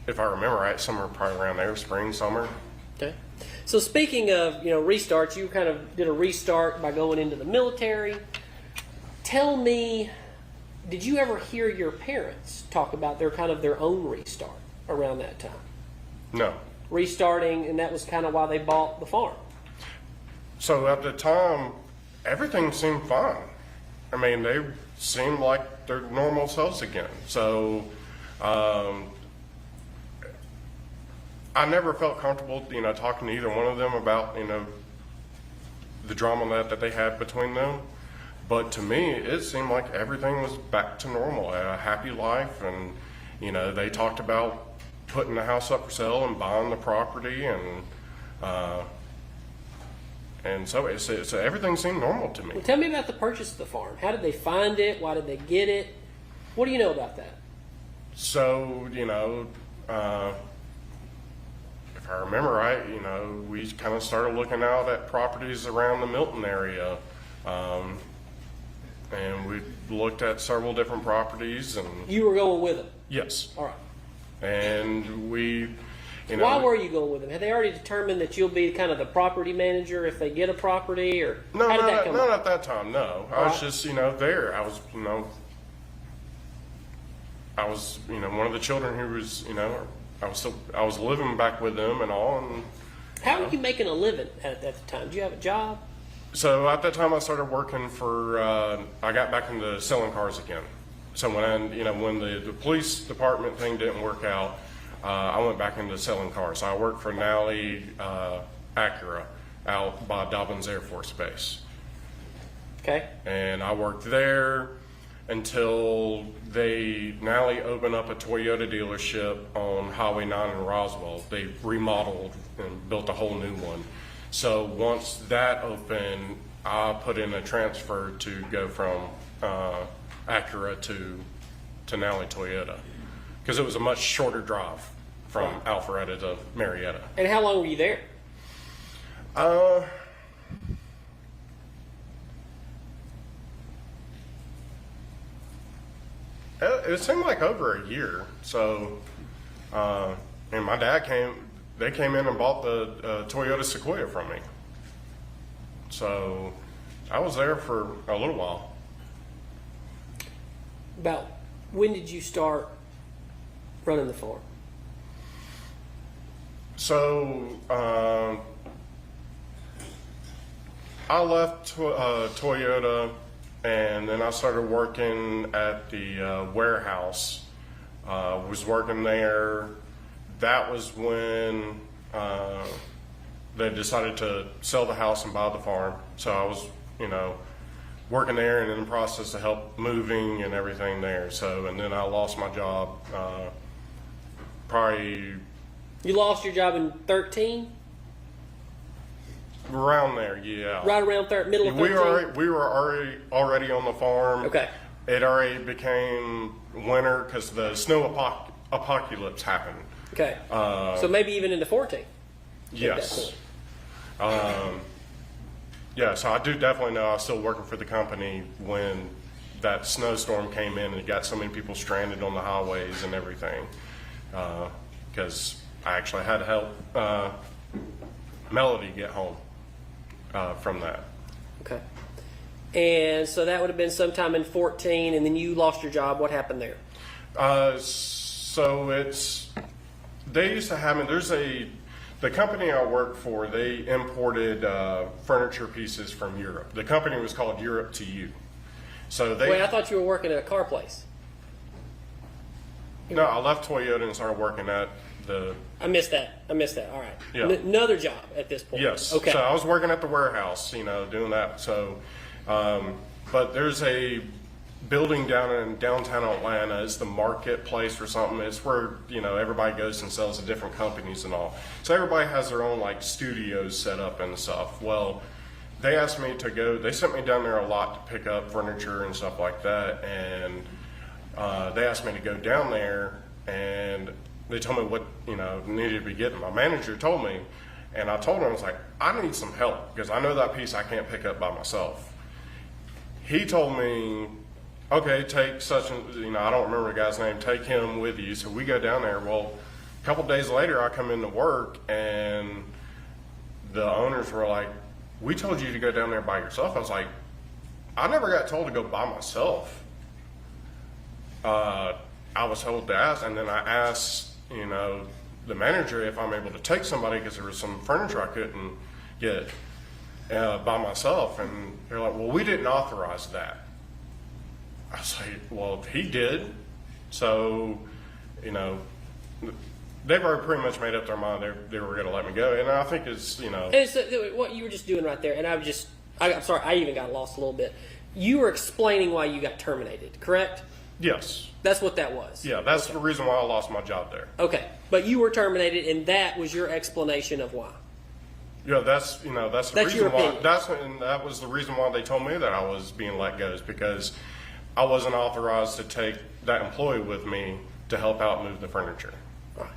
if I remember right, somewhere probably around there, spring, summer.
Okay. So speaking of, restarts, you kind of did a restart by going into the military. Tell me, did you ever hear your parents talk about their own restart around that time?
No.
Restarting, and that was kind of why they bought the farm.
So at the time, everything seemed fine. They seemed like their normal selves again. So I never felt comfortable, talking to either one of them about, the drama that they had between them. But to me, it seemed like everything was back to normal, a happy life. And, they talked about putting the house up for sale and buying the property. And so everything seemed normal to me.
Well, tell me about the purchase of the farm. How did they find it? Why did they get it? What do you know about that?
So, if I remember right, we kind of started looking out at properties around the Milton area. and we looked at several different properties, and
You were going with them.
yes,
All right.
and we, you know,
Why were you going with them? Had they already determined that you'll be kind of the property manager if they get a property, or
no,
how did that
not,
come
not
up?
at that time. No, I was just, you know, there. I was, you know, one of the children who was, you know, I was living back with them and all, and
How were you making a living at the time? Did you have a job?
so at that time I started working for. I got back into selling cars again. So when the police department thing didn't work out, I went back into selling cars. So I worked for Nally Acura out by Dobbins Air Force Base.
Okay.
And I worked there until Nally opened up a Toyota dealership on Highway 9 in Roswell. They remodeled and built a whole new one. So once that opened, I put in a transfer to go from Acura to Nally Toyota, because it was a much shorter drive from Alpharetta to Marietta.
And how long were you there?
It seemed like over a year. So, and my dad they came in and bought the Toyota Sequoia from me. So I was there for a little while.
About when did you start running the farm?
So I left Toyota, and then I started working at the warehouse. Was working there. That was when they decided to sell the house and buy the farm. So I was, you know, working there and in the process of help moving and everything there. So, and then I lost my job probably
You lost your job in 13?
around there, yeah.
Right around middle of 13?
We were already on the farm.
Okay.
It already became winter because the snow apocalypse happened.
Okay. So maybe even into 14?
Yes. Yeah, so I do definitely know I was still working for the company when that snowstorm came in and it got so many people stranded on the highways and everything. Because I actually had to help Melody get home from that.
Okay. And so that would have been sometime in 14, and then you lost your job. What happened there?
So they used to have, the company I worked for, they imported furniture pieces from Europe. The company was called Europe to You. So
Wait, I thought you were working at a car place.
No, I left Toyota and started working at the.
I missed that. All right.
Yeah.
Another job at this point.
Yes.
Okay.
So I was working at the warehouse, doing that. So, but there's a building down in downtown Atlanta. It's the marketplace or something. It's where, everybody goes and sells to different companies and all. So everybody has their own studios set up and stuff. Well, they asked me to go, they sent me down there a lot to pick up furniture and stuff like that. And they asked me to go down there, and they told me what, needed to be getting. My manager told me, and I told him, I was like, I need some help because I know that piece I can't pick up by myself. He told me, okay, take such and, I don't remember the guy's name, take him with you. So we go down there. Well, a couple days later, I come into work, and the owners were like, we told you to go down there by yourself. I was like, I never got told to go by myself. I was told to ask, and then I asked, the manager if I'm able to take somebody because there was some furniture I couldn't get by myself. And they're like, well, we didn't authorize that. I was like, well, he did. So, they've already pretty much made up their mind they were going to let me go. And I think it's,
And it's what you were just doing right there. And I'm sorry, I even got lost a little bit. You were explaining why you got terminated, correct?
yes.
That's what that was.
Yeah, that's the reason why I lost my job there.
Okay. But you were terminated, and that was your explanation of why.
Yeah, that's the
That's
reason
your
why.
opinion.
That was the reason why they told me that I was being let go, is because I wasn't authorized to take that employee with me to help out move the furniture.
Right.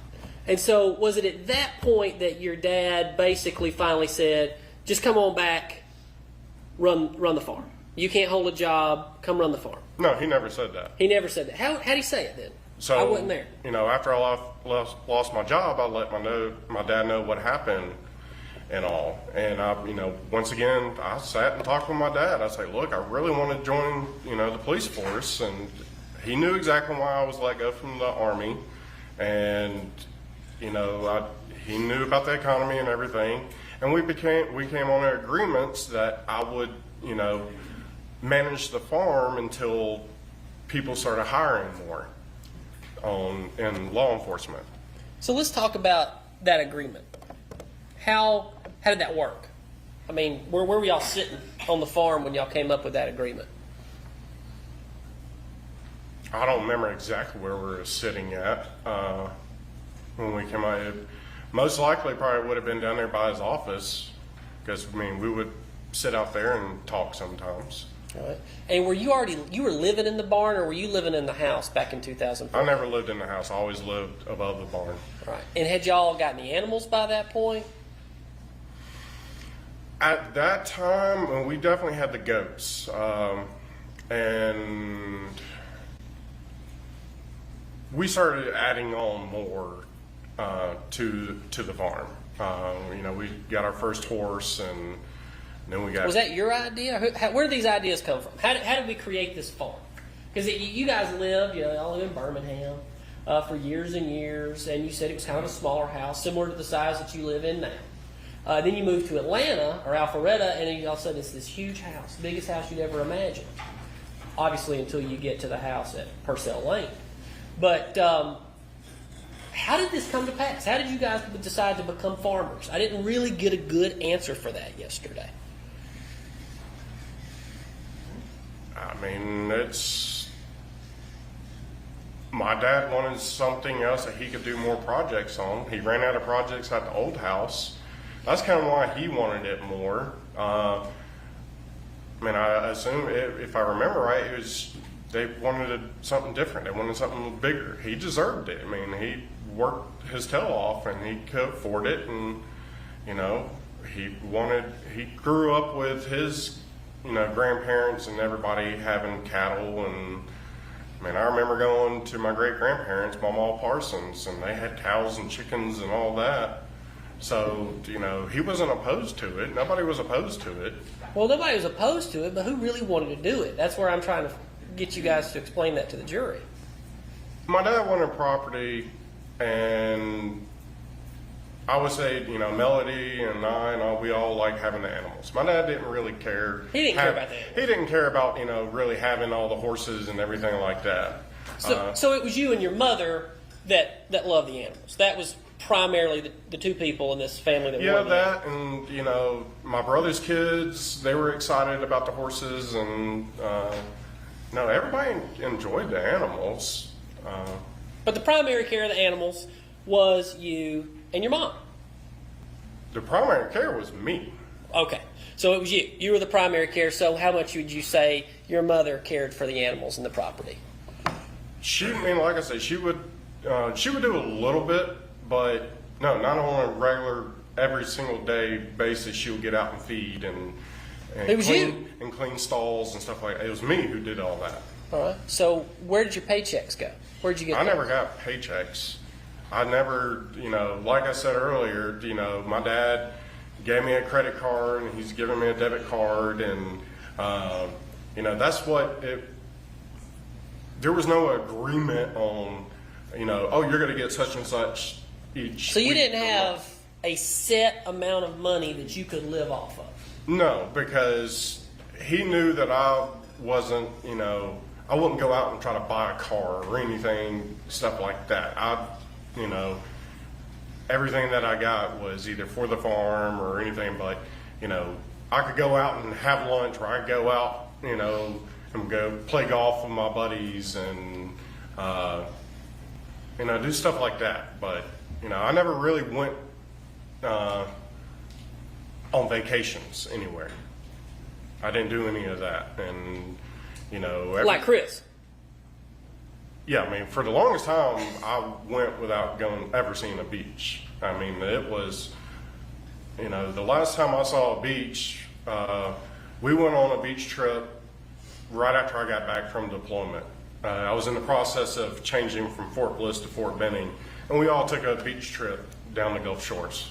And so was it at that point that your dad basically finally said, just come on back, run the farm? You can't hold a job. Come run the farm.
No, he never said that.
He never said that. How'd he say it then?
So
I wasn't there.
You know, after I lost my job, I let my dad know what happened and all. And I, you know, once again, I sat and talked with my dad. I said, look, I really want to join, you know, the police force. And he knew exactly why I was let go from the Army. And, you know, he knew about the economy and everything. And we came on agreements that I would, you know, manage the farm until people started hiring more in law enforcement.
So let's talk about that agreement. How did that work? I mean, where were y'all sitting on the farm when y'all came up with that agreement?
I don't remember exactly where we were sitting at when we came out. Most likely probably would have been down there by his office, because, I mean, we would sit out there and talk sometimes.
All right. And were you were living in the barn, or were you living in the house back in 2004?
I never lived in the house. I always lived above the barn.
Right. And had y'all got any animals by that point?
At that time, we definitely had the goats. And we started adding on more to the farm. You know, we got our first horse, and then we got.
Was that your idea? Where did these ideas come from? How did we create this farm? Because you guys lived, you know, y'all lived in Birmingham for years and years, and you said it was kind of a smaller house, similar to the size that you live in now. Then you moved to Atlanta or Alpharetta, and then all of a sudden it's this huge house, biggest house you'd ever imagine. Obviously, until you get to the house at Purcell Lane. But how did this come to pass? How did you guys decide to become farmers? I didn't really get a good answer for that yesterday.
I mean, my dad wanted something else that he could do more projects on. He ran out of projects at the old house. That's kind of why he wanted it more. I mean, I assume, if I remember right, it was they wanted something different. They wanted something bigger. He deserved it. I mean, he worked his tail off, and he could afford it. And you know, he grew up with his, you know, grandparents and everybody having cattle. And I mean, I remember going to my great grandparents, Mama Parsons, and they had cows and chickens and all that. So, you know, he wasn't opposed to it. Nobody was opposed to it.
Well, nobody was opposed to it, but who really wanted to do it? That's where I'm trying to get you guys to explain that to the jury.
My dad wanted property, and I would say, you know, Melody and we all like having the animals. My dad didn't really care.
He didn't care about the animals.
He didn't care about, you know, really having all the horses and everything like that.
So it was you and your mother that loved the animals. That was primarily the two people in this family that wanted
that, and you know, my brother's kids, they were excited about the horses, and no, everybody enjoyed the animals.
But the primary care of the animals was you and your mom.
The primary care was me.
Okay, so it was you. You were the primary care. So how much would you say your mother cared for the animals and the property?
I mean, like I said, she would do a little bit. But no, not on a regular, every single day basis. She would get out and feed and
it was
clean stalls and stuff like that. It was me who did all that.
All right. So where did your paychecks go? Where did you get?
I never got paychecks. I never, you know, like I said earlier, you know, my dad gave me a credit card, and he's giving me a debit card, and you know, that's what it. There was no agreement on, you know, oh, you're going to get such and such.
So you didn't have a set amount of money that you could live off of?
No, because he knew that I wasn't, you know, I wouldn't go out and try to buy a car or anything, stuff like that. You know, everything that I got was either for the farm or anything, but, you know, I could go out and have lunch, or I could go out, you know, and go play golf with my buddies and, you know, do stuff like that. But, you know, I never really went on vacations anywhere. I didn't do any of that. And, you know.
Like Chris?
Yeah, I mean, for the longest time, I went without ever seeing a beach. I mean, it was, you know, the last time I saw a beach, we went on a beach trip right after I got back from deployment. I was in the process of changing from Fort Bliss to Fort Benning, and we all took a beach trip down the Gulf Shores.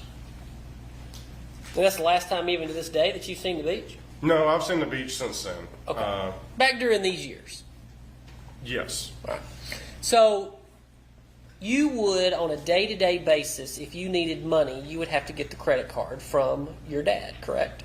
And that's the last time, even to this day, that you've seen the beach?
No, I've seen the beach since then.
Okay. Back during these years.
Yes.
So you would, on a day-to-day basis, if you needed money, you would have to get the credit card from your dad, correct?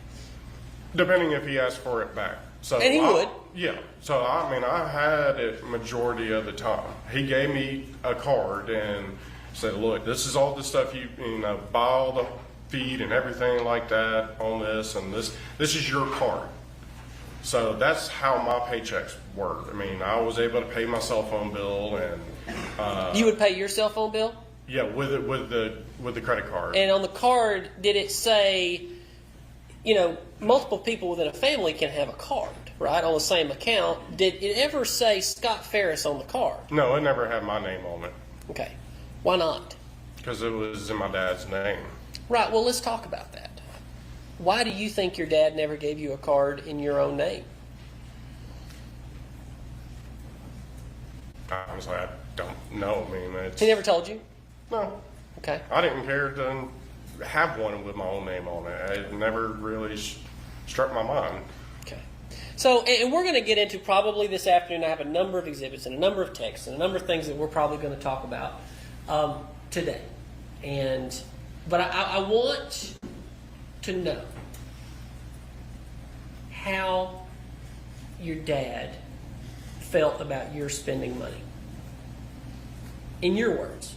Depending if he asked for it back. So
And he would.
Yeah. So, I mean, I had it majority of the time. He gave me a card and said, look, this is all the stuff you know, buy all the feed and everything like that on this, and this is your card. So that's how my paychecks work. I mean, I was able to pay my cell phone bill, and
You would pay your cell phone bill?
yeah, with the credit card.
And on the card, did it say, you know, multiple people within a family can have a card, right, on the same account? Did it ever say Scott Farris on the card?
No, it never had my name on it
Okay. Why not?
because it was in my dad's name.
Right, well, let's talk about that. Why do you think your dad never gave you a card in your own name?
Honestly, I don't know. I mean, it's
He never told you?
no.
Okay.
I didn't care to have one with my own name on it. It never really struck my mind.
Okay. So, and we're going to get into probably this afternoon. I have a number of exhibits and a number of texts and a number of things that we're probably going to talk about today. But I want to know how your dad felt about your spending money. In your words.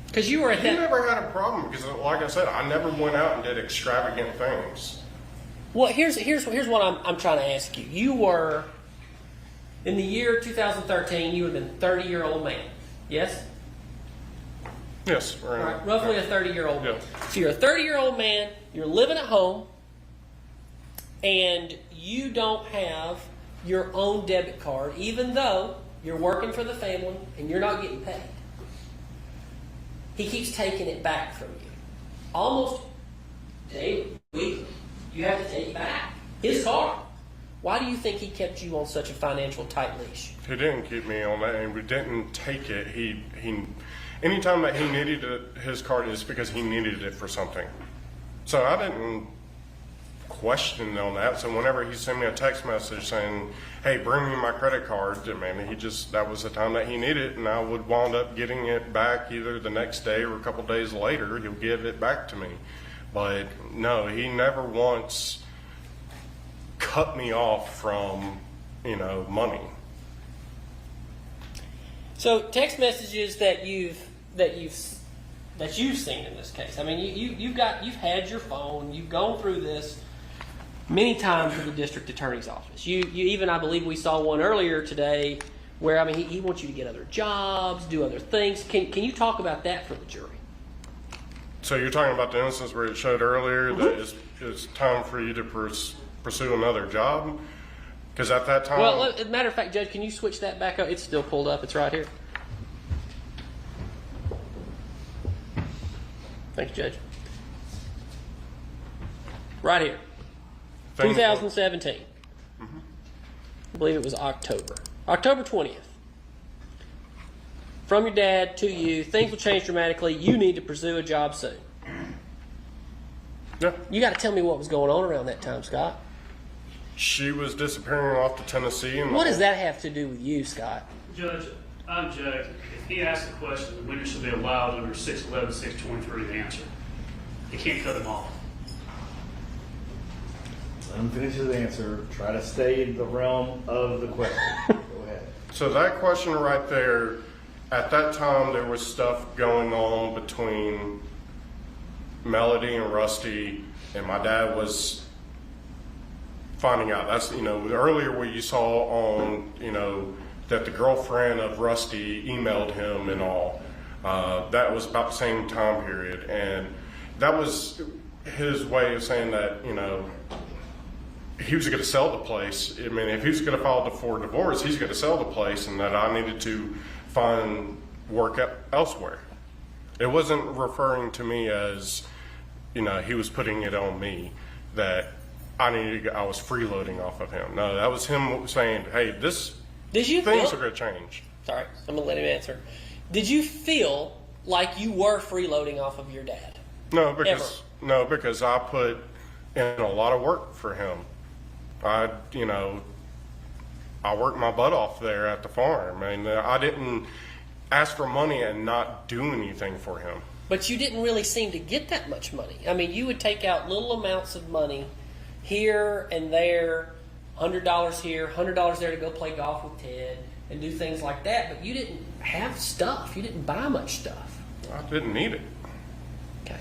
Because you were at
He
that.
never had a problem because, like I said, I never went out and did extravagant things.
Well, here's what I'm trying to ask you. You were, in the year 2013, you would have been a 30-year-old man. Yes?
Yes,
Right, roughly a 30-year-old man.
Yeah.
So you're a 30-year-old man, you're living at home, and you don't have your own debit card, even though you're working for the family and you're not getting paid. He keeps taking it back from you. Almost daily, weekly. You have to take it back. His card. Why do you think he kept you on such a financial tight leash?
He didn't keep me on that, and we didn't take it. He anytime that he needed his card is because he needed it for something. So I didn't question on that. So whenever he sent me a text message saying, "Hey, bring me my credit card," I mean, that was the time that he needed it, and I would wind up getting it back either the next day or a couple days later. He'll give it back to me. But no, he never once cut me off from, money.
So text messages that you've seen in this case. I mean, you've had your phone. You've gone through this many times with the district attorney's office. You even, I believe we saw one earlier today where, I mean, he wants you to get other jobs, do other things. Can you talk about that for the jury?
So you're talking about the instance where it showed earlier that it's time for you to pursue another job? Because at that time...
Well, as a matter of fact, Judge, can you switch that back up? It's still pulled up. It's right here. Thank you, Judge. Right here. 2017. I believe it was October. October 20th. From your dad to you, things will change dramatically. You need to pursue a job soon.
Yeah.
You got to tell me what was going on around that time, Scott.
She was disappearing off to Tennessee. And
What does that have to do with you, Scott?
Judge, I object. If he asks a question, the witness should be allowed under 611, 623 to answer. You can't cut him off.
Let him finish his answer. Try to stay in the realm of the question. Go ahead.
So that question right there, at that time there was stuff going on between Melody and Rusty, and my dad was finding out. That's, earlier where you saw on, that the girlfriend of Rusty emailed him and all. That was about the same time period. And that was his way of saying that, he was going to sell the place. I mean, if he was going to file for divorce, he's going to sell the place, and that I needed to find work elsewhere. It wasn't referring to me as, he was putting it on me. that I was freeloading off of him. No, that was him saying, hey, things are going to change.
Sorry, I'm going to let him answer. Did you feel like you were freeloading off of your dad?
No, because I put in a lot of work for him. I worked my butt off there at the farm, and I didn't ask for money and not do anything for him.
But you didn't really seem to get that much money. I mean, you would take out little amounts of money here and there, $100 here, $100 there to go play golf with Ted and do things like that, but you didn't have stuff. You didn't buy much stuff.
I didn't need it.
Okay.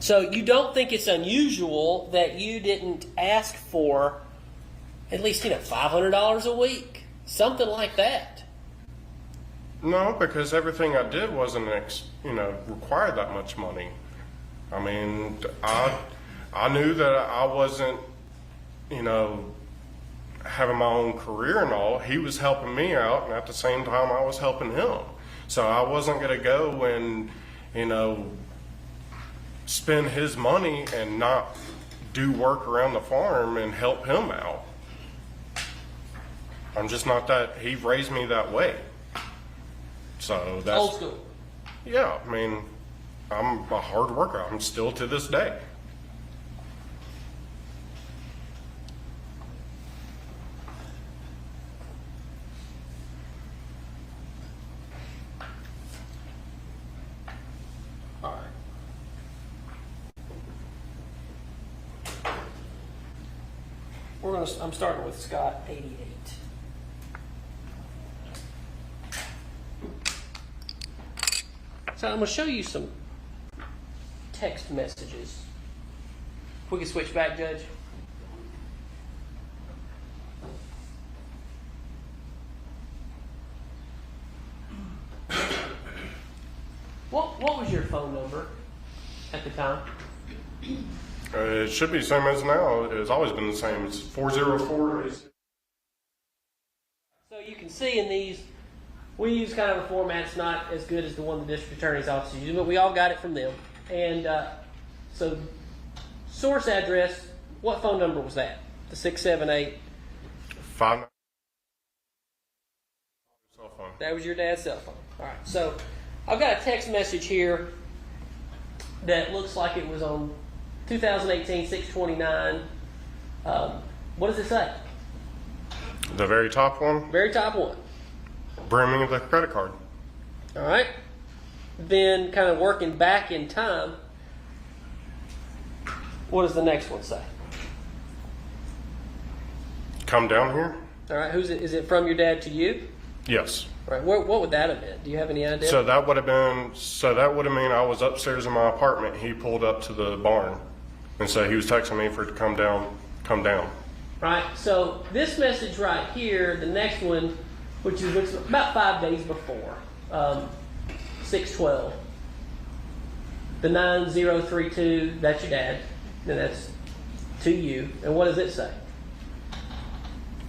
So you don't think it's unusual that you didn't ask for at least, $500 a week? Something like that.
No, because everything I did wasn't, require that much money. I mean, I knew that I wasn't, having my own career and all. He was helping me out, and at the same time, I was helping him. So I wasn't going to go and, spend his money and not do work around the farm and help him out. I'm just not that. He raised me that way. So that's
Old school.
Yeah, I mean, I'm a hard worker. I'm still to this day.
All right. I'm starting with Scott 88. So I'm going to show you some text messages. If we can switch back, Judge. What was your phone number at the time?
It should be the same as now. It's always been the same. It's 404.
So you can see in these, we use kind of a format that's not as good as the one the district attorney's office uses, but we all got it from them. And so source address, what phone number was that? The 678?
5. Cell phone.
That was your dad's cell phone. All right. So I've got a text message here that looks like it was on 2018 6/29. What does it say?
The very top one?
Very top one.
Bring me the credit card.
All right. Then kind of working back in time, what does the next one say?
Come down here?
All right. Is it from your dad to you?
Yes.
All right. What would that have been? Do you have any idea?
So that would have mean I was upstairs in my apartment. He pulled up to the barn, and so he was texting me for it to come down.
Right. So this message right here, the next one, which is about 5 days before, 6/12. The 9032. That's your dad, and that's to you. And what does it say?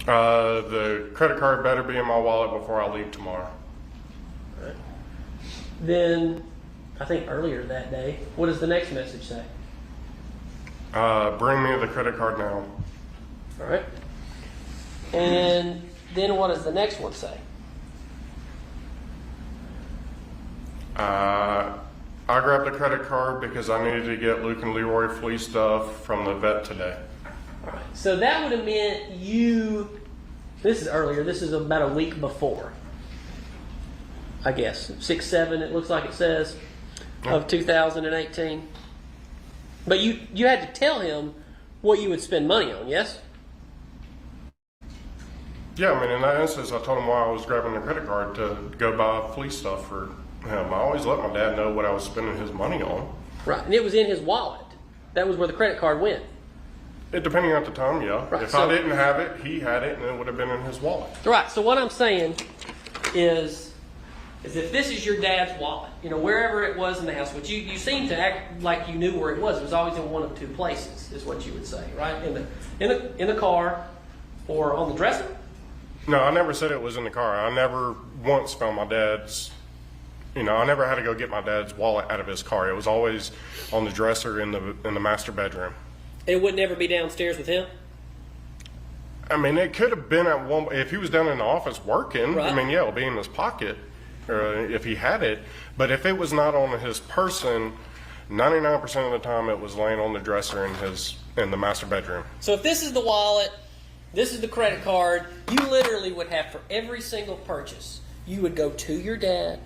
The credit card better be in my wallet before I leave tomorrow.
Right. Then, I think earlier that day, what does the next message say?
Bring me the credit card now.
All right. And then what does the next one say?
I grabbed the credit card because I needed to get Luke and Leroy flea stuff from the vet today.
All right. So that would have meant this is earlier, this is about a week before, I guess. 6/7, it looks like it says, of 2018. But you had to tell him what you would spend money on, yes?
Yeah, I mean, in that instance, I told him why I was grabbing the credit card to go buy flea stuff for him. I always let my dad know what I was spending his money on.
Right, and it was in his wallet. That was where the credit card went.
Depending on the time, yeah.
Right,
if
so-
I didn't have it, he had it, and it would have been in his wallet.
Right, so what I'm saying is if this is your dad's wallet, wherever it was in the house, which you seem to act like you knew where it was. It was always in one of two places, is what you would say, right? In the car or on the dresser?
No, I never said it was in the car. I never once found my dad's, I never had to go get my dad's wallet out of his car. It was always on the dresser in the master bedroom.
It would never be downstairs with him?
I mean, it could have been at one, if he was down in the office working,
Right.
I mean, yeah, it'll be in his pocket, if he had it. But if it was not on his person, 99% of the time it was laying on the dresser in the master bedroom.
So if this is the wallet, this is the credit card, you literally would have, for every single purchase, you would go to your dad,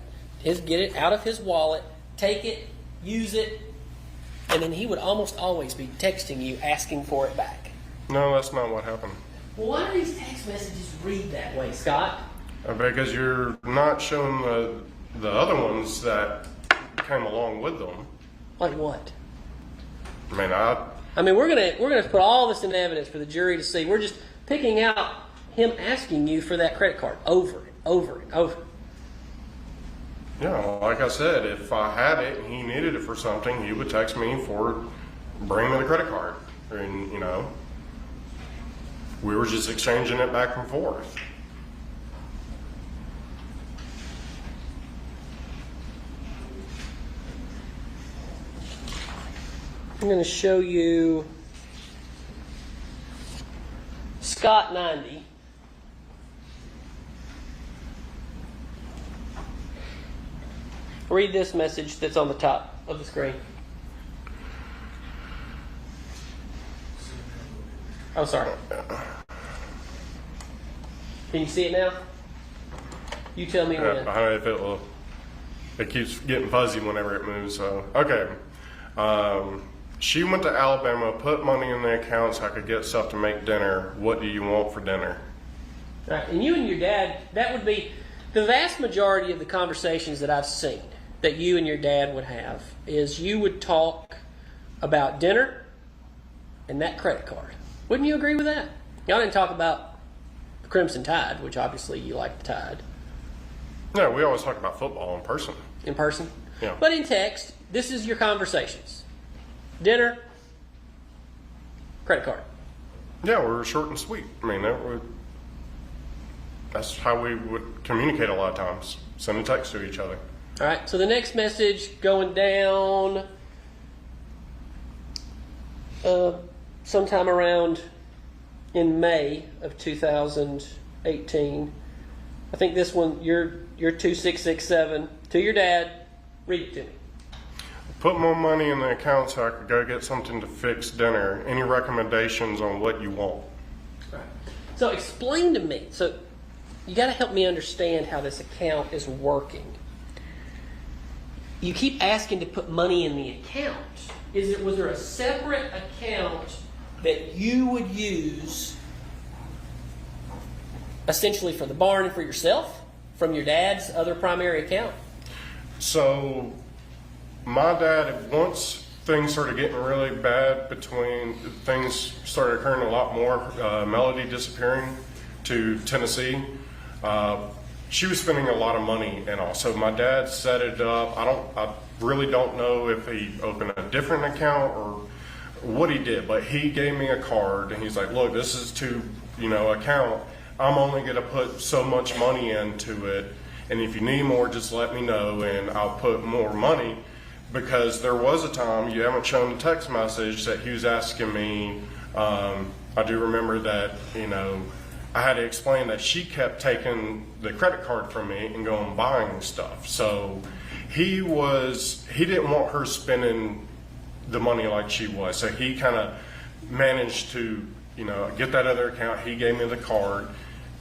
get it out of his wallet, take it, use it, and then he would almost always be texting you asking for it back.
No, that's not what happened.
Well, why do these text messages read that way, Scott?
Because you're not showing the other ones that came along with them.
Like what?
I mean,
I mean, we're gonna put all this in evidence for the jury to see. We're just picking out him asking you for that credit card over and over and over.
yeah, like I said, if I had it and he needed it for something, he would text me bring me the credit card. And, we were just exchanging it back and forth.
I'm going to show you Scott 90. Read this message that's on the top of the screen. Oh, sorry. Can you see it now? You tell me when.
I don't know if it keeps getting fuzzy whenever it moves. So, okay. She went to Alabama, put money in the account so I could get stuff to make dinner. What do you want for dinner?
All right, and you and your dad, that would be the vast majority of the conversations that I've seen that you and your dad would have is you would talk about dinner and that credit card. Wouldn't you agree with that? Y'all didn't talk about the Crimson Tide, which obviously you like the Tide.
No, we always talk about football in person.
In person?
Yeah.
But in text, this is your conversations. Dinner, credit card.
Yeah, we were short and sweet. I mean, that's how we would communicate a lot of times. Send a text to each other.
All right, so the next message going down sometime around in May of 2018. I think this one, you're 2667 to your dad. Read it to me.
Put more money in the account so I could go get something to fix dinner. Any recommendations on what you want?
So explain to me. So you got to help me understand how this account is working. You keep asking to put money in the account. Was there a separate account that you would use essentially for the barn and for yourself from your dad's other primary account?
So my dad, once things started getting really bad things started occurring a lot more, Melody disappearing to Tennessee, she was spending a lot of money and all. So my dad set it up. I really don't know if he opened a different account or what he did, but he gave me a card and he's like, look, this is to, account. I'm only going to put so much money into it. And if you need more, just let me know and I'll put more money. Because there was a time, you haven't shown the text message, that he was asking me, I do remember that, I had to explain that she kept taking the credit card from me and going buying stuff. So he didn't want her spending the money like she was. So he kind of managed to, get that other account. He gave me the card.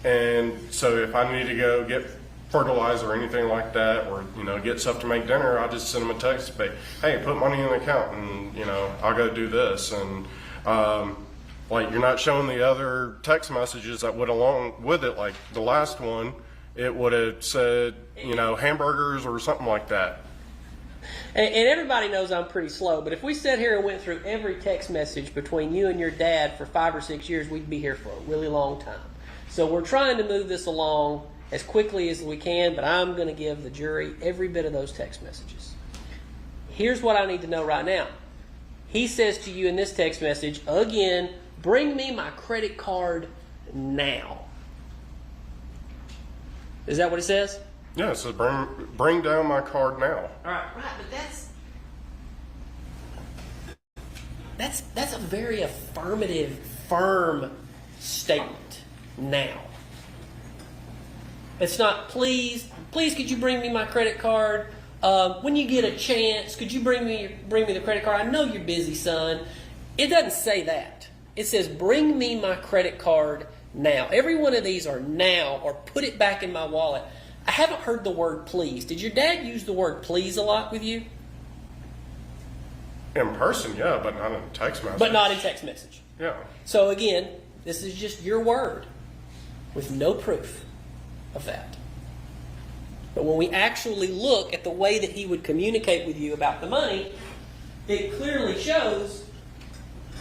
And so if I need to go get fertilizer or anything like that, or get stuff to make dinner, I just send them a text, say, hey, put money in the account and I'll go do this. And you're not showing the other text messages that went along with it. Like the last one, it would have said hamburgers or something like that.
And everybody knows I'm pretty slow, but if we sat here and went through every text message between you and your dad for 5 or 6 years, we'd be here for a really long time. So we're trying to move this along as quickly as we can, but I'm going to give the jury every bit of those text messages. Here's what I need to know right now. He says to you in this text message, again, bring me my credit card now. Is that what it says?
Yeah, it says bring down my card now.
All right, but that's a very affirmative, firm statement now. It's not, please, could you bring me my credit card? When you get a chance, could you bring me the credit card? I know you're busy, son. It doesn't say that. It says, bring me my credit card now. Every one of these are now, or put it back in my wallet. I haven't heard the word please. Did your dad use the word please a lot with you?
In person, yeah, but not in text message.
But not in text message.
Yeah.
So again, this is just your word with no proof of that. But when we actually look at the way that he would communicate with you about the money, it clearly shows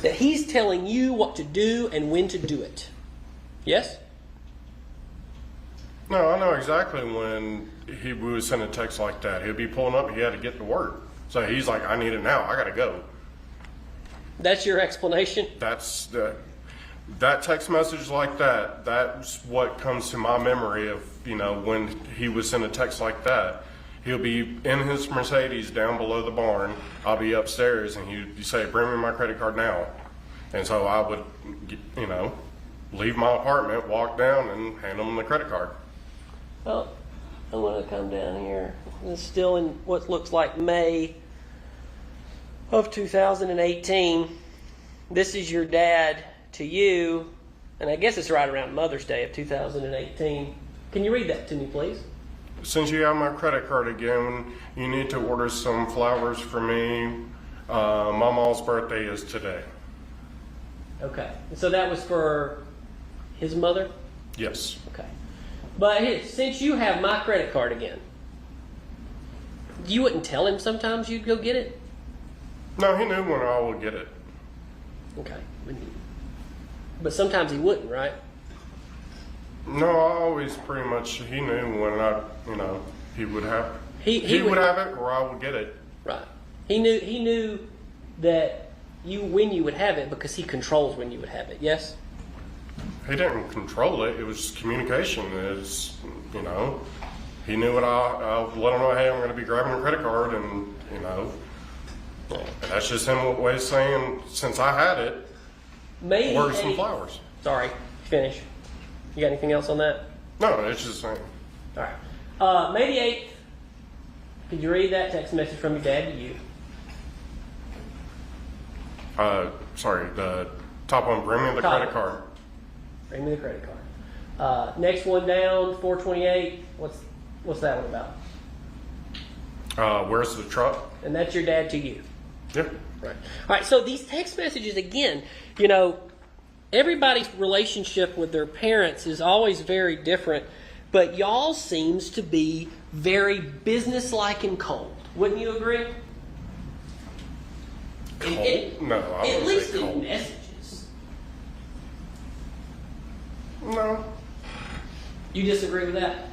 that he's telling you what to do and when to do it. Yes?
No, I know exactly when we would send a text like that. He'd be pulling up, he had to get to work. So he's like, I need it now, I gotta go.
That's your explanation?
That text message like that, that's what comes to my memory of, when he would send a text like that. He'll be in his Mercedes down below the barn. I'll be upstairs and he'd say, bring me my credit card now. And so I would, leave my apartment, walk down and hand him the credit card.
Well, I'm going to come down here. It's still in what looks like May of 2018. This is your dad to you, and I guess it's right around Mother's Day of 2018. Can you read that to me, please?
Since you have my credit card again, you need to order some flowers for me. Mama's birthday is today.
Okay. So that was for his mother?
Yes.
Okay. But since you have my credit card again, you wouldn't tell him sometimes you'd go get it?
No, he knew when I would get it.
Okay. But sometimes he wouldn't, right?
No, I always pretty much, he knew when he would have it. He would have it or I would get it.
Right. He knew that when you would have it because he controls when you would have it, yes?
He didn't control it. It was communication. He knew what I let him know, hey, I'm going to be grabbing a credit card, and, that's just him way of saying, since I had it,
Maybe
order some flowers.
Sorry, finish. You got anything else on that?
No, it's just saying.
All right. May the 8th, could you read that text message from your dad to you?
Sorry, the top one, bring me the credit card.
Bring me the credit card. Next one down, 428. What's that one about?
Where's the truck?
And that's your dad to you.
Yeah.
Right. All right. So these text messages, again, everybody's relationship with their parents is always very different, but y'all seems to be very businesslike and cold. Wouldn't you agree?
Cold? No, I
At
wouldn't
least
say
in
cold.
messages.
No.
You disagree with that?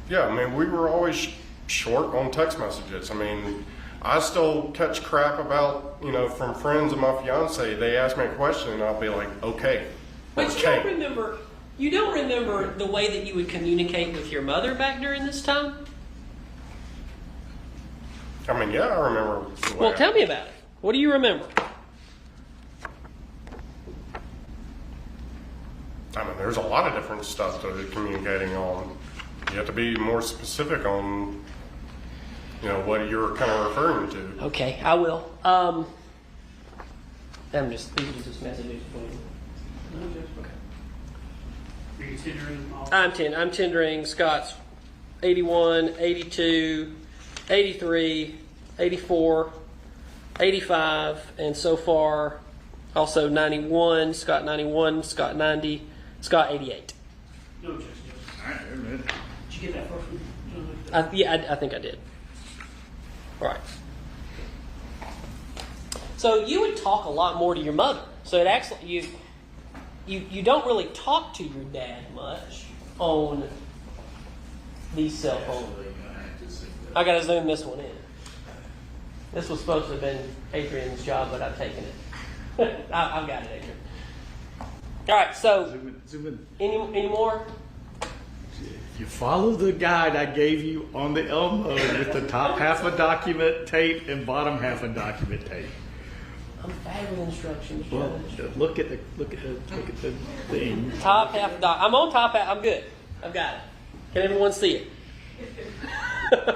Yeah, I mean, we were always short on text messages. I mean, I still catch crap about, from friends of my fiance. They ask me a question and I'll be like, okay.
But
okay.
you don't remember the way that you would communicate with your mother back during this time?
I mean, yeah, I remember.
Well, tell me about it. What do you remember?
I mean, there's a lot of different stuff that they're communicating on. You have to be more specific on, what you're kind of referring to.
Okay, I will. These are just messages for you. Okay.
Are you tendering all?
I'm tendering Scott's 81, 82, 83, 84, 85, and so far also 91, Scott 91, Scott 90, Scott 88.
No objection.
All right, wait a minute.
Did you get that far from?
I think I did. All right. So you would talk a lot more to your mother. So it actually you don't really talk to your dad much on these cell phones. I got to zoom this one in. This was supposed to have been Adrian's job, but I've taken it. I've got it, Adrian. All right. So
Zoom in.
any more?
If you follow the guide I gave you on the Elmo with the top half of document tape and bottom half of document tape.
I'm Table instructions,
Well,
Judge.
look at the thing.
Top half of I'm on top half. I'm good. I've got it. Can everyone see it?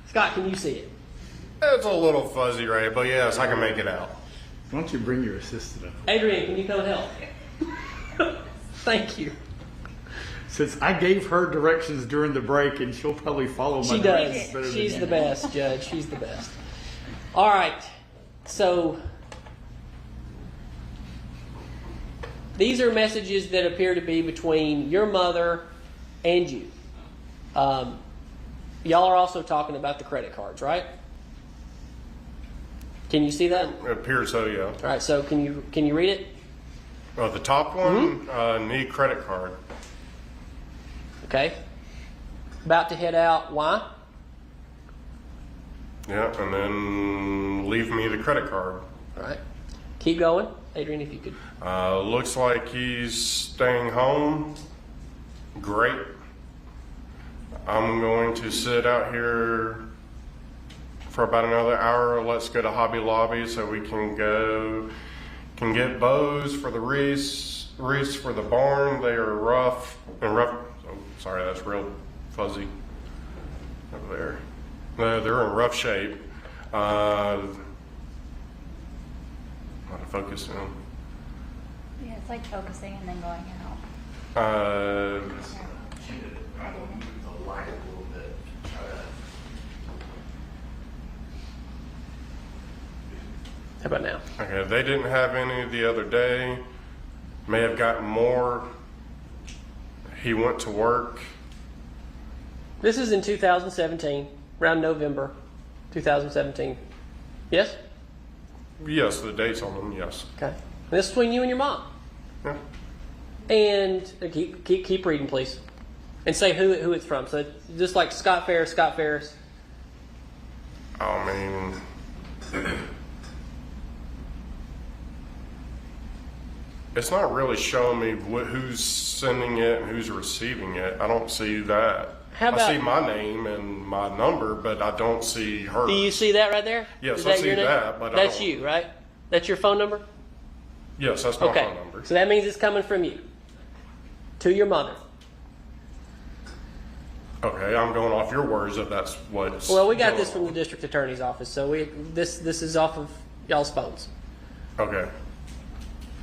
Scott, can you see it?
It's a little fuzzy, right? But yes, I can make it out.
Why don't you bring your assistant up?
Adrian, can you come help? Thank you.
Since I gave her directions during the break, and she'll probably follow my
She
directions
does.
better than
She's
you.
the best, Judge. She's the best. All right. So these are messages that appear to be between your mother and you. Y'all are also talking about the credit cards, right? Can you see that?
It appears so, yeah.
All right. So can you read it?
The top one, need credit card.
Okay. About to head out. Why?
Yeah, and then leave me the credit card.
All right. Keep going. Adrian, if you could.
Looks like he's staying home. Great. I'm going to sit out here for about another hour. Let's go to Hobby Lobby so we can get bows for the wreaths for the barn. They are rough. Oh, sorry, that's real fuzzy over there. No, they're in rough shape. How to focus in.
Yeah, it's like focusing and then going out.
How about now?
Okay, they didn't have any the other day. May have gotten more. He went to work.
This is in 2017, around November 2017. Yes?
Yes, the dates on them, yes.
Okay. This is between you and your mom.
Yeah.
And keep reading, please. And say who it's from. So just like Scott Farris.
I mean, it's not really showing me who's sending it and who's receiving it. I don't see that.
How about-
I see my name and my number, but I don't see hers.
Do you see that right there?
Yes,
Is
I
that
see
your name?
that, but I
that's
don't-
you, right? That's your phone number?
Yes, that's my
Okay.
phone number.
So that means it's coming from you to your mother.
Okay, I'm going off your words that that's what's.
Well, we got
going
this from the
on.
district attorney's office, so this is off of y'all's phones.
Okay.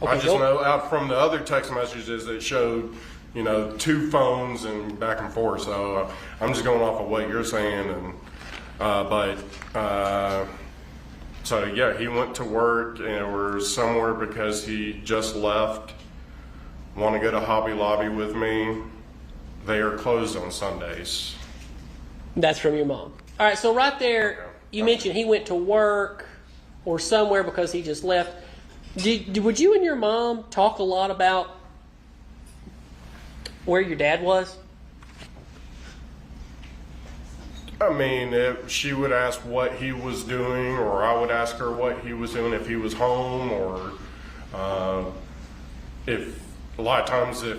Okay,
I just
go-
know out from the other text messages it showed, two phones and back and forth. So I'm just going off of what you're saying, and so yeah, he went to work or somewhere because he just left. Want to go to Hobby Lobby with me? They are closed on Sundays.
That's from your mom. All right, so right there, you mentioned he went to work or somewhere because he just left. Would you and your mom talk a lot about where your dad was?
I mean, if she would ask what he was doing, or I would ask her what he was doing, if he was home, or if a lot of times if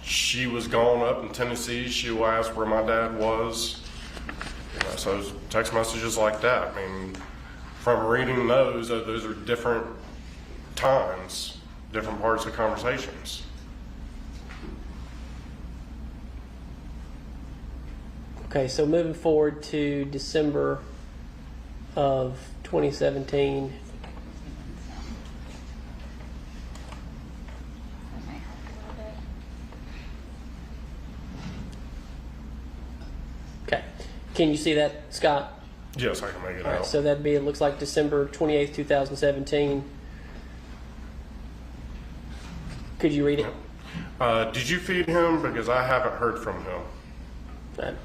she was gone up in Tennessee, she will ask where my dad was. So text messages like that. I mean, from reading those are different times, different parts of conversations.
Okay, so moving forward to December of 2017.
That might help a little bit.
Okay, can you see that, Scott?
Yes, I can make it
All right,
out.
so that'd be, it looks like December 28th, 2017. Could you read it?
Did you feed him? Because I haven't heard from him.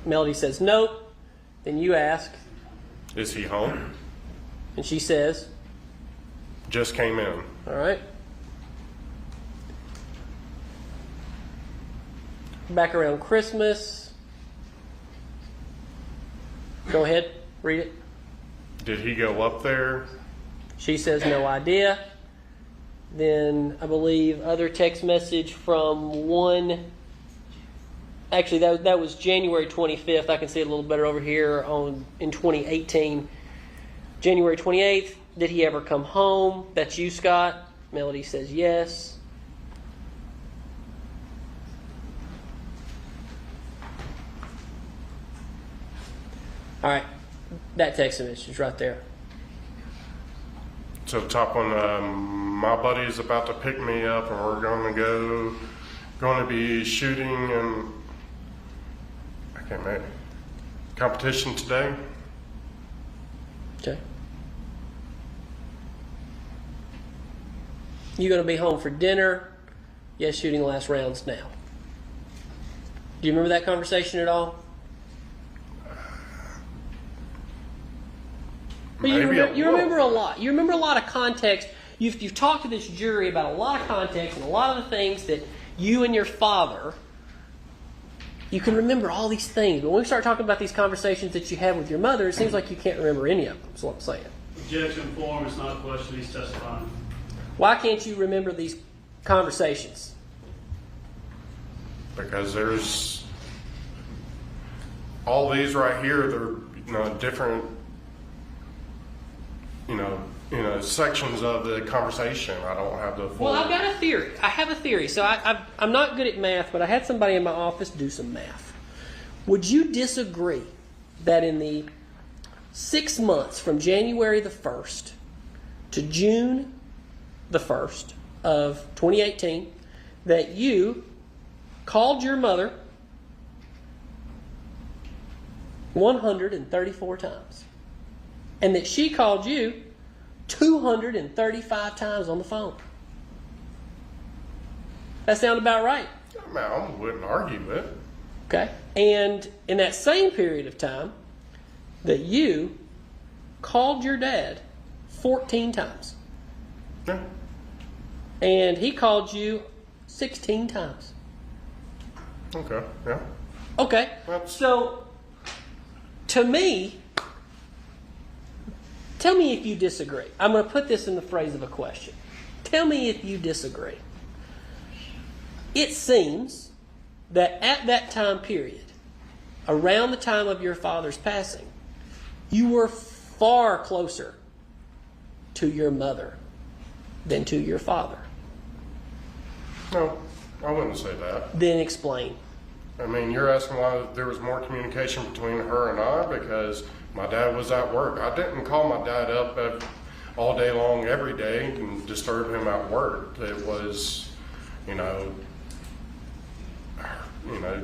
Melody says nope. Then you ask,
Is he home?
and she says,
Just came in.
all right. Back around Christmas. Go ahead, read it.
Did he go up there?
She says no idea. Then I believe other text message from one. Actually, that was January 25th. I can see it a little better over here in 2018. January 28th. did he ever come home? That's you, Scott. Melody says yes. All right, that text message is right there.
So top one, my buddy is about to pick me up, and we're going to be shooting, and I can't make competition today.
Okay. You going to be home for dinner? Yes, shooting last rounds now. Do you remember that conversation at all? But you remember a lot. You remember a lot of context. You've talked to this jury about a lot of context and a lot of the things that you and your father, you can remember all these things. But when we start talking about these conversations that you have with your mother, it seems like you can't remember any of them. That's what I'm saying.
Objection form, it's not a question, he's testifying.
Why can't you remember these conversations?
Because there's all these right here. They're different. Sections of the conversation. I don't have the full.
Well, I've got a theory. I have a theory. So I'm not good at math, but I had somebody in my office do some math. Would you disagree that in the 6 months from January the 1st to June the 1st of 2018 that you called your mother 134 times and that she called you 235 times on the phone? That sound about right?
I wouldn't argue it.
Okay. And in that same period of time that you called your dad 14 times.
Yeah.
And he called you 16 times.
Okay. Yeah.
Okay. So, to me, tell me if you disagree. I'm going to put this in the phrase of a question. Tell me if you disagree. It seems that at that time period, around the time of your father's passing, you were far closer to your mother than to your father.
No, I wouldn't say that.
Then explain.
I mean, you're asking why there was more communication between her and I because my dad was at work. I didn't call my dad up all day long every day and disturb him at work. It was,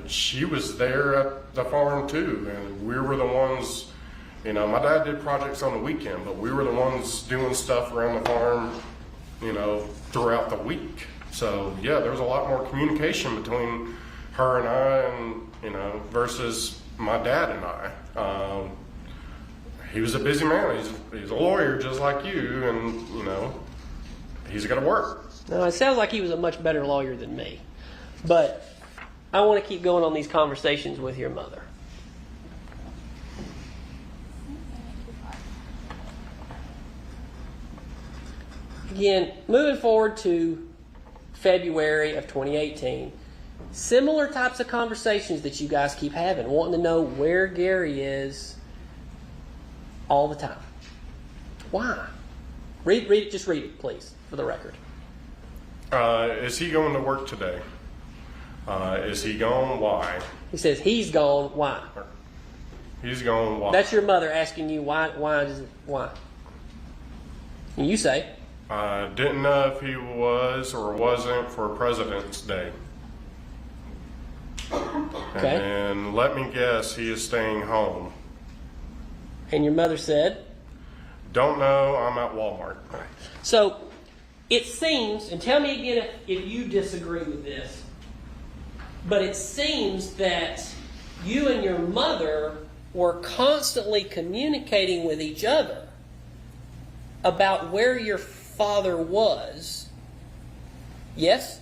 she was there at the farm too, and we were the ones. My dad did projects on the weekend, but we were the ones doing stuff around the farm, throughout the week. So yeah, there was a lot more communication between her and I, and versus my dad and I. He was a busy man. He's a lawyer just like you, and he's got to work.
Now it sounds like he was a much better lawyer than me, but I want to keep going on these conversations with your mother. Again, moving forward to February of 2018, similar types of conversations that you guys keep having, wanting to know where Gary is all the time. Why? Read it. Just read it, please, for the record.
Is he going to work today? Is he gone? Why?
He says he's gone. Why?
He's gone. Why?
That's your mother asking you why. Why? And you say,
didn't know if he was or wasn't for President's Day.
okay.
And let me guess, he is staying home.
And your mother said,
don't know, I'm at Walmart.
so it seems, and tell me again if you disagree with this, but it seems that you and your mother were constantly communicating with each other about where your father was. Yes?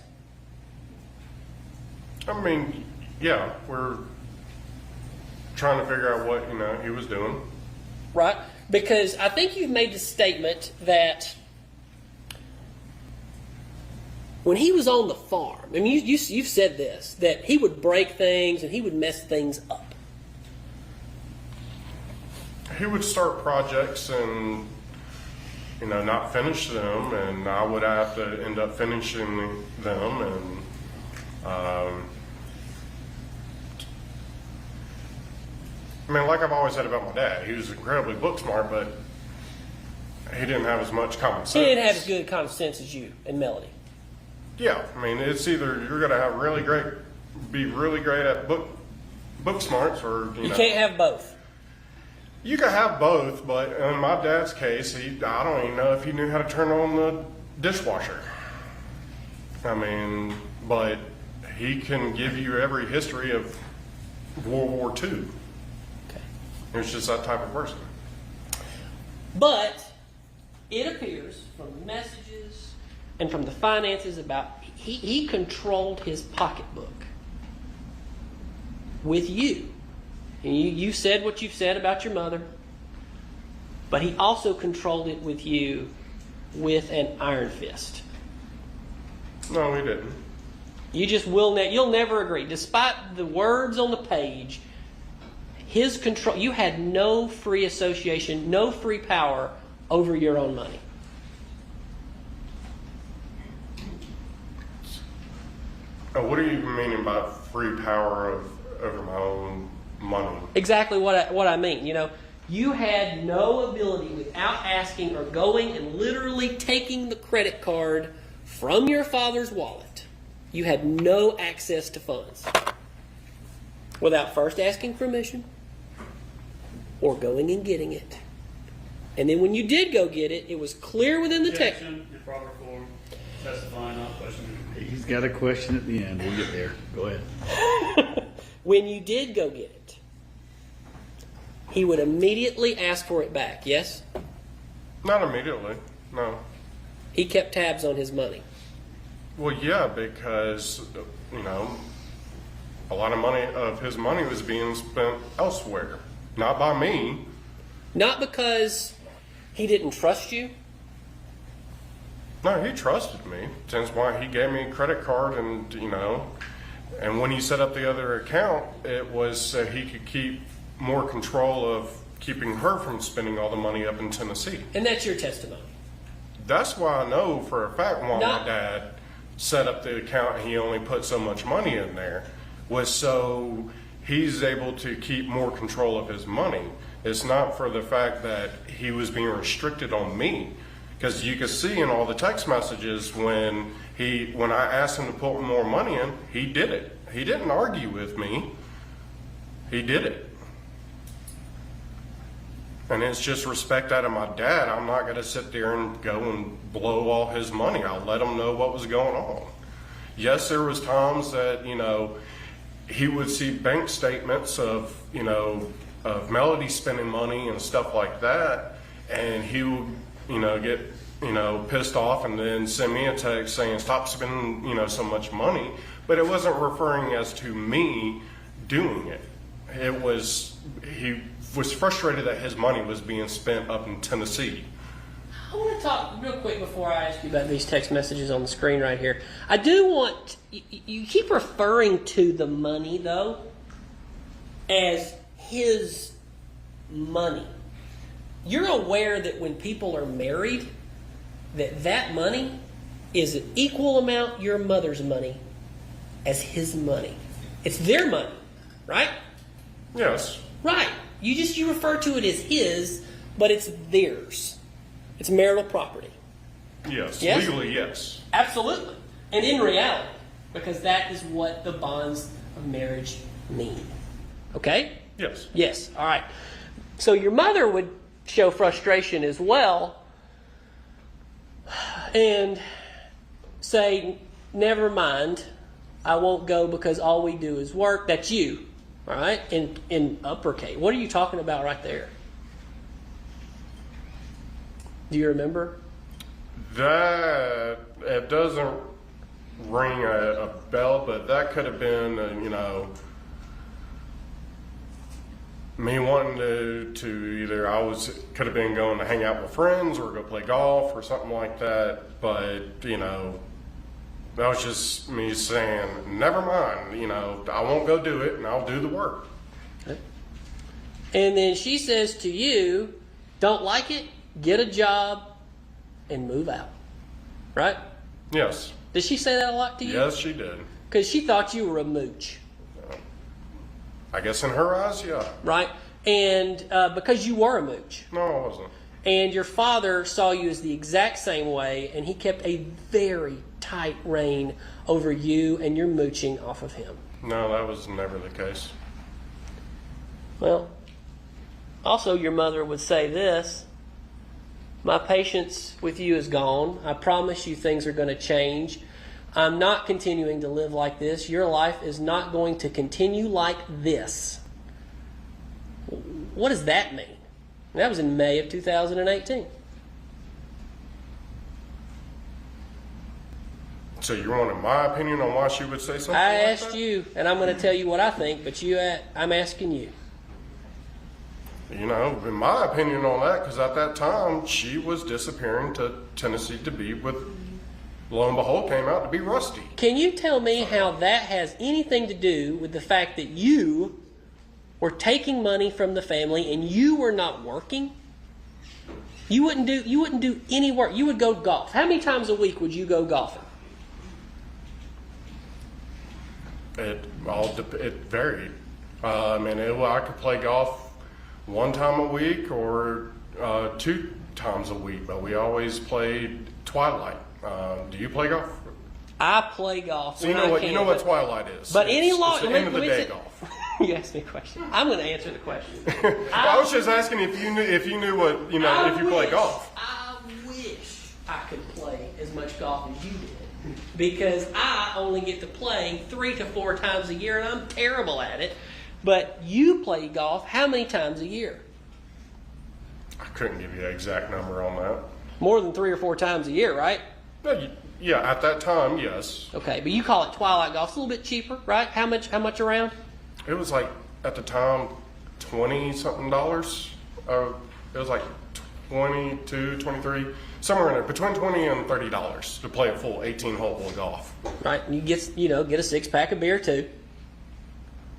I mean, yeah, we're trying to figure out what, he was doing.
Right? Because I think you've made the statement that when he was on the farm, I mean, you've said this, that he would break things and he would mess things up.
He would start projects and not finish them, and I would have to end up finishing them, and I mean, like I've always said about my dad, he was incredibly book smart, but he didn't have as much common sense.
He didn't have as good common sense as you and Melody.
Yeah, I mean, it's either you're going to have be really great at book smarts, or
You can't have both.
You can have both, but in my dad's case, I don't even know if he knew how to turn on the dishwasher. I mean, but he can give you every history of World War II.
Okay.
It's just that type of person.
But it appears from the messages and from the finances about he controlled his pocketbook with you. And you said what you've said about your mother, but he also controlled it with you with an iron fist.
No, he didn't.
You just you'll never agree. Despite the words on the page, his control, you had no free association, no free power over your own money.
What are you meaning by free power over my own money?
Exactly what I mean. You had no ability without asking or going and literally taking the credit card from your father's wallet. You had no access to funds without first asking permission or going and getting it. And then when you did go get it, it was clear within the text.
Objection in proper form, testifying, not questioning.
He's got a question at the end. We'll get there. Go ahead.
When you did go get it, he would immediately ask for it back, yes?
Not immediately, no.
He kept tabs on his money.
Well, yeah, because, a lot of his money was being spent elsewhere. Not by me.
Not because he didn't trust you.
No, he trusted me. That's why he gave me a credit card, and and when he set up the other account, it was so he could keep more control of keeping her from spending all the money up in Tennessee.
And that's your testimony.
That's why I know for a fact why my dad set up the account and he only put so much money in there, was so he's able to keep more control of his money. It's not for the fact that he was being restricted on me. Because you could see in all the text messages when I asked him to put more money in, he did it. He didn't argue with me. He did it. And it's just respect out of my dad. I'm not going to sit there and go and blow all his money. I'll let him know what was going on. Yes, there was times that, he would see bank statements of Melody spending money and stuff like that. And he would, get, pissed off and then send me a text saying, stop spending, so much money. But it wasn't referring as to me doing it. It was, he was frustrated that his money was being spent up in Tennessee.
I want to talk real quick before I ask you about these text messages on the screen right here. I do want, you keep referring to the money, though, as his money. You're aware that when people are married, that money is an equal amount your mother's money as his money. It's their money, right?
Yes.
Right. You refer to it as his, but it's theirs. It's marital property.
Yes.
Yes?
Legally, yes.
Absolutely. And in reality, because that is what the bonds of marriage mean. Okay?
Yes.
Yes. All right. So your mother would show frustration as well and say, never mind, I won't go because all we do is work. That's you. All right? In uppercase. What are you talking about right there? Do you remember?
That, it doesn't ring a bell, but that could have been, me wanting to either could have been going to hang out with friends or go play golf or something like that. But, that was just me saying, never mind, I won't go do it and I'll do the work.
Okay. And then she says to you, don't like it, get a job, and move out. Right?
Yes.
Did she say that a lot to you?
Yes, she did.
Because she thought you were a mooch.
I guess in her eyes, yeah.
Right? And because you were a mooch.
No, I wasn't.
And your father saw you as the exact same way, and he kept a very tight rein over you and your mooching off of him.
No, that was never the case.
Well, also your mother would say this: my patience with you is gone. I promise you things are going to change. I'm not continuing to live like this. Your life is not going to continue like this. What does that mean? That was in May of 2018.
So you wanted my opinion on why she would say something
I
like
asked
that?
you, and I'm going to tell you what I think, but I'm asking you.
You know, in my opinion on that, because at that time, she was disappearing to Tennessee to be with, lo and behold, came out to be Rusty.
Can you tell me how that has anything to do with the fact that you were taking money from the family and you were not working? You wouldn't do any work. You would go golf. How many times a week would you go golfing?
It varied. I could play golf one time a week or 2 times a week, but we always played twilight. Do you play golf?
I play golf.
So you know what twilight is.
But any
it's
law,
the end of the day golf.
You asked me a question. I'm going to answer the question.
I was just asking if you knew what if you play golf.
I wish I could play as much golf as you did, because I only get to play 3 to 4 times a year, and I'm terrible at it. But you play golf how many times a year?
I couldn't give you an exact number on that.
More than 3 or 4 times a year, right?
Yeah, at that time, yes.
Okay, but you call it twilight golf. It's a little bit cheaper, right? How much around?
It was like, at the time, $20-something. It was like 22, 23, somewhere in there, between $20 and $30 to play a full 18-hole of golf.
Right, and you get a 6-pack of beer too.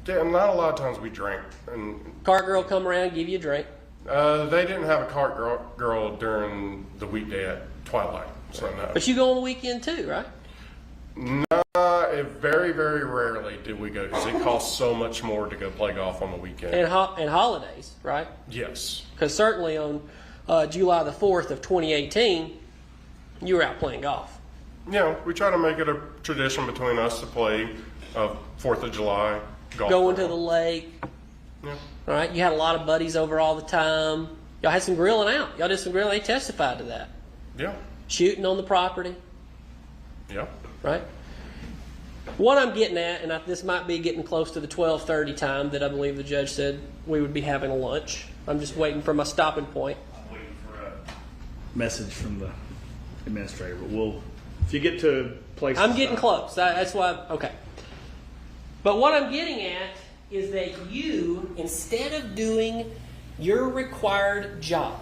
Yeah, and not a lot of times we drank. And
Cart girl come around, give you a drink.
they didn't have a cart girl during the weekday at twilight, so no.
But you go on the weekend too, right?
Very, very rarely did we go because it costs so much more to go play golf on the weekend.
And holidays, right?
Yes.
Because certainly on July the 4th of 2018, you were out playing golf.
Yeah, we try to make it a tradition between us to play 4th of July golf.
Going to the lake.
Yeah.
Right? You had a lot of buddies over all the time. Y'all had some grilling out. Y'all did some grilling. They testified to that.
Yeah.
Shooting on the property.
Yeah.
Right? What I'm getting at, and this might be getting close to the 12:30 time that I believe the judge said we would be having a lunch. I'm just waiting for my stopping point.
I'm waiting for a message from the administrator, but if you get to a place.
I'm getting close. That's why. Okay. But what I'm getting at is that you, instead of doing your required job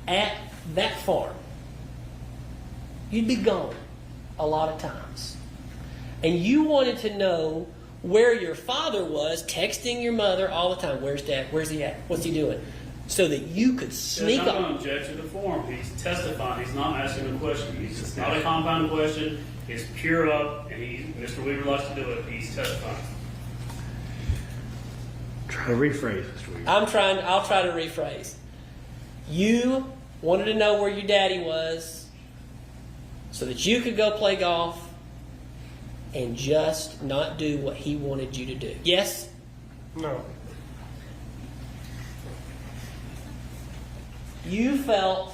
at that farm, you'd be gone a lot of times. And you wanted to know where your father was, texting your mother all the time. Where's Dad? Where's he at? What's he doing? So that you could sneak
I'm
up.
going to object to the form. He's testifying. He's not asking a question. It's not a compound question. It's pure up, and Mr. Weaver likes to do it. He's testifying.
Try to rephrase, Mr. Weaver.
I'll try to rephrase. You wanted to know where your daddy was so that you could go play golf and just not do what he wanted you to do. Yes?
No.
You felt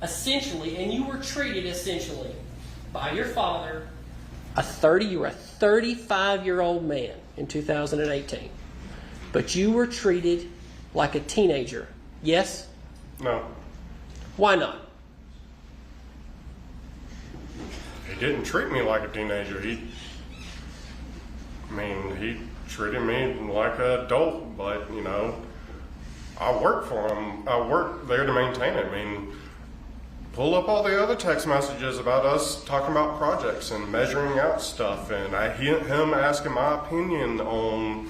essentially, and you were treated essentially by your father, you were a 35-year-old man in 2018. But you were treated like a teenager. Yes?
No.
Why not?
He didn't treat me like a teenager. He treated me like an adult, but, I work for him. I work there to maintain it. Pull up all the other text messages about us talking about projects and measuring out stuff, and him asking my opinion on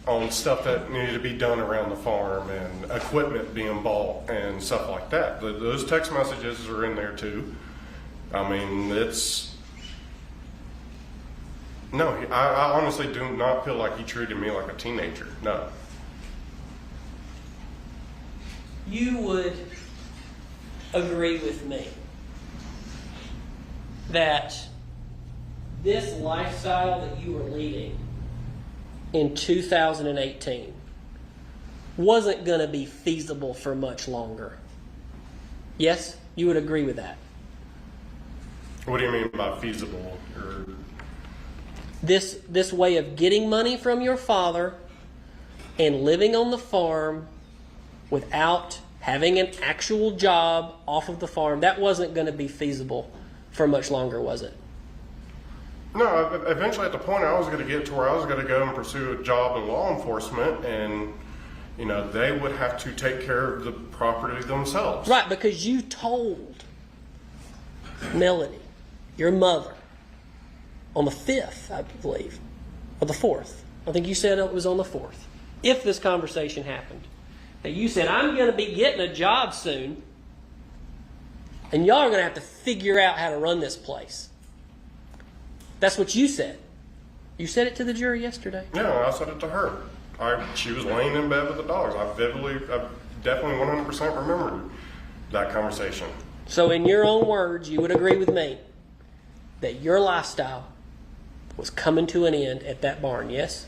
on stuff that needed to be done around the farm and equipment being bought and stuff like that. Those text messages are in there too. I mean, no, I honestly do not feel like he treated me like a teenager. No.
You would agree with me that this lifestyle that you were leading in 2018 wasn't going to be feasible for much longer. Yes? You would agree with that?
What do you mean by feasible?
This way of getting money from your father and living on the farm without having an actual job off of the farm, that wasn't going to be feasible for much longer, was it?
No, eventually at the point I was going to get to where I was going to go and pursue a job in law enforcement, and they would have to take care of the property themselves.
Right, because you told Melody, your mother, on the 5th, I believe, or the 4th. I think you said it was on the 4th. If this conversation happened, that you said, I'm going to be getting a job soon, and y'all are going to have to figure out how to run this place. That's what you said. You said it to the jury yesterday.
Yeah, I said it to her. She was laying in bed with the dogs. I definitely 100% remembered that conversation.
So in your own words, you would agree with me that your lifestyle was coming to an end at that barn, yes?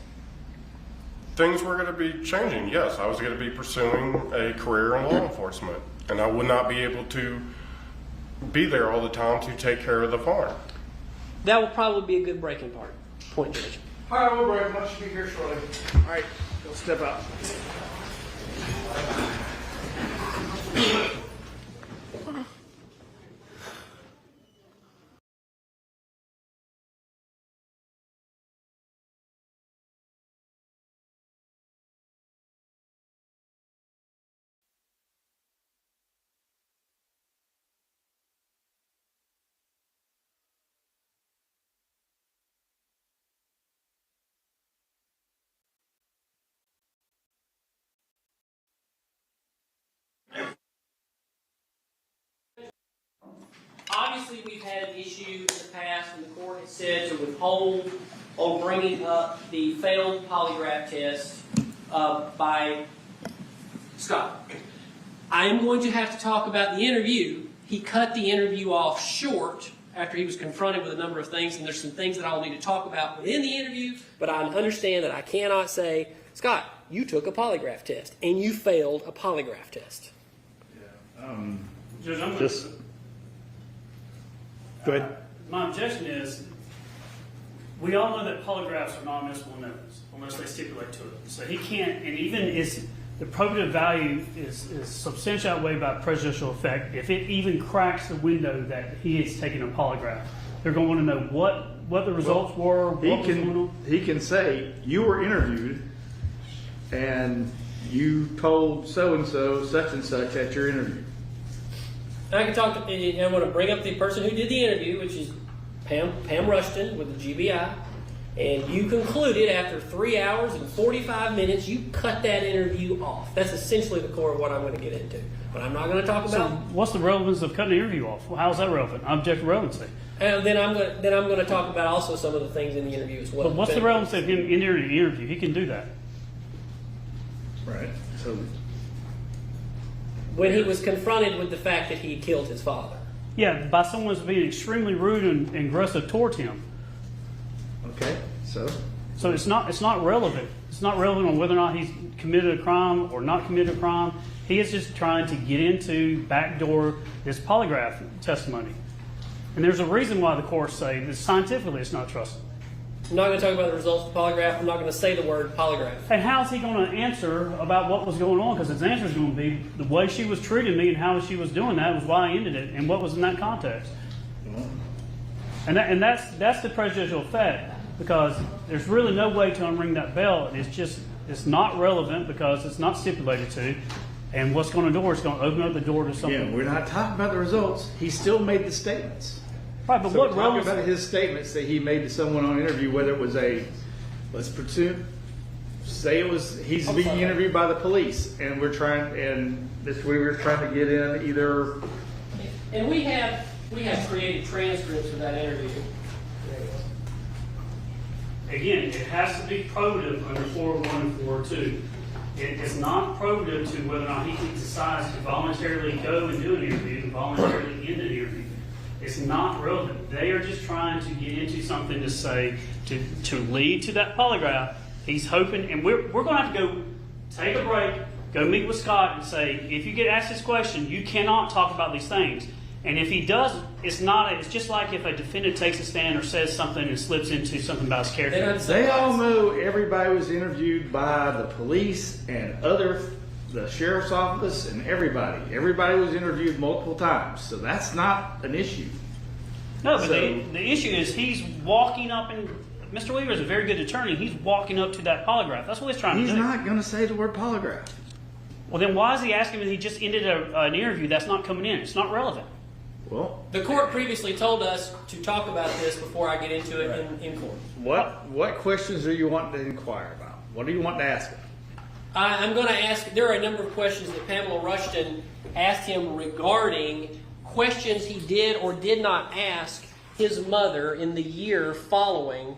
Things were going to be changing, yes. I was going to be pursuing a career in law enforcement, and I would not be able to be there all the time to take care of the farm.
That will probably be a good breaking point, Judge.
All right, we'll break. Much to be here shortly. All right, go step out.
Obviously, we've had an issue in the past, and the court has said to withhold on bringing up the failed polygraph test by Scott. I am going to have to talk about the interview. He cut the interview off short after he was confronted with a number of things, and there's some things that I'll need to talk about within the interview, but I understand that I cannot say, Scott, you took a polygraph test, and you failed a polygraph test.
Judge,
Just go ahead.
my objection is, we all know that polygraphs are non-admissible in evidence unless they stipulate to it. So he can't, and even the probative value is substantially outweighed by prejudicial effect. If it even cracks the window that he is taking a polygraph, they're going to want to know what the results were, what was going on.
He can say, you were interviewed and you told so-and-so such and such at your interview.
I can talk to, and I'm going to bring up the person who did the interview, which is Pam Rushton with the GBI, and you concluded after 3 hours and 45 minutes, you cut that interview off. That's essentially the core of what I'm going to get into. But I'm not going to talk
So
about.
what's the relevance of cutting the interview off? Well, how is that relevant? I object to relevancy.
And then I'm going to talk about also some of the things in the interview as well.
But what's the relevance of him entering the interview? He can do that.
Right. So
When he was confronted with the fact that he killed his father.
Yeah, by someone who's being extremely rude and aggressive towards him.
okay.
So it's not relevant. It's not relevant on whether or not he's committed a crime or not committed a crime. He is just trying to get into, backdoor this polygraph testimony. And there's a reason why the courts say that scientifically it's not trustable.
I'm not going to talk about the results of the polygraph. I'm not going to say the word polygraph.
And how is he going to answer about what was going on? Because his answer is going to be the way she was treating me and how she was doing that was why I ended it and what was in that context. And that's the prejudicial effect, because there's really no way to unring that bell. It's not relevant because it's not stipulated to. And what's going to do is it's going to open up the door to something.
Yeah, we're not talking about the results. He still made the statements.
Right, but
So
what
we're talking
relevance?
about his statements that he made to someone on interview, whether it was let's presume say he's being interviewed by the police, and Mr. Weaver's trying to get in either.
And we have created transcripts of that interview.
Again, it has to be probative under 401 and 402. It is not probative to whether or not he decides to voluntarily go and do an interview and voluntarily end an interview. It's not relevant. They are just trying to get into something to say, to lead to that polygraph. He's hoping, and we're going to have to go take a break, go meet with Scott and say, if you get asked this question, you cannot talk about these things. And if he does, it's just like if a defendant takes a stand or says something and slips into something about his character.
They all know everybody was interviewed by the police and the sheriff's office and everybody. Everybody was interviewed multiple times, so that's not an issue.
No, but the issue is he's walking up, and Mr. Weaver is a very good attorney. He's walking up to that polygraph. That's what he's trying to do.
He's not going to say the word polygraph.
Well, then why is he asking if he just ended an interview that's not coming in? It's not relevant.
Well,
The court previously told us to talk about this before I get into it in court.
what questions do you want to inquire about? What do you want to ask him?
I'm going to ask, there are a number of questions that Pamela Rushton asked him regarding questions he did or did not ask his mother in the year following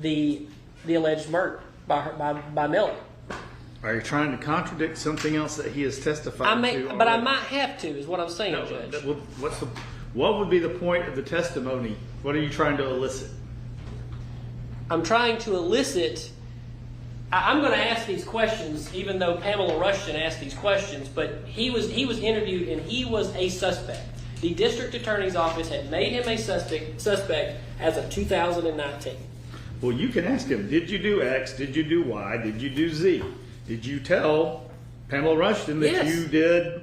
the alleged murder by Melody.
Are you trying to contradict something else that he has testified to?
But I might have to, is what I'm saying,
No,
Judge.
what would be the point of the testimony? What are you trying to elicit?
I'm trying to elicit. I'm going to ask these questions, even though Pamela Rushton asked these questions. But he was interviewed, and he was a suspect. The district attorney's office had made him a suspect as of 2019.
Well, you can ask him. Did you do X? Did you do Y? Did you do Z? Did you tell Pamela Rushton that
Yes.
you did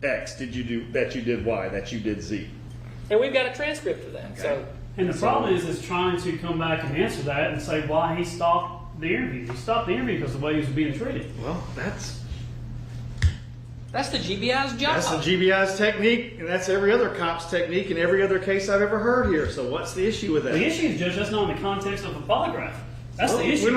X? Did you do that? You did Y? That you did Z?
And we've got a transcript of that.
Okay.
So
And the problem is trying to come back and answer that and say why he stopped the interview. He stopped the interview because of the way he was being treated.
Well, that's
the GBI's job.
the GBI's technique, and that's every other cop's technique in every other case I've ever heard here. So what's the issue with that?
The issue is, Judge, that's not in the context of a polygraph. That's the issue.
We're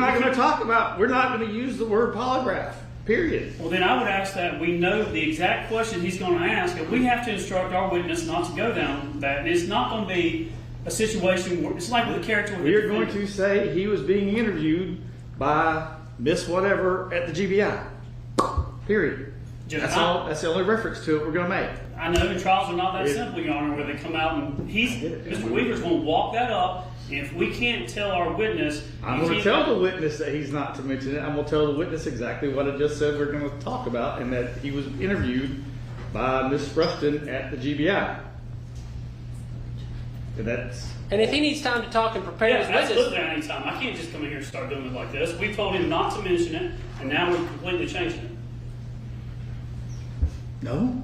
not going to use the word polygraph, period.
Well, then I would ask that we know the exact question he's going to ask, and we have to instruct our witness not to go down that. And it's not going to be a situation where it's like with a character.
We are going to say he was being interviewed by Miss Whatever at the GBI, period.
Judge,
That's all. That's the only reference to it we're going to make.
I know, and trials are not that simple, Your Honor, where they come out and Mr. Weaver's going to walk that up. And if we can't tell our witness,
I'm going to tell the witness that he's not to mention it. I'm going to tell the witness exactly what I just said we're going to talk about, and that he was interviewed by Miss Rushton at the GBI.
And if he needs time to talk and prepare his witness,
absolutely, I need time. I can't just come in here and start doing it like this. We told him not to mention it, and now we're completely changing it.
No.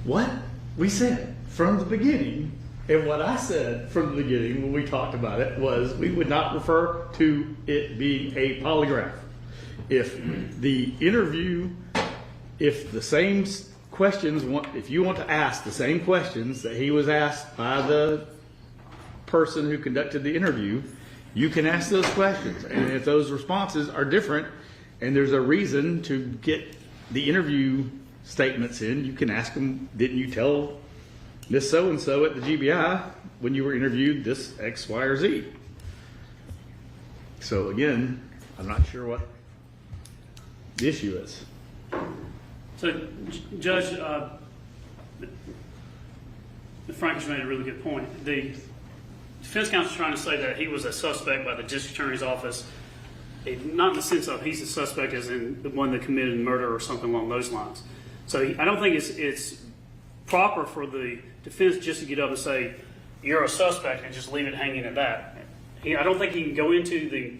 What we said from the beginning, and what I said from the beginning when we talked about it, was we would not refer to it being a polygraph. If the interview, if the same questions, if you want to ask the same questions that he was asked by the person who conducted the interview, you can ask those questions. And if those responses are different, and there's a reason to get the interview statements in, you can ask them, didn't you tell Miss So-and-so at the GBI when you were interviewed this X, Y, or Z? So again, I'm not sure what the issue is.
So, Judge, Frank has made a really good point. The defense counsel is trying to say that he was a suspect by the district attorney's office, not in the sense of he's a suspect as in the one that committed murder or something along those lines. So I don't think it's proper for the defense just to get up and say, you're a suspect, and just leave it hanging at that. I don't think he can go into the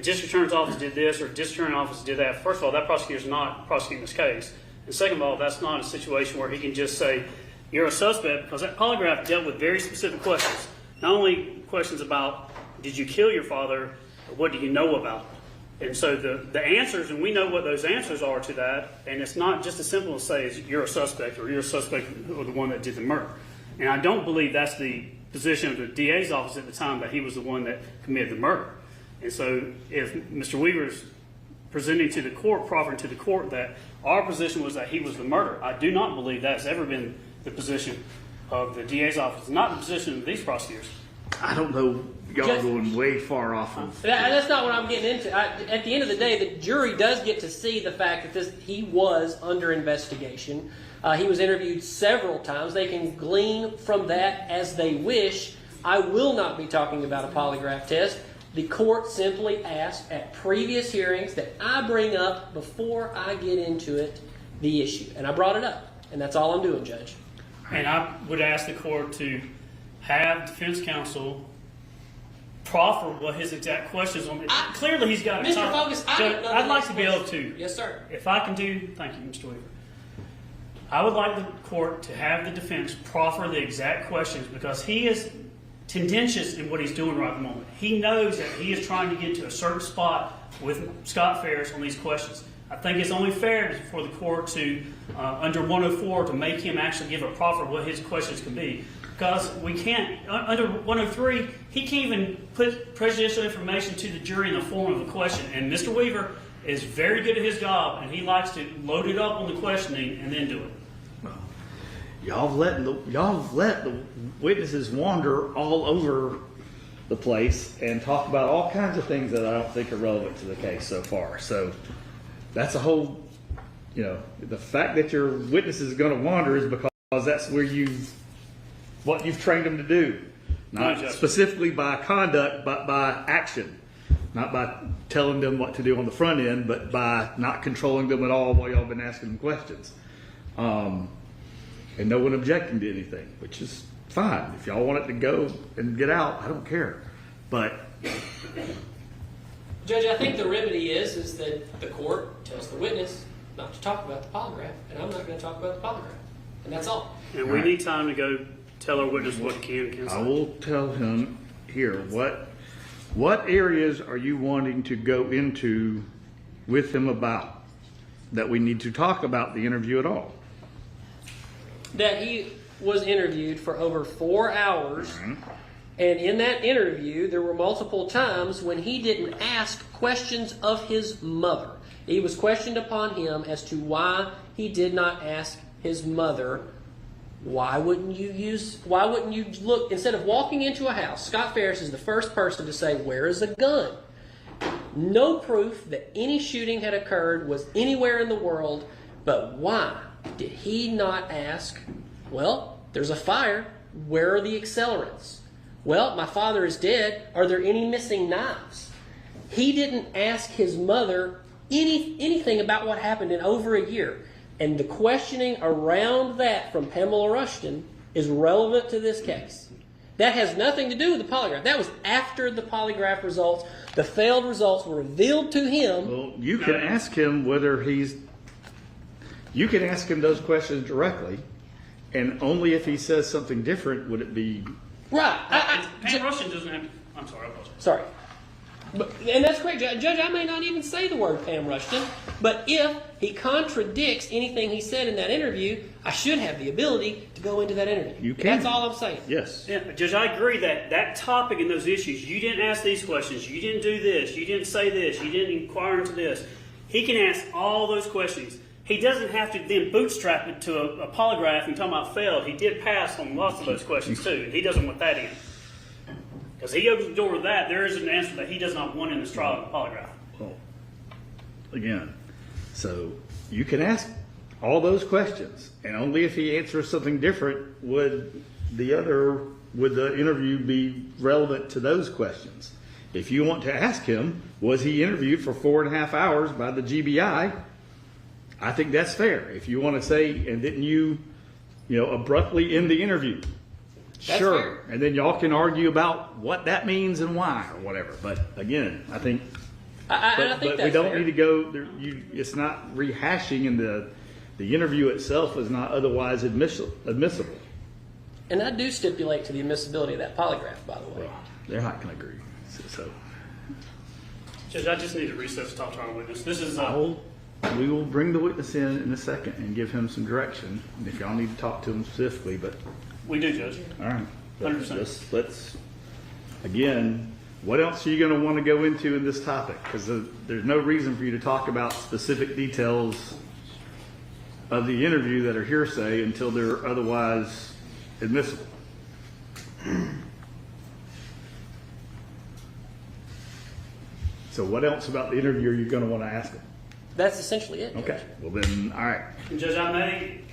district attorney's office did this or district attorney's office did that. First of all, that prosecutor's not prosecuting this case. And second of all, that's not a situation where he can just say, you're a suspect, because that polygraph dealt with very specific questions. Not only questions about, did you kill your father, or what do you know about it? And so the answers, and we know what those answers are to that, and it's not just as simple as say, you're a suspect, or you're a suspect or the one that did the murder. And I don't believe that's the position of the DA's office at the time, that he was the one that committed the murder. And so if Mr. Weaver's presenting to the court, proffering to the court that our position was that he was the murderer. I do not believe that's ever been the position of the DA's office, not the position of these prosecutors.
I don't know. Y'all
Just-
going way far off of.
That's not what I'm getting into. At the end of the day, the jury does get to see the fact that he was under investigation. He was interviewed several times. They can glean from that as they wish. I will not be talking about a polygraph test. The court simply asked at previous hearings that I bring up before I get into it the issue. And I brought it up. And that's all I'm doing, Judge.
And I would ask the court to have defense counsel proffer what his exact questions on. Clearly, he's got a
Mr.
topic.
Focus, I
Judge,
don't know
I'd
the
like
next
to be able
question.
to.
Yes, sir.
If I can do, thank you, Mr. Weaver. I would like the court to have the defense proffer the exact questions because he is tendentious in what he's doing right at the moment. He knows that he is trying to get to a certain spot with Scott Farris on these questions. I think it's only fair for the court to, under 104, to make him actually give a proffer what his questions can be. Because we can't, under 103, he can't even put prejudicial information to the jury in the form of a question. And Mr. Weaver is very good at his job, and he likes to load it up on the questioning and then do it.
Y'all have let the witnesses wander all over the place and talk about all kinds of things that I don't think are relevant to the case so far. So that's a whole, the fact that your witness is going to wander is because that's where what you've trained them to do. Not specifically by conduct, but by action. Not by telling them what to do on the front end, but by not controlling them at all while y'all been asking them questions. And no one objecting to anything, which is fine. If y'all want it to go and get out, I don't care. But
Judge, I think the remedy is that the court tells the witness not to talk about the polygraph, and I'm not going to talk about the polygraph. And that's all.
And we need time to go tell our witness what he can and can't say.
I will tell him here, what areas are you wanting to go into with him about that we need to talk about the interview at all?
That he was interviewed for over 4 hours, and in that interview, there were multiple times when he didn't ask questions of his mother. He was questioned upon him as to why he did not ask his mother, why wouldn't you look, instead of walking into a house, Scott Farris is the first person to say, where is a gun? No proof that any shooting had occurred was anywhere in the world, but why did he not ask, well, there's a fire, where are the accelerants? Well, my father is dead, are there any missing knives? He didn't ask his mother anything about what happened in over a year. And the questioning around that from Pamela Rushton is relevant to this case. That has nothing to do with the polygraph. That was after the polygraph results. The failed results were revealed to him.
Well, you can ask him you can ask him those questions directly, and only if he says something different would it be.
Right.
Pam Rushton doesn't have. I'm sorry, I apologize.
Sorry. And that's correct, Judge. I may not even say the word Pam Rushton, but if he contradicts anything he said in that interview, I should have the ability to go into that interview.
You can.
That's all I'm saying.
Yes.
Yeah, Judge, I agree that topic and those issues, you didn't ask these questions, you didn't do this, you didn't say this, you didn't inquire into this. He can ask all those questions. He doesn't have to then bootstrap it to a polygraph and talk about failed. He did pass on lots of those questions too, and he doesn't want that in. Because he opens the door with that, there is an answer that he does not want in this trial of the polygraph.
Well, again, so you can ask all those questions, and only if he answers something different would the interview be relevant to those questions. If you want to ask him, was he interviewed for 4.5 hours by the GBI? I think that's fair. If you want to say, and didn't you abruptly end the interview?
That's
Sure.
fair.
And then y'all can argue about what that means and why or whatever. But again, I think
I think
but
that's
we don't
fair.
need to go there. It's not rehashing, and the interview itself is not otherwise admissible.
And I do stipulate to the admissibility of that polygraph, by the way.
Well, they're not going to agree. So
Judge, I just need to recess to talk to our witness. This is
we will bring the witness in a second and give him some direction. And if y'all need to talk to him specifically, but
we do, Judge.
all right,
100%.
let's again. what else are you going to want to go into in this topic? Because there's no reason for you to talk about specific details of the interview that are hearsay until they're otherwise admissible. So what else about the interview are you going to want to ask them?
That's essentially it.
Okay, well then, all right.
And Judge,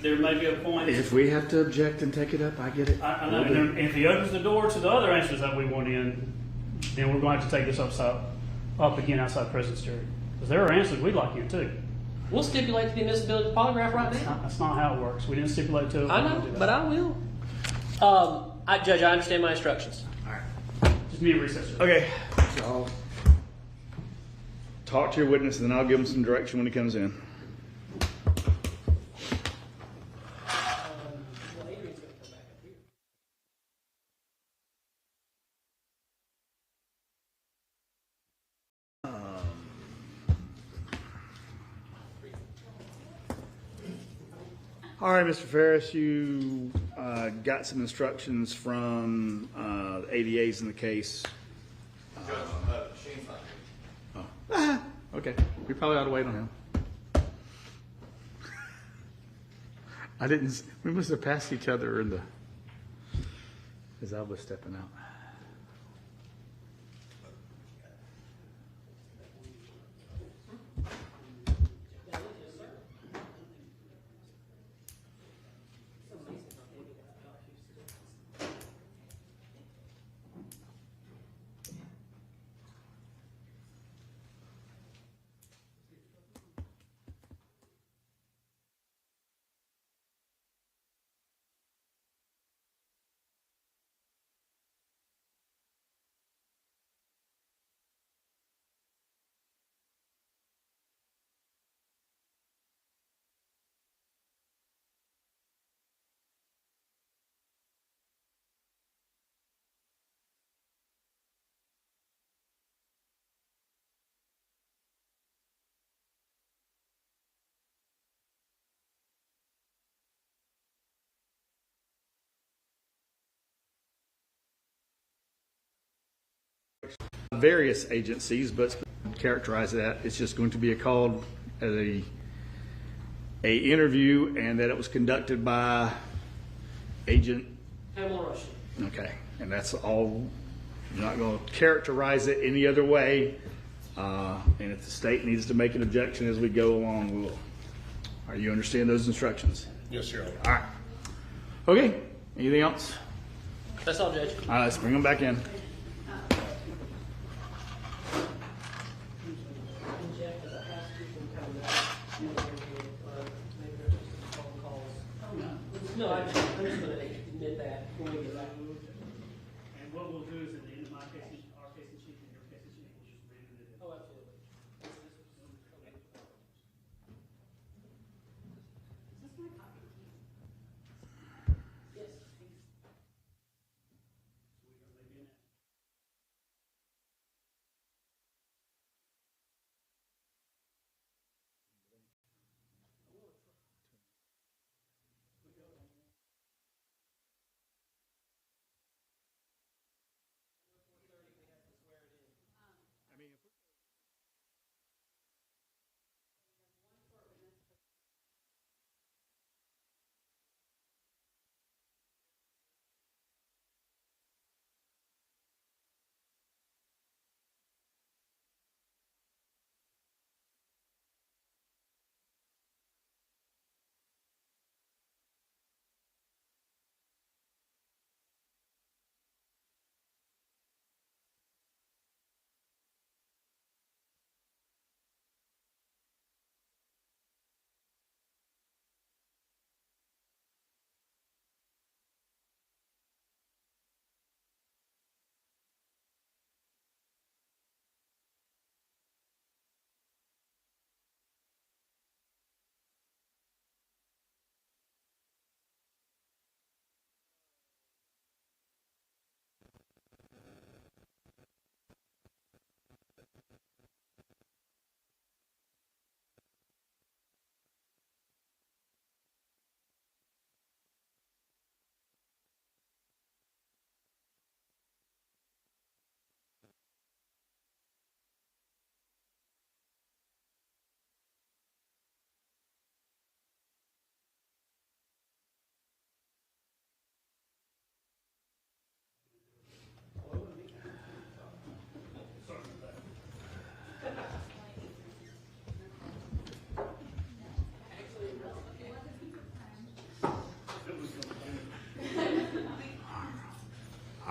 there may be a point.
If we have to object and take it up, I get it.
I know, and then if he opens the door to the other answers that we want in, then we're going to have to take this up again outside President's jury. Because there are answers we'd like in too.
We'll stipulate to the admissibility of the polygraph right now.
That's not how it works. We didn't stipulate to it.
I know, but I will. Judge, I understand my instructions.
All right.
Just need a recess.
Okay, so I'll talk to your witness, and then I'll give him some direction when he comes in. All right, Mr. Farris, you got some instructions from the ADAs in the case.
Judge, Shane's not here.
Okay, we probably ought to wait on him. We must have passed each other as I was stepping out. Various agencies, but characterize that it's just going to be called as a interview, and that it was conducted by Agent.
Pamela Russian.
Okay, and that's all. You're not going to characterize it any other way. And if the state needs to make an objection as we go along, we will. Are you understand those instructions?
Yes, Your Honor.
All right. Okay. Anything else?
That's all, Judge.
All right, let's bring them back in.
No, I'm just going to admit that when we get back.
And what we'll do is at the end of my case, our case in chief and your case in chief, we'll just random it.
Oh, absolutely. Yes.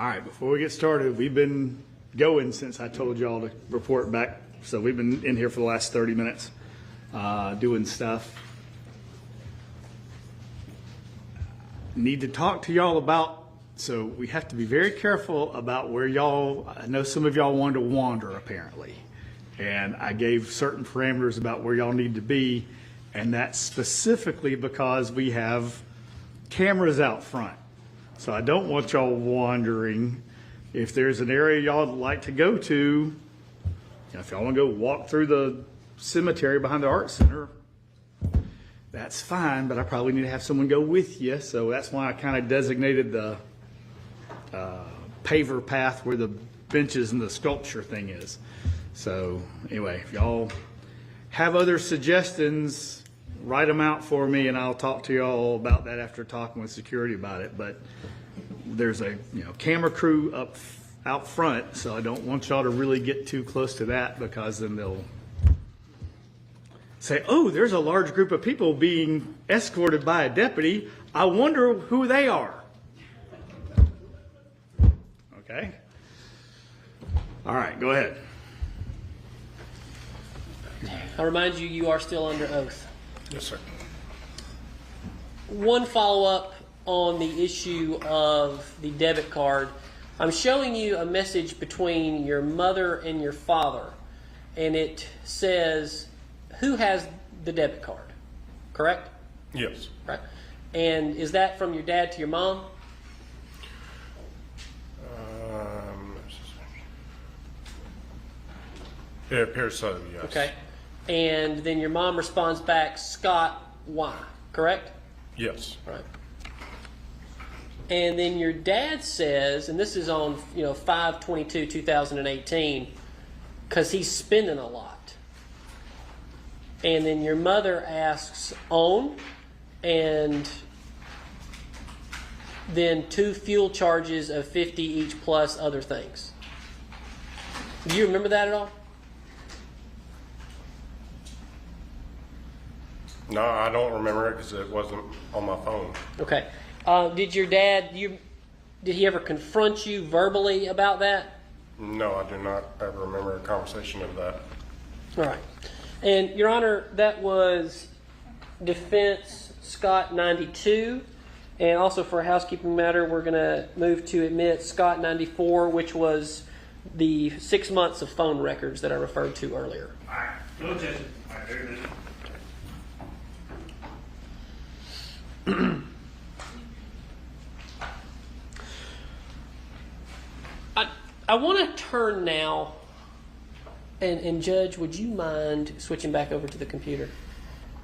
All right, before we get started, we've been going since I told y'all to report back. So we've been in here for the last 30 minutes doing stuff. Need to talk to y'all about, so we have to be very careful about where y'all, I know some of y'all wanted to wander apparently. And I gave certain parameters about where y'all need to be. And that's specifically because we have cameras out front. So I don't want y'all wandering. If there's an area y'all would like to go to, you know, if y'all want to go walk through the cemetery behind the art center, that's fine, but I probably need to have someone go with you. So that's why I kind of designated the paver path where the benches and the sculpture thing is. So anyway, if y'all have other suggestions, write them out for me and I'll talk to y'all about that after talking with security about it. But there's a camera crew out front, so I don't want y'all to really get too close to that because then they'll say, oh, there's a large group of people being escorted by a deputy. I wonder who they are. Okay? All right, go ahead.
I remind you, you are still under oath.
Yes, sir.
One follow-up on the issue of the debit card. I'm showing you a message between your mother and your father, and it says, who has the debit card? Correct?
Yes.
Right. And is that from your dad to your mom?
It appears so, yes.
Okay. And then your mom responds back, Scott Y. Correct?
Yes.
Right. And then your dad says, and this is on 5/22/2018, because he's spending a lot. And then your mother asks on, and then 2 fuel charges of $50 each plus other things. Do you remember that at all?
No, I don't remember it because it wasn't on my phone.
Okay. Did your dad, did he ever confront you verbally about that?
No, I do not ever remember a conversation of that.
All right. And, Your Honor, that was defense Scott 92. And also for a housekeeping matter, we're going to move to admit Scott 94, which was the 6 months of phone records that I referred to earlier.
All right, no attention. All right, there it is.
I want to turn now, and Judge, would you mind switching back over to the computer?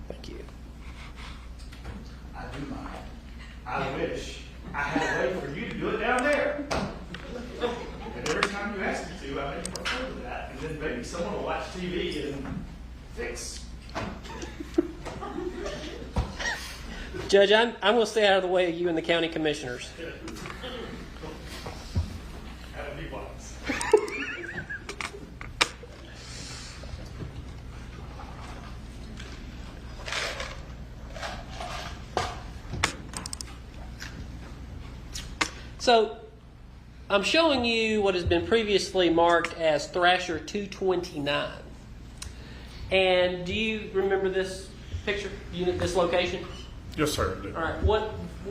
Thank you.
I do mind. I wish I had a way for you to do it down there. And every time you ask me to, I make prefer to that, and then maybe someone will watch TV and fix.
Judge, I'm going to stay out of the way of you and the county commissioners.
That'll be wise.
So, I'm showing you what has been previously marked as Thrasher 229. And do you remember this picture, this location?
Yes, sir. I do.
All right.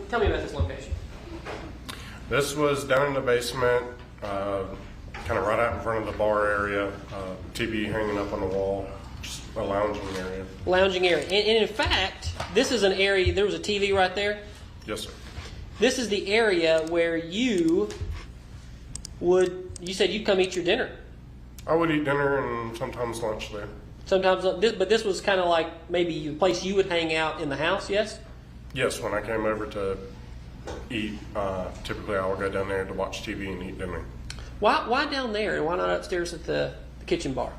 Tell me about this location.
This was down in the basement, kind of right out in front of the bar area, TV hanging up on the wall, just a lounging area.
Lounging area. And in fact, this is an area, there was a TV right there.
Yes, sir.
This is the area where you said you'd come eat your dinner.
I would eat dinner and sometimes lunch there.
Sometimes, but this was kind of like maybe the place you would hang out in the house, yes?
Yes, when I came over to eat, typically I would go down there to watch TV and eat dinner.
Why down there and why not upstairs at the kitchen bar?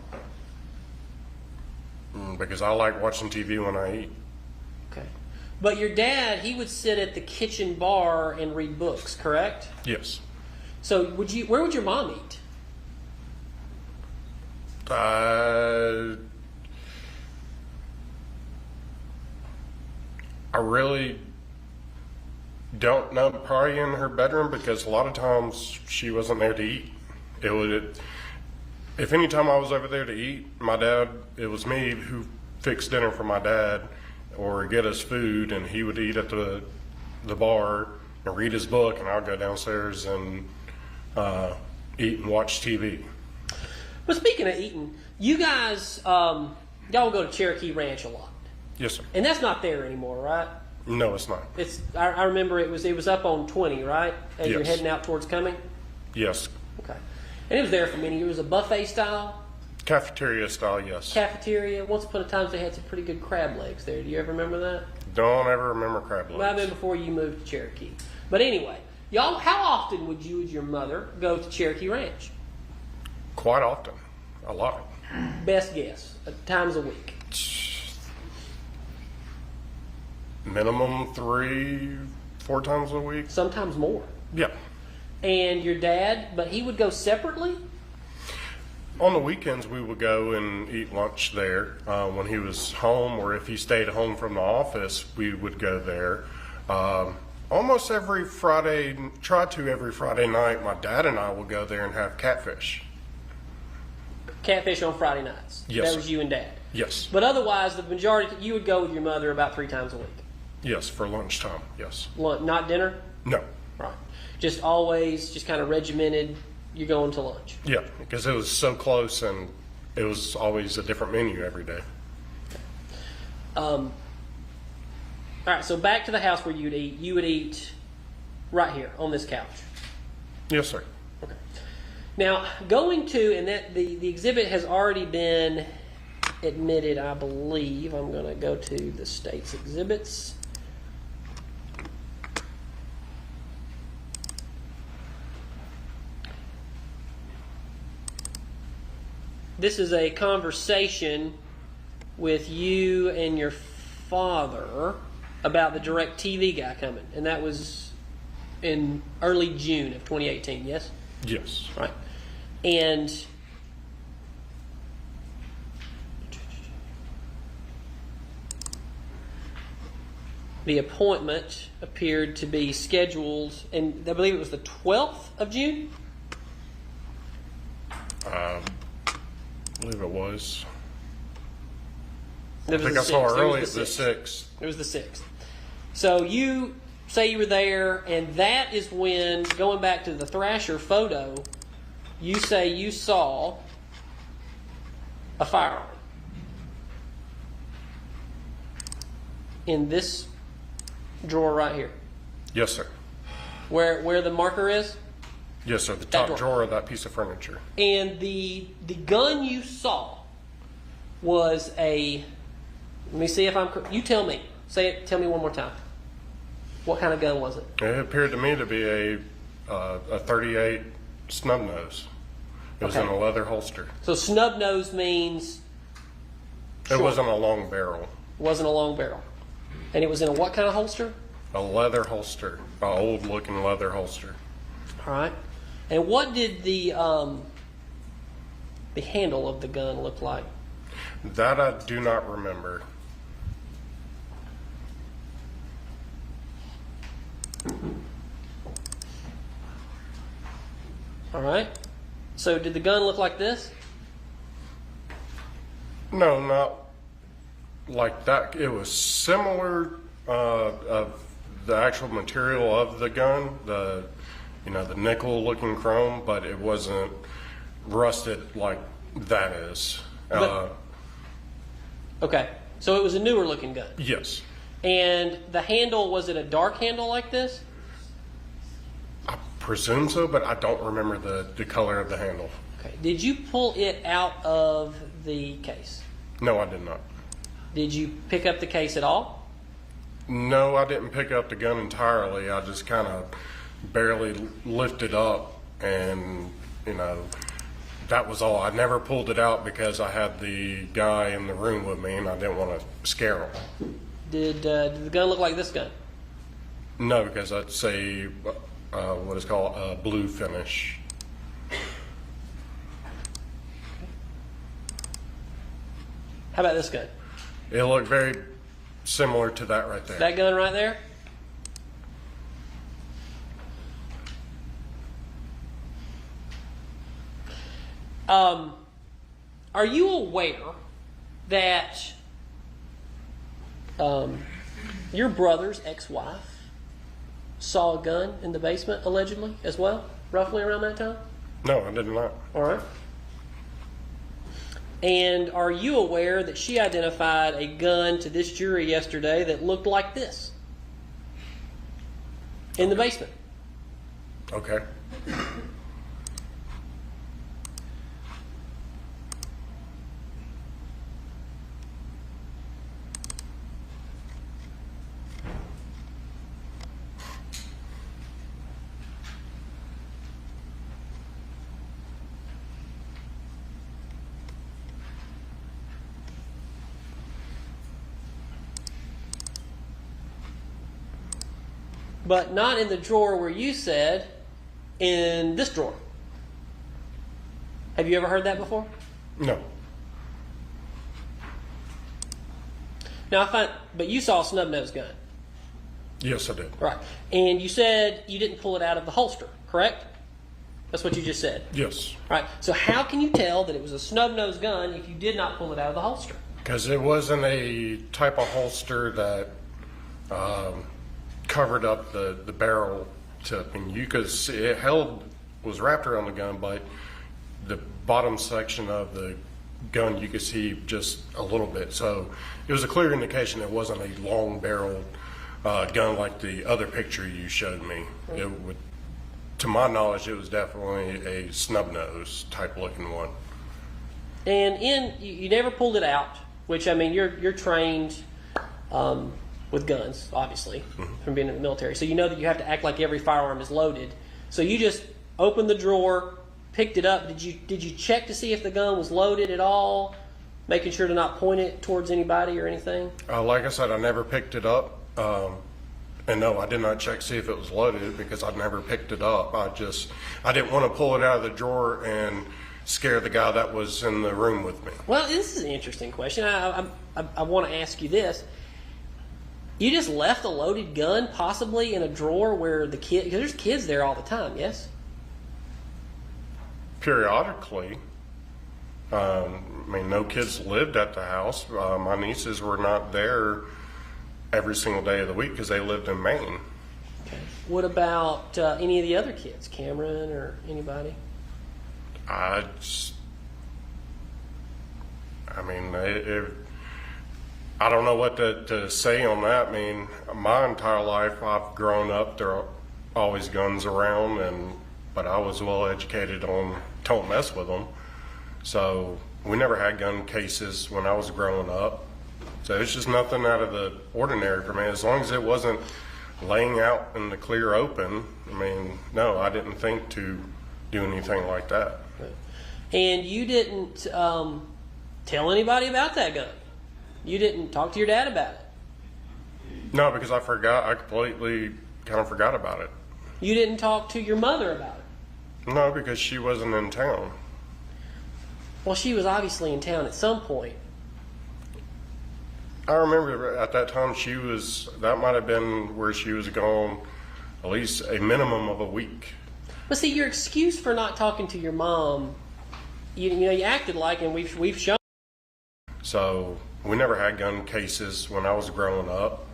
Because I like watching TV when I eat.
Okay. But your dad, he would sit at the kitchen bar and read books, correct?
Yes.
So where would your mom eat?
I really Don't know, probably in her bedroom, because a lot of times she wasn't there to eat. If any time I was over there to eat, it was me who fixed dinner for my dad or get us food, and he would eat at the bar and read his book, and I'd go downstairs and eat and watch TV.
But speaking of eating, you guys, y'all go to Cherokee Ranch a lot.
Yes, sir.
And that's not there anymore, right?
No, it's not.
I remember it was up on 20, right? As you're
Yes.
heading out towards Cumming?
Yes.
Okay. And it was there for many years. It was a buffet style
Cafeteria style, yes.
cafeteria. Once upon a time, they had some pretty good crab legs there. Do you ever remember that?
Don't ever remember crab legs.
Might have been before you moved to Cherokee. But anyway, y'all, how often would you and your mother go to Cherokee Ranch?
Quite often. A lot.
Best guess, times a week.
Minimum 3-4 times a week.
Sometimes more.
Yeah.
And your dad, but he would go separately?
On the weekends, we would go and eat lunch there. When he was home, or if he stayed home from the office, we would go there. Almost every Friday night, my dad and I would go there and have catfish.
Catfish on Friday nights.
Yes,
That was
sir.
you and Dad.
Yes.
But otherwise, the majority, you would go with your mother about 3 times a week.
Yes, for lunchtime, yes.
Lunch, not dinner?
No.
Right. Just always, just kind of regimented, you're going to lunch.
Yeah, because it was so close, and it was always a different menu every day.
All right, so back to the house where you would eat right here on this couch.
Yes, sir.
Okay. Now, going to, and that the exhibit has already been admitted, I believe. I'm going to go to the state's exhibits. This is a conversation with you and your father about the DirecTV guy coming, and that was in early June of 2018, yes?
Yes.
Right. And the appointment appeared to be scheduled, and I believe it was the 12th of June?
I believe it was.
It was
I think
the
I saw
6th. It
early
was
the 6th.
It was the 6th. So you say you were there, and that is when, going back to the Thrasher photo, you say you saw a firearm in this drawer right here.
Yes, sir.
Where the marker is?
Yes, sir. The
That
top
drawer.
drawer of that piece of furniture.
And the gun you saw was a, let me see if I'm, you tell me. Say it, tell me one more time. What kind of gun was it?
It appeared to me to be a 38 snub nose. It was
Okay.
in a leather holster.
So snub nose means
It
short.
wasn't a long barrel.
Wasn't a long barrel. And it was in a what kind of holster?
A leather holster. An old looking leather holster.
All right. And what did the handle of the gun look like?
That I do not remember.
All right. So did the gun look like this?
No, not like that. It was similar of the actual material of the gun, the nickel looking chrome, but it wasn't rusted like that is.
Okay. So it was a newer looking gun.
Yes.
And the handle, was it a dark handle like this?
I presume so, but I don't remember the color of the handle.
Okay. Did you pull it out of the case?
No, I did not.
Did you pick up the case at all?
No, I didn't pick up the gun entirely. I just kind of barely lifted up, and that was all. I never pulled it out because I had the guy in the room with me, and I didn't want to scare him.
Did the gun look like this gun?
No, because I'd say what is called a blue finish.
How about this gun?
It looked very similar to that right there.
That gun right there? Are you aware that your brother's ex-wife saw a gun in the basement, allegedly, as well, roughly around that time?
No, I did not.
All right. And are you aware that she identified a gun to this jury yesterday that looked like this in the basement?
Okay.
But not in the drawer where you said, in this drawer. Have you ever heard that before?
No.
Now, but you saw a snub-nosed gun.
Yes, I did.
Right. And you said you didn't pull it out of the holster, correct? That's what you just said.
Yes.
Right. So how can you tell that it was a snub-nosed gun if you did not pull it out of the holster?
Because it wasn't a type of holster that covered up the barrel tip, and you could see it was wrapped around the gun, but the bottom section of the gun you could see just a little bit. So it was a clear indication it wasn't a long barreled gun like the other picture you showed me. It would, to my knowledge, it was definitely a snub nose type looking one.
And you never pulled it out, which, I mean, you're trained with guns, obviously, from being in the military. So you know that you have to act like every firearm is loaded. So you just opened the drawer, picked it up. Did you check to see if the gun was loaded at all, making sure to not point it towards anybody or anything?
Like I said, I never picked it up. And no, I did not check to see if it was loaded because I'd never picked it up. I didn't want to pull it out of the drawer and scare the guy that was in the room with me.
Well, this is an interesting question. I want to ask you this. You just left a loaded gun possibly in a drawer where the kid, because there's kids there all the time, yes?
Periodically. I mean, no kids lived at the house. My nieces were not there every single day of the week because they lived in Maine.
Okay. What about any of the other kids, Cameron or anybody?
I don't know what to say on that. I mean, my entire life I've grown up, there are always guns around, but I was well educated on don't mess with them. So we never had gun cases when I was growing up. So it's just nothing out of the ordinary for me. As long as it wasn't laying out in the clear open, I mean, no, I didn't think to do anything like that.
And you didn't tell anybody about that gun? You didn't talk to your dad about it?
No, because I forgot. I completely kind of forgot about it.
You didn't talk to your mother about it?
No, because she wasn't in town.
Well, she was obviously in town at some point.
I remember at that time that might have been where she was gone at least a minimum of a week.
But see, your excuse for not talking to your mom, you acted like, and we've shown.
So we never had gun cases when I was growing up.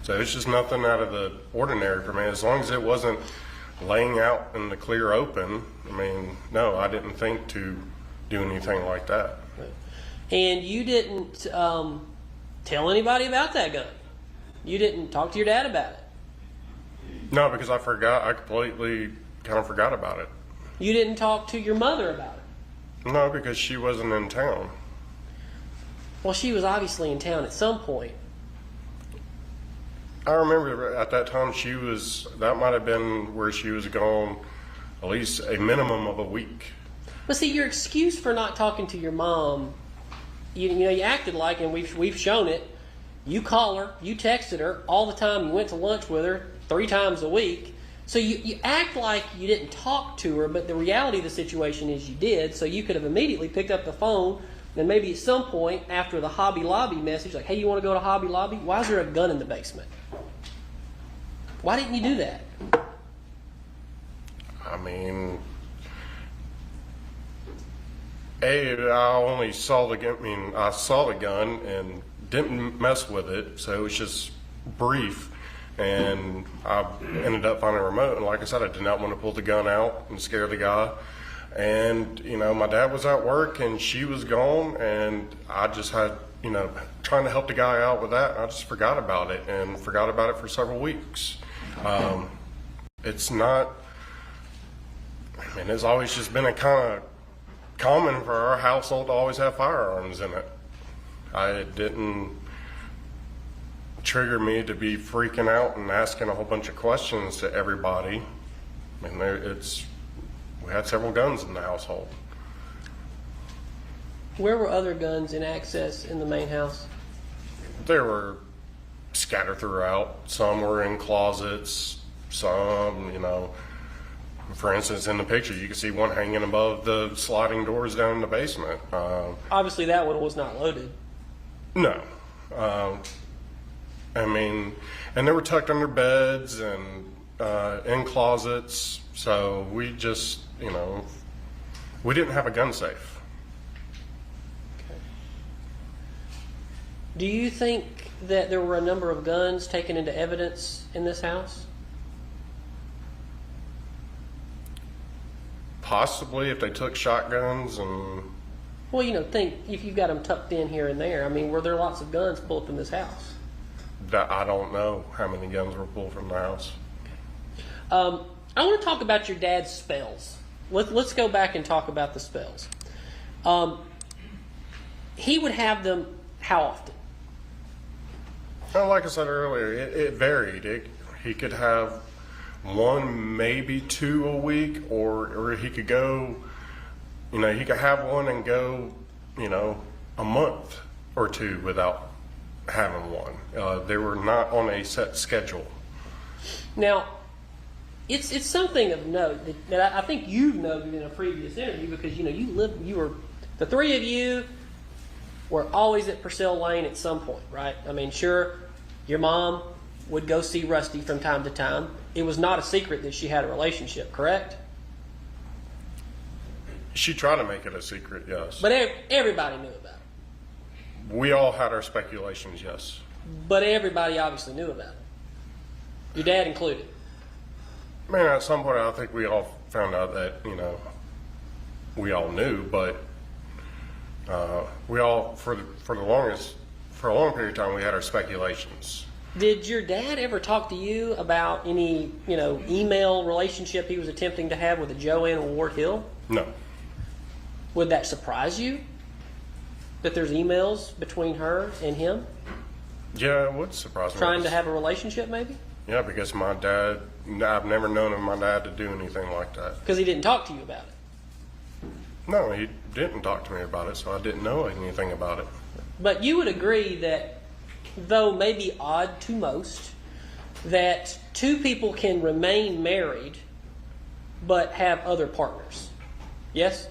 So it's just nothing out of the ordinary for me. As long as it wasn't laying out in the clear open, I mean, no, I didn't think to do anything like that.
And you didn't tell anybody about that gun? You didn't talk to your dad about it?
No, because I forgot. I completely kind of forgot about it.
You didn't talk to your mother about it?
No, because she wasn't in town.
Well, she was obviously in town at some point.
I remember at that time that might have been where she was gone at least a minimum of a week.
But see, your excuse for not talking to your mom, you acted like, and we've shown it, you call her, you texted her all the time, you went to lunch with her 3 times a week. So you act like you didn't talk to her, but the reality of the situation is you did. So you could have immediately picked up the phone, and maybe at some point after the Hobby Lobby message, like, hey, you want to go to Hobby Lobby? Why is there a gun in the basement? Why didn't you do that?
I mean, I only saw the gun. I mean, I saw the gun and didn't mess with it, so it was just brief. And I ended up finding a remote. And like I said, I did not want to pull the gun out and scare the guy. And, you know, my dad was at work and she was gone. And I just had, you know, trying to help the guy out with that. And I just forgot about it and forgot about it for several weeks. It's not, I mean, it's always just been a kind of common for our household to always have firearms in it. It didn't trigger me to be freaking out and asking a whole bunch of questions to everybody. I mean, we had several guns in the household.
Where were other guns in access in the main house?
They were scattered throughout. Some were in closets, some, you know, for instance, in the picture, you can see one hanging above the sliding doors down in the basement.
Obviously, that one was not loaded.
No. I mean, and they were tucked under beds and in closets. So we just, you know, we didn't have a gun safe.
Okay. Do you think that there were a number of guns taken into evidence in this house?
Possibly, if they took shotguns and...
Well, you know, think if you've got them tucked in here and there. I mean, were there lots of guns pulled up in this house?
I don't know how many guns were pulled from the house.
I want to talk about your dad's spells. Let's go back and talk about the spells. He would have them how often?
Well, like I said earlier, it varied. He could have one, maybe two a week, or he could go, you know, he could have one and go, you know, a month or two without having one. They were not on a set schedule.
Now, it's something of note that I think you've noted in a previous interview, because, you know, the three of you were always at Purcell Lane at some point, right? I mean, sure, your mom would go see Rusty from time to time. It was not a secret that she had a relationship, correct?
She tried to make it a secret, yes.
But everybody knew about it.
We all had our speculations, yes.
But everybody obviously knew about it. Your dad included.
I mean, at some point, I think we all found out that, you know, we all knew, but we all, for a long period of time, we had our speculations.
Did your dad ever talk to you about any, you know, email relationship he was attempting to have with a Joanne Ward Hill?
No.
Would that surprise you? That there's emails between her and him?
Yeah, it would surprise me.
Trying to have a relationship, maybe?
Yeah, because my dad, I've never known of my dad to do anything like that.
Because he didn't talk to you about it?
No, he didn't talk to me about it, so I didn't know anything about it.
But you would agree that, though maybe odd to most, that two people can remain married but have other partners. Yes?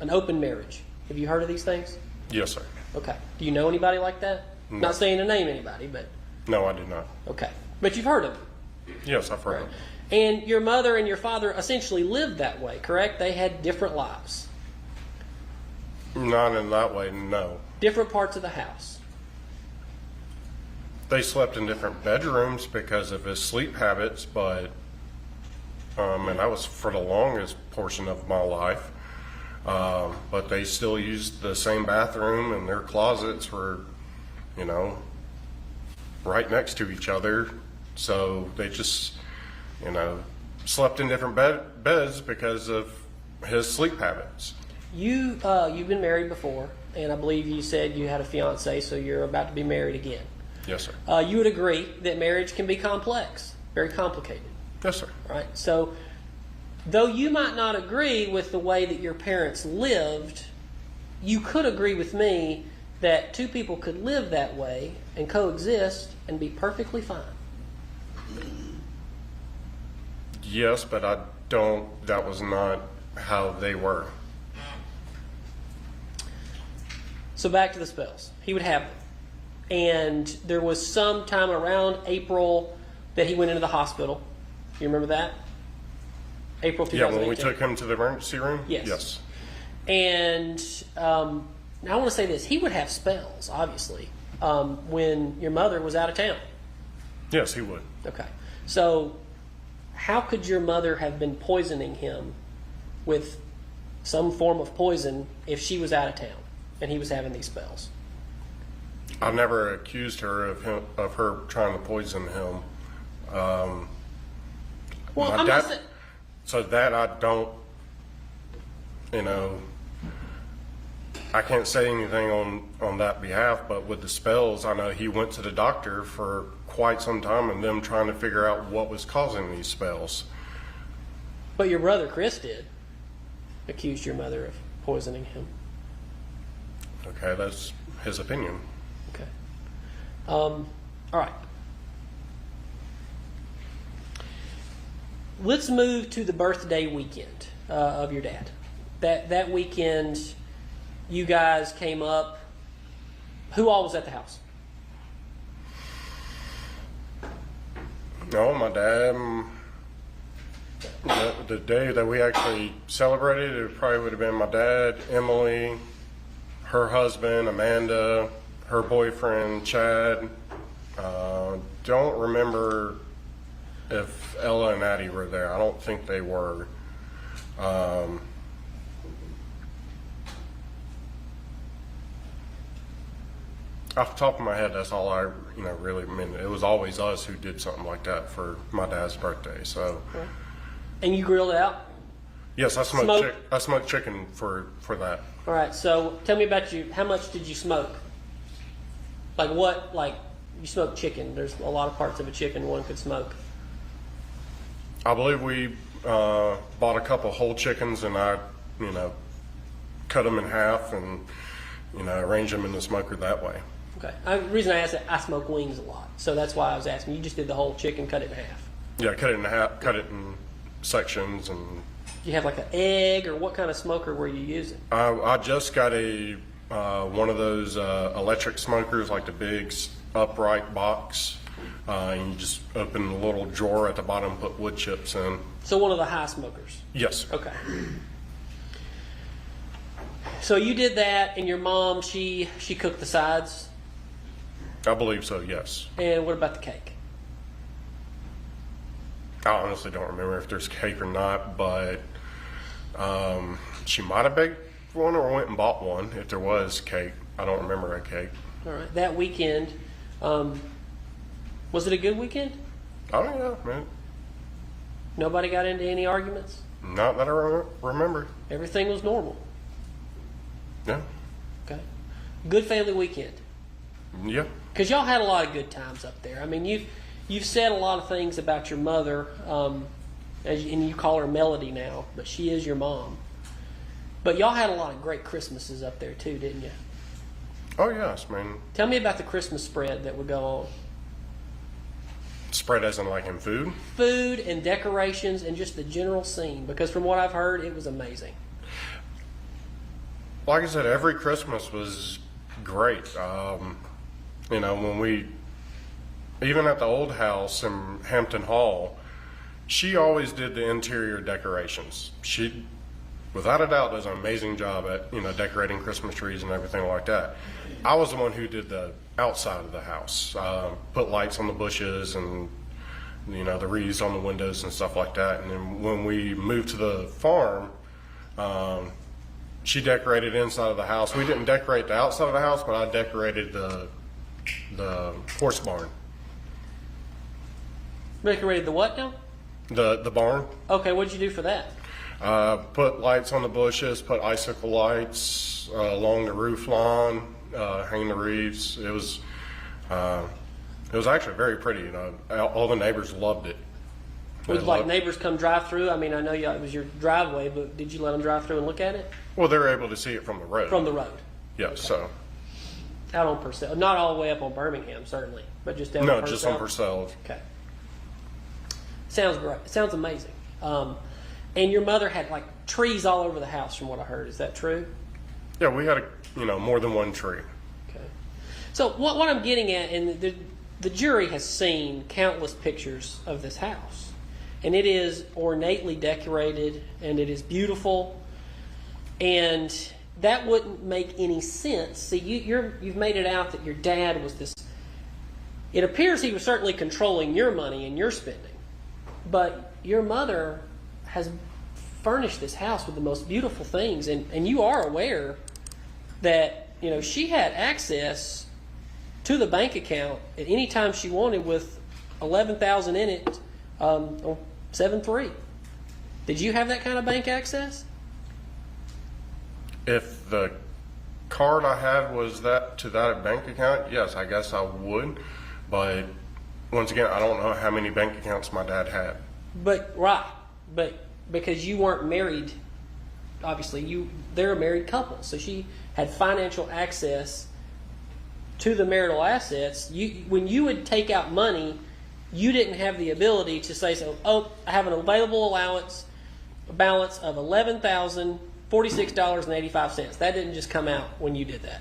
An open marriage. Have you heard of these things?
Yes, sir.
Okay. Do you know anybody like that?
No.
Not saying to name anybody, but...
No, I did not.
Okay. But you've heard of them?
Yes, I've heard of it.
And your mother and your father essentially lived that way, correct? They had different lives.
Not in that way, no.
Different parts of the house.
They slept in different bedrooms because of his sleep habits, but and that was for the longest portion of my life. But they still used the same bathroom, and their closets were, you know, right next to each other. So they just, you know, slept in different beds because of his sleep habits.
You've been married before, and I believe you said you had a fiance, so you're about to be married again.
Yes, sir.
You would agree that marriage can be complex, very complicated.
Yes, sir.
Right? So, though you might not agree with the way that your parents lived, you could agree with me that two people could live that way and coexist and be perfectly fine.
Yes, but that was not how they were.
So back to the spells. He would have them. And there was some time around April that he went into the hospital. You remember that? April 2018.
Yeah, when we took him to the emergency room?
Yes.
Yes.
And now I want to say this: he would have spells, obviously, when your mother was out of town.
Yes, he would.
Okay, so how could your mother have been poisoning him with some form of poison if she was out of town and he was having these spells?
I've never accused her of her trying to poison him.
Well,
My
I'm
dad-
not saying.
So that I don't, I can't say anything on that behalf, but with the spells, I know he went to the doctor for quite some time and them trying to figure out what was causing these spells.
But your brother Chris did accused your mother of poisoning him.
Okay, that's his opinion.
Okay. All right. Let's move to the birthday weekend of your dad. That weekend, you guys came up. Who all was at the house?
No, my dad. The day that we actually celebrated, it probably would have been my dad, Emily, her husband, Amanda, her boyfriend, Chad. Don't remember if Ella and Addie were there. I don't think they were. Off the top of my head, that's all I really mean. It was always us who did something like that for my dad's birthday. So,
And you grilled out?
yes, I
Smoke.
smoked chicken for that.
All right, so tell me about you. How much did you smoke? Like what? Like you smoked chicken. There's a lot of parts of a chicken one could smoke.
I believe we bought a couple whole chickens, and I, cut them in half and arranged them in the smoker that way.
Okay. The reason I asked that, I smoke wings a lot, so that's why I was asking. You just did the whole chicken, cut it in half.
Yeah, cut it in half, cut it in sections, and
Do you have like an egg, or what kind of smoker were you using?
I just got a one of those electric smokers, like the big upright box. And you just open the little drawer at the bottom, put wood chips in.
So one of the high smokers.
Yes.
Okay. So you did that, and your mom, she cooked the sides.
I believe so, yes.
And what about the cake?
I honestly don't remember if there's cake or not, but she might have baked one or went and bought one if there was cake. I don't remember a cake.
All right. That weekend, was it a good weekend?
Oh, yeah, man.
Nobody got into any arguments?
Not that I remember.
Everything was normal.
Yeah.
Okay. Good family weekend.
Yeah.
Because y'all had a lot of good times up there. I mean, you've said a lot of things about your mother, and you call her Melody now, but she is your mom. But y'all had a lot of great Christmases up there too, didn't you?
Oh, yes, man.
Tell me about the Christmas spread that would go on.
Spread as in like in food?
Food and decorations and just the general scene, because from what I've heard, it was amazing.
Like I said, every Christmas was great. When we, even at the old house in Hampton Hall, she always did the interior decorations. She, without a doubt, does an amazing job at, decorating Christmas trees and everything like that. I was the one who did the outside of the house, put lights on the bushes and, the wreaths on the windows and stuff like that. And then when we moved to the farm, she decorated inside of the house. We didn't decorate the outside of the house, but I decorated the horse barn.
Decorated the what now?
The barn.
Okay, what'd you do for that?
Put lights on the bushes, put icicle lights along the roof line, hang the wreaths. It was actually very pretty. All the neighbors loved it.
Would like neighbors come drive through? I mean, I know it was your driveway, but did you let them drive through and look at it?
Well, they were able to see it from the road.
From the road?
Yeah, so.
Out on Purcell. Not all the way up on Birmingham, certainly, but just down
No,
on Purcell?
just on Purcell.
Okay. Sounds great. Sounds amazing. And your mother had like trees all over the house, from what I heard. Is that true?
Yeah, we had more than one tree.
Okay. So what I'm getting at, and the jury has seen countless pictures of this house, and it is ornately decorated, and it is beautiful. And that wouldn't make any sense. See, you've made it out that your dad was this. It appears he was certainly controlling your money and your spending, but your mother has furnished this house with the most beautiful things, and you are aware that she had access to the bank account at any time she wanted with $11,000 in it on 7/3. Did you have that kind of bank access?
If the card I had was that bank account, yes, I guess I would. But once again, I don't know how many bank accounts my dad had.
But because you weren't married, obviously they're a married couple, so she had financial access to the marital assets. When you would take out money, you didn't have the ability to say, I have an available balance of $11,046.85. That didn't just come out when you did that.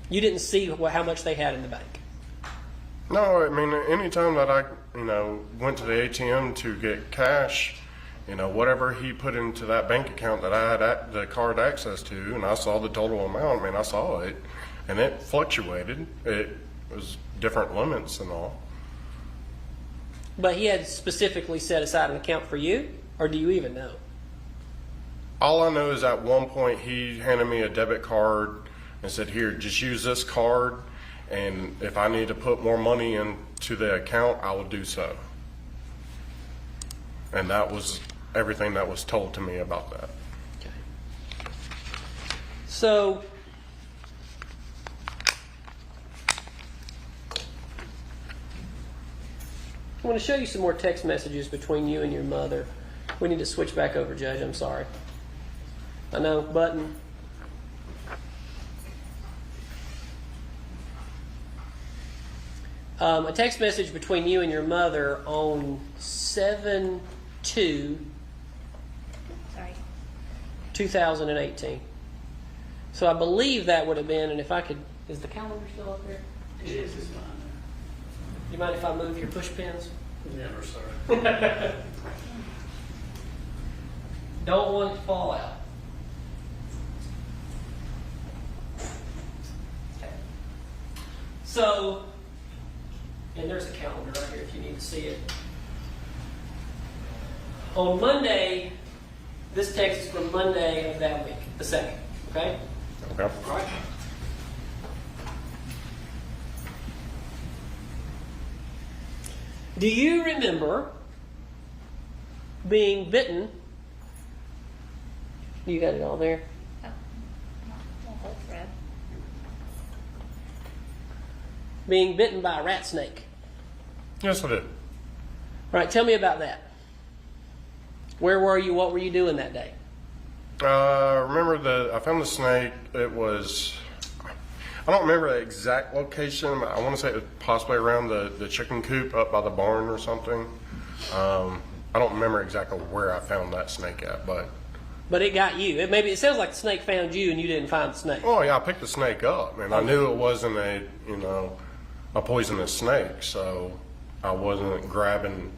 You didn't see how much they had in the bank.
No, I mean, anytime that I, went to the ATM to get cash, whatever he put into that bank account that I had the card access to, and I saw the total amount, I saw it, and it fluctuated. It was different limits and all.
But he had specifically set aside an account for you, or do you even know?
All I know is at one point he handed me a debit card and said, here, just use this card, and if I need to put more money into the account, I will do so. And that was everything that was told to me about that.
Okay. So, I want to show you some more text messages between you and your mother. We need to switch back over, Judge. I'm sorry. I know, button. A text message between you and your mother on 7/2/2018. So I believe that would have been, and if I could, is the calendar still up there?
It is. It's fine.
You mind if I move your push pins?
Never, sir.
Don't want it to fall out. Okay. So, and there's a calendar right here if you need to see it. On Monday, this text is from Monday of that week, the 2nd. Okay?
Okay.
All right. Do you remember being bitten? You got it all there?
Oh, well, that's red.
Being bitten by a rat snake.
Yes, I did.
All right, tell me about that. Where were you? What were you doing that day?
Remember I found the snake. It was, I don't remember the exact location. But I want to say it was possibly around the chicken coop up by the barn or something. I don't remember exactly where I found that snake at, but
it got you. It sounds like the snake found you and you didn't find the snake.
oh yeah, I picked the snake up, and I knew it wasn't a poisonous snake, so I wasn't grabbing.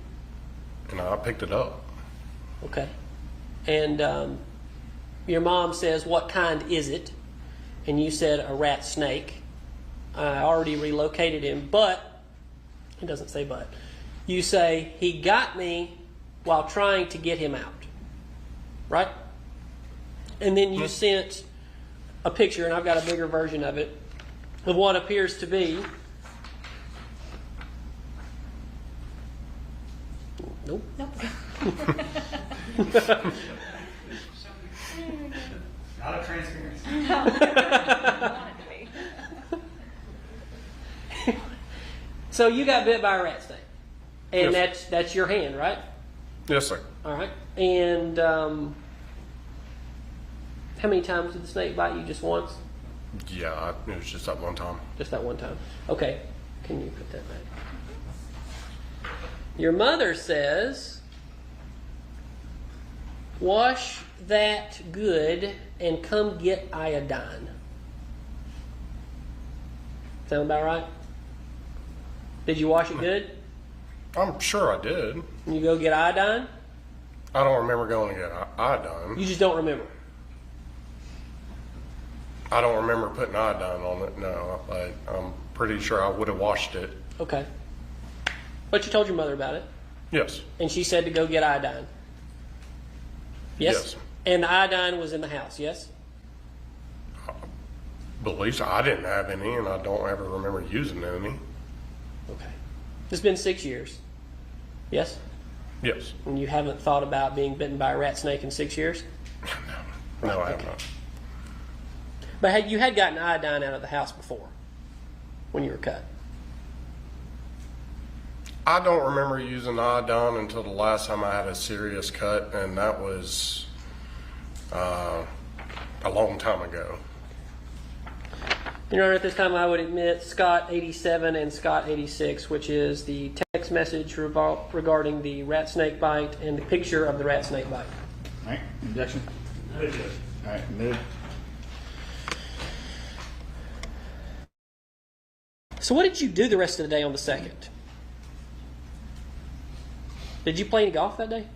I picked it up.
Okay. And your mom says, what kind is it? And you said, a rat snake. I already relocated him, but, it doesn't say but. You say, he got me while trying to get him out. Right? And then you sent a picture, and I've got a bigger version of it, of what appears to be. Nope.
Not a transparency.
So you got bit by a rat snake, and
Yes.
that's your hand, right?
Yes, sir.
All right. And how many times did the snake bite you? Just once?
Yeah, it was just that one time.
Just that one time. Okay. Can you put that back? Your mother says, wash that good and come get iodine. Sound about right? Did you wash it good?
I'm sure I did.
You go get iodine?
I don't remember going to get iodine.
You just don't remember.
I don't remember putting iodine on it, no, but I'm pretty sure I would have washed it.
Okay. But you told your mother about it,
Yes.
and she said to go get iodine. Yes?
Yes.
And the iodine was in the house, yes?
Believe so. I didn't have any, and I don't ever remember using any.
Okay. It's been 6 years. Yes?
Yes.
And you haven't thought about being bitten by a rat snake in 6 years?
No, I have not.
But you had gotten iodine out of the house before when you were cut.
I don't remember using iodine until the last time I had a serious cut, and that was a long time ago.
Your Honor, at this time I would admit Scott 87 and Scott 86, which is the text message regarding the rat snake bite and the picture of the rat snake bite.
All right, objection? All right, move.
So what did you do the rest of the day on the 2nd? Did you play any golf that day?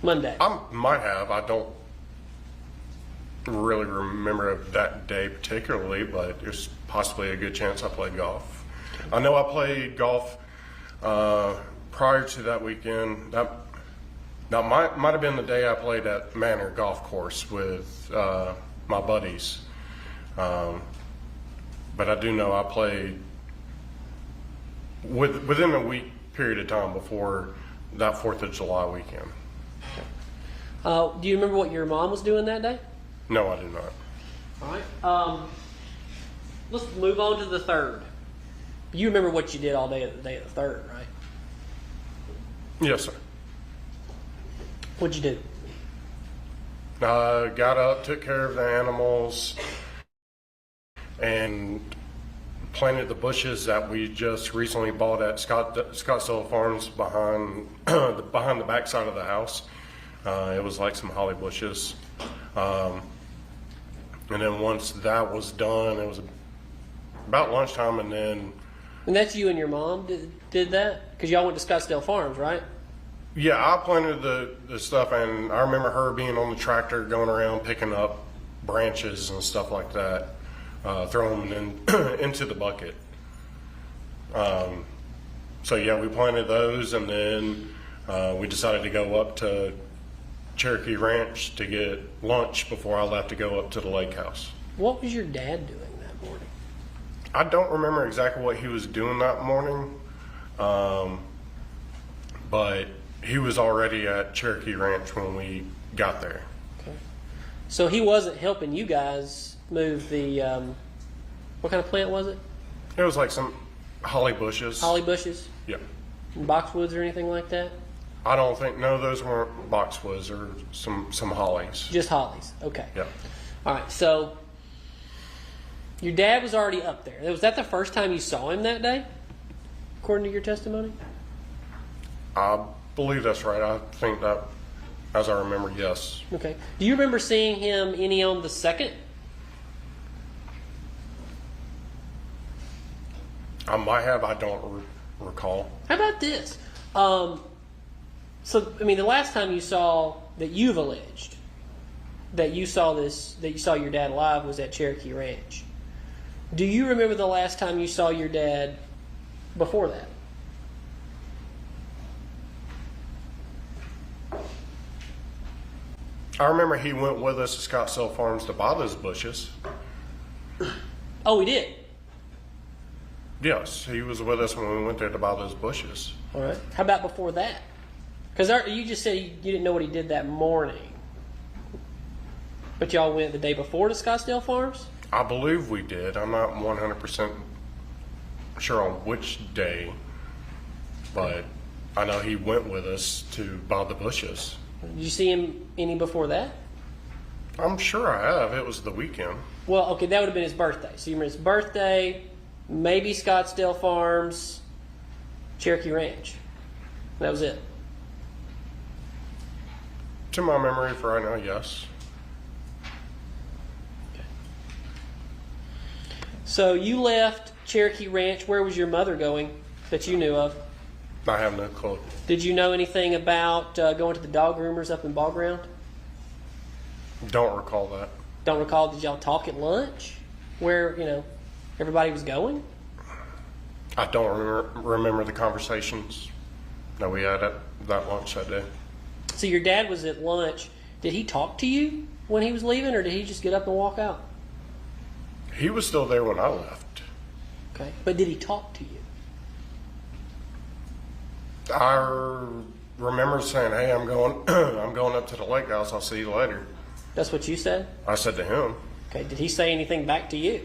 Monday.
I might have. I don't really remember that day particularly, but there's possibly a good chance I played golf. I know I played golf prior to that weekend. That might have been the day I played at Manor Golf Course with my buddies. But I do know I played within a week period of time before that 4th of July weekend.
Do you remember what your mom was doing that day?
No, I do not.
All right. Let's move on to the 3rd. You remember what you did all day of the 3rd, right?
Yes, sir.
What'd you do?
Got up, took care of the animals, and planted the bushes that we just recently bought at Scottsdale Farms behind the back side of the house. It was like some holly bushes. And then once that was done, it was about lunchtime, and then...
And that's you and your mom did that? Because y'all went to Scottsdale Farms, right?
Yeah, I planted the stuff, and I remember her being on the tractor going around picking up branches and stuff like that, throwing them into the bucket. So yeah, we planted those, and then we decided to go up to Cherokee Ranch to get lunch before I left to go up to the lake house.
What was your dad doing that morning?
I don't remember exactly what he was doing that morning, but he was already at Cherokee Ranch when we got there.
Okay. So he wasn't helping you guys move the, what kind of plant was it?
It was like some holly bushes.
Holly bushes?
Yeah.
Boxwoods or anything like that?
I don't think, no, those weren't boxwoods or some hollies.
Just hollies. Okay.
Yeah.
All right. So your dad was already up there. Was that the first time you saw him that day, according to your testimony?
I believe that's right. I think that, as I remember, yes.
Okay. Do you remember seeing him any on the 2nd?
I might have. I don't recall.
How about this? So, I mean, the last time you saw that you've alleged that you saw your dad alive was at Cherokee Ranch. Do you remember the last time you saw your dad before that?
I remember he went with us to Scottsdale Farms to buy those bushes.
Oh, he did?
Yes, he was with us when we went there to buy those bushes.
All right. How about before that? Because you just said you didn't know what he did that morning. But y'all went the day before to Scottsdale Farms?
I believe we did. I'm not 100% sure on which day, but I know he went with us to buy the bushes.
Did you see him any before that?
I'm sure I have. It was the weekend.
Well, okay, that would have been his birthday. So you remember his birthday, maybe Scottsdale Farms, Cherokee Ranch. That was it.
To my memory for right now, yes.
So you left Cherokee Ranch. Where was your mother going that you knew of?
I have no clue.
Did you know anything about going to the dog groomers up in Ball Ground?
Don't recall that.
Don't recall. Did y'all talk at lunch where, everybody was going?
I don't remember the conversations that we had at that lunch that day.
So your dad was at lunch. Did he talk to you when he was leaving, or did he just get up and walk out?
He was still there when I left.
Okay. But did he talk to you?
I remember saying, "Hey, I'm going I'm going up to the lake house. I'll see you later."
That's what you said?
I said to him.
Okay. Did he say anything back to you?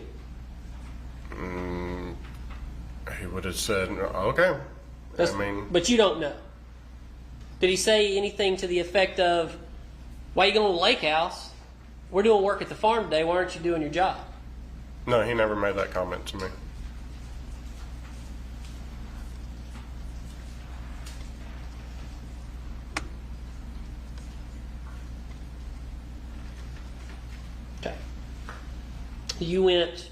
He would have said, "Okay."
But you don't know. Did he say anything to the effect of, "Why are you going to the lake house? We're doing work at the farm today. Why aren't you doing your job?"
No, he never made that comment to me.
Okay. You went,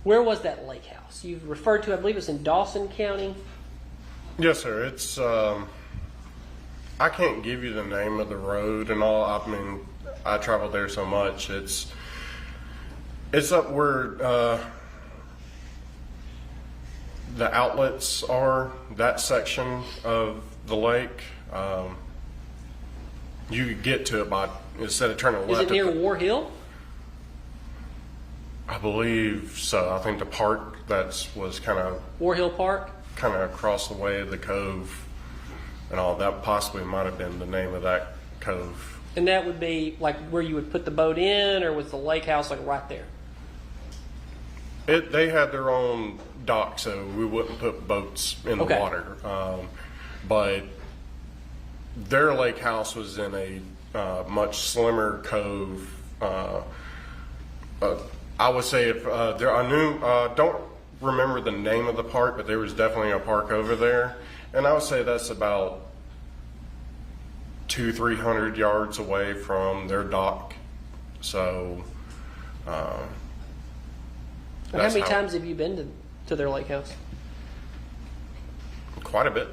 where was that lake house? You referred to, I believe it's in Dawson County.
Yes, sir. It's I can't give you the name of the road and all. I mean, I traveled there so much. It's up where the outlets are. That section of the lake. You get to it by, instead of turning left.
Is it near War Hill?
I believe so. I think the park was kind of
War Hill Park?
across the way of the cove and all that. Possibly might have been the name of that cove.
And that would be like where you would put the boat in, or was the lake house like right there?
They had their own dock, so we wouldn't put boats in the
Okay.
water. But their lake house was in a much slimmer cove. I would say if don't remember the name of the park, but there was definitely a park over there, and I would say that's about 200-300 yards away from their dock. So,
How many times have you been to their lake house?
Quite a bit.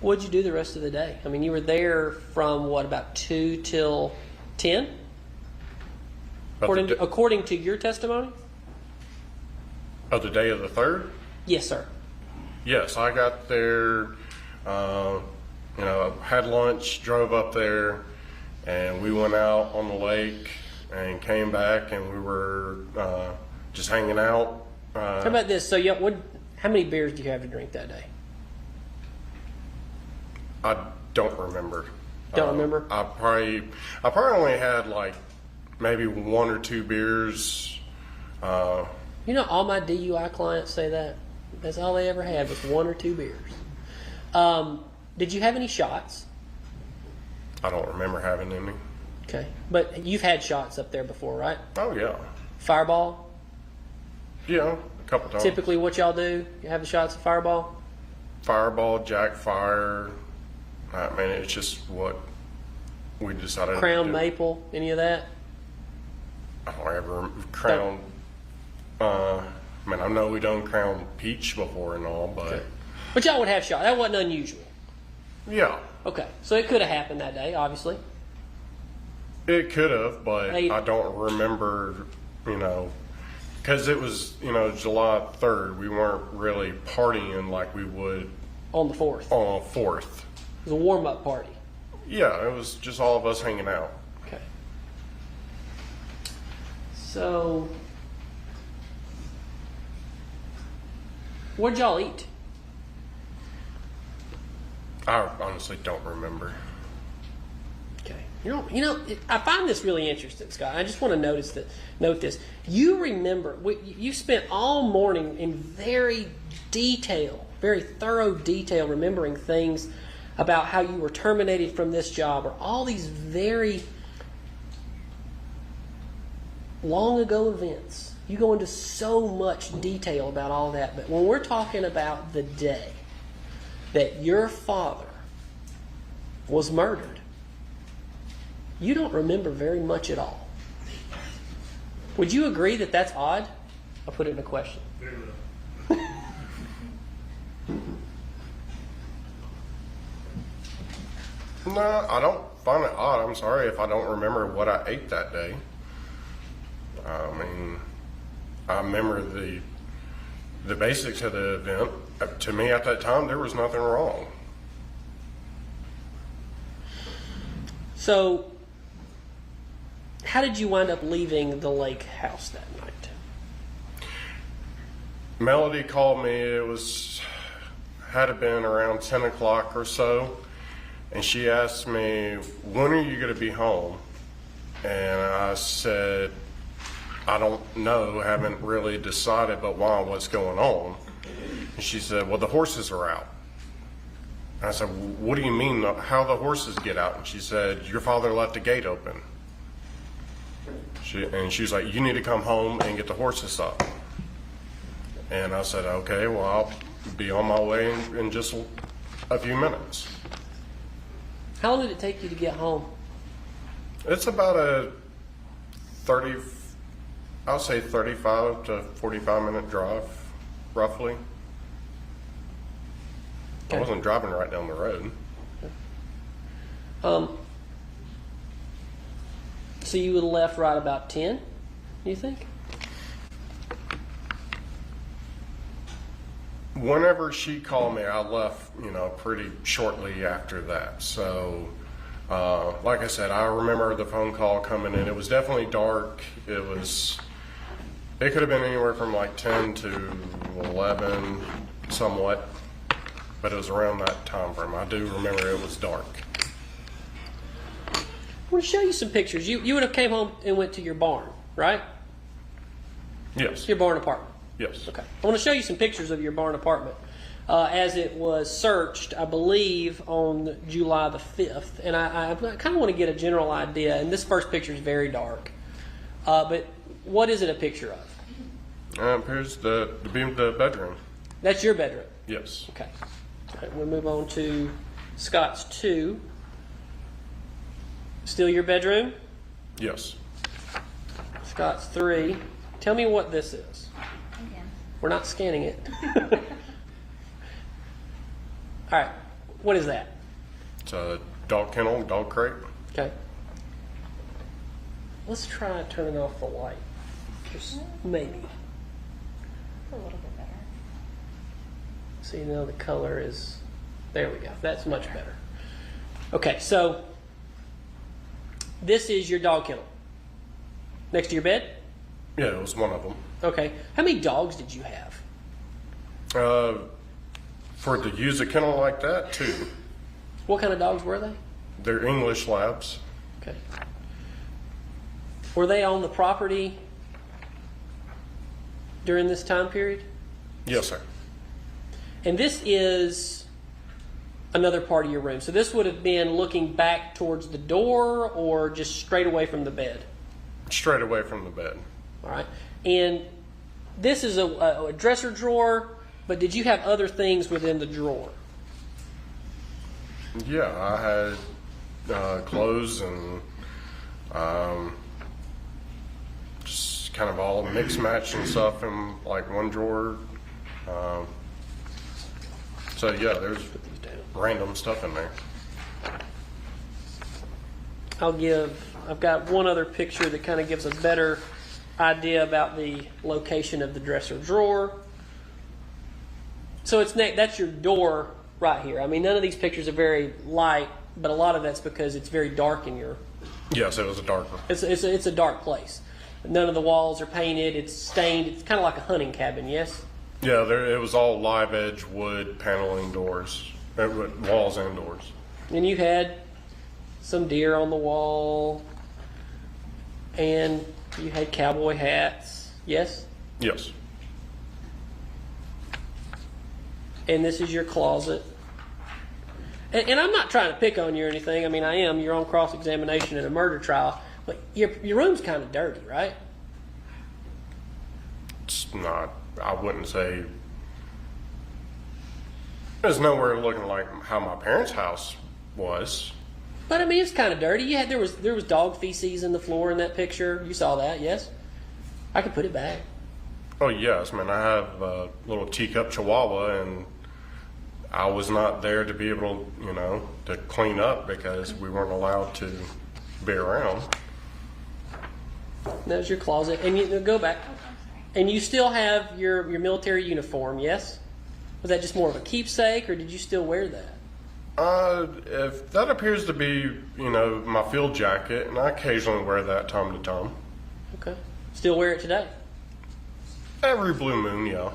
What'd you do the rest of the day? I mean, you were there from what, about 2 till 10? According to your testimony?
Of the day of the 3rd?
Yes, sir.
Yes, I got there, had lunch, drove up there, and we went out on the lake and came back, and we were just hanging out.
How about this? So, how many beers do you have to drink that day?
I don't remember.
Don't remember?
I probably only had like maybe 1 or 2 beers.
All my DUI clients say that. That's all they ever had was 1 or 2 beers. Did you have any shots?
I don't remember having any.
Okay. But you've had shots up there before, right?
Oh, yeah.
Fireball?
Yeah, a couple times.
Typically what y'all do? You have the shots of Fireball?
Fireball, Jack Fire. I mean, it's just what we decided
Crown
to do.
Maple? Any of that?
I don't ever Crown. I know we done Crown Peach before and all, but
Okay. But y'all would have shots. That wasn't unusual.
yeah,
Okay. So it could have happened that day, obviously.
it could have, but
Hey.
I don't remember. Because it was July 3rd. We weren't really partying like we would
On the 4th.
on 4th.
It was a warm-up party.
Yeah, it was just all of us hanging out.
Okay. So, what'd y'all eat?
I honestly don't remember.
Okay. I find this really interesting, Scott. I just want to note this. You remember, you spent all morning in very thorough detail remembering things about how you were terminated from this job, or all these very long ago events. You go into so much detail about all that, but when we're talking about the day that your father was murdered, you don't remember very much at all. Would you agree that that's odd? I'll put it in a question.
No, I don't find it odd. I'm sorry if I don't remember what I ate that day. I mean, I remember the basics of the event. To me at that time, there was nothing wrong.
So, how did you wind up leaving the lake house that night?
Melody called me. It had to been around 10 o'clock or so. And she asked me, when are you going to be home? And I said, I don't know, haven't really decided, but why, what's going on? And she said, well, the horses are out. And I said, what do you mean, how the horses get out? And she said, your father left the gate open. And she was like, you need to come home and get the horses up. And I said, okay, well, I'll be on my way in just a few minutes.
How long did it take you to get home?
It's about a 35 to 45 minute drive, roughly. I wasn't driving right down the road.
So you would have left right about 10, you think?
Whenever she called me, I left, pretty shortly after that. So, like I said, I remember the phone call coming in. It was definitely dark. It could have been anywhere from like 10 to 11, somewhat. But it was around that time frame. I do remember it was dark.
I want to show you some pictures. You would have came home and went to your barn, right?
Yes.
Your barn apartment.
Yes.
Okay. I want to show you some pictures of your barn apartment as it was searched, I believe, on July the 5th. And I kind of want to get a general idea. And this first picture is very dark. But what is it a picture of?
Here's the bedroom.
That's your bedroom?
Yes.
Okay. All right, we'll move on to Scott's 2. Still your bedroom?
Yes.
Scott's 3. Tell me what this is.
Again.
We're not scanning it. All right. What is that?
It's a dog kennel, dog crate.
Okay. Let's try turning off the light. Just maybe.
A little bit better.
See, now the color is... There we go. That's much better. Okay, so this is your dog kennel. Next to your bed?
Yeah, it was one of them.
Okay. How many dogs did you have?
For to use a kennel like that, 2.
What kind of dogs were they?
They're English labs.
Okay. Were they on the property during this time period?
Yes, sir.
And this is another part of your room. So this would have been looking back towards the door or just straight away from the bed?
Straight away from the bed.
All right. And this is a dresser drawer, but did you have other things within the drawer?
Yeah, I had clothes and just kind of all mixed match and stuff in like one drawer. So yeah, there's random stuff in there.
I've got one other picture that kind of gives a better idea about the location of the dresser drawer. So that's your door right here. I mean, none of these pictures are very light, but a lot of that's because it's very dark in your...
Yes, it was a dark one.
It's a dark place. None of the walls are painted. It's stained. It's kind of like a hunting cabin, yes?
Yeah, it was all live edge wood paneling doors, walls and doors.
And you had some deer on the wall, and you had cowboy hats, yes?
Yes.
And this is your closet. And I'm not trying to pick on you or anything. I mean, I am. You're on cross-examination in a murder trial. But your room's kind of dirty, right?
It's not, I wouldn't say, it's nowhere looking like how my parents' house was.
But I mean, it's kind of dirty. There was dog feces in the floor in that picture. You saw that, yes? I could put it back.
Oh yes, man, I have a little teacup chihuahua, and I was not there to be able, to clean up because we weren't allowed to be around.
There's your closet, and you go back, and you still have your military uniform. Yes, was that just more of a keepsake, or did you still wear that?
If that appears to be, my field jacket, and I occasionally wear that time to time.
Okay, still wear it today.
Every blue moon, yeah.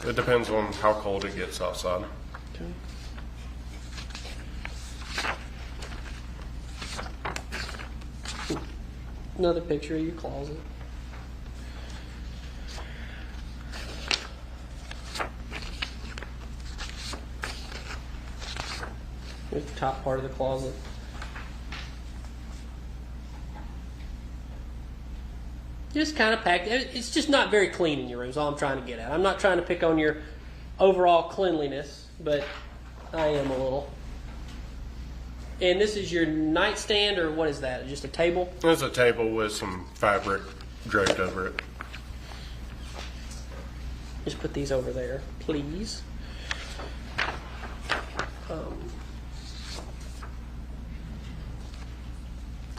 It depends on how cold it gets outside.
Okay. Another picture of your closet. Here's the top part of the closet. Just kind of packed. It's just not very clean in your room, is all I'm trying to get at. I'm not trying to pick on your overall cleanliness, but I am a little. And this is your nightstand, or what is that? Just a table?
There's a table with some fabric draped over it.
Just put these over there, please.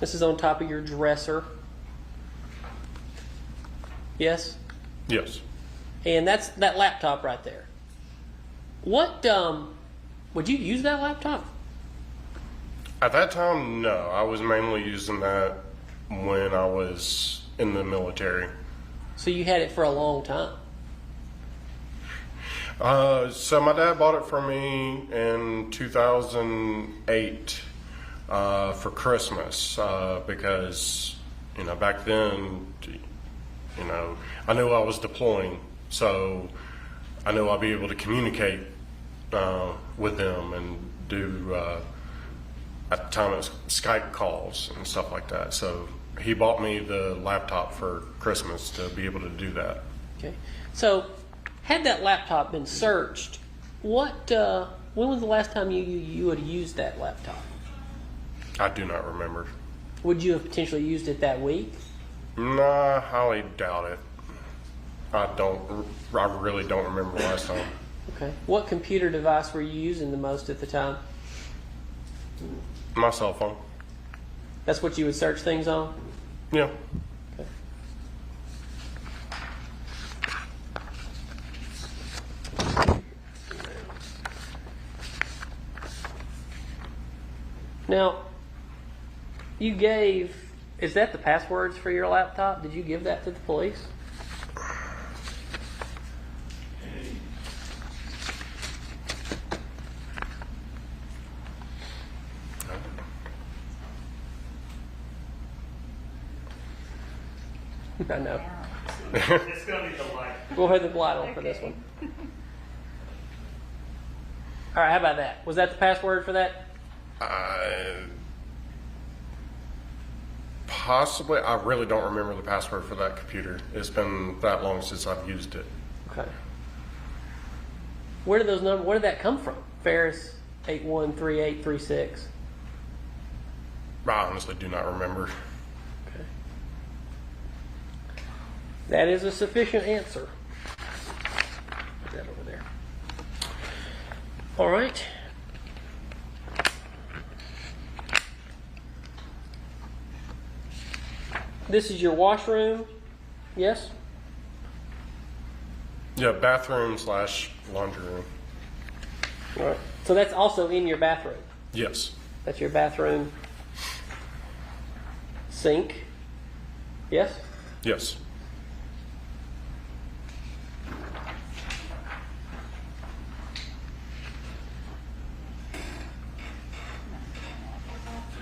This is on top of your dresser. Yes?
Yes.
And that's that laptop right there. What, would you use that laptop?
At that time, no. I was mainly using that when I was in the military.
So you had it for a long time.
So my dad bought it for me in 2008 for Christmas because, back then, I knew I was deploying, so I knew I'd be able to communicate with them and do, at the time it was Skype calls and stuff like that. So he bought me the laptop for Christmas to be able to do that.
Okay. So had that laptop been searched, when was the last time you would have used that laptop?
I do not remember.
Would you have potentially used it that week?
No, I highly doubt it. I really don't remember last time.
Okay. What computer device were you using the most at the time?
My cell phone.
That's what you would search things on?
Yeah.
Okay. Now, you gave, is that the passwords for your laptop? Did you give that to the police? I know.
It's gonna be the light.
Go ahead and light on for this one. All right, how about that? Was that the password for that?
Possibly. I really don't remember the password for that computer. It's been that long since I've used it.
Okay. Where did those numbers? Where did that come from? Farris 813836.
I honestly do not remember.
Okay. That is a sufficient answer. Put that over there. All right. This is your washroom, yes?
Yeah, bathroom / laundry room.
All right. So that's also in your bathroom.
Yes.
That's your bathroom sink, yes?
Yes.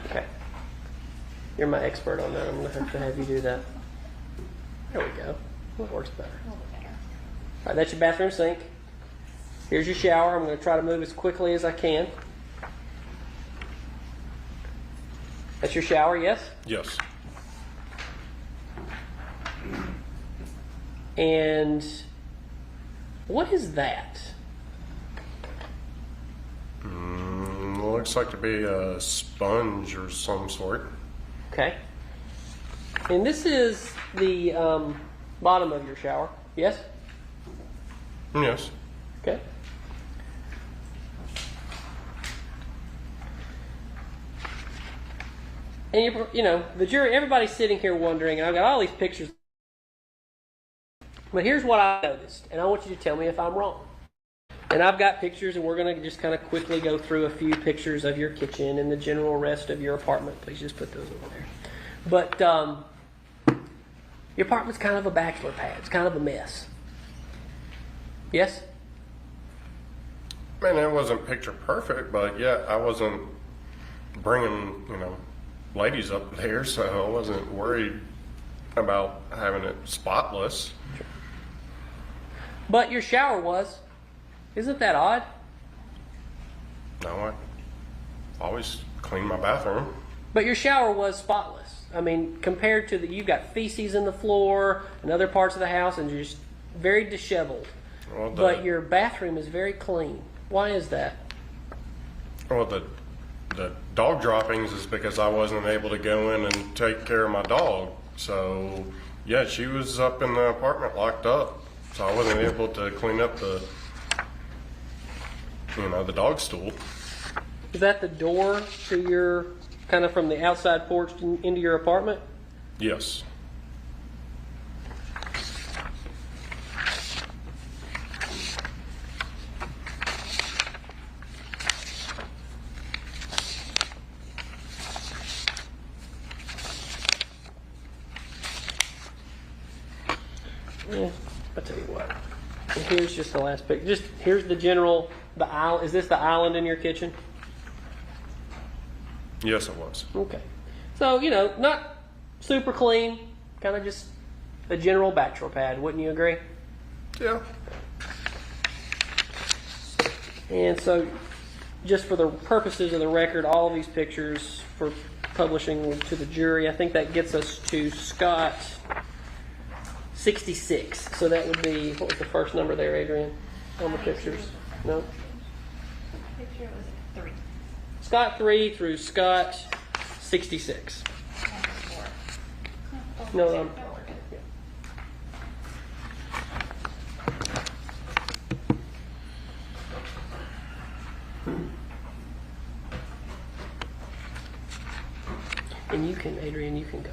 Okay. You're my expert on that. I'm going to have you do that. There we go. That works better. All right, that's your bathroom sink. Here's your shower. I'm going to try to move as quickly as I can. That's your shower, yes?
Yes.
And what is that?
Looks like to be a sponge or some sort.
Okay. And this is the bottom of your shower, yes?
Yes.
Okay. And you know, the jury, everybody's sitting here wondering, and I've got all these pictures. But here's what I noticed, and I want you to tell me if I'm wrong. And I've got pictures, and we're going to just kind of quickly go through a few pictures of your kitchen and the general rest of your apartment. Please just put those over there. But your apartment's kind of a bachelor pad. It's kind of a mess. Yes?
Man, it wasn't picture perfect, but yeah, I wasn't bringing, ladies up there, so I wasn't worried about having it spotless.
But your shower was. Isn't that odd?
No, I always clean my bathroom.
But your shower was spotless. I mean, compared to you've got feces in the floor and other parts of the house, and you're just very disheveled.
Well,
But your bathroom is very clean. Why is that?
Well, the dog droppings is because I wasn't able to go in and take care of my dog. So, yeah, she was up in the apartment locked up. So I wasn't able to clean up the dog stool.
Is that the door to your, kind of from the outside porch into your apartment?
Yes.
Yeah, I'll tell you what. And here's just the last picture. Just here's the island. Is this the island in your kitchen?
Yes, it was.
Okay. So, not super clean, kind of just a general bachelor pad. Wouldn't you agree?
Yeah.
And so, just for the purposes of the record, all of these pictures for publishing to the jury, I think that gets us to Scott 66. So that would be, what was the first number there, Adrian, on the pictures? No?
Picture was 3.
Scott 3 through Scott 66. No, yeah. And you can, Adrian, you can go.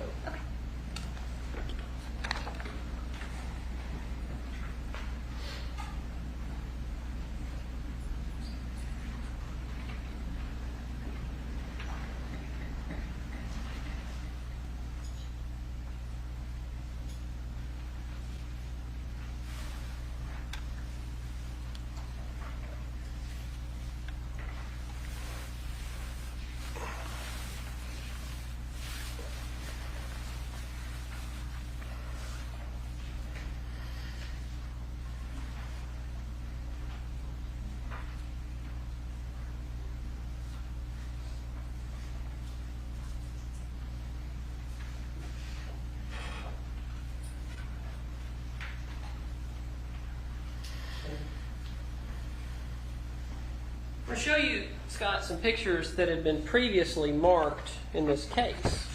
I'll show you, Scott, some pictures that had been previously marked in this case.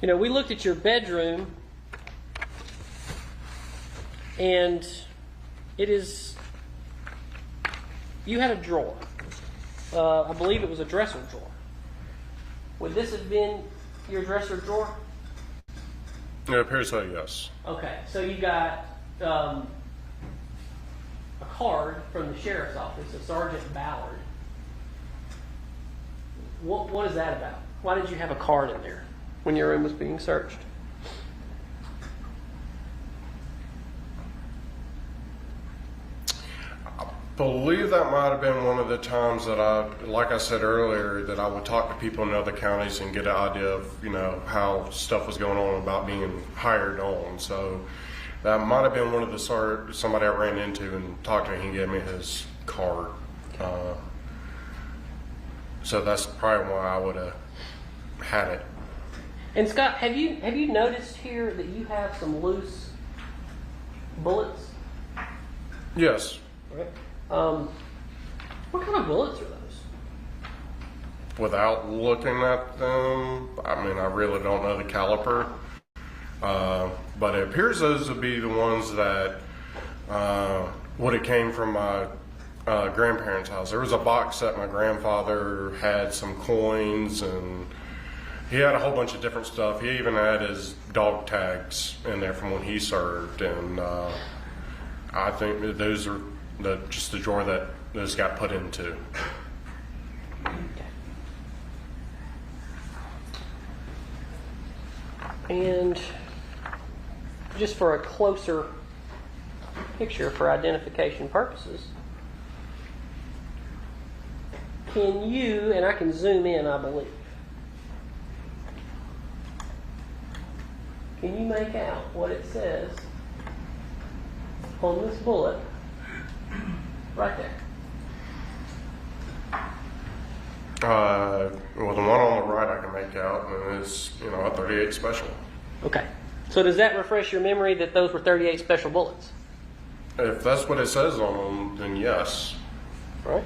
We looked at your bedroom, and you had a drawer. I believe it was a dresser drawer. Would this have been your dresser drawer?
It appears so, yes.
Okay, so you got a card from the sheriff's office of Sergeant Ballard. What is that about? Why did you have a card in there when your room was being searched?
I believe that might have been one of the times that like I said earlier, that I would talk to people in other counties and get an idea of, how stuff was going on about being hired on. So that might have been one of the somebody I ran into and talked to, and he gave me his card. So that's probably why I would have had it.
And Scott, have you noticed here that you have some loose bullets?
Yes.
Right. What kind of bullets are those?
Without looking at them, I really don't know the caliper. But it appears those would be the ones that would have came from my grandparents' house. There was a box that my grandfather had some coins and He had a whole bunch of different stuff. He even had his dog tags in there from when he served, and I think that those are just the drawer that those got put into.
And just for a closer picture for identification purposes, can you, and I can zoom in, I believe, can you make out what it says on this bullet right there?
Well, the one on the right I can make out, and it's a 38 special.
Okay. So does that refresh your memory that those were 38 special bullets?
If that's what it says on them, then yes.
Right.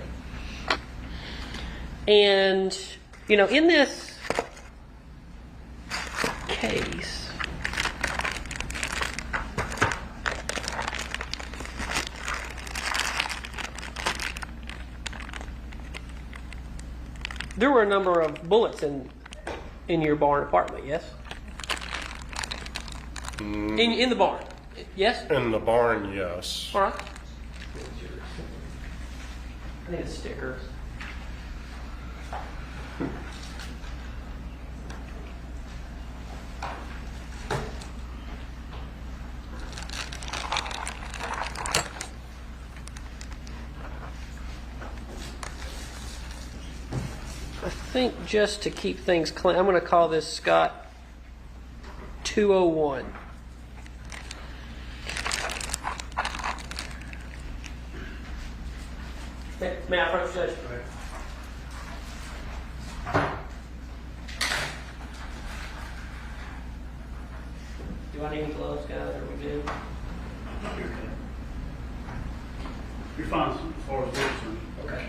And, in this case, there were a number of bullets in your barn apartment, yes? In the barn, yes?
In the barn, yes.
All right. I need a sticker. I think just to keep things clean, I'm going to call this Scott 201. May I approach Judge? Do I need any gloves, guys? Are we good?
You're fine as far as this one.
Okay.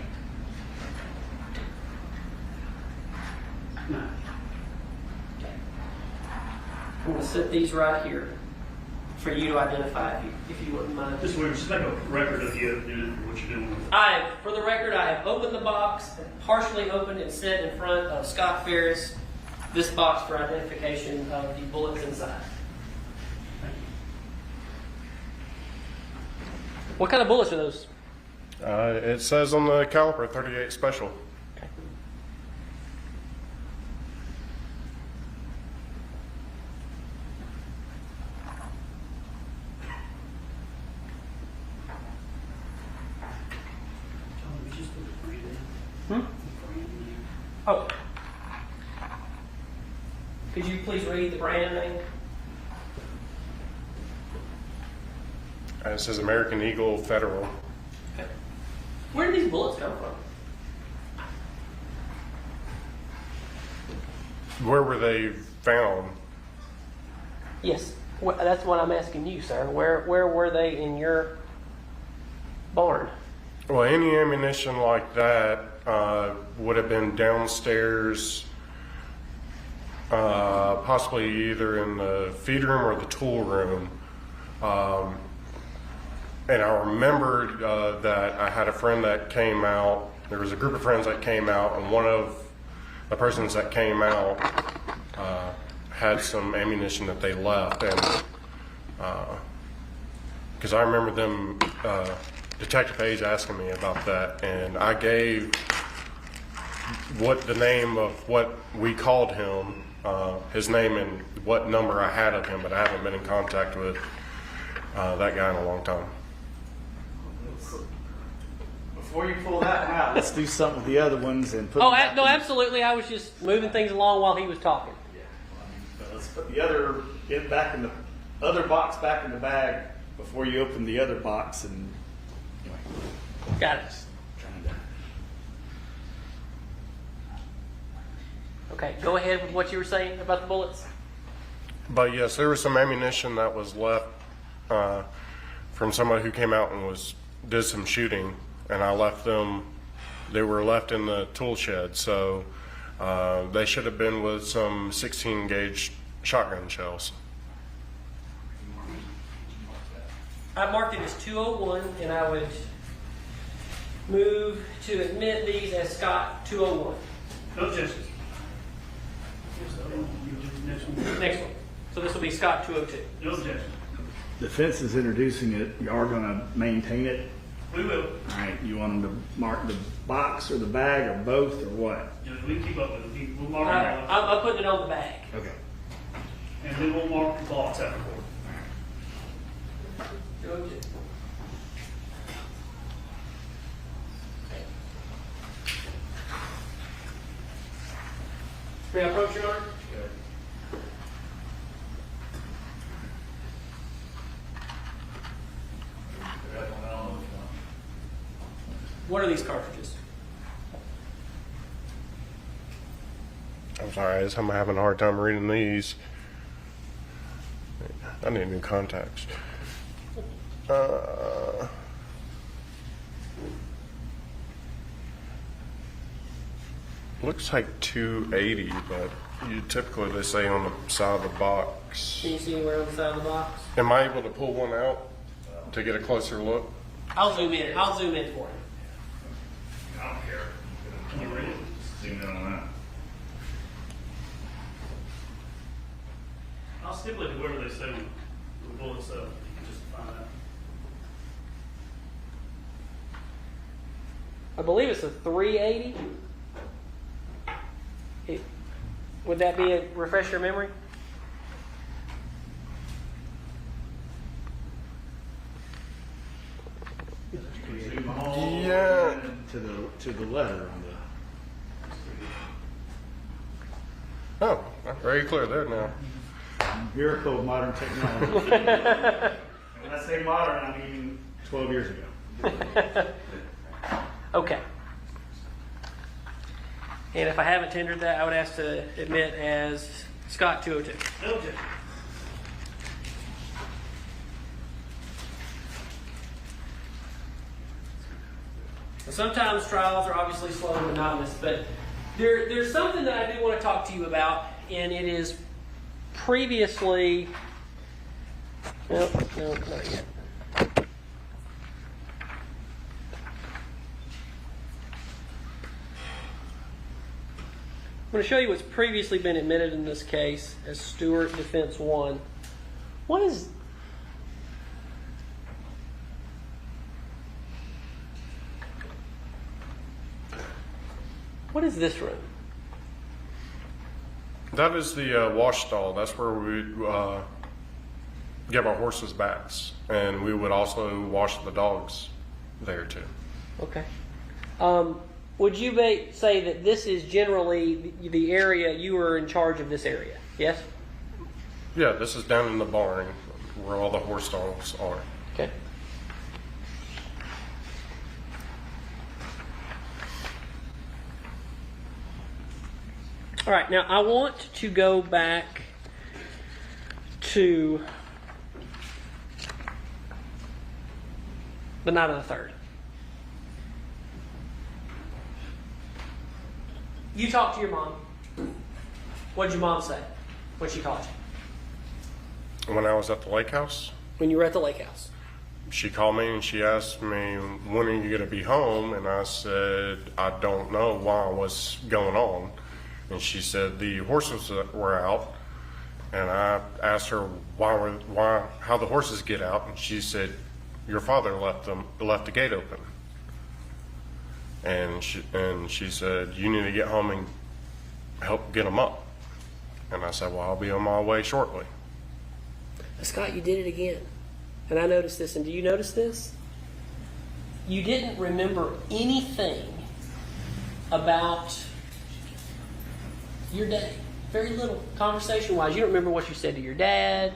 No.
I'm going to set these right here for you to identify if you wouldn't mind.
Just make a record of you doing what you're doing with it.
For the record, I have opened the box, partially opened and set in front of Scott Farris this box for identification of the bullets inside. What kind of bullets are those?
It says on the caliper 38 special.
Oh. Could you please read the brand name?
It says American Eagle Federal.
Okay. Where did these bullets come from?
Where were they found?
Yes. That's what I'm asking you, sir. Where were they in your barn?
Well, any ammunition like that would have been downstairs, possibly either in the feed room or the tool room. And I remembered that I had a friend that came out. There was a group of friends that came out, and one of the persons that came out had some ammunition that they left. And because I remember them, Detective Page asking me about that, and I gave the name of what we called him, his name and what number I had of him, but I haven't been in contact with that guy in a long time.
Before you pull that out, let's do something with the other ones and put.
Oh,
them back
no,
in.
absolutely. I was just moving things along while he was talking.
Let's put the other back in the other box back in the bag before you open the other box and. Anyway,
Got it.
trying to.
Okay, go ahead with what you were saying about the bullets.
But yes, there was some ammunition that was left from somebody who came out and did some shooting, and I left them. They were left in the tool shed, so they should have been with some 16 gauge shotgun shells.
I marked it as 201, and I would move to admit these as Scott 201.
No, Justice. Next one.
Next one. So this will be Scott 202.
No objection.
Defense is introducing it. You are going to maintain it.
We will.
All right. You want them to mark the box or the bag or both or what?
Yeah, we can keep up with it. We'll mark
I'm,
it out.
I'm putting it on the bag.
Okay.
And then we'll mark the box out.
202. May I approach, Your Honor? What are these cartridges?
I'm sorry, I'm having a hard time reading these. I need new contacts. Looks like 280, but typically they say on the side of the box.
Can you see anywhere on the side of the box?
Am I able to pull one out to get a closer look?
I'll zoom in. I'll zoom in for you.
I don't care.
Can you read it?
Zoom in on that.
I'll stipulate to wherever they say on the bullets up, just to find out.
I believe it's a 380. Would that be a refresh your memory?
Zoom all
Yeah.
to the letter on the
Oh, I'm very clear there now.
miracle of modern technology. When I say modern, I mean 12 years ago.
Okay. And if I haven't tendered that, I would ask to admit as Scott 202.
No objection.
Sometimes trials are obviously slow and monotonous, but there's something that I do want to talk to you about, and it is previously. No, not yet. I'm going to show you what's previously been admitted in this case as Stewart Defense 1. What is... What is this room?
That is the wash stall. That's where we give our horses baths, and we would also wash the dogs there too.
Okay. Would you say that this is generally the area you were in charge of this area? Yes?
Yeah, this is down in the barn where all the horse stalls are.
Okay. All right, now I want to go back to the night of the 3rd. You talked to your mom. What did your mom say when she called you?
When I was at the lake house,
When you were at the lake house?
she called me and she asked me, when are you going to be home? And I said, I don't know why, what's going on. And she said the horses were out. And I asked her how the horses get out. And she said, your father left the gate open. And she said, you need to get home and help get them up. And I said, well, I'll be on my way shortly.
Scott, you did it again. And I noticed this, and do you notice this? You didn't remember anything about your day. Very little, conversation-wise. You don't remember what you said to your dad.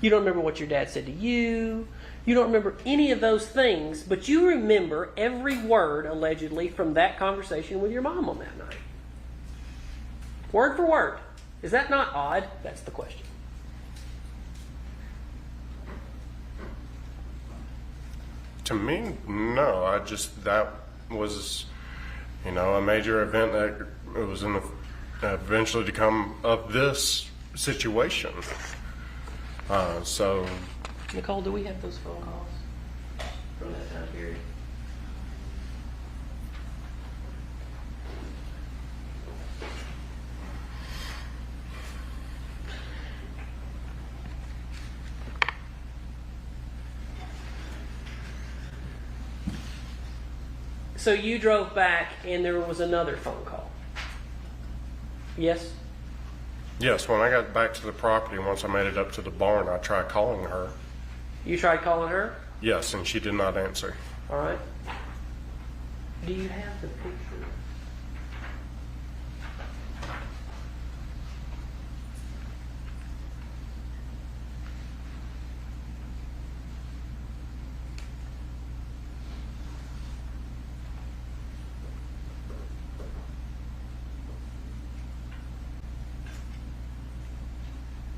You don't remember what your dad said to you. You don't remember any of those things, but you remember every word, allegedly, from that conversation with your mom on that night. Word for word. Is that not odd? That's the question.
To me, no. That was, a major event that it was eventually to come of this situation. So,
Nicole, do we have those phone calls from that time period? So you drove back and there was another phone call. Yes?
Yes, when I got back to the property, once I made it up to the barn, I tried calling her.
You tried calling her?
Yes, and she did not answer.
All right. Do you have the picture?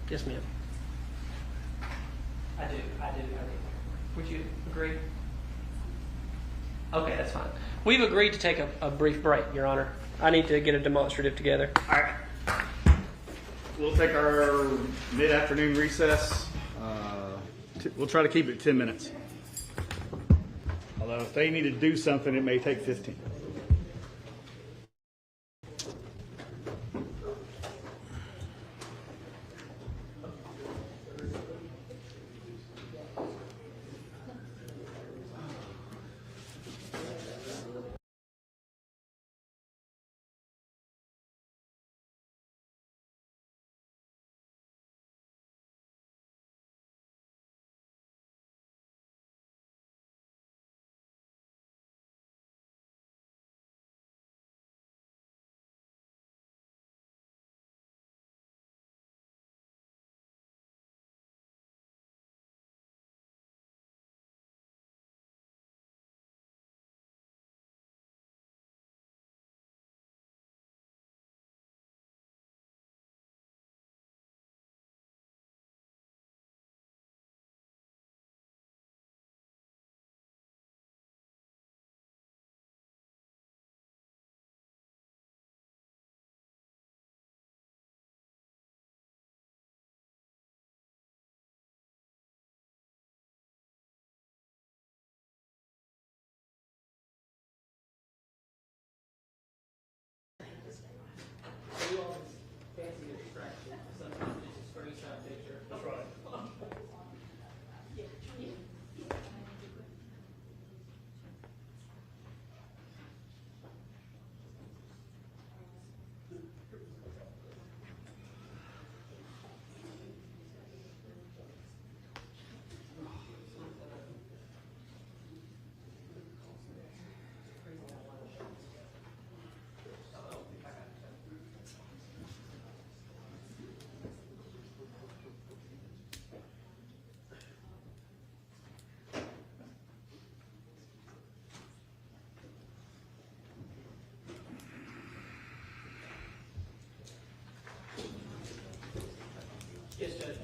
Yes, ma'am. I do. Would you agree? Okay, that's fine. We've agreed to take a brief break, Your Honor. I need to get a demonstrative together.
All right. We'll take our mid-afternoon recess. We'll try to keep it 10 minutes. Although if they need to do something, it may take 15.
Yes, Judge.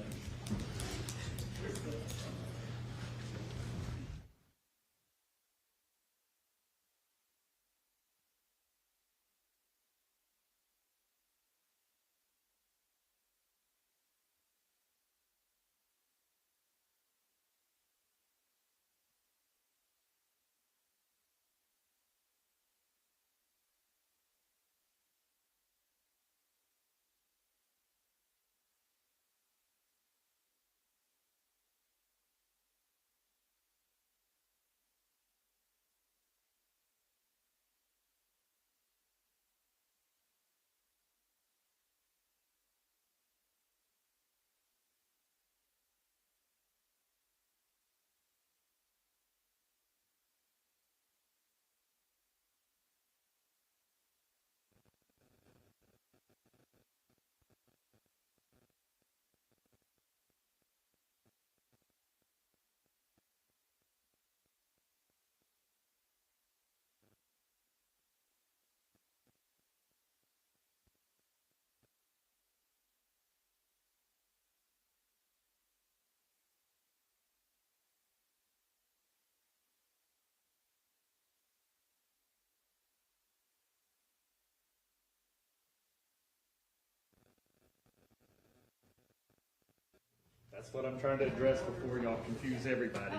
That's what I'm trying to address before y'all confuse everybody.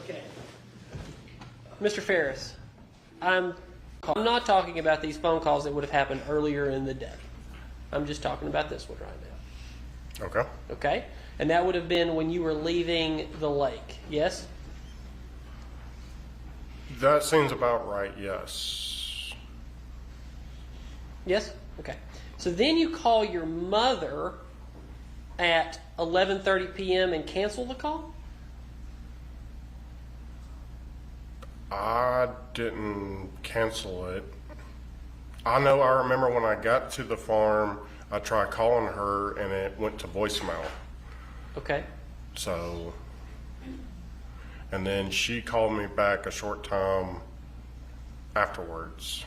Okay. Mr. Farris, I'm not talking about these phone calls that would have happened earlier in the day. I'm just talking about this one right now.
Okay.
Okay? And that would have been when you were leaving the lake, yes?
That seems about right, yes.
Yes? Okay. So then you call your mother at 11:30 p.m. and cancel the call?
I didn't cancel it. I remember when I got to the farm, I tried calling her and it went to voicemail.
Okay.
So, and then she called me back a short time afterwards.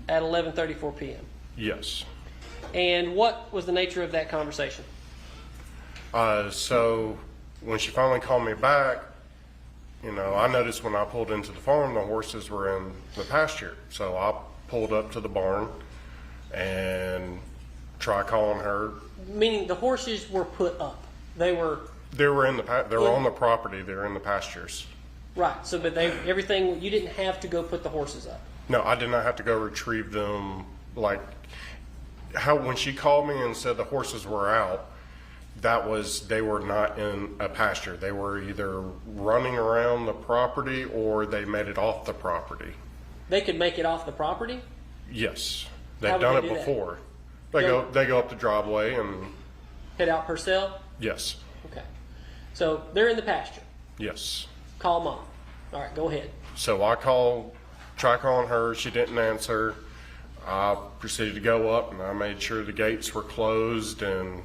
At 11:34 p.m.
Yes.
And what was the nature of that conversation?
So when she finally called me back, I noticed when I pulled into the farm, the horses were in the pasture. So I pulled up to the barn and tried calling her.
Meaning the horses were put up. They were
on the property. They were in the pastures.
right. So, but everything you didn't have to go put the horses up.
No, I did not have to go retrieve them. Like when she called me and said the horses were out, they were not in a pasture. They were either running around the property or they made it off the property.
They could make it off the property?
Yes,
How
they've
would
done
they
it
do that?
before.
Go-
They go up the driveway and
Head out per cell?
yes,
Okay. So they're in the pasture.
yes.
Call mom. All right, go ahead.
So I tried calling her. She didn't answer. I proceeded to go up and I made sure the gates were closed and,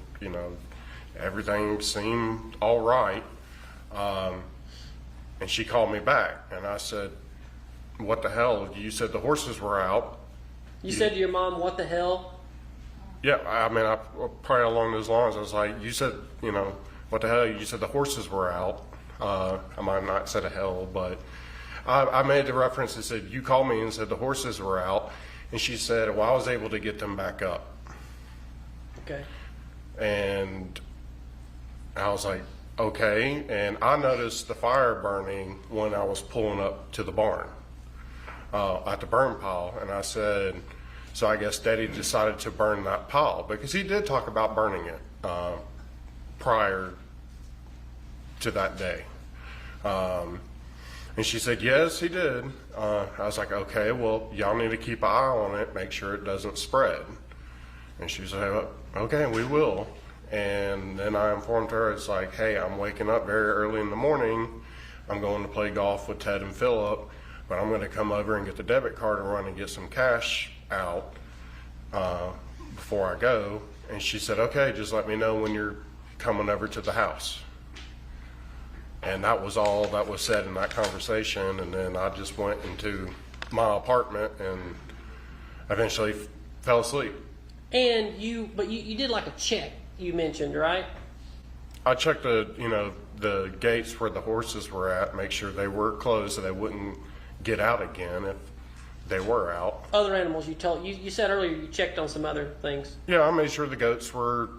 everything seemed all right. And she called me back and I said, what the hell? You said the horses were out.
You said to your mom, what the hell?
Yeah, I probably along those lines. I was like, you said, what the hell? You said the horses were out. I might have not said a hell, but I made the reference and said, you called me and said the horses were out. And she said, well, I was able to get them back up.
Okay.
And I was like, okay. And I noticed the fire burning when I was pulling up to the barn at the burn pile. And I said, so I guess Daddy decided to burn that pile because he did talk about burning it prior to that day. And she said, yes, he did. I was like, okay, well, y'all need to keep an eye on it, make sure it doesn't spread. And she was like, okay, we will. And then I informed her, it's like, hey, I'm waking up very early in the morning. I'm going to play golf with Ted and Philip, but I'm going to come over and get the debit card and run and get some cash out before I go. And she said, okay, just let me know when you're coming over to the house. And that was all that was said in that conversation. And then I just went into my apartment and eventually fell asleep.
And you did like a check, you mentioned, right?
I checked the gates where the horses were at, make sure they were closed so they wouldn't get out again if they were out.
Other animals you said earlier you checked on some other things.
Yeah, I made sure the goats were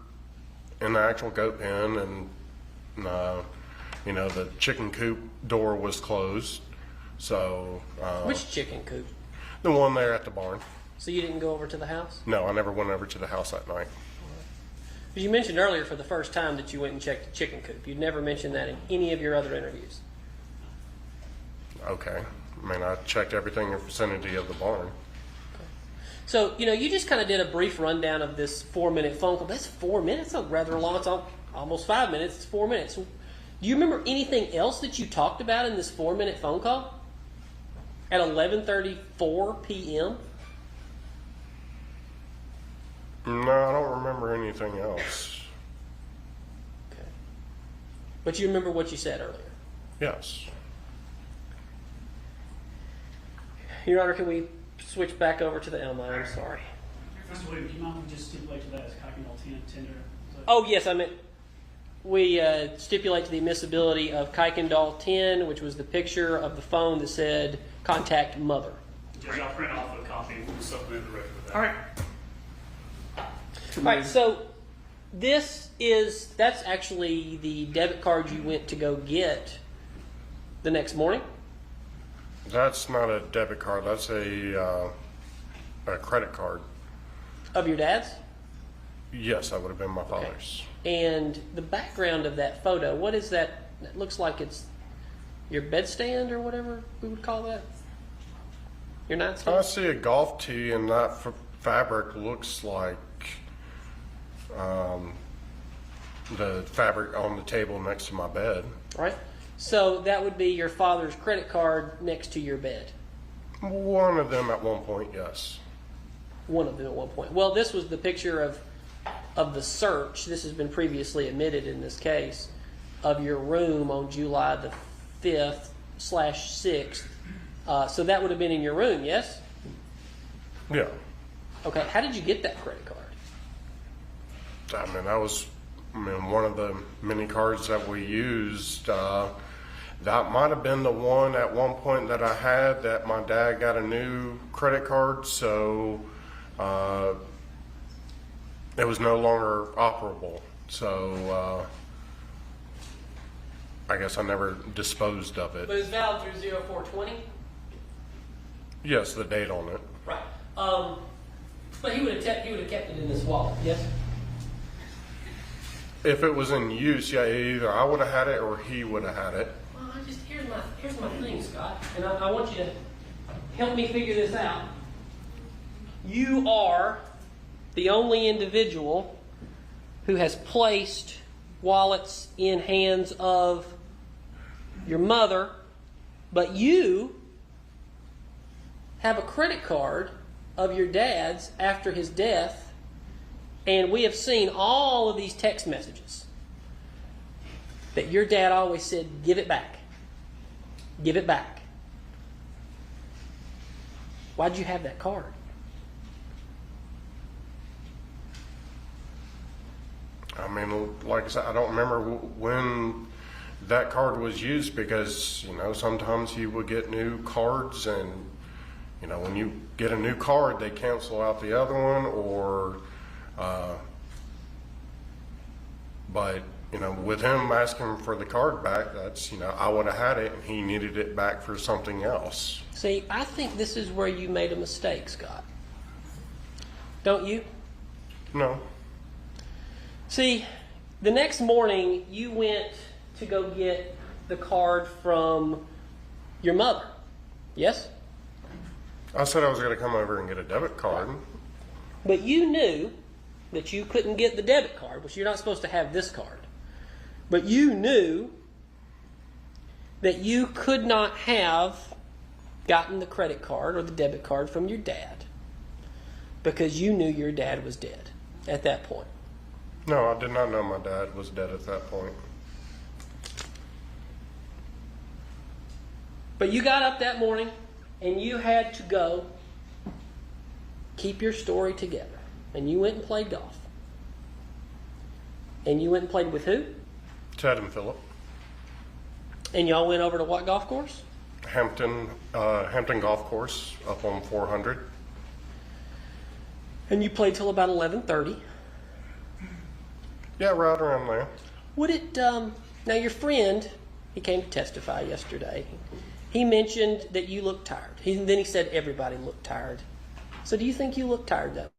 in the actual goat pen and the chicken coop door was closed. So
Which chicken coop?
the one there at the barn.
So you didn't go over to the house?
No, I never went over to the house that night.
Because you mentioned earlier for the first time that you went and checked the chicken coop. You'd never mentioned that in any of your other interviews.
Okay. I checked everything in the vicinity of the barn.
So, you just kind of did a brief rundown of this 4-minute phone call. That's 4 minutes? That's rather long. It's almost 5 minutes. It's 4 minutes. So, do you remember anything else that you talked about in this 4-minute phone call? At 11:34 p.m.?
No, I don't remember anything else.
Okay. But you remember what you said earlier?
Yes.
Your Honor, can we switch back over to the Elm line? I'm sorry.
Mr. Williams, do you mind if we just stipulate to that as Kuykendall 10 tender?
Oh, yes, I meant we stipulate to the admissibility of Kuykendall 10, which was the picture of the phone that said, contact mother.
Judge, I'll print off a copy and we'll supplement the record with that.
All right. All right, so that's actually the debit card you went to go get the next morning?
That's not a debit card. That's a credit card.
Of your dad's?
Yes, that would have been my father's.
And the background of that photo, what is that? It looks like it's your bedstand or whatever we would call that. Your nightstand?
I see a golf tee, and that fabric looks like the fabric on the table next to my bed.
Right? So that would be your father's credit card next to your bed.
One of them at one point, yes.
One of them at one point. Well, this was the picture of the search. This has been previously admitted in this case of your room on July the 5th/6th. So that would have been in your room, yes?
Yeah.
Okay. How did you get that credit card?
I mean, that was one of the many cards that we used. That might have been the one at one point that I had that my dad got a new credit card, so it was no longer operable. So I guess I never disposed of it.
But it's valid through 0420?
Yes, the date on it.
Right. But he would have kept it in his wallet, yes?
If it was in use, yeah, either I would have had it or he would have had it.
Well, here's my thing, Scott, and I want you to help me figure this out. You are the only individual who has placed wallets in hands of your mother, but you have a credit card of your dad's after his death, and we have seen all of these text messages that your dad always said, give it back. Give it back. Why'd you have that card?
I mean, like I said, I don't remember when that card was used because, sometimes he would get new cards and, when you get a new card, they cancel out the other one or, but, with him asking for the card back, that's, I would have had it and he needed it back for something else.
See, I think this is where you made a mistake, Scott. Don't you?
No.
See, the next morning you went to go get the card from your mother. Yes?
I said I was going to come over and get a debit card.
But you knew that you couldn't get the debit card, which you're not supposed to have this card. But you knew that you could not have gotten the credit card or the debit card from your dad because you knew your dad was dead at that point.
No, I did not know my dad was dead at that point.
But you got up that morning and you had to go keep your story together. And you went and played golf. And you went and played with who?
Ted and Philip.
And y'all went over to what golf course?
Hampton Golf Course up on 400.
And you played till about 11:30.
Yeah, right around there.
Would it, now your friend, he came to testify yesterday. He mentioned that you looked tired. Then he said everybody looked tired. So do you think you looked tired though?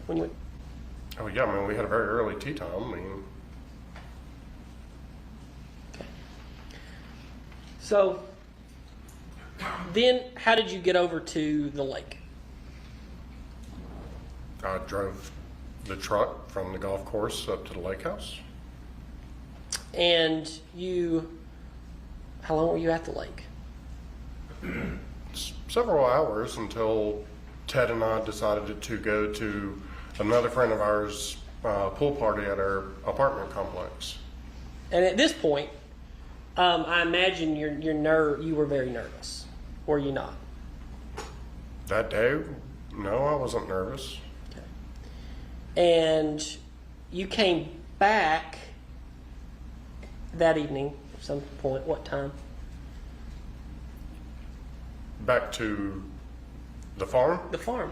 When you went?
Oh yeah, I mean, we had a very early tea time. I mean,
Okay. So then how did you get over to the lake?
I drove the truck from the golf course up to the lake house.
And how long were you at the lake?
Several hours until Ted and I decided to go to another friend of ours' pool party at our apartment complex.
And at this point, I imagine you were very nervous, were you not?
That day, no, I wasn't nervous.
Okay. And you came back that evening at some point. What time?
Back to the farm?
The farm.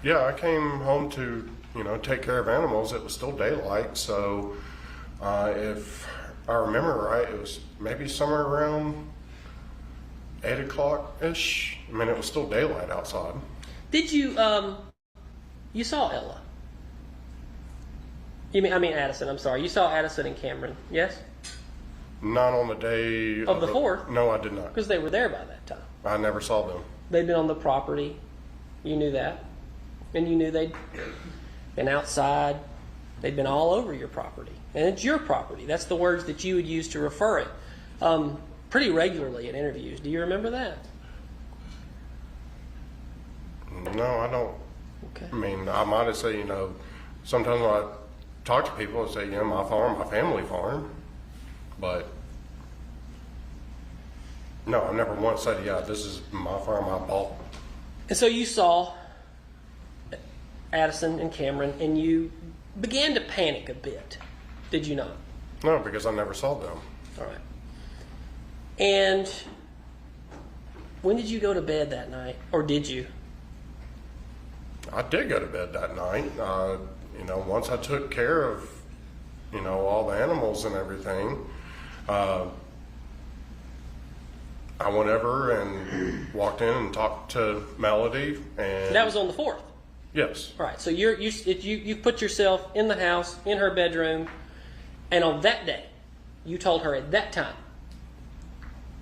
Yeah, I came home to, take care of animals. It was still daylight, so if I remember right, it was maybe somewhere around 8 o'clock-ish. I mean, it was still daylight outside.
Did you You saw Ella. I mean Addison, I'm sorry. You saw Addison and Cameron, yes?
Not on the day
Of the 4th?
No, I did not.
Because they were there by that time.
I never saw them.
They'd been on the property. You knew that. And you knew they'd been outside. They'd been all over your property. And it's your property. That's the words that you would use to refer it pretty regularly in interviews. Do you remember that?
No, I don't.
Okay.
I mean, I might have said, sometimes when I talk to people, I say, my farm, my family farm. But, no, I never once said, yeah, this is my farm I bought.
And so you saw Addison and Cameron, and you began to panic a bit, did you not?
No, because I never saw them.
All right. And when did you go to bed that night, or did you?
I did go to bed that night. Once I took care of, all the animals and everything, I went over and walked in and talked to Melody. And
That was on the 4th.
Yes.
Right. So you put yourself in the house, in her bedroom, and on that day, you told her at that time.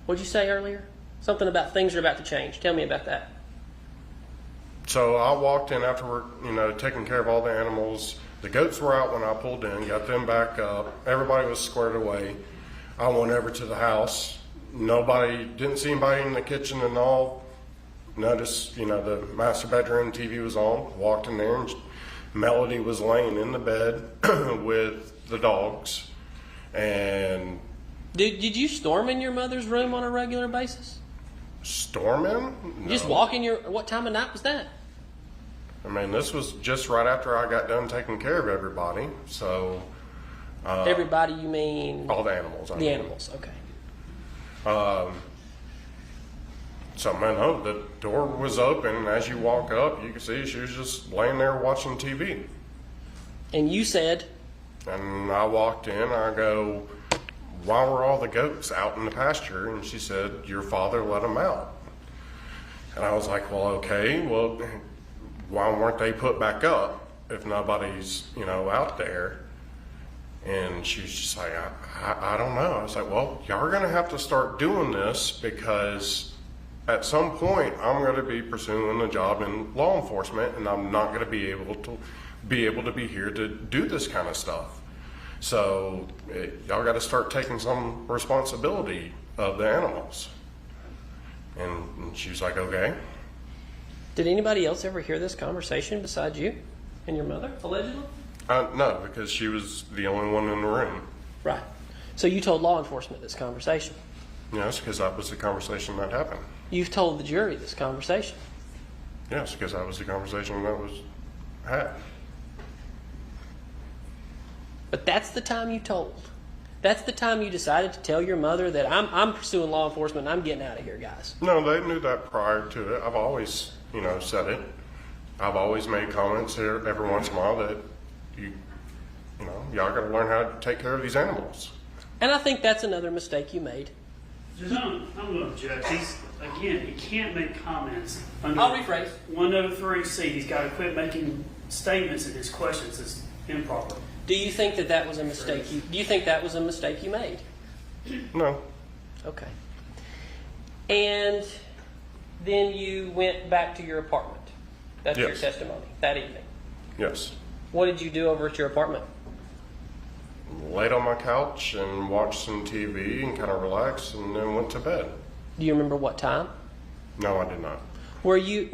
What'd you say earlier? Something about things are about to change. Tell me about that.
So I walked in after we're, taking care of all the animals. The goats were out when I pulled in, got them back up. Everybody was squared away. I went over to the house. Didn't see anybody in the kitchen and all. Noticed, the master bedroom TV was on. Walked in there and Melody was laying in the bed with the dogs. And
Did you storm in your mother's room on a regular basis?
storming? No.
Just walk in what time of night was that?
I mean, this was just right after I got done taking care of everybody. So
Everybody, you mean?
all the animals.
The animals, okay.
The door was open, and as you walk up, you can see she was just laying there watching TV.
And you said?
And I walked in, I go, why were all the goats out in the pasture? And she said, your father let them out. And I was like, well, okay, why weren't they put back up if nobody's, out there? And she was just like, I don't know. I was like, well, y'all are going to have to start doing this because at some point I'm going to be pursuing a job in law enforcement and I'm not going to be able to be here to do this kind of stuff. So y'all got to start taking some responsibility of the animals. And she was like, okay.
Did anybody else ever hear this conversation besides you and your mother, allegedly?
No, because she was the only one in the room.
Right. So you told law enforcement this conversation?
Yes, because that was the conversation that happened.
You've told the jury this conversation?
Yes, because that was the conversation that was had.
But that's the time you told. That's the time you decided to tell your mother that I'm pursuing law enforcement and I'm getting out of here, guys.
No, they knew that prior to it. I've always, said it. I've always made comments here every once in a while that y'all got to learn how to take care of these animals.
And I think that's another mistake you made.
I'm going to object. He can't make comments under
I'll rephrase.
103C. He's got to quit making statements in his questions. It's improper.
Do you think that was a mistake? Do you think that was a mistake you made?
No.
Okay. And then you went back to your apartment. That's your
Yes.
testimony that evening.
Yes.
What did you do over at your apartment?
Laid on my couch and watched some TV and kind of relaxed and then went to bed.
Do you remember what time?
No, I did not.
Were you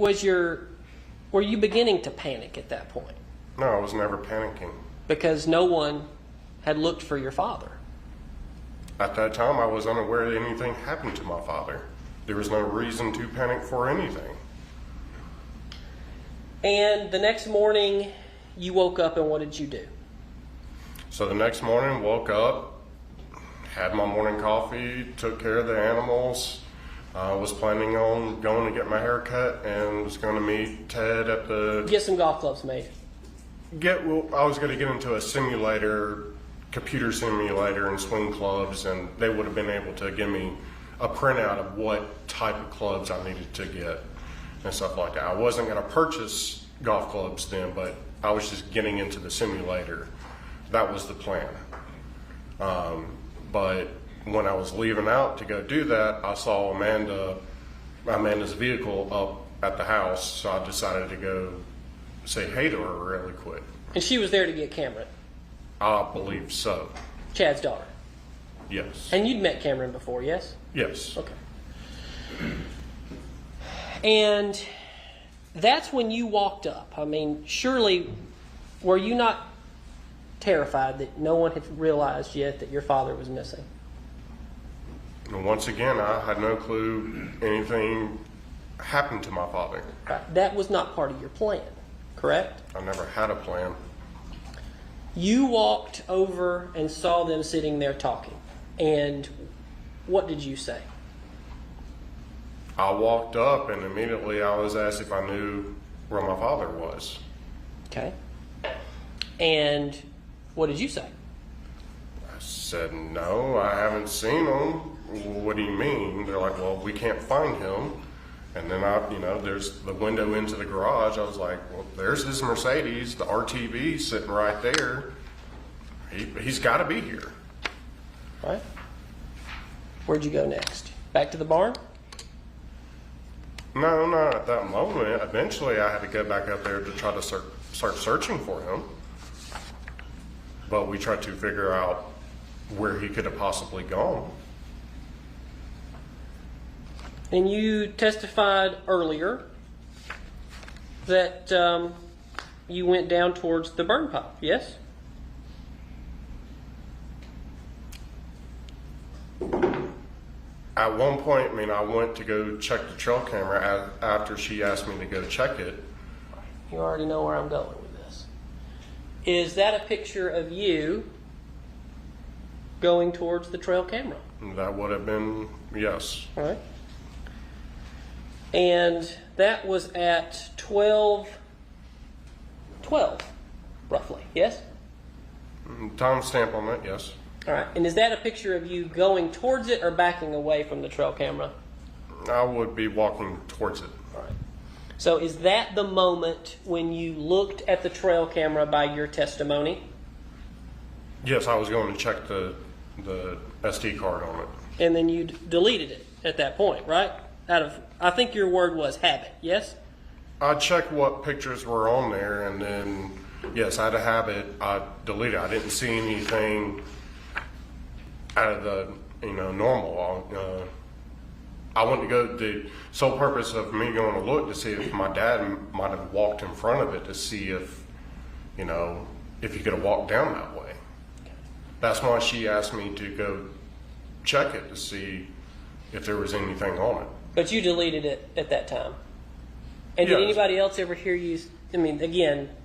beginning to panic at that point?
No, I was never panicking.
Because no one had looked for your father.
At that time, I was unaware that anything happened to my father. There was no reason to panic for anything.
And the next morning, you woke up and what did you do?
So the next morning, woke up, had my morning coffee, took care of the animals. I was planning on going to get my hair cut and was going to meet Ted at the...
Get some golf clubs made.
I was going to get into a simulator, computer simulator and swing clubs, and they would have been able to give me a printout of what type of clubs I needed to get and stuff like that. I wasn't going to purchase golf clubs then, but I was just getting into the simulator. That was the plan. But when I was leaving out to go do that, I saw Amanda's vehicle up at the house, so I decided to go say hey to her really quick.
And she was there to get Cameron,
I believe so.
Chad's daughter.
Yes.
And you'd met Cameron before, yes?
Yes.
Okay. And that's when you walked up. I mean, surely, were you not terrified that no one had realized yet that your father was missing?
And once again, I had no clue anything happened to my father.
Right. That was not part of your plan, correct?
I never had a plan.
You walked over and saw them sitting there talking. And what did you say?
I walked up and immediately I was asked if I knew where my father was.
Okay. And what did you say?
I said, no, I haven't seen him. What do you mean? They're like, well, we can't find him. And then there's the window into the garage. I was like, well, there's his Mercedes, the RTV sitting right there. He's got to be here.
Right. Where'd you go next? Back to the barn?
No, not at that moment. Eventually, I had to go back up there to try to start searching for him. But we tried to figure out where he could have possibly gone.
And you testified earlier that you went down towards the burn pile, yes?
At one point, I went to go check the trail camera after she asked me to go check it.
You already know where I'm going with this. Is that a picture of you going towards the trail camera?
That would have been, yes.
All right. And that was at 12, roughly, yes?
Time stamp on that, yes.
All right. And is that a picture of you going towards it or backing away from the trail camera?
I would be walking towards it.
All right. So is that the moment when you looked at the trail camera by your testimony?
Yes, I was going to check the SD card on it.
And then you deleted it at that point, right? I think your word was habit, yes?
I checked what pictures were on there, and then, yes, out of habit, I deleted it. I didn't see anything out of the, normal. I went to go, the sole purpose of me going to look to see if my dad might have walked in front of it to see if, if he could have walked down that way. That's why she asked me to go check it to see if there was anything on it.
But you deleted it at that time. And
Yes.
did anybody else ever hear you, did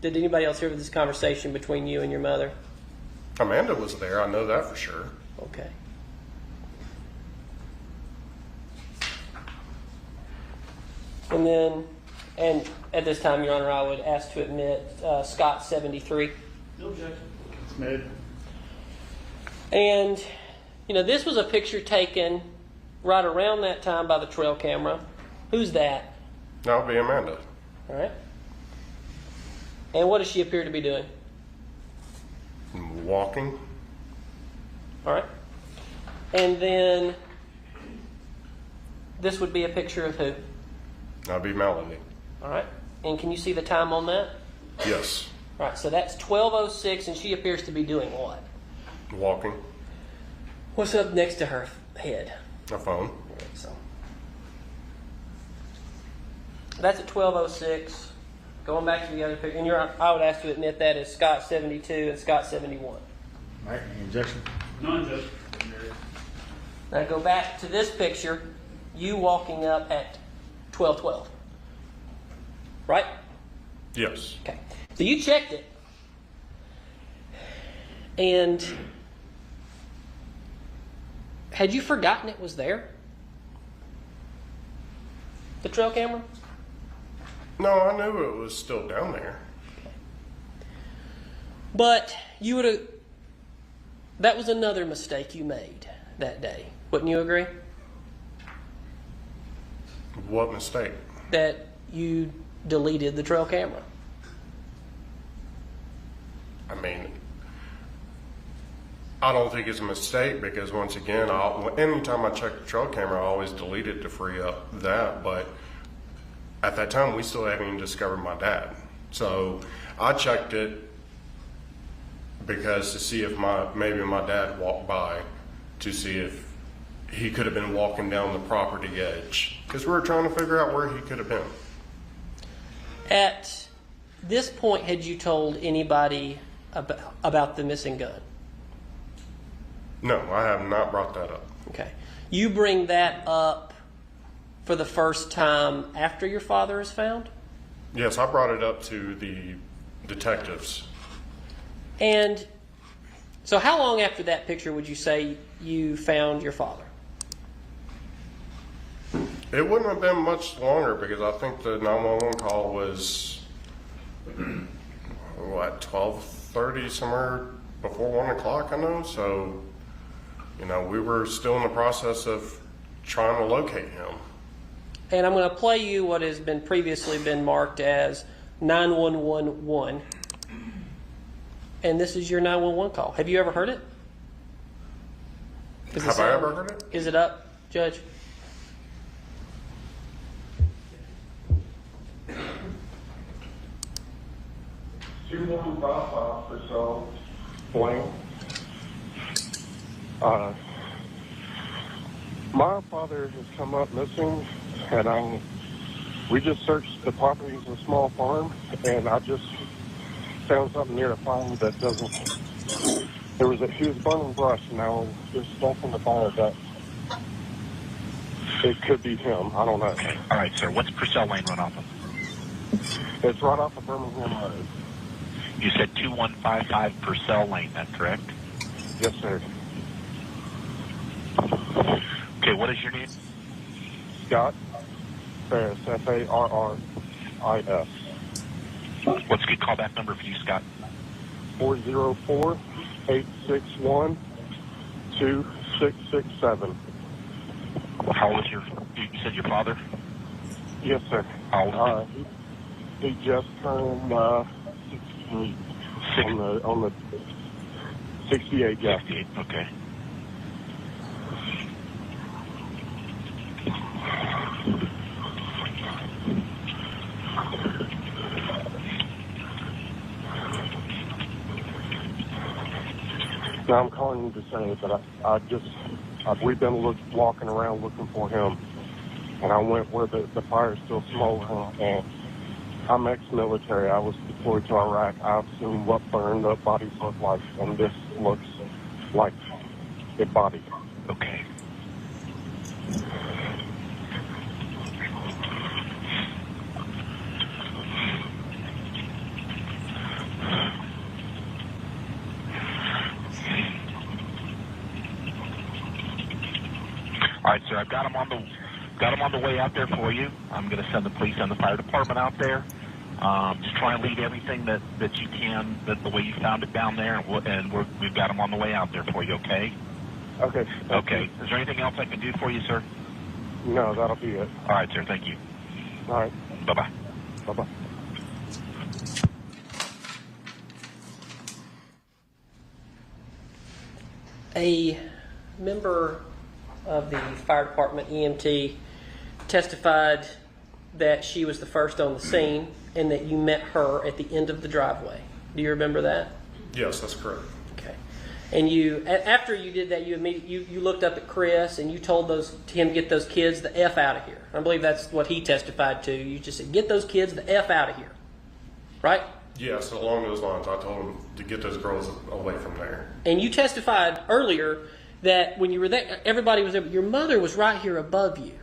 anybody else hear this conversation between you and your mother?
Amanda was there, I know that for sure.
Okay. And at this time, Your Honor, I would ask to admit Scott 73.
No objection.
It's made.
And, this was a picture taken right around that time by the trail camera. Who's that?
That would be Amanda.
All right. And what does she appear to be doing?
Walking.
All right. And then this would be a picture of who?
That'd be Melody.
All right. And can you see the time on that?
Yes.
All right. So that's 12:06, and she appears to be doing what?
Walking.
What's up next to her head?
A phone.
All right, so that's at 12:06. Going back to the other picture, and I would ask to admit that is Scott 72 and Scott 71.
All right, any objection?
No objection.
Now go back to this picture, you walking up at 12:12. Right?
Yes.
Okay. So you checked it. And had you forgotten it was there? The trail camera?
No, I knew it was still down there.
But you would have, that was another mistake you made that day. Wouldn't you agree?
What mistake?
That you deleted the trail camera.
I mean, I don't think it's a mistake because once again, anytime I check the trail camera, I always delete it to free up that. But at that time, we still haven't even discovered my dad. So I checked it because to see if maybe my dad walked by to see if he could have been walking down the property edge because we were trying to figure out where he could have been.
At this point, had you told anybody about the missing gun?
No, I have not brought that up.
Okay. You bring that up for the first time after your father is found?
Yes, I brought it up to the detectives.
And so how long after that picture would you say you found your father?
It wouldn't have been much longer because I think the 911 call was, 12:30, somewhere before 1 o'clock, I know. So, we were still in the process of trying to locate him.
And I'm going to play you what has been previously been marked as 911. And this is your 911 call. Have you ever heard it?
Have I ever heard it?
Is it up, Judge?
Blaine. My father has come up missing, and we just searched the property. It's a small farm, and I just found something near the fire that doesn't. He was burning brush, and now there's stuff in the fire that it could be him. I don't know.
Okay. All right, sir. What's Purcell Lane run off of?
It's right off of Birmingham Road.
You said 2155 Purcell Lane, that's correct?
Yes, sir.
Okay, what is your name?
Scott Farris, Farris.
What's a good callback number for you, Scott?
404-861-2667.
How old is you said your father?
Yes, sir.
How old is
he just turned 68 on the 68, yeah.
68, okay.
Now I'm calling you to say that we've been walking around looking for him, and I went where the fire's still smoldering, and I'm ex-military. I was deployed to Iraq. I've seen what burned up bodies look like, and this looks like a body.
Okay. All right, sir. I've got him on the way out there for you. I'm going to send the police and the fire department out there. Just try and lead everything that you can, the way you found it down there, and we've got him on the way out there for you. Okay.
Okay.
Okay. Is there anything else I can do for you, sir?
No, that'll be it.
All right, sir. Thank you.
All right.
Bye-bye.
Bye-bye.
A member of the fire department, EMT, testified that she was the first on the scene and that you met her at the end of the driveway. Do you remember that?
Yes, that's correct.
Okay. And you, after you did that, you looked up at Chris and you told him to get those kids the F out of here. I believe that's what he testified to. You just said, get those kids the F out of here. Right?
Yes, along those lines. I told him to get those girls away from there.
And you testified earlier that when you were there, everybody was there, but your mother was right here above you.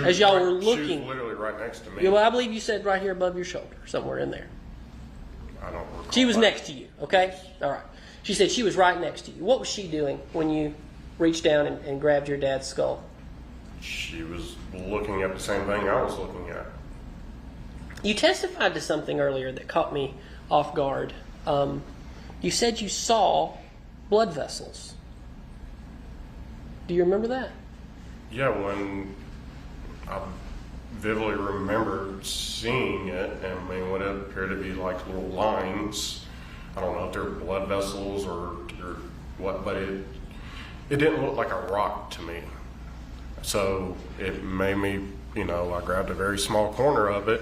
As y'all were looking.
She was literally right next to me.
Yeah, well, I believe you said right here above your shoulder, somewhere in there.
I don't recall.
She was next to you, okay? All right. She said she was right next to you. What was she doing when you reached down and grabbed your dad's skull?
She was looking at the same thing I was looking at.
You testified to something earlier that caught me off guard. You said you saw blood vessels. Do you remember that?
Yeah, when I vividly remember seeing it, and I mean, what appeared to be like little lines I don't know if they're blood vessels or what, but it didn't look like a rock to me. So it made me, I grabbed a very small corner of it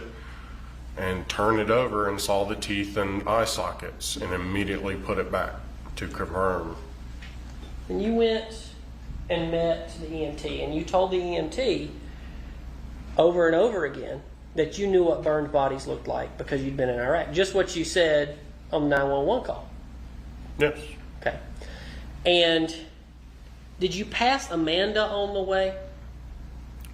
and turned it over and saw the teeth and eye sockets and immediately put it back to confirm.
And you went and met the EMT, and you told the EMT over and over again that you knew what burned bodies looked like because you'd been in Iraq. Just what you said on the 911 call.
Yes.
Okay. And did you pass Amanda on the way?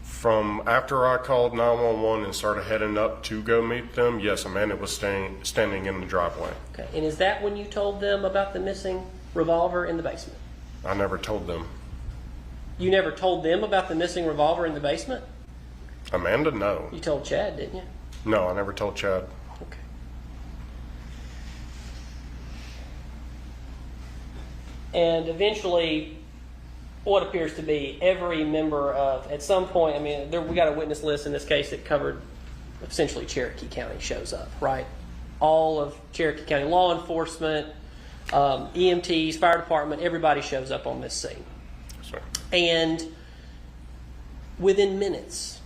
From after I called 911 and started heading up to go meet them, yes, Amanda was standing in the driveway.
Okay. And is that when you told them about the missing revolver in the basement?
I never told them.
You never told them about the missing revolver in the basement?
Amanda, no.
You told Chad, didn't you?
No, I never told Chad.
Okay. And eventually, what appears to be every member of, at some point, we got a witness list in this case that covered essentially Cherokee County shows up, right? All of Cherokee County law enforcement, EMTs, fire department, everybody shows up on this scene.
Sorry.
And within minutes,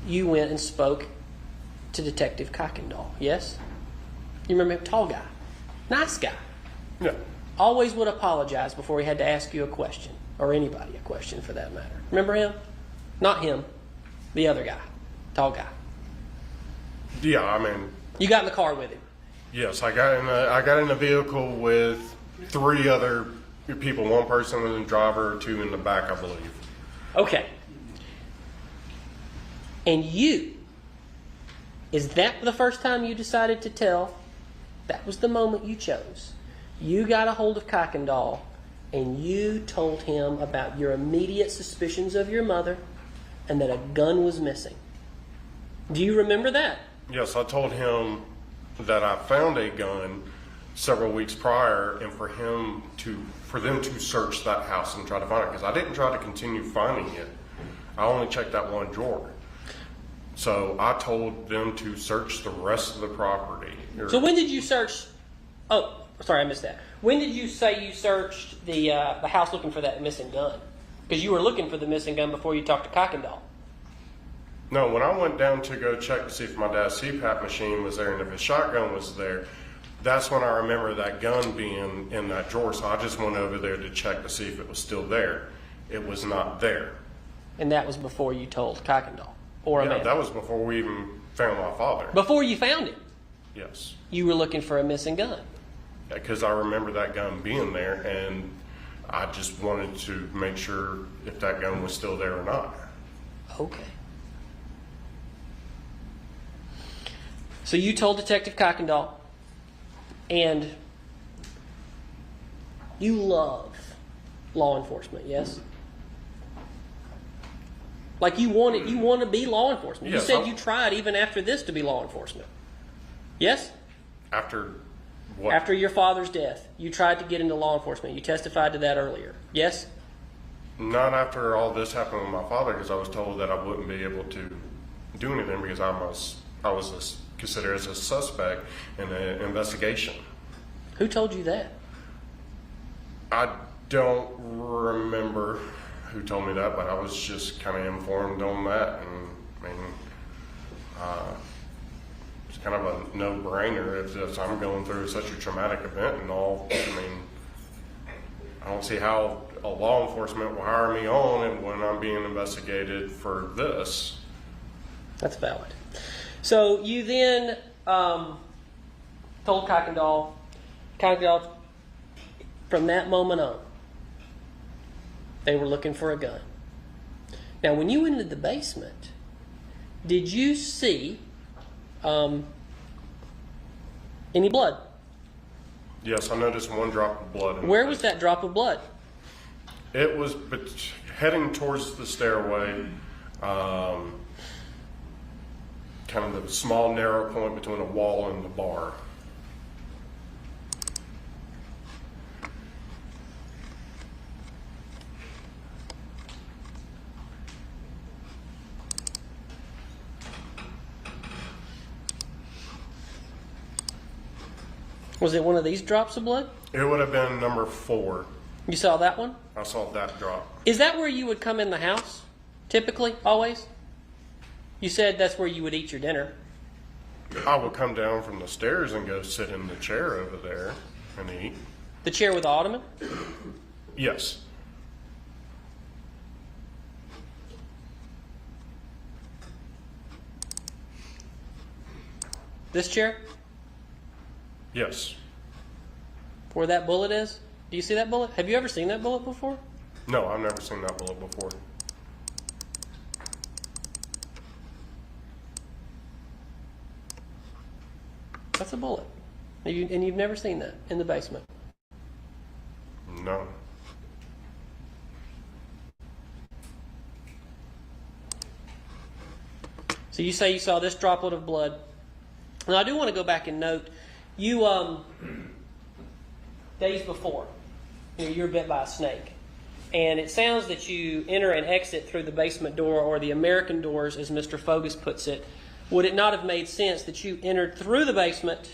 you went and spoke to Detective Kuykendall, yes? You remember him? Tall guy. Nice guy.
Yeah.
Always would apologize before he had to ask you a question, or anybody a question for that matter. Remember him? Not him. The other guy. Tall guy.
Yeah,
You got in the car with him.
yes, I got in a vehicle with 3 other people, 1 person in the driver, 2 in the back, I believe.
Okay. And is that the first time you decided to tell? That was the moment you chose. You got a hold of Kuykendall and you told him about your immediate suspicions of your mother and that a gun was missing. Do you remember that?
Yes, I told him that I found a gun several weeks prior, and for them to search that house and try to find it, because I didn't try to continue finding it. I only checked that one drawer. So I told them to search the rest of the property.
So when did you search? Oh, sorry, I missed that. When did you say you searched the house looking for that missing gun? Because you were looking for the missing gun before you talked to Kuykendall.
No, when I went down to go check to see if my dad's CPAP machine was there and if his shotgun was there, that's when I remember that gun being in that drawer. So I just went over there to check to see if it was still there. It was not there.
And that was before you told Kuykendall or Amanda?
Yeah, that was before we even found my father.
Before you found him?
Yes.
You were looking for a missing gun?
Because I remember that gun being there, and I just wanted to make sure if that gun was still there or not.
Okay. So you told Detective Kuykendall, and you love law enforcement, yes? Like you want to be law enforcement.
Yes,
you said you tried even after this to be law enforcement. Yes?
After what?
After your father's death, you tried to get into law enforcement. You testified to that earlier. Yes?
Not after all this happened with my father, because I was told that I wouldn't be able to do anything because I was considered as a suspect in an investigation.
Who told you that?
I don't remember who told me that, but I was just kind of informed on that, and it's kind of a no-brainer if I'm going through such a traumatic event and all. I don't see how a law enforcement will hire me on and when I'm being investigated for this.
That's valid. So you then told Kuykendall, from that moment on, they were looking for a gun. Now, when you went into the basement, did you see any blood?
Yes, I noticed 1 drop of blood.
Where was that drop of blood?
It was heading towards the stairway, kind of the small narrow point between a wall and the bar.
Was it one of these drops of blood?
It would have been number 4.
You saw that one?
I saw that drop.
Is that where you would come in the house? Typically? Always? You said that's where you would eat your dinner.
I would come down from the stairs and go sit in the chair over there and eat.
The chair with the ottoman?
Yes.
This chair?
Yes.
Where that bullet is? Do you see that bullet? Have you ever seen that bullet before?
No, I've never seen that bullet before.
That's a bullet. And you've never seen that in the basement?
No.
So you say you saw this droplet of blood. Now I do want to go back and note, you, days before, you were bit by a snake. And it sounds that you enter and exit through the basement door, or the American doors, as Mr. Fogus puts it. Would it not have made sense that you entered through the basement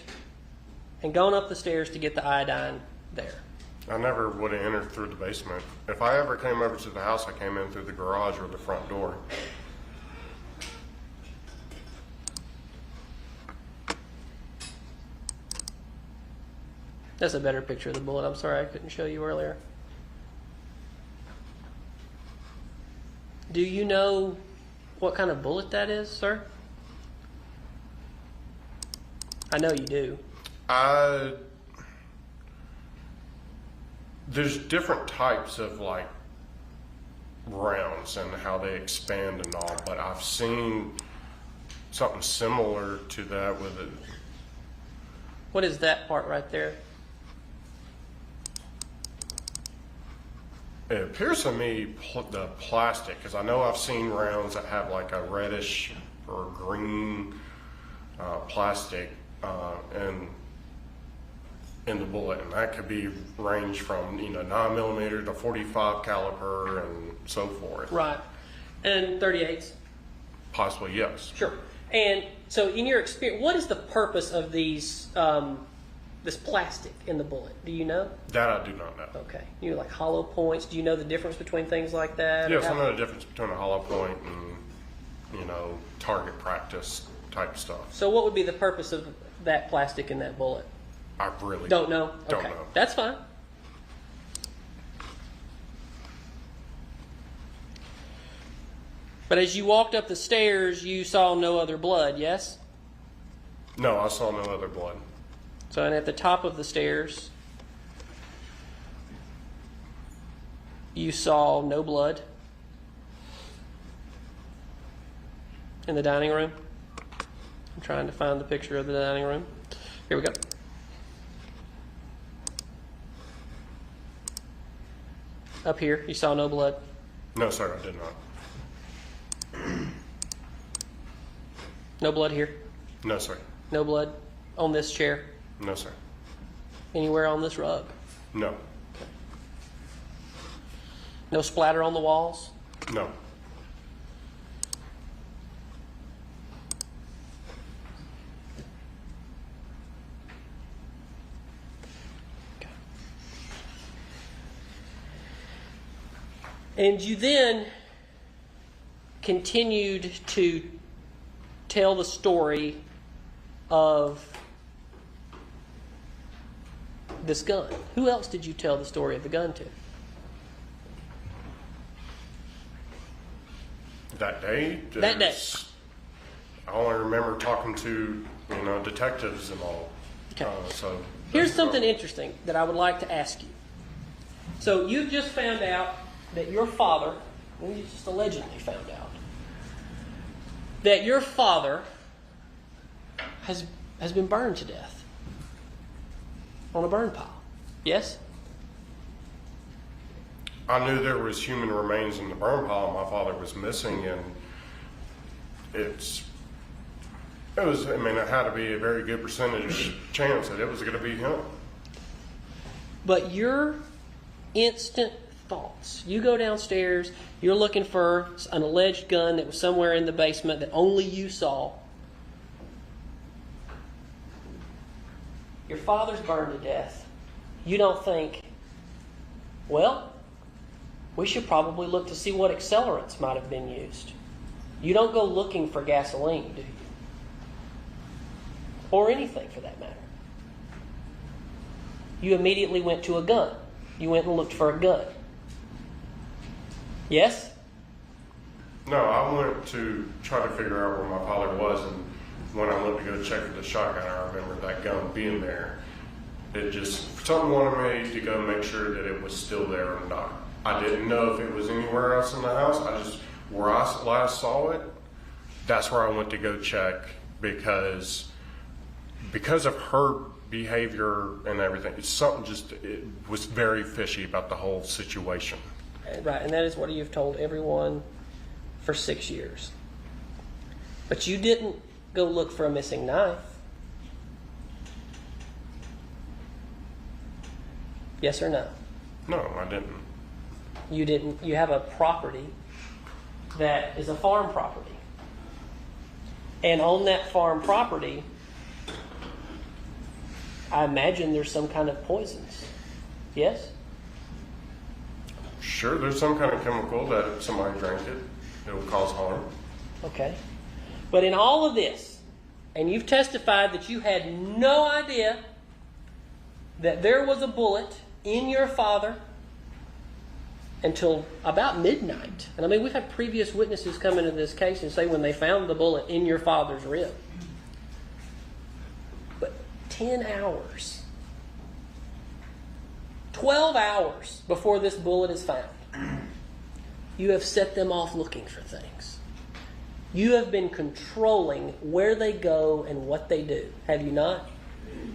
and gone up the stairs to get the iodine there?
I never would have entered through the basement. If I ever came over to the house, I came in through the garage or the front door.
That's a better picture of the bullet. I'm sorry I couldn't show you earlier. Do you know what kind of bullet that is, sir? I know you do.
There's different types of like rounds and how they expand and all, but I've seen something similar to that with it.
What is that part right there?
It appears to me the plastic, because I know I've seen rounds that have like a reddish or green plastic and in the bullet, and that could be range from 9mm to 45 caliber and so forth.
Right. And 38s?
Possibly, yes.
Sure. And so in your experience, what is the purpose of these, this plastic in the bullet? Do you know?
That I do not know.
Okay. You know, like hollow points. Do you know the difference between things like that?
Yes, I know the difference between a hollow point and, target practice type stuff.
So what would be the purpose of that plastic in that bullet?
I really
Don't know?
Don't
Okay.
know.
That's fine. But as you walked up the stairs, you saw no other blood, yes?
No, I saw no other blood.
So, and at the top of the stairs, you saw no blood in the dining room. I'm trying to find the picture of the dining room. Here we go. Up here, you saw no blood.
No, sir, I did not.
No blood here.
No, sir.
No blood on this chair.
No, sir.
Anywhere on this rug.
No.
No splatter on the walls.
No.
And you then continued to tell the story of this gun. Who else did you tell the story of the gun to?
That day?
That day.
I only remember talking to, detectives and all.
Okay.
So
Here's something interesting that I would like to ask you. So you've just found out that your father, well, you just allegedly found out, that your father has been burned to death on a burn pile. Yes?
I knew there was human remains in the burn pile. My father was missing, and it had to be a very good percentage chance that it was going to be him.
But your instant thoughts, you go downstairs, you're looking for an alleged gun that was somewhere in the basement that only you saw. your father's burned to death, you don't think, well, we should probably look to see what accelerants might have been used. You don't go looking for gasoline, do you? Or anything for that matter. You immediately went to a gun. You went and looked for a gun. Yes?
No, I went to try to figure out where my father was, and when I went to go check for the shotgun, I remember that gun being there. It just, something wanted me to go make sure that it was still there or not. I didn't know if it was anywhere else in the house. Where I last saw it, that's where I went to go check because of her behavior and everything. It was very fishy about the whole situation.
Right, and that is what you've told everyone for 6 years. But you didn't go look for a missing knife. Yes or no?
No, I didn't.
You didn't. You have a property that is a farm property. And on that farm property, I imagine there's some kind of poisons. Yes?
Sure, there's some kind of chemical that if somebody drank it, it will cause harm.
Okay. But in all of this, and you've testified that you had no idea that there was a bullet in your father until about midnight. And I mean, we've had previous witnesses come into this case and say when they found the bullet in your father's rib. But 10 hours, 12 hours before this bullet is found, you have set them off looking for things. You have been controlling where they go and what they do. Have you not?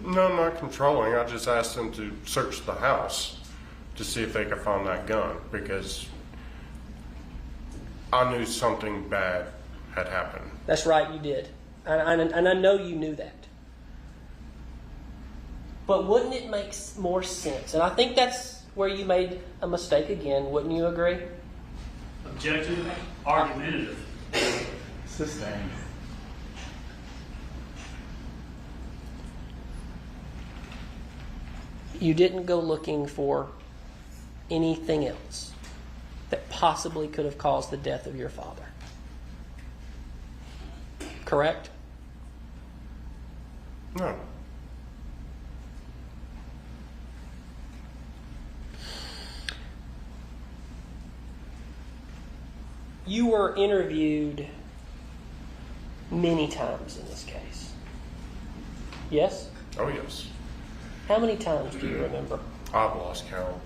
No, not controlling. I just asked them to search the house to see if they could find that gun because I knew something bad had happened.
That's right, you did. And I know you knew that. But wouldn't it make more sense? And I think that's where you made a mistake again. Wouldn't you agree?
Objective, argumentative.
Sustained.
You didn't go looking for anything else that possibly could have caused the death of your father. Correct?
No.
You were interviewed many times in this case. Yes?
Oh, yes.
How many times do you remember?
I've lost count.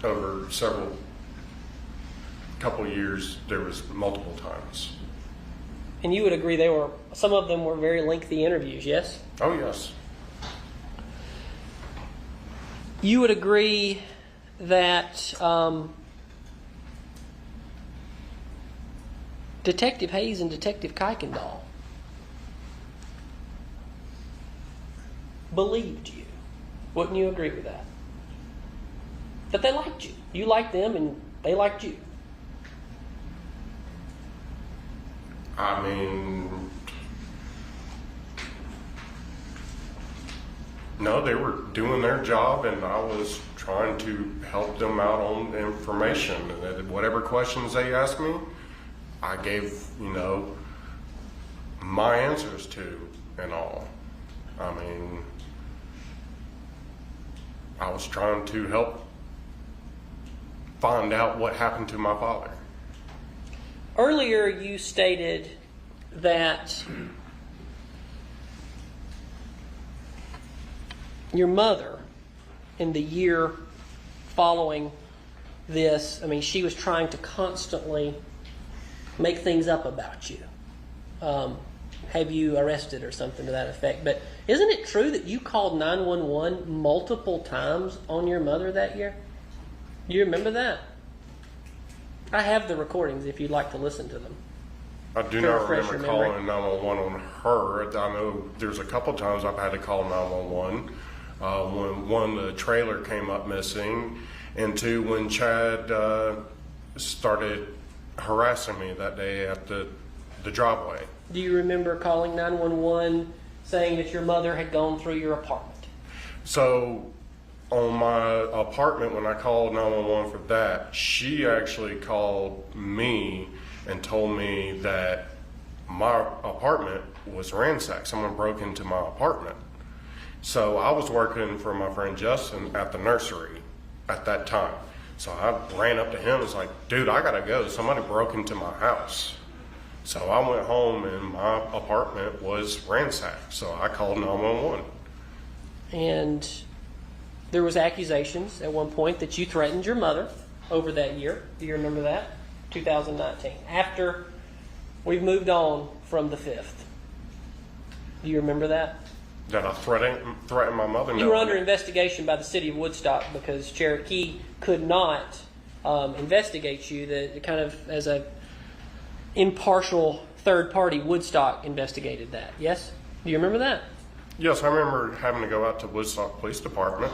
Over couple years, there was multiple times.
And you would agree some of them were very lengthy interviews, yes?
Oh, yes.
You would agree that Detective Hayes and Detective Kuykendall believed you. Wouldn't you agree with that? That they liked you. You liked them and they liked you.
I mean, no, they were doing their job and I was trying to help them out on information. And whatever questions they asked me, I gave, my answers to and all. I mean, I was trying to help find out what happened to my father.
Earlier you stated that your mother, in the year following this, she was trying to constantly make things up about you. Have you arrested or something to that effect? But isn't it true that you called 911 multiple times on your mother that year? You remember that? I have the recordings if you'd like to listen to them.
I do not remember calling 911 on her. I know there's a couple times I've had to call 911. When one, the trailer came up missing, and two, when Chad started harassing me that day at the driveway.
Do you remember calling 911 saying that your mother had gone through your apartment.
So on my apartment, when I called 911 for that, she actually called me and told me that my apartment was ransacked. Someone broke into my apartment. So I was working for my friend Justin at the nursery at that time. So I ran up to him and was like, dude, I gotta go. Somebody broke into my house. So I went home and my apartment was ransacked. So I called 911.
And there was accusations at one point that you threatened your mother over that year. Do you remember that? 2019. After we've moved on from the 5th. Do you remember that?
Did I threaten my mother?
You
No.
were under investigation by the city of Woodstock because Cherokee could not investigate you. That kind of as a impartial third party, Woodstock investigated that. Yes? Do you remember that?
Yes, I remember having to go out to Woodstock Police Department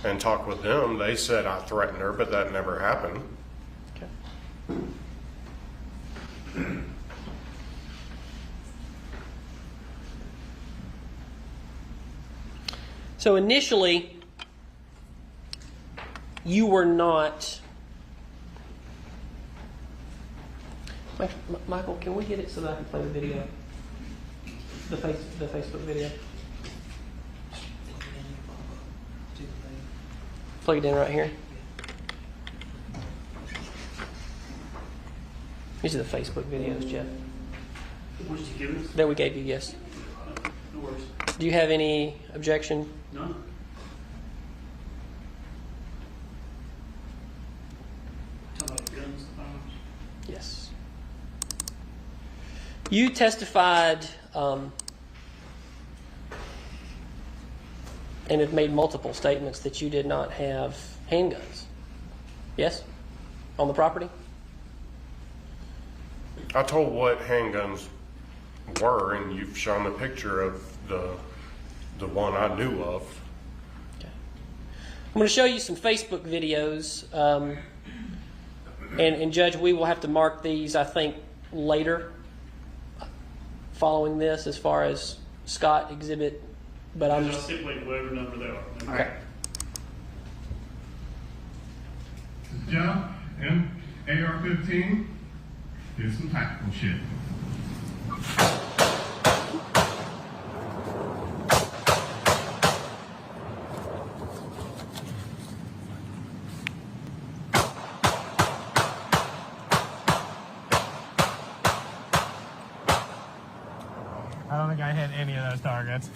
and talk with them. They said I threatened her, but that never happened.
Okay. So initially, you were not. Michael, can we get it so that I can play the video? The Facebook video. Plug it in right here. These are the Facebook videos, Jeff.
What did you give us?
That we gave you, yes.
No worries.
Do you have any objection?
None. Talking about guns, firearms.
Yes. You testified and have made multiple statements that you did not have handguns. Yes? On the property?
I told what handguns were, and you've shown a picture of the one I knew of.
Okay. I'm going to show you some Facebook videos. And Judge, we will have to mark these, I think, later following this as far as Scott exhibit. But I'm
I'll
just...
stipulate whatever number they are.
Okay.
Jeff, and AR-15, here's some tactical shit.
I don't think I hit any of those targets.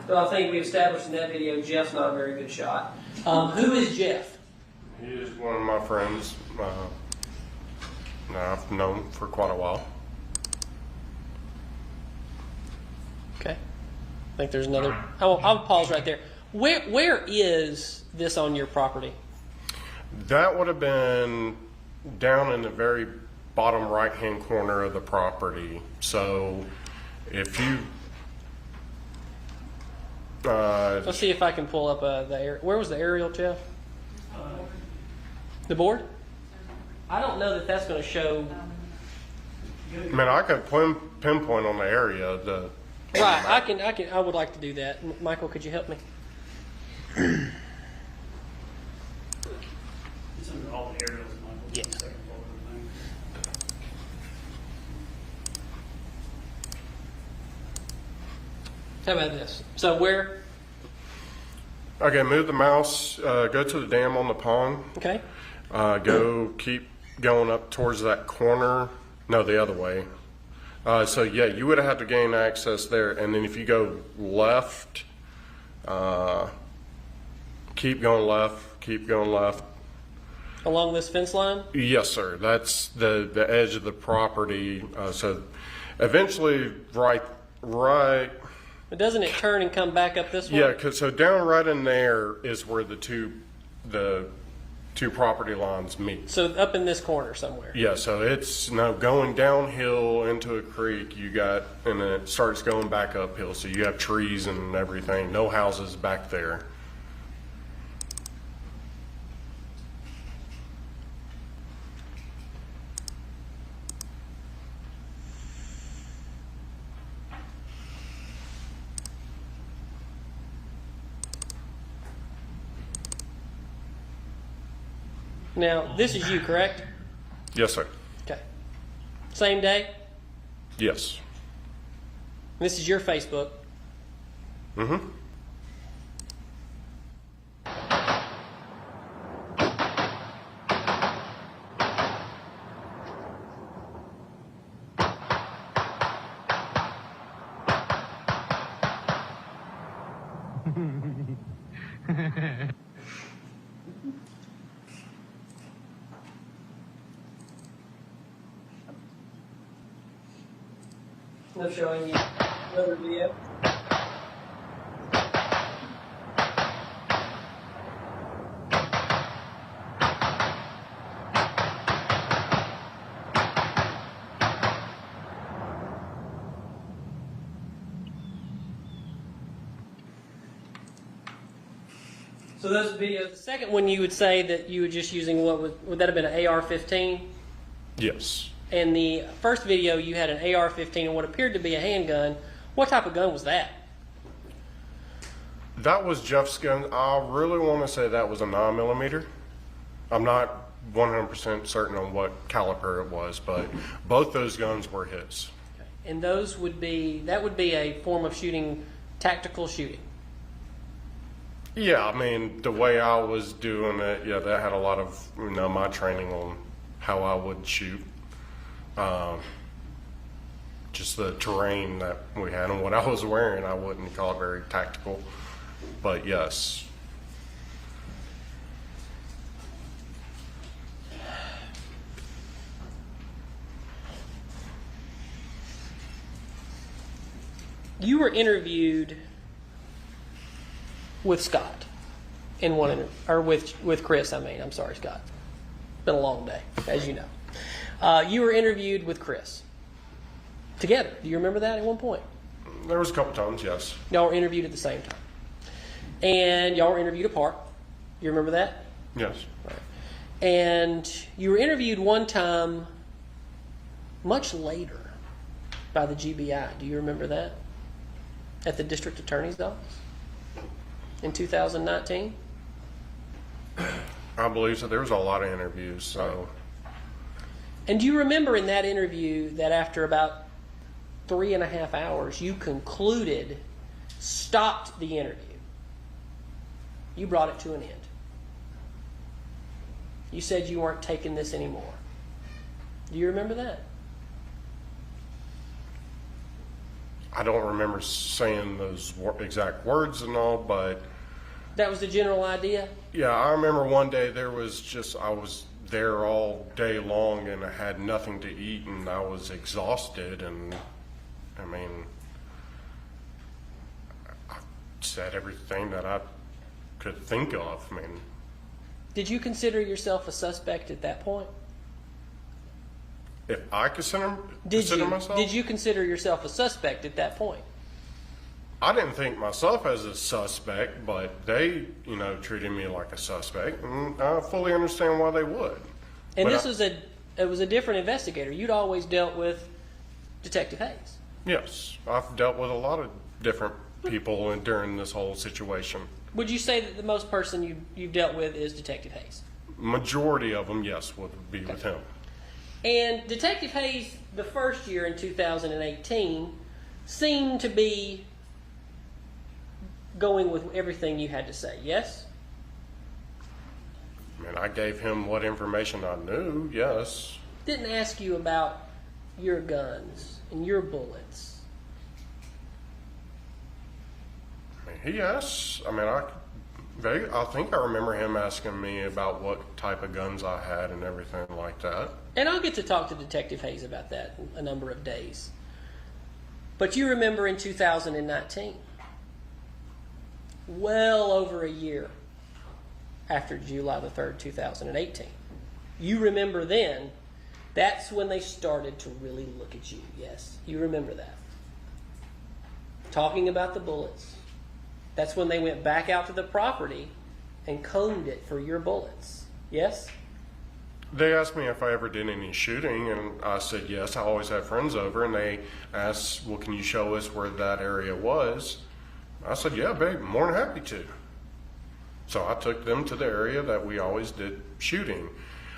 So I think we established in that video Jeff's not a very good shot. Who is Jeff?
He is one of my friends that I've known for quite a while.
Okay. I think there's another... I'll pause right there. Where is this on your property?
That would have been down in the very bottom right-hand corner of the property. So if you...
Let's see if I can pull up where was the aerial, Jeff? The board? I don't know that that's going to show...
man, I could pinpoint on the area.
Right, I would like to do that. Michael, could you help me?
It's under all the aerials, Michael.
Yes.
Second floor of everything.
How about this? So where...
Okay, move the mouse, go to the dam on the pond.
Okay.
Keep going up towards that corner. No, the other way. So yeah, you would have had to gain access there. And then if you go left, keep going left.
Along this fence line?
Yes, sir. That's the edge of the property. So eventually right.
But doesn't it turn and come back up this way?
Yeah, so down right in there is where the two property lines meet.
So up in this corner somewhere?
Yeah, so it's going downhill into a creek, and then it starts going back uphill. So you have trees and everything, no houses back there.
Now, this is you, correct?
Yes, sir.
Okay. Same day?
Yes.
This is your Facebook.
Mm-hmm.
No showing you another video. So those videos, the second one you would say that you were just using what would that have been an AR-15?
Yes.
And the first video you had an AR-15 and what appeared to be a handgun. What type of gun was that?
That was Jeff's gun. I really want to say that was a 9mm. I'm not 100% certain on what caliber it was, but both those guns were his.
And those would be, that would be a form of shooting, tactical shooting.
Yeah, I mean, the way I was doing it, yeah, that had a lot of, my training on how I would shoot. Just the terrain that we had and what I was wearing, I wouldn't call it very tactical, but yes.
You were interviewed with Scott in one interview, or with Chris. I'm sorry, Scott. It's been a long day, as you know. You were interviewed with Chris together. Do you remember that at one point?
There was a couple times, yes.
Y'all were interviewed at the same time, and y'all were interviewed apart. You remember that?
Yes.
Right. And you were interviewed one time, much later, by the GBI. Do you remember that? At the district attorney's office in 2019?
I believe so. There was a lot of interviews, so.
And do you remember in that interview that after about 3.5 hours, you concluded, stopped the interview? You brought it to an end. You said you weren't taking this anymore. Do you remember that?
I don't remember saying those exact words and all, but.
That was the general idea?
Yeah, I remember one day I was there all day long and I had nothing to eat and I was exhausted and, I mean, I said everything that I could think of. I mean.
Did you consider yourself a suspect at that point?
If I consider myself?
Did you consider yourself a suspect at that point?
I didn't think myself as a suspect, but they, treated me like a suspect, and I fully understand why they would.
And it was a different investigator. You'd always dealt with Detective Hayes.
Yes, I've dealt with a lot of different people during this whole situation.
Would you say that the most person you've dealt with is Detective Hayes?
Majority of them, yes, would be with him.
And Detective Hayes, the first year in 2018, seemed to be going with everything you had to say, yes?
I mean, I gave him what information I knew, yes.
Didn't ask you about your guns and your bullets.
I mean, he asked, I think I remember him asking me about what type of guns I had and everything like that.
And I'll get to talk to Detective Hayes about that in a number of days. But you remember in 2019, well over a year after July the 3rd, 2018, you remember then, that's when they started to really look at you. Yes, you remember that. Talking about the bullets. That's when they went back out to the property and combed it for your bullets. Yes?
They asked me if I ever did any shooting, and I said yes. I always had friends over, and they asked, well, can you show us where that area was? I said, yeah, babe, more than happy to. So I took them to the area that we always did shooting.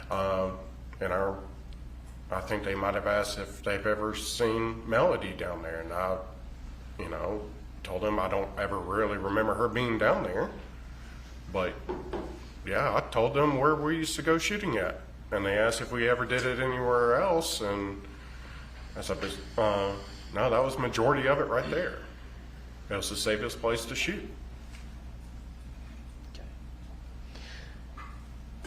And I think they might have asked if they've ever seen Melody down there. And I, told them I don't ever really remember her being down there. But yeah, I told them where we used to go shooting at. And they asked if we ever did it anywhere else. And I said, no, that was majority of it right there. It was the safest place to shoot.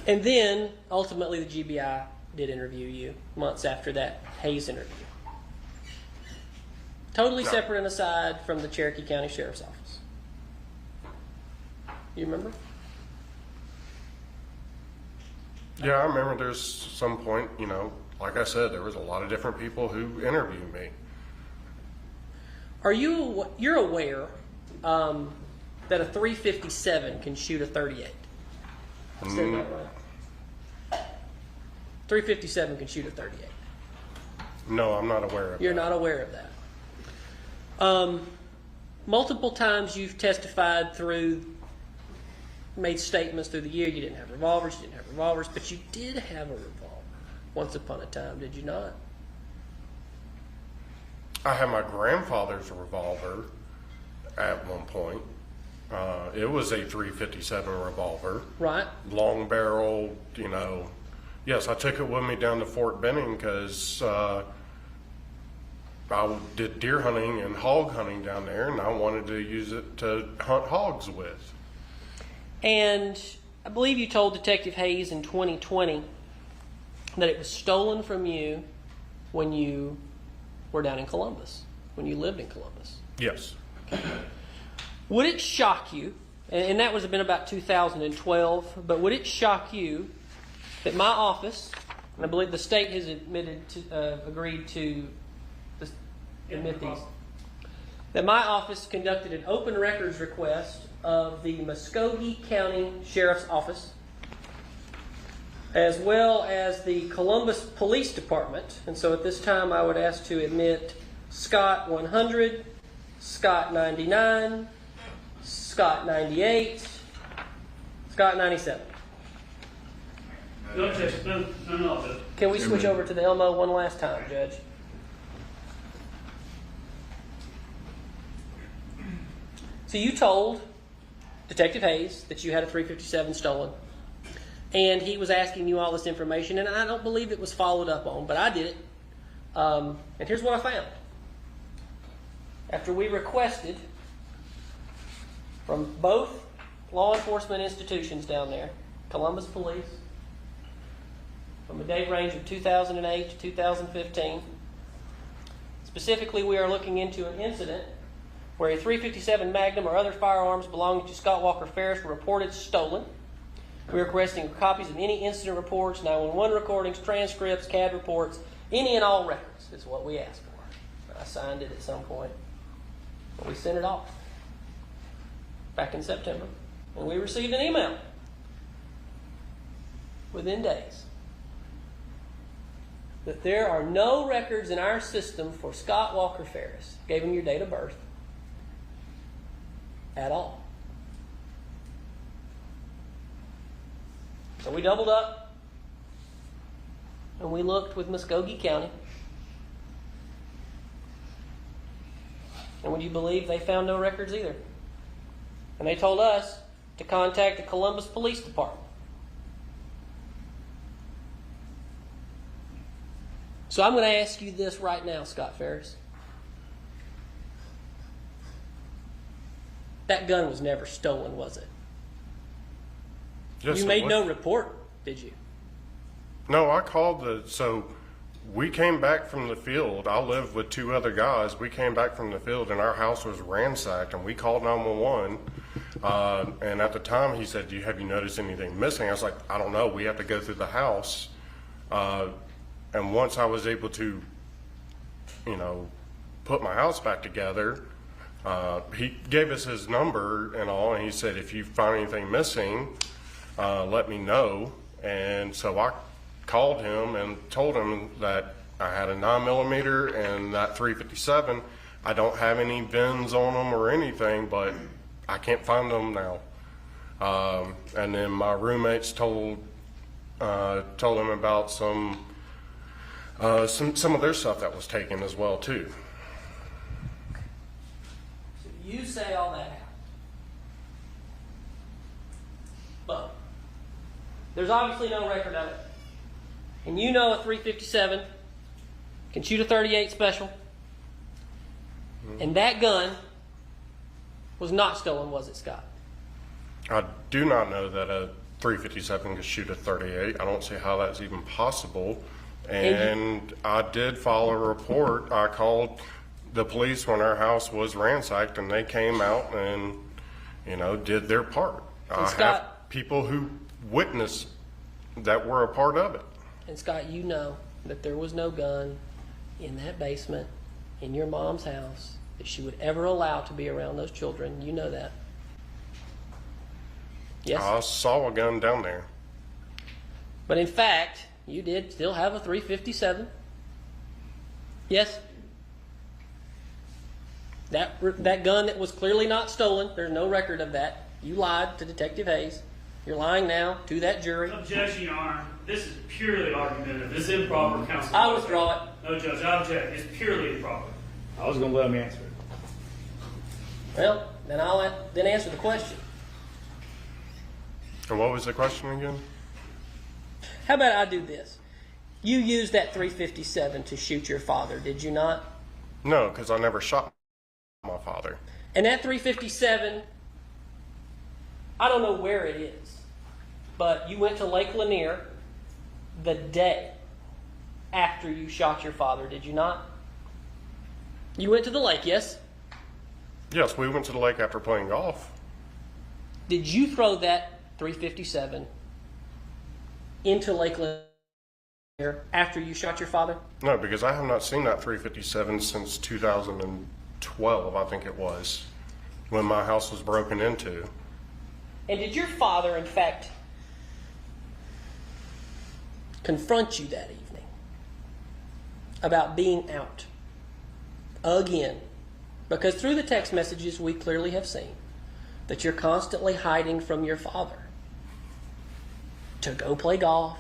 And then, ultimately, the GBI did interview you months after that Hayes interview. Totally separate and aside from the Cherokee County Sheriff's Office. You remember?
Yeah, I remember there's some point, like I said, there was a lot of different people who interviewed me.
You're aware that a 357 can shoot a 38? I said that right. 357 can shoot a 38.
No, I'm not aware of
You're
that.
not aware of that. Multiple times you've testified made statements through the year. You didn't have revolvers, but you did have a revolver once upon a time, did you not?
I had my grandfather's revolver at one point. It was a 357 revolver.
Right.
Long barrel, Yes, I took it with me down to Fort Benning because I did deer hunting and hog hunting down there, and I wanted to use it to hunt hogs with.
And I believe you told Detective Hayes in 2020 that it was stolen from you when you were down in Columbus, when you lived in Columbus.
Yes.
Would it shock you, and that would have been about 2012, but would it shock you that my office, and I believe the state has agreed to admit these, that my office conducted an open records request of the Muskogee County Sheriff's Office, as well as the Columbus Police Department. And so at this time I would ask to admit Scott 100, Scott 99, Scott 98, Scott 97.
No.
Can we switch over to the Elmo one last time, Judge? So you told Detective Hayes that you had a 357 stolen, and he was asking you all this information, and I don't believe it was followed up on, but I did it. And here's what I found. After we requested from both law enforcement institutions down there, Columbus Police, from a date range of 2008 to 2015, specifically we are looking into an incident where a 357 Magnum or other firearms belonging to Scott Walker Farris were reported stolen. We are requesting copies of any incident reports, 911 recordings, transcripts, CAD reports, any and all records is what we asked for. I signed it at some point, but we sent it off back in September, and we received an email within days that there are no records in our system for Scott Walker Farris. Gave him your date of birth at all. So we doubled up and we looked with Muskogee County. And would you believe they found no records either? And they told us to contact the Columbus Police Department. So I'm going to ask you this right now, Scott Farris. That gun was never stolen, was it?
Yes,
You
it
made
was.
no report, did you?
No, I called so we came back from the field. I lived with two other guys. We came back from the field and our house was ransacked, and we called 911. And at the time he said, have you noticed anything missing? I was like, I don't know. We have to go through the house. And once I was able to, put my house back together, he gave us his number and all, and he said, if you find anything missing, let me know. And so I called him and told him that I had a 9mm and that 357. I don't have any VINs on them or anything, but I can't find them now. And then my roommates told them about some of their stuff that was taken as well too.
So you say all that happened. But there's obviously no record of it. And you know a 357 can shoot a 38 special. And that gun was not stolen, was it, Scott?
I do not know that a 357 could shoot a 38. I don't see how that's even possible. And I did file a report. I called the police when our house was ransacked, and they came out and, did their part. I have people who witnessed that were a part of it.
And Scott, you know that there was no gun in that basement in your mom's house that she would ever allow to be around those children. You know that. Yes?
I saw a gun down there.
But in fact, you did still have a 357. Yes? That gun that was clearly not stolen, there's no record of that. You lied to Detective Hayes. You're lying now to that jury.
Objection, Your Honor. This is purely argumentative. This is improper, counsel.
I withdraw it.
No, Judge, I object. It's purely improper.
I was going to let him answer it.
Well, then I'll answer the question.
And what was the question again?
How about I do this? You used that 357 to shoot your father, did you not?
No, because I never shot my father.
And that 357, I don't know where it is, but you went to Lake Lanier the day after you shot your father, did you not? You went to the lake, yes?
Yes, we went to the lake after playing golf.
Did you throw that 357 into Lake Lanier after you shot your father?
No, because I have not seen that 357 since 2012, I think it was, when my house was broken into.
And did your father, in fact, confront you that evening about being out again? Because through the text messages, we clearly have seen that you're constantly hiding from your father to go play golf,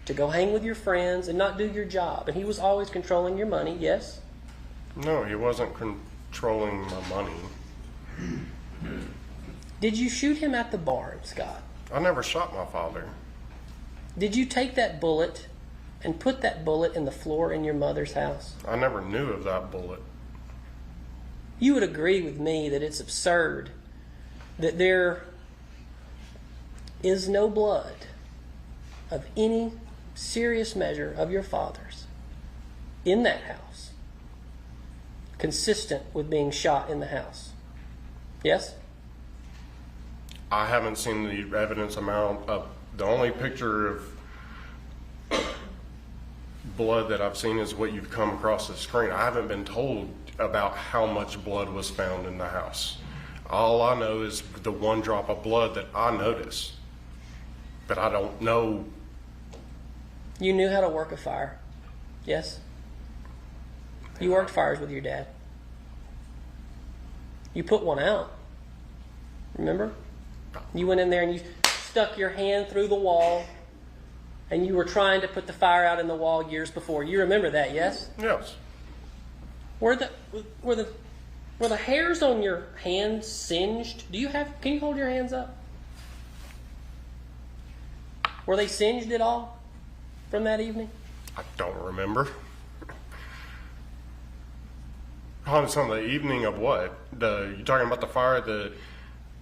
to go hang with your friends and not do your job. And he was always controlling your money, yes?
No, he wasn't controlling my money.
Did you shoot him at the barn, Scott?
I never shot my father.
Did you take that bullet and put that bullet in the floor in your mother's house?
I never knew of that bullet.
You would agree with me that it's absurd that there is no blood of any serious measure of your father's in that house consistent with being shot in the house. Yes?
I haven't seen the evidence amount of, the only picture of blood that I've seen is what you've come across the screen. I haven't been told about how much blood was found in the house. All I know is the one drop of blood that I noticed, but I don't know.
You knew how to work a fire. Yes? You worked fires with your dad. You put one out. Remember? You went in there and you stuck your hand through the wall and you were trying to put the fire out in the wall years before. You remember that, yes?
Yes.
Were the hairs on your hands singed? Can you hold your hands up? Were they singed at all from that evening?
I don't remember. On the evening of what? You talking about the fire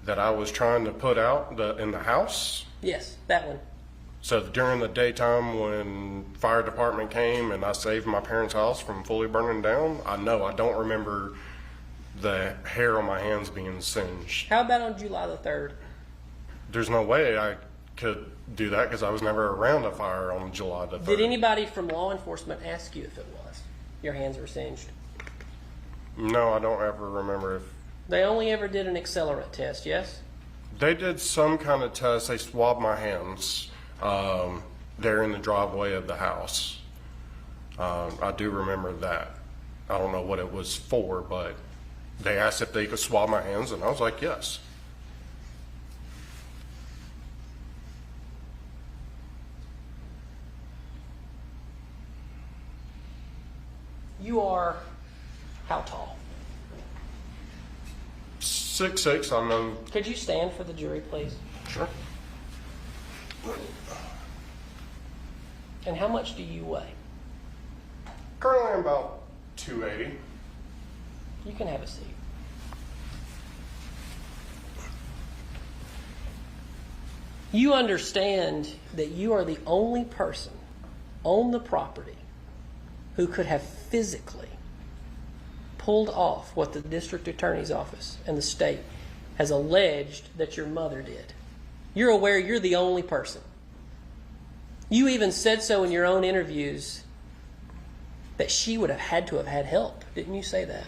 that I was trying to put out in the house?
Yes, that one.
So during the daytime when fire department came and I saved my parents' house from fully burning down, I don't remember the hair on my hands being singed.
How about on July the 3rd?
There's no way I could do that because I was never around a fire on July the 3rd.
Did anybody from law enforcement ask you if it was? Your hands were singed?
No, I don't ever remember if...
They only ever did an accelerant test, yes?
They did some kind of test. They swabbed my hands there in the driveway of the house. I do remember that. I don't know what it was for, but they asked if they could swab my hands, and I was like, yes.
You are how tall?
6'6", I know.
Could you stand for the jury, please?
Sure.
And how much do you weigh?
Currently I'm about 280.
You can have a seat. You understand that you are the only person on the property who could have physically pulled off what the district attorney's office and the state has alleged that your mother did. You're aware you're the only person. You even said so in your own interviews that she would have had to have had help. Didn't you say that?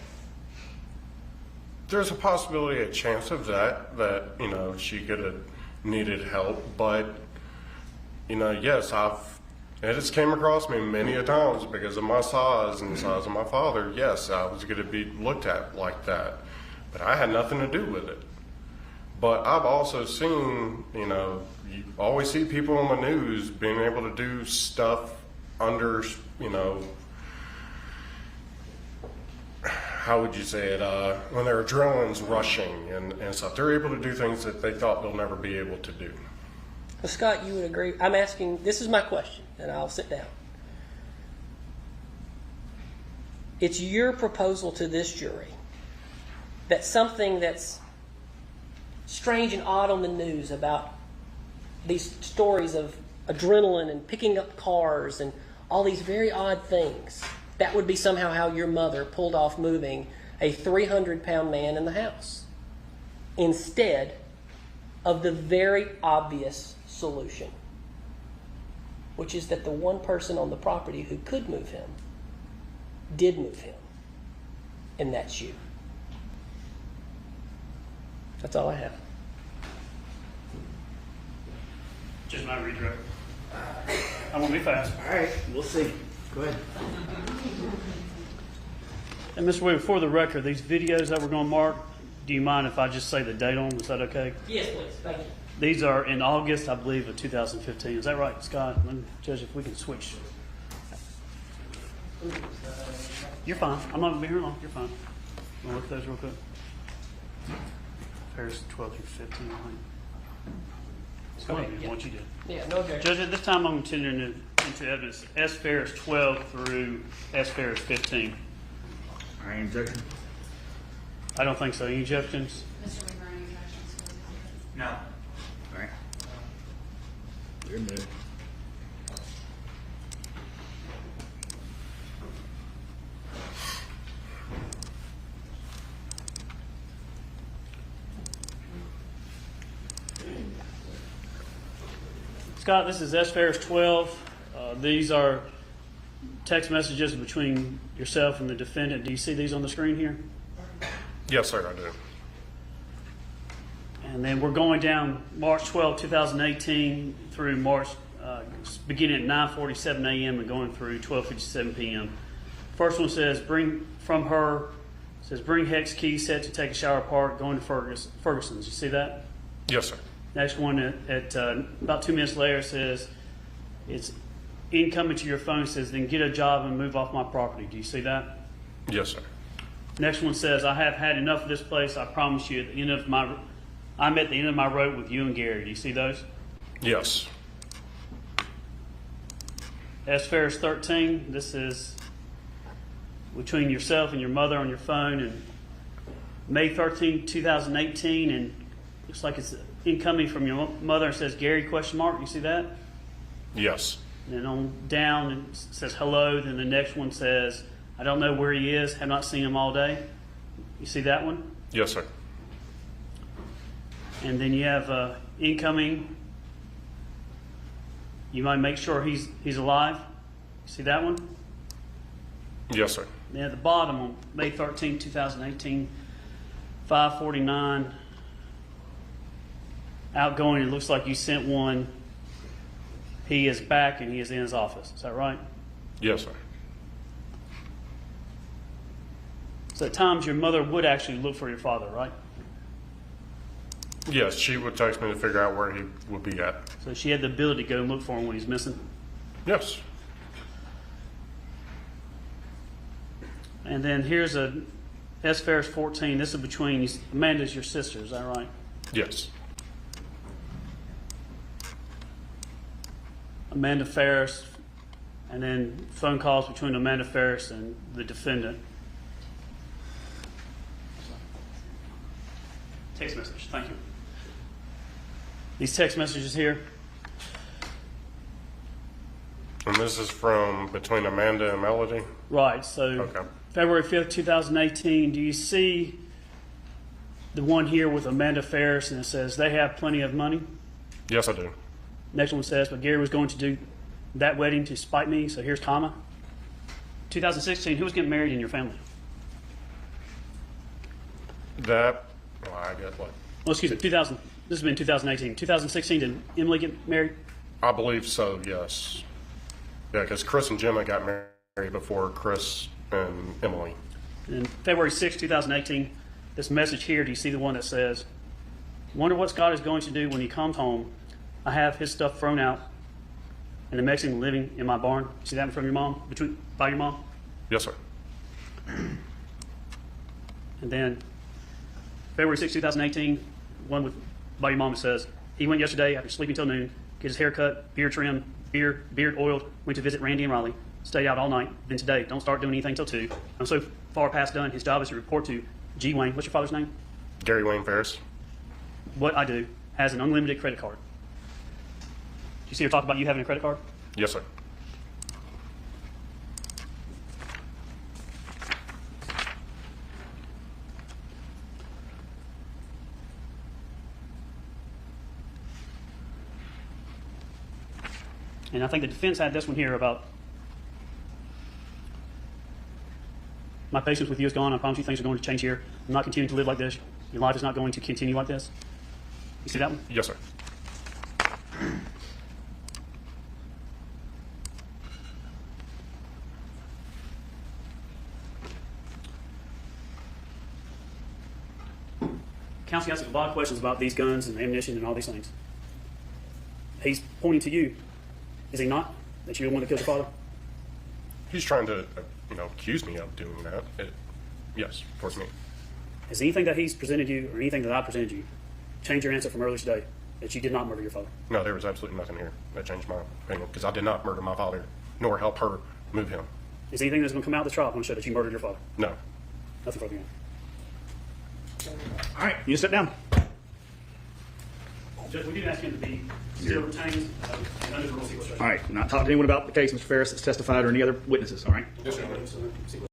There's a possibility, a chance of that, you know, she could have needed help, but, you know, yes, it has came across me many a times because of my size and the size of my father. Yes, I was going to be looked at like that, but I had nothing to do with it. But I've also seen, you know, you always see people on the news being able to do stuff under, you know, how would you say it, when their adrenaline's rushing and stuff. They're able to do things that they thought they'll never be able to do.
Well, Scott, you would agree. I'm asking, this is my question, and I'll sit down. It's your proposal to this jury that something that's strange and odd on the news about these stories of adrenaline and picking up cars and all these very odd things, that would be somehow how your mother pulled off moving a 300-pound man in the house instead of the very obvious solution, which is that the one person on the property who could move him did move him, and that's you. That's all I have.
Just my redirect. I'm gonna be fast.
All right, we'll see. Go ahead.
And Mr. Wade, for the record, these videos that we're gonna mark, do you mind if I just say the date on them? Is that okay?
Yes, please. Thank you.
These are in August, I believe, of 2015. Is that right, Scott? Let me judge if we can switch. You're fine. I'm not gonna be here long. You're fine. We'll look at those real quick. Paris 12 through 15. I think. Scott,
Okay,
what you did.
Yeah, no objection.
Judge, at this time, I'm continuing into evidence S. Ferris 12 through S. Ferris 15.
Any objection?
I don't think so. Any objections?
Mr. Weaver, any objections?
No. All right. You're good.
Scott, this is S. Ferris 12. These are text messages between yourself and the defendant. Do you see these on the screen here?
Yes, sir, I do.
And then we're going down March 12, 2018 through March, beginning at 9:47 a.m. and going through 12:57 p.m. First one says, bring hex key set to take a shower park, going to Ferguson's. You see that?
Yes, sir.
Next one at about 2 minutes later says, it's incoming to your phone, says, then get a job and move off my property. Do you see that?
Yes, sir.
Next one says, I have had enough of this place. I promise you, I'm at the end of my rope with you and Gary. Do you see those?
Yes.
S. Ferris 13, this is between yourself and your mother on your phone, and May 13, 2018, and looks like it's incoming from your mother and says Gary ? You see that?
Yes.
And then on down it says hello. Then the next one says, I don't know where he is. Have not seen him all day. You see that one?
Yes, sir.
And then you have incoming. You might make sure he's alive. You see that one?
Yes, sir.
Then at the bottom on May 13, 2018, 5:49. Outgoing, it looks like you sent one. He is back and he is in his office. Is that right?
Yes, sir.
So at times your mother would actually look for your father, right?
Yes, she would text me to figure out where he would be at.
So she had the ability to go and look for him when he's missing?
Yes.
And then here's a S. Ferris 14. This is between Amanda's your sister. Is that right?
Yes.
Amanda Ferris, and then phone calls between Amanda Ferris and the defendant. Text message. Thank you. These text messages here.
And this is from between Amanda and Melody?
Right. So
Okay.
February 5th, 2018. Do you see the one here with Amanda Ferris and it says they have plenty of money?
Yes, I do.
Next one says, but Gary was going to do that wedding to spite me. So here's comma. 2016. Who was getting married in your family?
That, well, I get what?
Well, excuse me. 2000. This has been 2018. 2016. Did Emily get married?
I believe so, yes. Yeah, because Chris and Gemma got married before Chris and Emily.
And February 6, 2018, this message here, do you see the one that says, wonder what Scott is going to do when he comes home. I have his stuff thrown out and the Mexican living in my barn. See that from your mom, by your mom?
Yes, sir.
And then February 6, 2018, one by your mom that says, he went yesterday after sleeping till noon, get his hair cut, beard trimmed, beard oiled, went to visit Randy and Riley, stayed out all night. Then today, don't start doing anything till 2. I'm so far past done. His job is to report to G. Wayne. What's your father's name?
Gary Wayne Ferris.
What I do has an unlimited credit card. Do you see her talk about you having a credit card?
Yes, sir.
And I think the defense had this one here about my patience with you is gone. I promise you things are going to change here. I'm not continuing to live like this. Your life is not going to continue like this. You see that one?
Yes, sir.
Counsel asks a lot of questions about these guns and ammunition and all these things. He's pointing to you. Is he not? That you're the one that killed your father?
He's trying to, accuse me of doing that. Yes, towards me.
Has anything that he's presented you or anything that I presented you changed your answer from earlier today that you did not murder your father?
No, there was absolutely nothing here that changed my opinion because I did not murder my father, nor help her move him.
Is anything that's going to come out of the trial going to show that you murdered your father?
No.
Nothing further.
All right, you sit down.
Judge, we did ask him to be still retained under the rules.
All right, not talk to anyone about the case, Mr. Ferris, that's testified, or any other witnesses, all right?
Yes, sir.